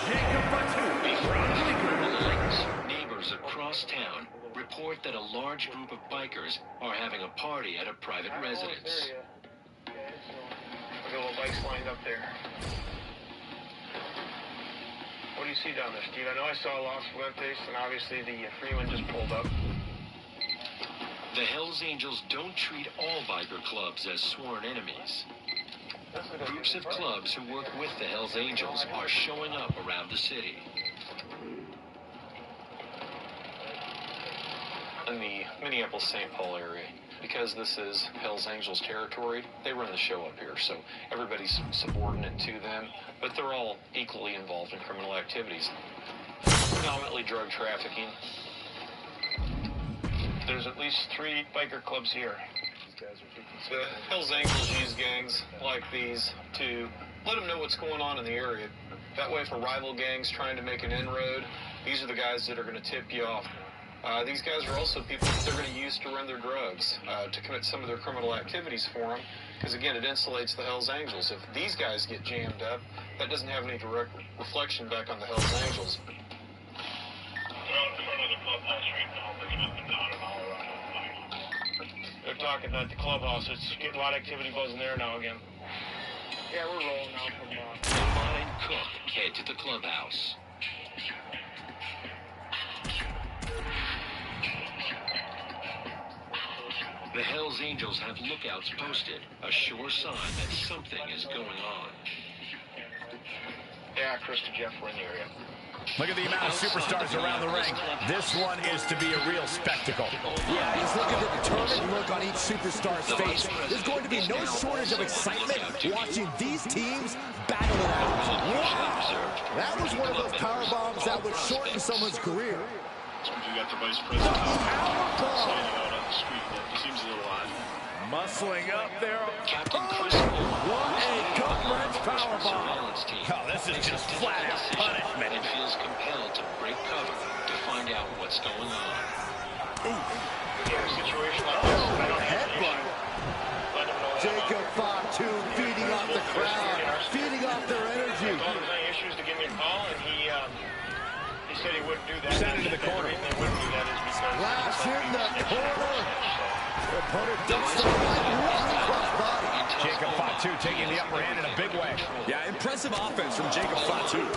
Jacob Fatu, Brown Breaker. Neighbors across town report that a large group of bikers are having a party at a private residence. We got little bikes lined up there. What do you see down there, Steve? I know I saw Los Fuentes, and obviously the Freeman just pulled up. The Hells Angels don't treat all biker clubs as sworn enemies. Groups of clubs who work with the Hells Angels are showing up around the city. In the Minneapolis-St. Paul area, because this is Hells Angels territory, they run the show up here, so everybody's subordinate to them, but they're all equally involved in criminal activities. Predominantly drug trafficking. There's at least 3 biker clubs here. The Hells Angels use gangs like these to let them know what's going on in the area. That way, if a rival gang's trying to make an inroad, these are the guys that are going to tip you off. These guys are also people that they're going to use to run their drugs, to commit some of their criminal activities for them, because again, it insulates the Hells Angels. If these guys get jammed up, that doesn't have any direct reflection back on the Hells Angels. They're out in front of the clubhouse right now. talking at the clubhouse. It's getting a lot of activity buzzing there now again. Yeah, we're rolling now from Omot and Cook head to the clubhouse. The Hells Angels have lookouts posted, a sure sign that something is going on. Yeah, Chris and Jeff were in the area. Look at the amount of superstars around the ring. This one is to be a real spectacle. Yeah, just look at the determined look on each superstar's face. There's going to be no shortage of excitement watching these teams battle it out. Wow! That was one of those power bombs that would shorten someone's career. You got the vice president standing out on the street. He seems a little odd. Muscling up there. Captain Chris What a gut-wrench powerbomb. Oh, this is just flat-out punishment. And feels compelled to break cover to find out what's going on. In a situation like this, I don't have to let them know. Jacob Fatu feeding off the crowd, feeding off their energy. If there was any issues to give me a call, and he said he wouldn't do that. Send it to the corner. The reason he wouldn't do that is because Flash in the corner. The opponent dumps the right across body. Jacob Fatu taking the upper hand in a big way. Yeah, impressive offense from Jacob Fatu. Over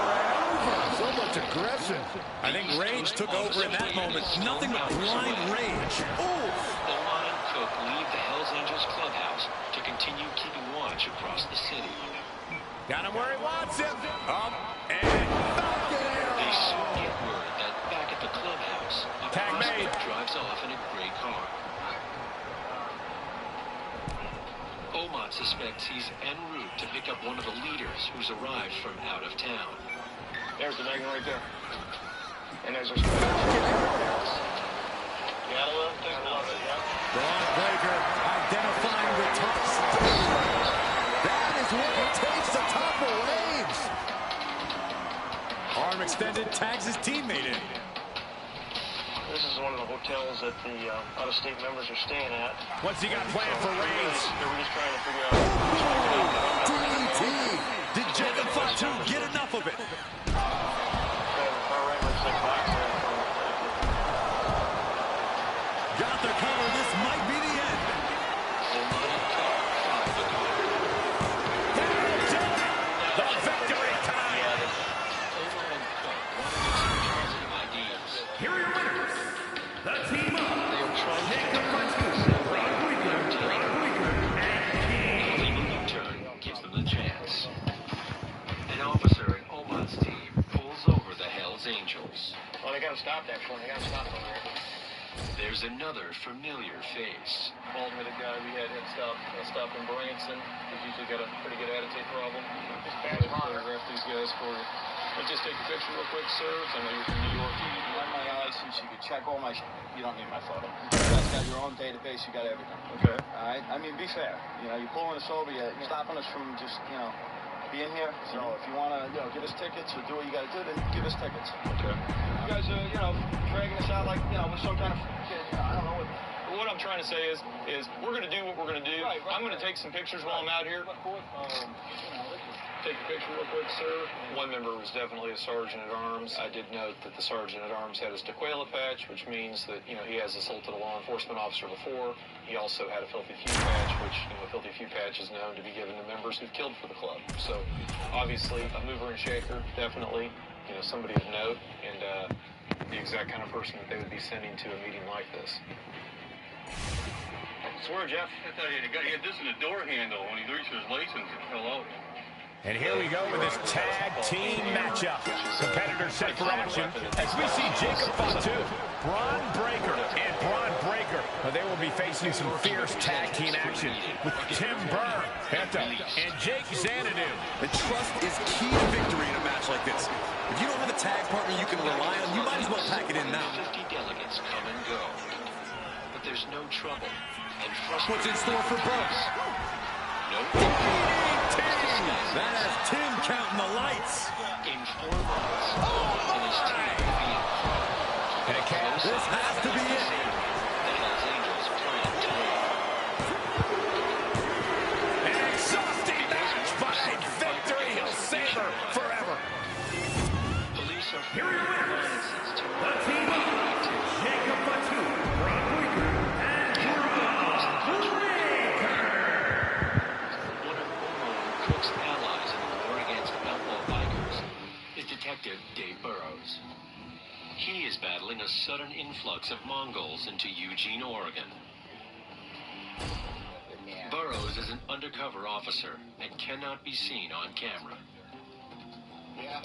and over. So much aggression. I think rage took over in that moment. Nothing but blind rage. Omot and Cook leave the Hells Angels clubhouse to continue keeping watch across the city. Got him where he wants him. Up and They soon get word that back at the clubhouse, a Tag made. prospect drives off in a gray car. Omot suspects he's en route to pick up one of the leaders who's arrived from out of town. there's the Megan right there. And there's a technology, yeah. Braun Breaker identifying the top stage. That is what it takes to topple waves. Arm extended, tags his teammate in. This is one of the hotels that the out-of-state members are staying at. What's he got planned for Reigns? We're just trying to figure out. DDT. Did Jacob Fatu get enough of it? Got the cover. This might be the end. The victory time. Here are your winners. The team up. Jacob Fatu, Braun Breaker, and King. Turn gives them the chance. An officer in Omot's team pulls over the Hells Angels. Well, they got to stop that for me. They got to stop over there. There's another familiar face. Bald-headed guy we had him stop in Branson. He's usually got a pretty good attitude problem. Just photograph these guys for you. But just take a picture real quick, sir. I know you're from New York. You run my license, you can check all my you don't need my photo. You guys got your own database, you got everything. Okay. All right? I mean, be fair. You know, you're pulling us over, you're stopping us from just, being here. So if you want to, give us tickets or do what you got to do, then give us tickets. Okay. You guys are, dragging us out like, with some kind of, I don't know what. What I'm trying to say is we're going to do what we're going to do. Right, I'm going to take some pictures while I'm out here. Take a picture real quick, sir. One member was definitely a sergeant-at-arms. I did note that the sergeant-at-arms had a Tequila patch, which means that, he has assaulted a law enforcement officer before. He also had a Filthy Few patch, which, a Filthy Few patch is known to be given to members who've killed for the club. So, obviously, a mover and shaker, definitely, somebody of note, and the exact kind of person that they would be sending to a meeting like this. I swear, Jeff, I thought he had this in the door handle when he reached his license and fell out. And here we go with this tag team matchup. Competitors set for action as we see Jacob Fatu, Braun Breaker, and Braun Breaker. They will be facing some fierce tag team action with Tim Burr, Heta, and Jake Xanadu. And trust is key to victory in a match like this. If you don't have a tag partner you can rely on, you might as well pack it in now. 50 delegates come and go. But there's no trouble. And what's in store for Burr? No. That has Tim counting the lights. In 4 months, and his team will be in. This has to be it. The Hells Angels plan to win. An exhausting match, but a victory he'll savor forever. Police are here are your winners. The team up. Jacob Fatu, Braun Breaker, MFP is battling a sudden influx of Mongols into Eugene, Oregon. Burroughs is an undercover officer and cannot be seen on camera.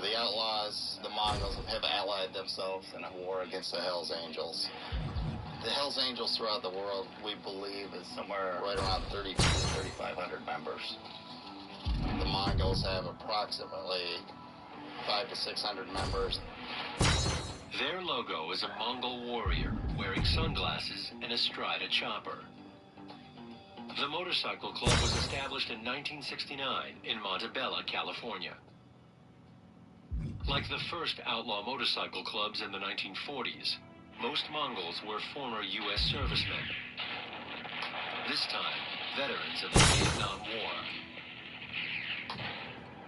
The Outlaws, the Mongols, have allied themselves in a war against the Hells Angels. The Hells Angels throughout the world, we believe, is somewhere right around 3,500 members. The Mongols have approximately 500 to 600 members. Their logo is a Mongol warrior wearing sunglasses and astride a chopper. The motorcycle club was established in 1969 in Montebello, California. Like the first outlaw motorcycle clubs in the 1940s, most Mongols were former U.S. servicemen. This time, veterans of the Vietnam War.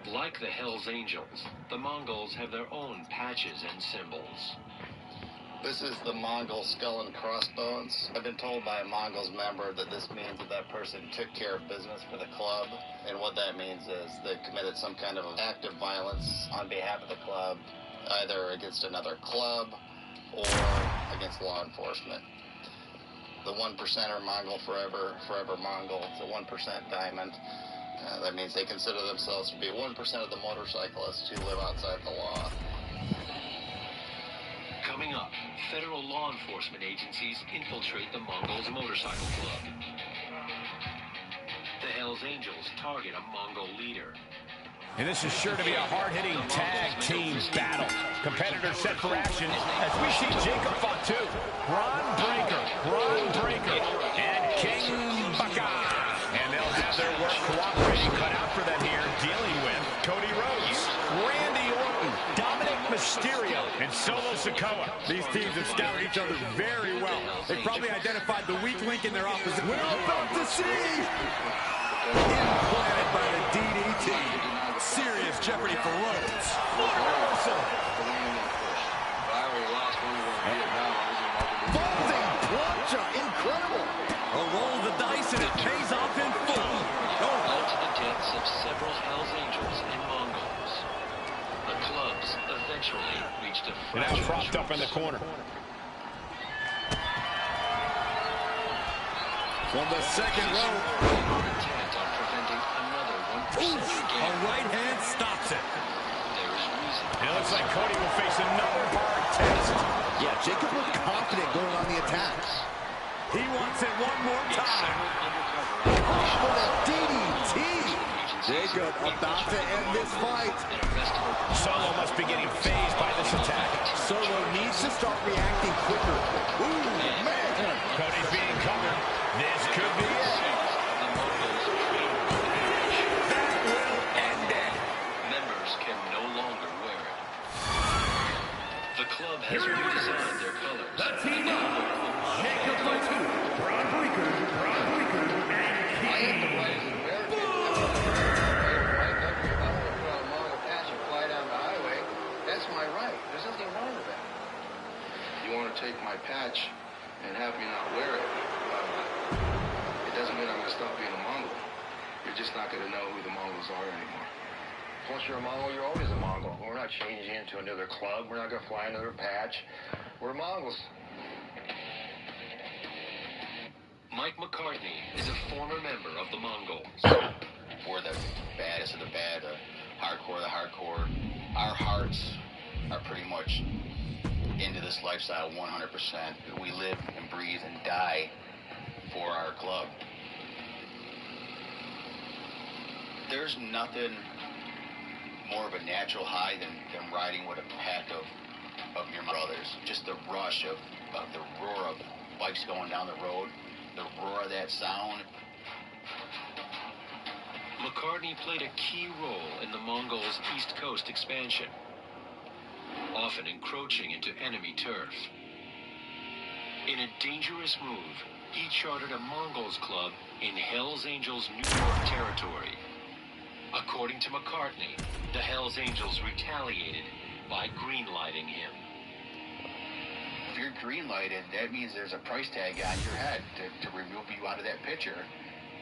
Like the Hells Angels, the Mongols have their own patches and symbols. This is the Mongol skull and crossbones. I've been told by a Mongols member that this means that person took care of business for the club. And what that means is they committed some kind of act of violence on behalf of the club, either against another club or against law enforcement. The 1%er Mongol forever, forever Mongol. It's a 1% diamond. That means they consider themselves to be 1% of the motorcyclists who live outside the law. Coming up, federal law enforcement agencies infiltrate the Mongols Motorcycle Club. The Hells Angels target a Mongol leader. And this is sure to be a hard-hitting tag team battle. Competitors set for action as we see Jacob Fatu, Ron Breaker, and King Baka. And they'll have their work cooperating cut out for them here, dealing with Cody Rhodes, Randy Orton, Dominic Mysterio, and Solo Sikoa. These teams have scouted each other very well. They probably identified the weak link in their opposition. We're about to see implanted by the DDT. Serious jeopardy for Rhodes. What a reversal. Vaulting plancha, incredible. A roll of the dice and it pays off in full. Led to the deaths of several Hells Angels and Mongols. The clubs eventually reached a now propped up in the corner. From the second row. Intent on preventing another 1% A right hand stops it. There's reason. It looks like Cody will face another hard test. Yeah, Jacob looked confident going on the attack. He wants it one more time. For the DDT. Jacob about to end this fight. Solo must be getting phased by this attack. Solo needs to start reacting quicker. Ooh, man. Cody's being covered. This could be it. That will end it. Members can no longer wear it. The club has redesigned their colors. The team up. Jacob Fatu, Braun Breaker, and King. That's my right. There's nothing wrong with that. You want to take my patch and have me not wear it, it doesn't mean I'm going to stop being a Mongol. You're just not going to know who the Mongols are anymore. Once you're a Mongol, you're always a Mongol. We're not changing into another club. We're not going to fly another patch. We're Mongols. Mike McCartney is a former member of the Mongols. We're the baddest of the bad, the hardcore of the hardcore. Our hearts are pretty much into this lifestyle 100%. We live and breathe and die for our club. There's nothing more of a natural high than riding with a pack of your brothers. Just the rush of the roar of bikes going down the road, the roar of that sound. McCartney played a key role in the Mongols' East Coast expansion, often encroaching into enemy turf. In a dangerous move, he chartered a Mongols club in Hells Angels' New York territory. According to McCartney, the Hells Angels retaliated by greenlighting him. If you're green-lighted, that means there's a price tag on your head to remove you out of that picture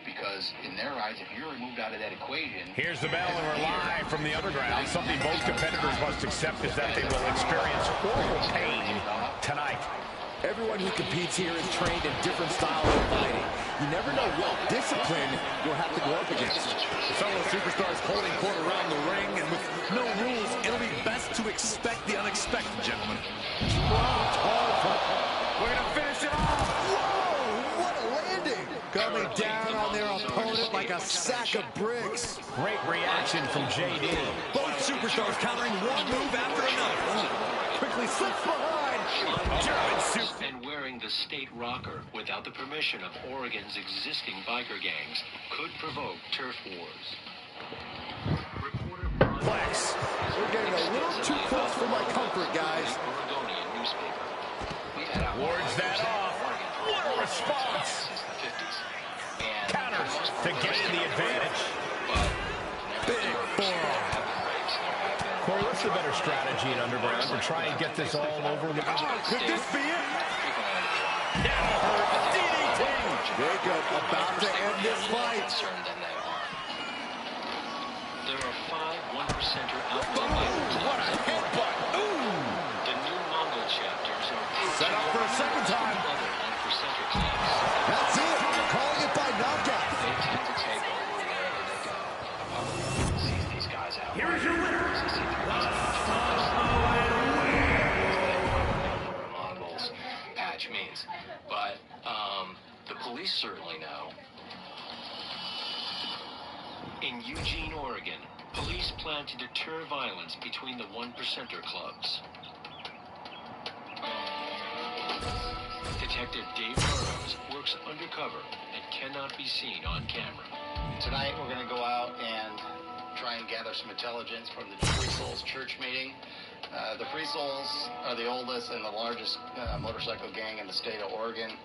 because in their eyes, if you're removed out of that equation... Here's the bell, and we're live from the underground. Something both competitors must accept is that they will experience horrible pain tonight. Everyone who competes here is trained in different styles of fighting. You never know what discipline you'll have to go up against. Fellow superstars holding court around the ring, and with no rules, it'll be best to expect the unexpected, gentlemen. We're going to finish it off. Whoa, what a landing. Coming down on their opponent like a sack of bricks. Great reaction from JD. Both superstars countering one move after another. Quickly slips behind. German suit. And wearing the state rocker without the permission of Oregon's existing biker gangs could provoke turf wars. Flex. We're getting a little too close for my comfort, guys. Wards that off. What a response. Counters to gain the advantage. Big forearm. Corey, what's the better strategy in Underground to try and get this all over with? Could this be it? DDT. Jacob about to end this fight. There are 5 1%er outlaw fighters. What a headbutt. Ooh. The new Mongol chapters are set up for a second time. Other 1%er clubs. That's it. Calling it by knockout. They tend to take over wherever they go. Sees these guys out. Here is your winner. Mongols patch means, but the police certainly know. In Eugene, Oregon, police plan to deter violence between the 1%er clubs. Detective Dave Burrows works undercover and cannot be seen on camera. Tonight we're going to go out and try and gather some intelligence from the Free Souls church meeting. The Free Souls are the oldest and the largest motorcycle gang in the state of Oregon.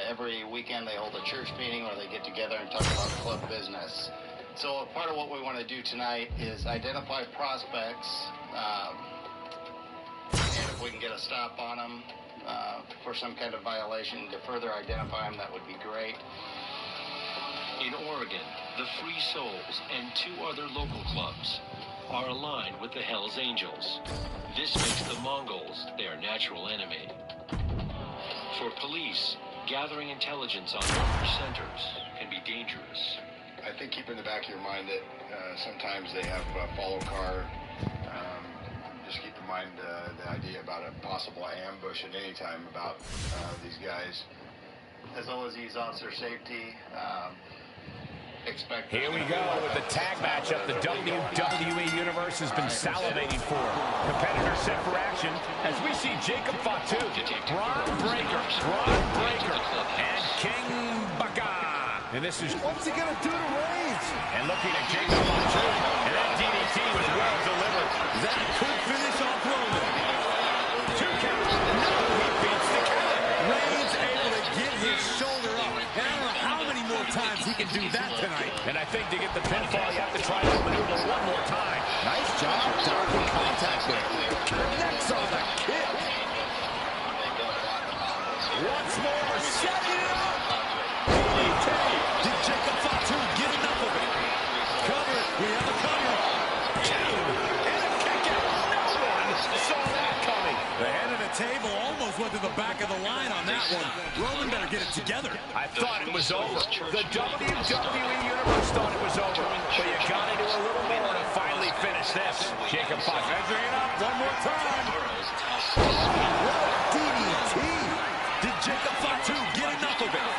Every weekend they hold a church meeting where they get together and talk about club business. So part of what we want to do tonight is identify prospects, and if we can get a stop on them for some kind of violation to further identify them, that would be great. In Oregon, the Free Souls and 2 other local clubs are aligned with the Hells Angels. This makes the Mongols their natural enemy. For police, gathering intelligence on 1%ers can be dangerous. I think keep in the back of your mind that sometimes they have a follow car. Just keep in mind the idea about a possible ambush at any time about these guys. As always, use officer safety. Here we go with the tag matchup the WWE Universe has been salivating for. Competitors set for action as we see Jacob Fatu, Braun Breaker, and King Baka. And this is... What's he going to do to Reigns? And looking at Jacob Fatu, and that DDT was well delivered. That could finish off Roman. 2 counts. No, he beats the count. Reigns able to get his shoulder up. And I don't know how many more times he can do that tonight. And I think to get the pinfall, you have to try to maneuver one more time. Nice job dodging contact there. Connects on the kick. Once more, setting it up. DDT. Did Jacob Fatu get enough of it? Cover. We have a cover. 2. And a kick out. No one saw that coming. The head of the table almost went to the back of the line on that one. Roman better get it together. I thought it was over. The WWE Universe thought it was over. But you got to do a little more to finally finish this. Jacob Fox measuring it up one more time. What a DDT. Did Jacob Fatu get enough of it?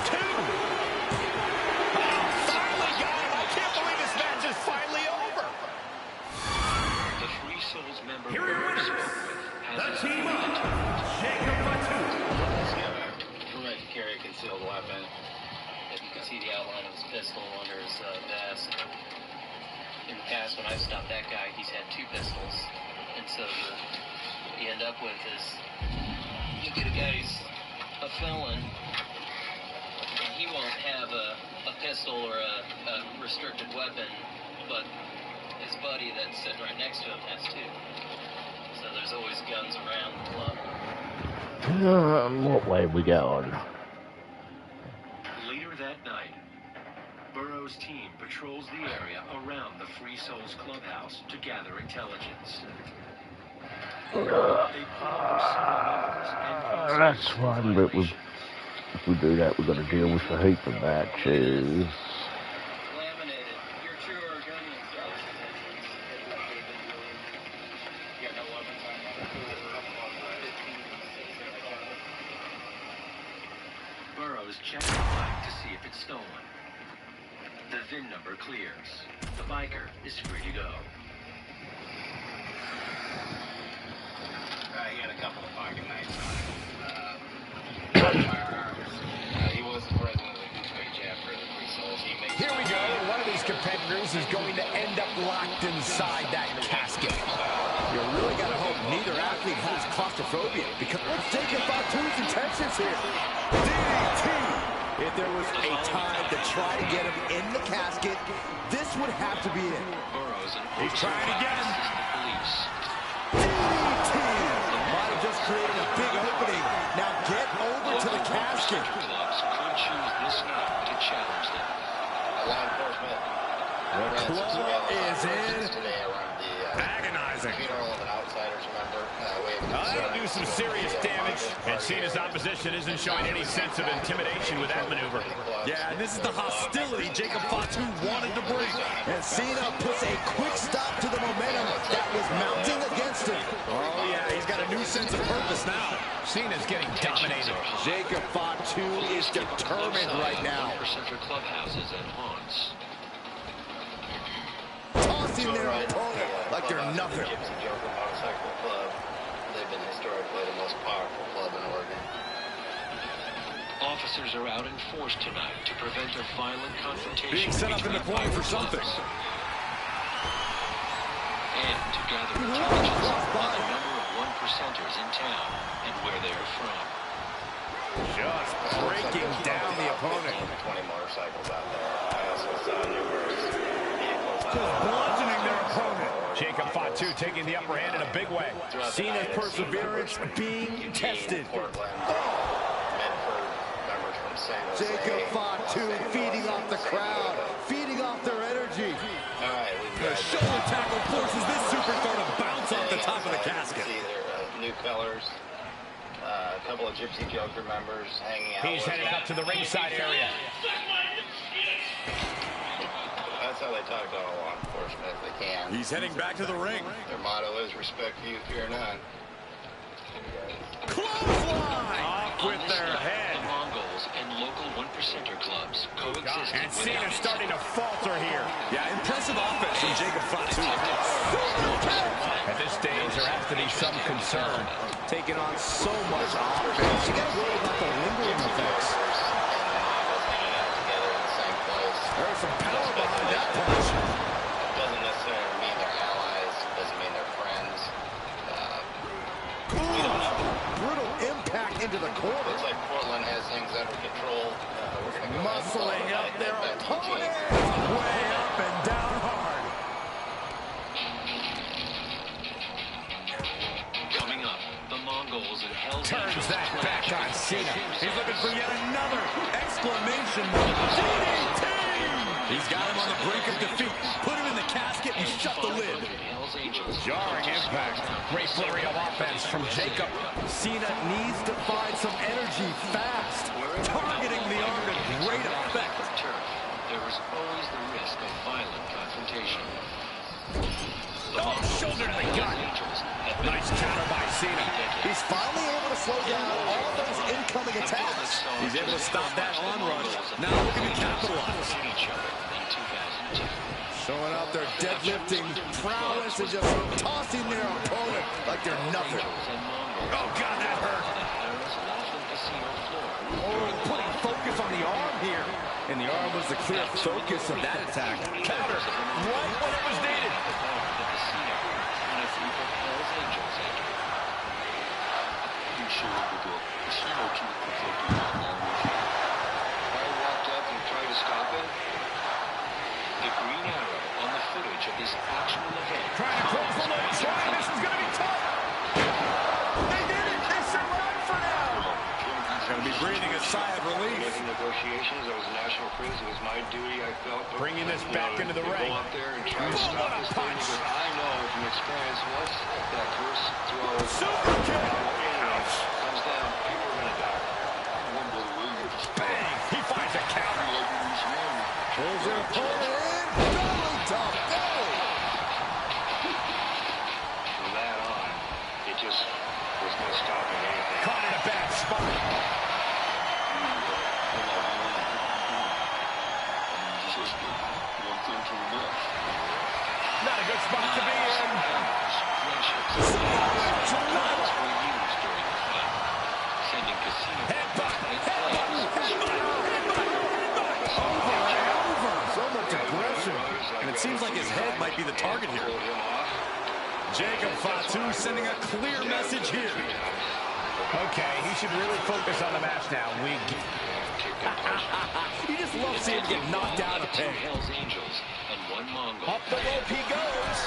2. Oh, finally got him. I can't believe this match is finally over. The Free Souls member Here are your winners. The team up. Jacob Fatu. Permit to carry a concealed weapon. If you can see the outline of his pistol under his vest. In the past, when I've stopped that guy, he's had 2 pistols. And so you end up with is, you get a guy who's a felon, and he won't have a pistol or a restricted weapon, but his buddy that's sitting right next to him has 2. So there's always guns around the club. What way we going? Later that Burrow's team patrols the area around the Free Souls clubhouse to gather intelligence. That's fine, but if we do that, we've got to deal with a heap of matches. Burrow's checks the bike to see if it's stolen. The VIN number clears. The biker is free to go. He had a couple of pocket knives on him. Firearms. He was the president of the 2K chapter of the Free Souls. Here we go. One of these competitors is going to end up locked inside that casket. You really got to hope neither athlete has claustrophobia, because what's Jacob Fatu's intentions here? DDT! If there was a time to try to get him in the casket, this would have to be it. He's trying again. DDT! Might have just created a big opening. Now get over to the casket. Clubs could choose this night to challenge them. Law enforcement. The claw is in. Agonizing. Funeral of an Outsiders member. That'll do some serious damage. And Cena's opposition isn't showing any sense of intimidation with that maneuver. Yeah, and this is the hostility Jacob Fatu wanted to bring. And Cena puts a quick stop to the momentum that was mounting against him. Oh, yeah, he's got a new sense of purpose now. Cena's getting dominated. Jacob Fatu is determined right now. Center clubhouses and haunts. Tossing their opponent like they're nothing. Gypsy Joker Motorcycle Club. They've been historically the most powerful club in Oregon. Officers are out in force tonight to prevent a violent confrontation. Being set up in the corner for something. And to gather intelligence on the number of one-percenters in town and where they are from. Just breaking down the opponent. 20 motorcycles out there. I also saw numerous vehicles out Just bludgeoning their opponent. Jacob Fatu taking the upper hand in a big way. Cena's perseverance being tested. Jacob Fatu feeding off the crowd, feeding off their energy. All right, the shoulder tackle forces this superstar to bounce off the top of the casket. See their new colors. A couple of Gypsy Joker members hanging out. He's headed out to the ringside area. That's how they talk to all law enforcement if they can. He's heading back to the ring. Their motto is respect you, fear none. Clothesline! Off with their head. The Mongols and local one-percenter clubs coexist. And Cena's starting to falter here. Yeah, impressive offense from Jacob Fatu. At this stage, there has to be some concern. Taking on so much offense. You got to worry about the lingering effects. There's some power behind that punch. Doesn't necessarily mean they're allies. Doesn't mean they're friends. We don't know. Brutal impact into the corner. Looks like Portland has things under control. We're going to go muscling up their opponent. Way up and down hard. Coming up, the Mongols and Hell's Turns that back on Cena. He's looking for yet another exclamation mark. DDT! He's got him on the brink of defeat. Put him in the casket and shut the lid. Jarring impact. Great flurry of offense from Jacob. Cena needs to find some energy fast. Targeting the arm to great effect. There is always the risk of violent confrontation. Oh, shoulder to the gut. Nice counter by Cena. He's finally able to slow down all those incoming attacks. He's able to stop that on rush. Now looking to capitalize. Showing out their deadlifting prowess and just tossing their opponent like they're nothing. Oh, God, that hurt. Oh, putting focus on the arm here. And the arm was the clear focus of that attack. Counter right when it was needed. Trying to close the loop. This is going to be tough. They did it. They survived for now. Going to be breathing a sigh of relief. Making negotiations, I was a national prince. It was my duty, I felt. Bringing this back into the ring. Go out there and try to stop this thing because I know from experience once that first throw super kick comes down, people are going to die. Bang! He finds a counter. Pulls their opponent in. Double top. Go! From that on, it just was no stopping anything. Caught in a bad spot. Not a good spot to be in. So much aggression. And it seems like his head might be the target here. Jacob Fatu sending a clear message here. Okay, he should really focus on the match now. You just love seeing him get knocked out of pain. Up the rope he goes.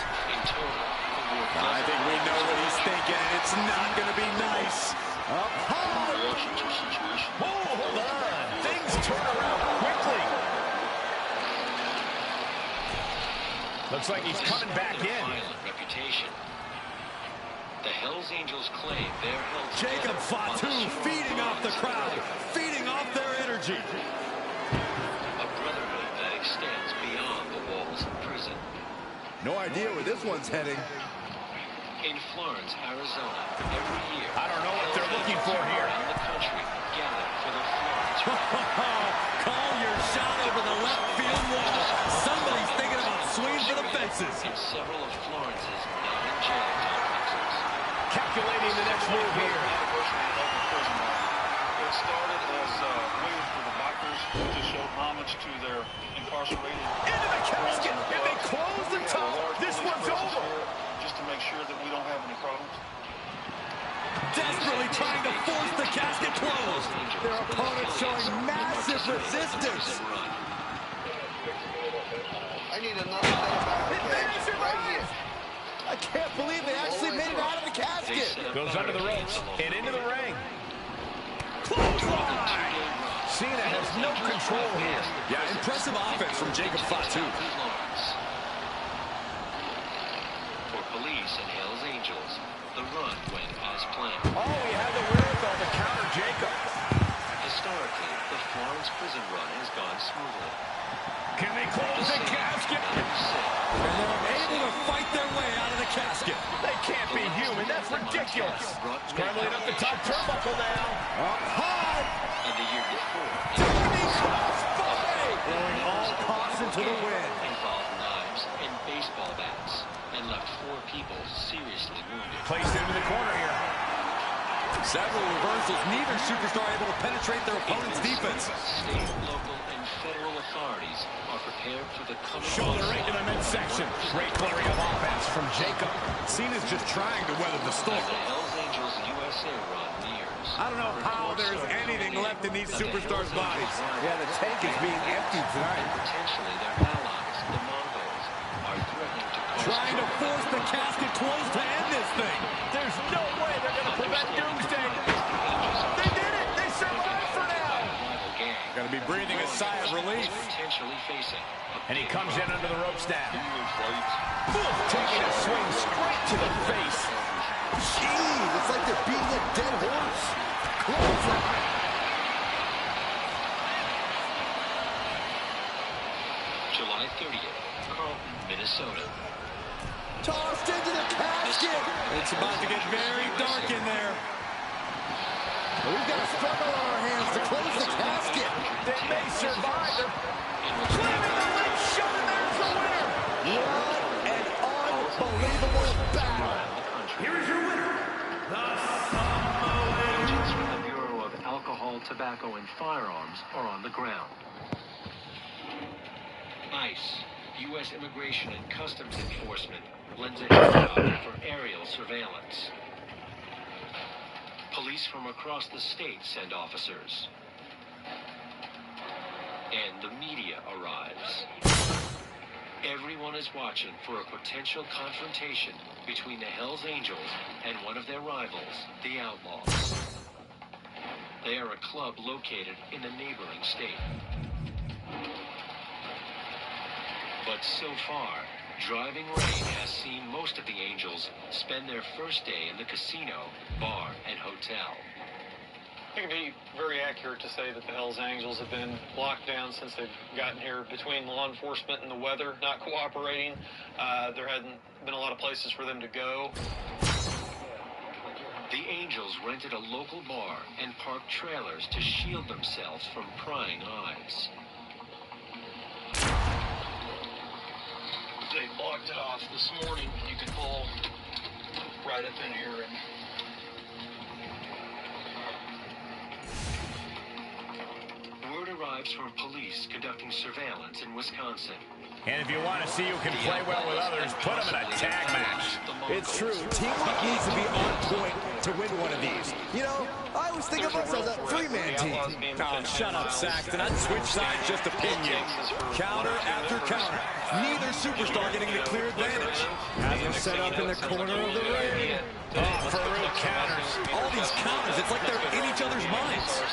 I think we know what he's thinking, and it's not going to be nice. Up high. Hold on. Things turn around quickly. Looks like he's coming back in. Reputation. The Hells Angels claim they're held Jacob Fatu feeding off the crowd, feeding off their energy. A brotherhood that extends beyond the walls of prison. No idea where this one's heading. In Florence, Arizona, every year, I don't know what they're looking for here. Around the country gather for the Florence. Call your shot over the left field wall. Somebody's thinking about swinging for the fences. In several of Florence's 9 jail complexes. Calculating the next move here. It started as a way for the bikers to show homage to their incarcerated. Into the casket. If they close the top, this one's over. Just to make sure that we don't have any problems. Desperately trying to force the casket closed. Their opponent showing massive resistance. I need another thing about the cage right here. I can't believe they actually made it out of the casket. Goes under the ropes and into the ring. Clothesline. Cena has no control here. Yeah, impressive offense from Jacob Fatu. For police and Hells Angels, the run went as planned. Oh, he had the wherewithal to counter Jacob. Historically, the Florence prison run has gone smoothly. Can they close the casket? And they're able to fight their way out of the casket. They can't be human. That's ridiculous. Scrambling up the top turnbuckle now. Up high. And the year before, Throwing all caution to the wind. involved knives and baseball bats and left 4 people seriously wounded. Placed into the corner here. Several reversals. Neither superstar able to penetrate their opponent's defense. State, local, and federal authorities are prepared for the coming Shoulder right to the midsection. Great flurry of offense from Jacob. Cena's just trying to weather the storm. The Hells Angels USA run nears. I don't know how there's anything left in these superstars' bodies. Yeah, the tank is being emptied tonight. Potentially their allies, the Mongols, are threatening to cause Trying to force the casket closed to end this thing. There's no way they're going to prevent Doomsday. They did it. They survived for now. Gonna be breathing a sigh of relief. Potentially facing. And he comes in under the ropes now. Taking a swing straight to the face. Jeez, it's like they're beating a dead horse. Clothesline. July 30th, Carlton, Minnesota. Tossed into the casket. It's about to get very dark in there. We've got a struggle on our hands to close the casket. They may survive. They're slamming the leg shut, and there's the winner. What an unbelievable battle. Here is your winner, the Samoan. Agents from the Bureau of Alcohol, Tobacco, and Firearms are on the ground. ICE, U.S. Immigration and Customs Enforcement, lends a helicopter for aerial surveillance. Police from across the state send officers. And the media arrives. Everyone is watching for a potential confrontation between the Hells Angels and one of their rivals, the Outlaws. They are a club located in a neighboring state. But so far, driving rain has seen most of the Angels spend their first day in the casino, bar, and hotel. I think it'd be very accurate to say that the Hells Angels have been locked down since they've gotten here between law enforcement and the weather not cooperating. There hadn't been a lot of places for them to go. The Angels rented a local bar and parked trailers to shield themselves from prying eyes. They blocked it off this morning. You can pull right up in here and word arrives from police conducting surveillance in Wisconsin. And if you want to see who can play well with others, put them in a tag match. It's true. Teamwork needs to be on point to win one of these. You know, I always think of us as a three-man team. Oh, shut up, Saxton. I'd switch sides just to pin you. Counter after counter. Neither superstar getting the clear advantage. Has him set up in the corner of the ring. Oh, Farouk counters. All these counters, it's like they're in each other's minds.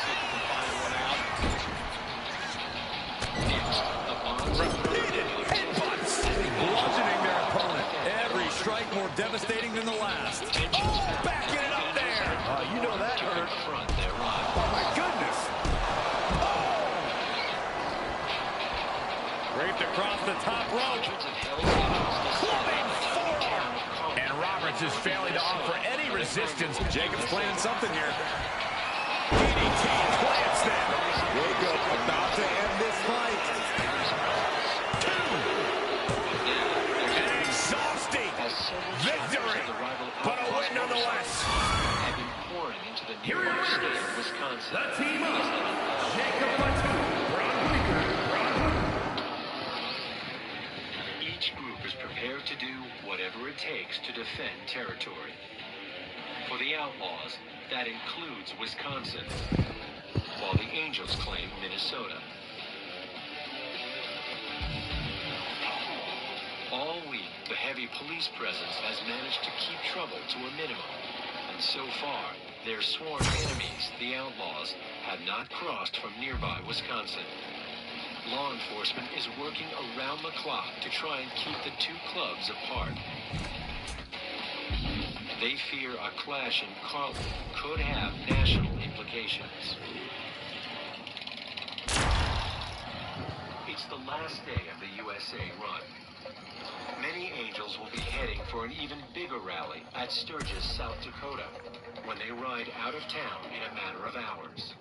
Repeated headbutts. Bludgeoning their opponent. Every strike more devastating than the last. Oh, backing it up there. You know that hurt. Oh, my goodness. Oh. Raped across the top rope. Clubbing forearm. And Roberts is failing to offer any resistance. Jacob's planning something here. DDT plants them. Jacob about to end this fight. Victory, but a win nonetheless. Have been pouring into the neighboring state of Wisconsin. The team up. Jacob Fatu, Braun Breaker, Each group is prepared to do whatever it takes to defend territory. For the Outlaws, that includes Wisconsin, while the Angels claim Minnesota. All week, the heavy police presence has managed to keep trouble to a minimum. And so far, their sworn enemies, the Outlaws, have not crossed from nearby Wisconsin. Law enforcement is working around the clock to try and keep the two clubs apart. They fear a clash in Carlton could have national implications. It's the last day of the USA run. Many Angels will be heading for an even bigger rally at Sturgis, South Dakota, when they ride out of town in a matter of hours.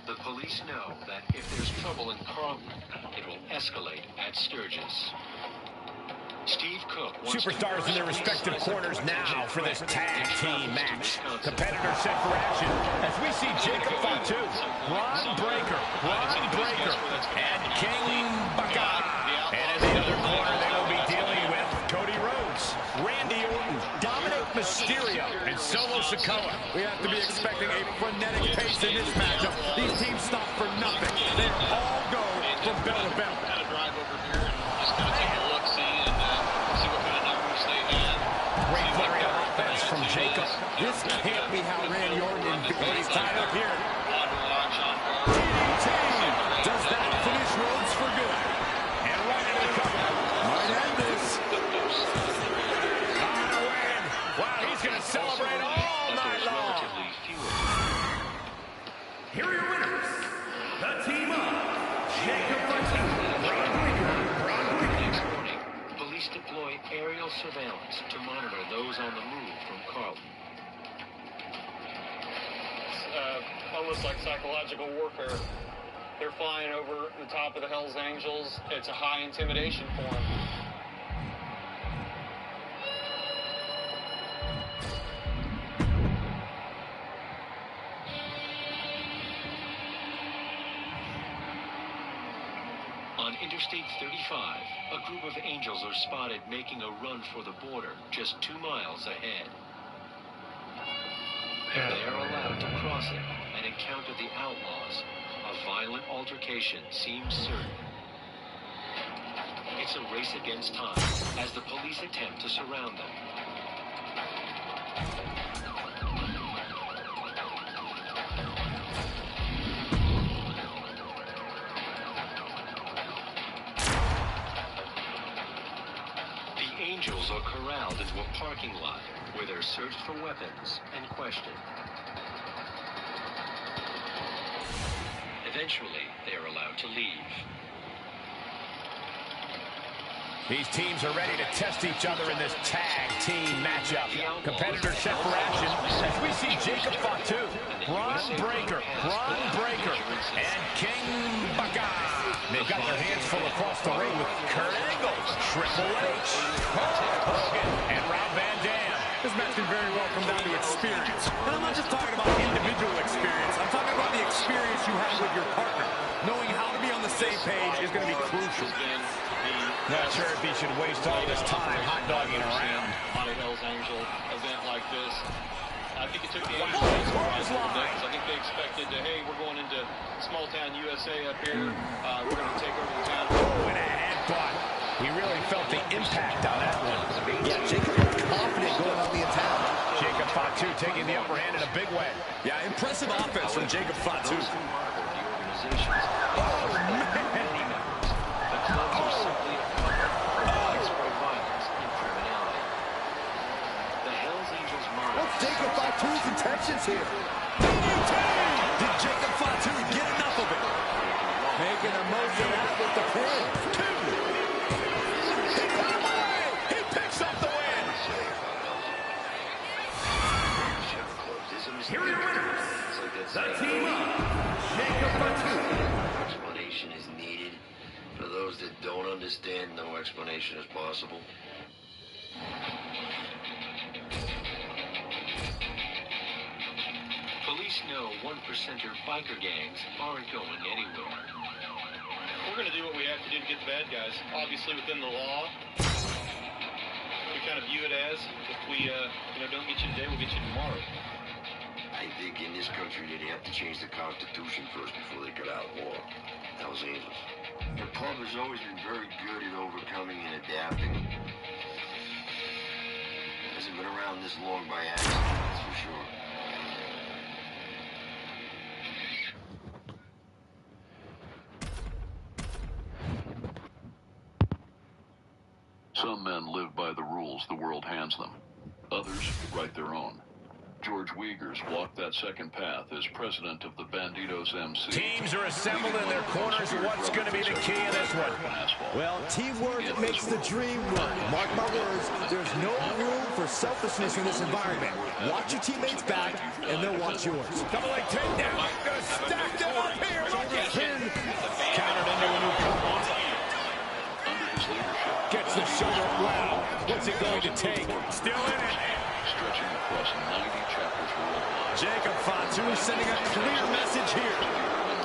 The police know that if there's trouble in Carlton, it will escalate at Sturgis. Steve Cook Superstars in their respective corners now for this tag team match. Competitors set for action as we see Jacob Fatu, Braun Breaker, and King Baka. And in the other corner, they will be dealing with Cody Rhodes, Randy Orton, Dominic Mysterio, and Solo Sikoa. We have to be expecting a frenetic pace in this matchup. These teams stop for nothing. They all go from bell to bell. Kind of drive over here and just kind of take a look, see what kind of numbers they have. Great flurry of offense from Jacob. This can't be how Randy Orton invaded. He's tied up here. DDT. Does that finish Rhodes for good? And right into the cover. Might end this. On a win. Wow, he's going to celebrate all night long. Here are your winners. The team up. Jacob Fatu, Braun Breaker. Police deploy aerial surveillance to monitor those on the move from Carlton. Almost like psychological warfare. They're flying over the top of the Hells Angels. It's a high intimidation for them. On Interstate 35, a group of Angels are spotted making a run for the border just 2 miles ahead. They are allowed to cross it and encounter the Outlaws. A violent altercation seems certain. It's a race against time as the police attempt to surround them. Angels are corralled into a parking lot where they're searched for weapons and questioned. Eventually, they are allowed to leave. These teams are ready to test each other in this tag team matchup. Competitors set for action as we see Jacob Fatu, Braun Breaker, and King Baka. They've got their hands full across the ring with Kurt Angle, Triple H, Hulk Hogan, and Rob Van Dam. This match can very well come down to experience. And I'm not just talking about individual experience. I'm talking about the experience you have with your partner. Knowing how to be on the same page is going to be crucial. Not sure if he should waste all this time hot-dogging around. On a Hell's Angel event like this, I think it took the Angels by surprise. I think they expected, hey, we're going into small-town USA up here. We're going to take over the town. Oh, and a headbutt. He really felt the impact on that one. Yeah, Jacob looked confident going on the attack. Jacob Fatu taking the upper hand in a big way. Yeah, impressive offense from Jacob Fatu. Oh, man! The clubs are simply for violence and criminality. The Hells Angels model. What's Jacob Fatu's intentions here? Did Jacob Fatu get enough of it? Making the most of that with the pin. He picks up the win. Here are your winners. The team up. Jacob Fatu. Explanation is needed. For those that don't understand, no explanation is possible. Police know 1%er biker gangs aren't going anywhere. We're going to do what we have to do to get the bad guys. Obviously, within the law, we kind of view it as if we, don't get you today, we'll get you tomorrow. I think in this country they'd have to change the Constitution first before they could outlaw Hells Angels. The club has always been very good at overcoming and adapting. Hasn't been around this long by accident, that's for sure. Some men live by the rules the world hands them. Others write their own. George Wiegers walked that second path as president of the Banditos MC. Teams are assembled in their corners. What's going to be the key in this one? Well, teamwork makes the dream work. Mark my words, there's no room for selfishness in this environment. Watch your teammates back, and they'll watch yours. Double leg takedown. Gonna stack them up here. Look at him. Countered into a new cover. Gets the shoulder. Wow. What's it going to take? Still in it. Stretching across 90 chapters worldwide. Jacob Fatu sending a clear message here.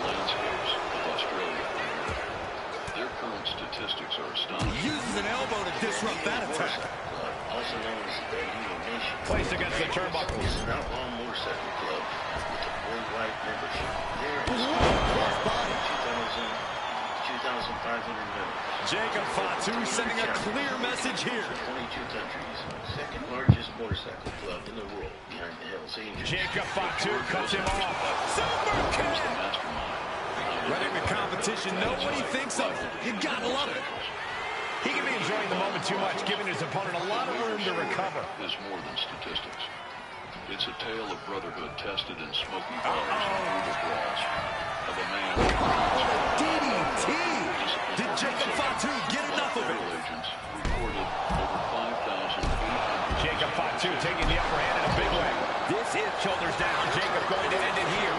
Landscapes of Australia. Their current statistics are astonishing. Uses an elbow to disrupt that attack. Also known as the Bandito Nation. Placed against the turnbuckles. It's an outlaw motorcycle club with a worldwide membership. There is 2,500 members. Jacob Fatu sending a clear message here. 22 countries. Second largest motorcycle club in the world behind the Hells Angels. Jacob Fatu cuts him off. Super kick! Letting the competition know what he thinks of. You gotta love it. He can be enjoying the moment too much, giving his opponent a lot of room to recover. Is more than statistics. It's a tale of brotherhood tested in smoky bars and brutal brawls. Of a man. DDT! Did Jacob Fatu get enough of it? Agents reported over 5,800. Jacob Fatu taking the upper hand in a big way. This is shoulders down. Jacob going to end it here.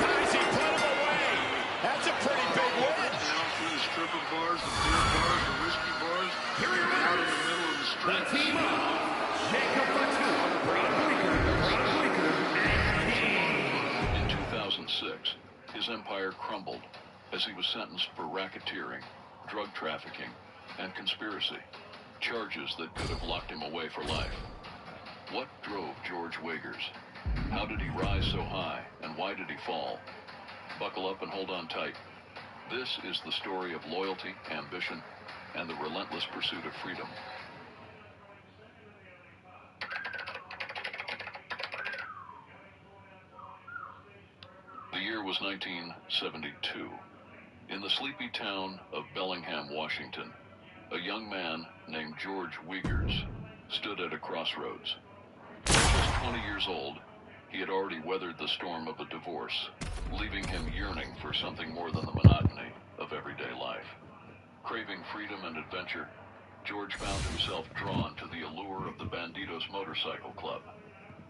Guys, he put him away. That's a pretty big win. These stripper bars, the beer bars, the whiskey bars, out in the middle of the street. The team up. Jacob Fatu, Braun Breaker, and King. In 2006, his empire crumbled as he was sentenced for racketeering, drug trafficking, and conspiracy, charges that could have locked him away for life. What drove George Wiegers? How did he rise so high, and why did he fall? Buckle up and hold on tight. This is the story of loyalty, ambition, and the relentless pursuit of freedom. The year was 1972. In the sleepy town of Bellingham, Washington, a young man named George Wiegers stood at a crossroads. Just 20 years old, he had already weathered the storm of a divorce, leaving him yearning for something more than the monotony of everyday life. Craving freedom and adventure, George found himself drawn to the allure of the Banditos Motorcycle Club.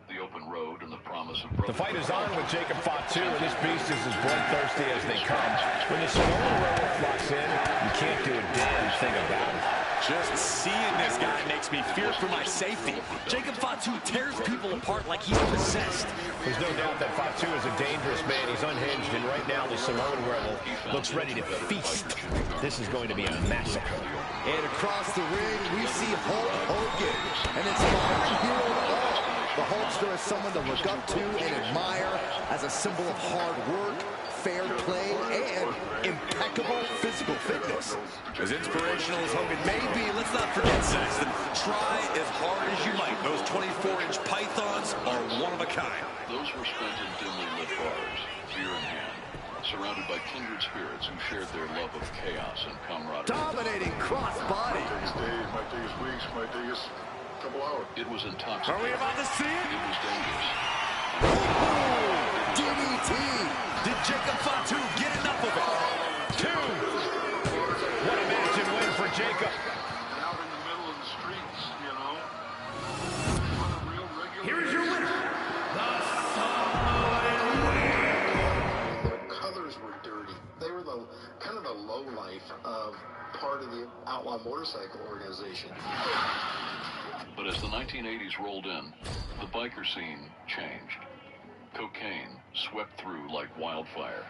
The open road and the promise of brotherhood. The fight is on with Jacob Fatu, and this beast is as bloodthirsty as they come. When the Samoan roller flocks in, you can't do a damn thing about it. Just seeing this guy makes me fear for my safety. Jacob Fatu tears people apart like he's possessed. There's no doubt that Fatu is a dangerous man. He's unhinged, and right now the Samoan rebel looks ready to feast. This is going to be a massacre. And across the ring, we see Hulk Hogan, an inspiring hero of all. The Hulkster is someone to look up to and admire as a symbol of hard work, fair play, and impeccable physical fitness. As inspirational as Hogan may be, let's not forget, Saxton, try as hard as you might. Those 24-inch pythons are one of a kind. Those were spent in dimly lit bars, beer in hand, surrounded by kindred spirits who shared their love of chaos and camaraderie. Dominating crossbody. Might take us days, might take us weeks, might take us a couple hours. It was intoxicating. Are we about to see it? It was dangerous. DDT. Did Jacob Fatu get enough of it? 2. What a match and win for Jacob. Out in the middle of the streets, you know. On a real regular. Here's your winner, the Samoan Winner. Their colors were dirty. They were the kind of the low life of part of the outlaw motorcycle organization. But as the 1980s rolled in, the biker scene changed. Cocaine swept through like wildfire,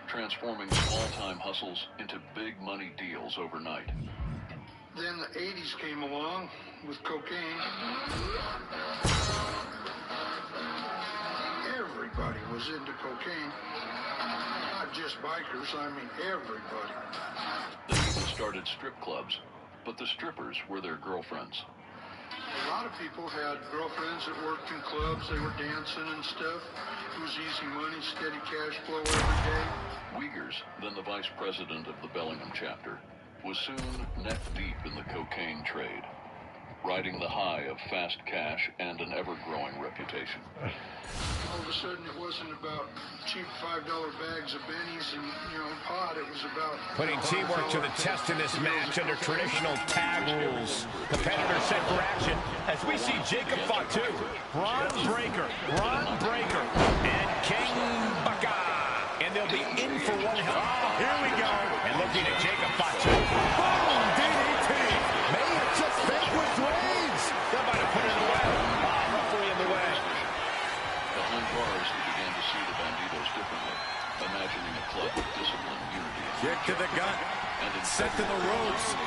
transforming small-time hustles into big money deals overnight. Then the 80s came along with cocaine. Everybody was into cocaine. Not just bikers, I mean everybody. They even started strip clubs, but the strippers were their girlfriends. A lot of people had girlfriends that worked in clubs. They were dancing and stuff. It was easy money, steady cash flow every day. Wiegers, then the vice president of the Bellingham chapter, was soon neck deep in the cocaine trade, riding the high of fast cash and an ever-growing reputation. All of a sudden, it wasn't about cheap $5 bags of bennies and, pot. It was about putting teamwork to the test in this match under traditional tag rules. Competitors set for action as we see Jacob Fatu, Bron Breakker, and King Baka. And they'll be in for one hell. Here we go. And looking at Jacob Fatu. Boom! DDT. May have just vanquished Reigns. They're about to put it in the way. Referee in the way. Behind bars, he began to see the Banditos differently, imagining a club with discipline, unity, Kick to the gut. and Set to the ropes.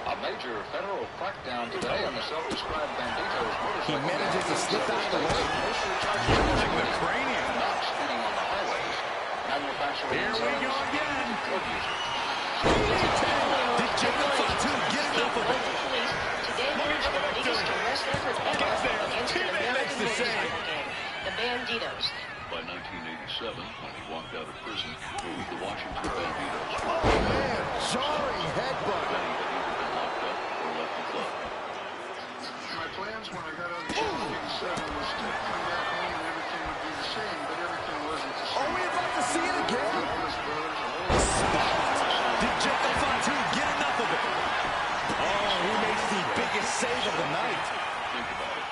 A major federal crackdown today on the self-described Banditos He motorcycle. manages to slip out of the way. Touching the cranium. Not speeding on the highways. Manufacturing Here we go again. drug users. Did Jacob Fatu get enough of it? Today marks the biggest arrest effort ever against an American motorcycle gang, the Banditos. By 1987, when he walked out of prison, the Washington Banditos were Man, jarring headbutt. many had either been locked up or left the club. My plans when I got out of jail in 87 was to come back home and everything would be the same, but everything wasn't the same. Are we about to see it again? Did Jacob Fatu get enough of it? Oh, who makes the biggest save of the night? Think about it.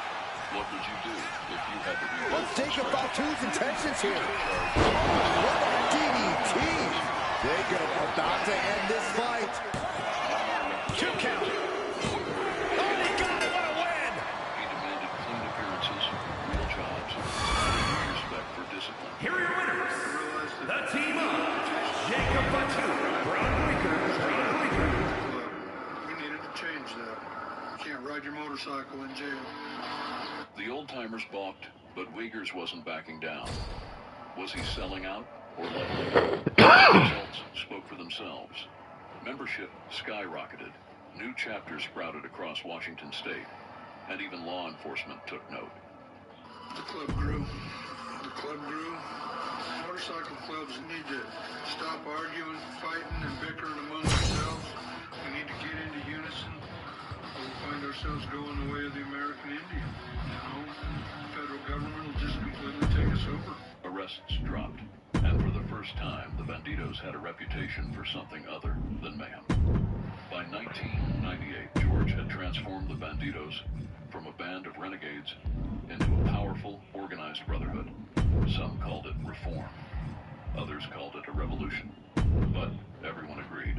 What would you do if you had to relive What's Jacob Fatu's intentions here? What a DDT! Jacob about to end this fight. 2 count. Oh, he got it. What a win. He demanded clean appearances, real jobs, and respect for discipline. Here are your winners, the team of Jacob Fatu, Bron Breakker. We needed to change that. You can't ride your motorcycle in jail. The old-timers balked, but Wiegers wasn't backing down. Was he selling out or leveling up? The results spoke for themselves. Membership skyrocketed. New chapters sprouted across Washington state, and even law enforcement took note. The club grew. The Club Drew, motorcycle clubs need to stop arguing, fighting, and bickering among themselves. We need to get into unison, or we'll find ourselves going the way of the American Indian. You know, the federal government will just completely take us over. Arrests dropped, and for the first time, the Banditos had a reputation for something other than mayhem. By 1998, George had transformed the Banditos from a band of renegades into a powerful, organized brotherhood. Some called it reform. Others called it a revolution. But everyone agreed.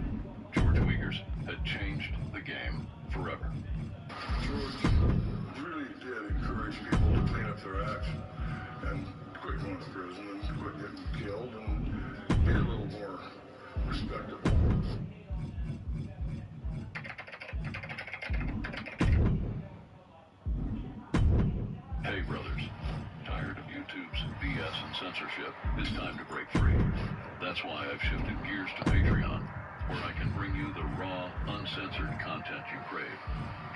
George Wiegers had changed the game forever. George really did encourage people to clean up their acts and quit going to prison and quit getting killed and be a little more respectable. Hey, brothers. Tired of YouTube's BS and censorship? It's time to break free. That's why I've shifted gears to Patreon, where I can bring you the raw, uncensored content you crave.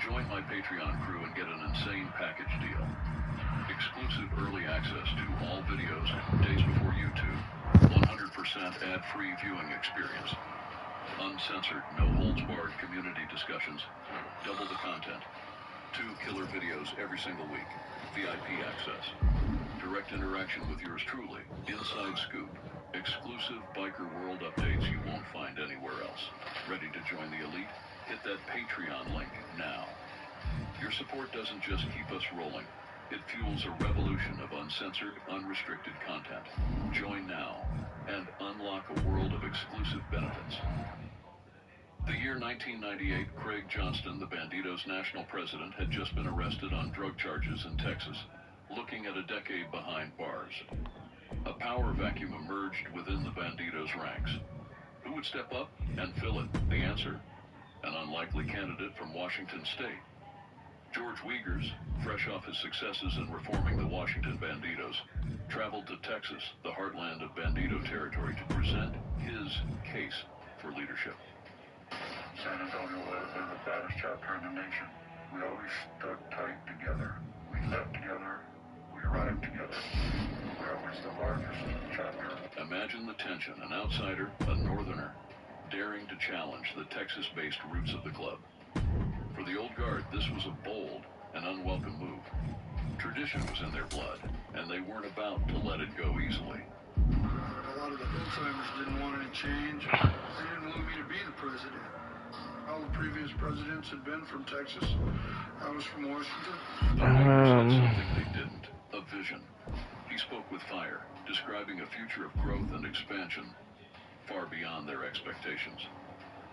Join my Patreon crew and get an insane package deal. Exclusive early access to all videos days before YouTube. 100% ad-free viewing experience. Uncensored, no-holds-barred community discussions. Double the content. 2 killer videos every single week. VIP access. Direct interaction with yours truly. Inside scoop. Exclusive biker world updates you won't find anywhere else. Ready to join the elite? Hit that Patreon link now. Your support doesn't just keep us rolling. It fuels a revolution of uncensored, unrestricted content. Join now and unlock a world of exclusive benefits. The year 1998, Craig Johnston, the Banditos' national president, had just been arrested on drug charges in Texas, looking at a decade behind bars. A power vacuum emerged within the Banditos' ranks. Who would step up and fill it? The answer? An unlikely candidate from Washington State. George Wiegers, fresh off his successes in reforming the Washington Banditos, traveled to Texas, the heartland of Bandito territory, to present his case for leadership. San Antonio would have been the fattest chapter in the nation. We always stuck tight together. We left together. We arrived together. We're always the largest chapter. Imagine the tension, an outsider, a northerner, daring to challenge the Texas-based roots of the club. For the old guard, this was a bold and unwelcome move. Tradition was in their blood, and they weren't about to let it go easily. A lot of the old-timers didn't want any change. They didn't want me to be the president. All the previous presidents had been from Texas. I was from Washington. But Wiegers had something they didn't, a vision. He spoke with fire, describing a future of growth and expansion far beyond their expectations.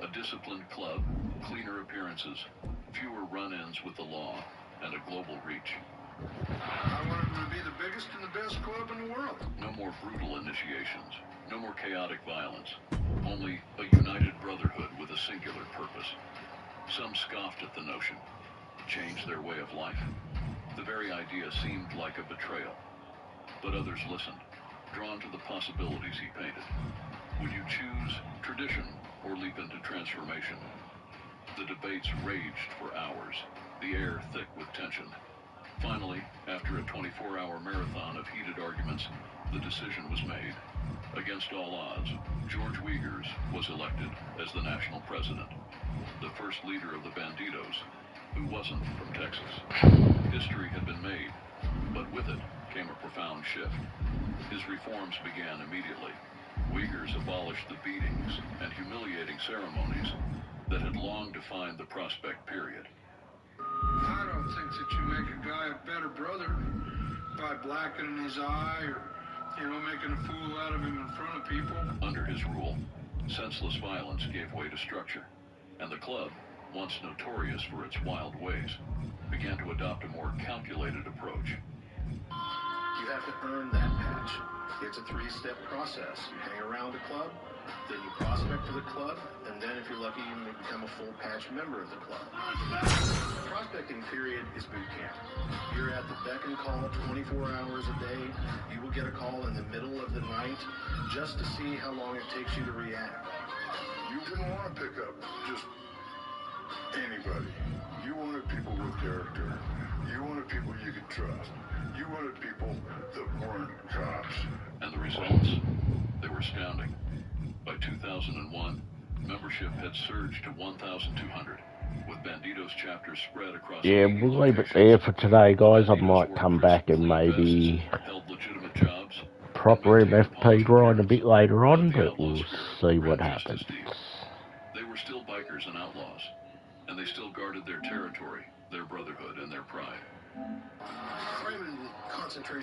A disciplined club, cleaner appearances, fewer run-ins with the law, and a global reach. I wanted them to be the biggest and the best club in the world. No more brutal initiations, no more chaotic violence, only a united brotherhood with a singular purpose. Some scoffed at the notion. Change their way of life? The very idea seemed like a betrayal. But others listened, drawn to the possibilities he painted. Would you choose tradition or leap into transformation? The debates raged for hours, the air thick with tension. Finally, after a 24-hour marathon of heated arguments, the decision was made. Against all odds, George Wiegers was elected as the national president, the first leader of the Banditos, who wasn't from Texas. History had been made, but with it came a profound shift. His reforms began immediately. Wiegers abolished the beatings and humiliating ceremonies that had long defined the Prospect period. I don't think that you make a guy a better brother by blackening his eye or, making a fool out of him in front of people. Under his rule, senseless violence gave way to structure, and the club, once notorious for its wild ways, began to adopt a more calculated approach. You have to earn that patch. It's a 3-step process. You hang around the club, then you prospect for the club, and then if you're lucky, you may become a full patch member of the club. The prospecting period is boot camp. You're at the beck and call 24 hours a day. You will get a call in the middle of the night just to see how long it takes you to react. You didn't want to pick up just anybody. You wanted people with character. You wanted people you could trust. You wanted people that weren't cops. violence. They were astounding. By 2001, membership had surged to 1,200, with Banditos chapters spread across. Yeah, we'll leave it there for today, guys. I might come back and maybe proper MFP grind a bit later on, but we'll see what happens. They were still bikers and outlaws, and they still guarded their territory, their brotherhood, and their pride. Crime and concentration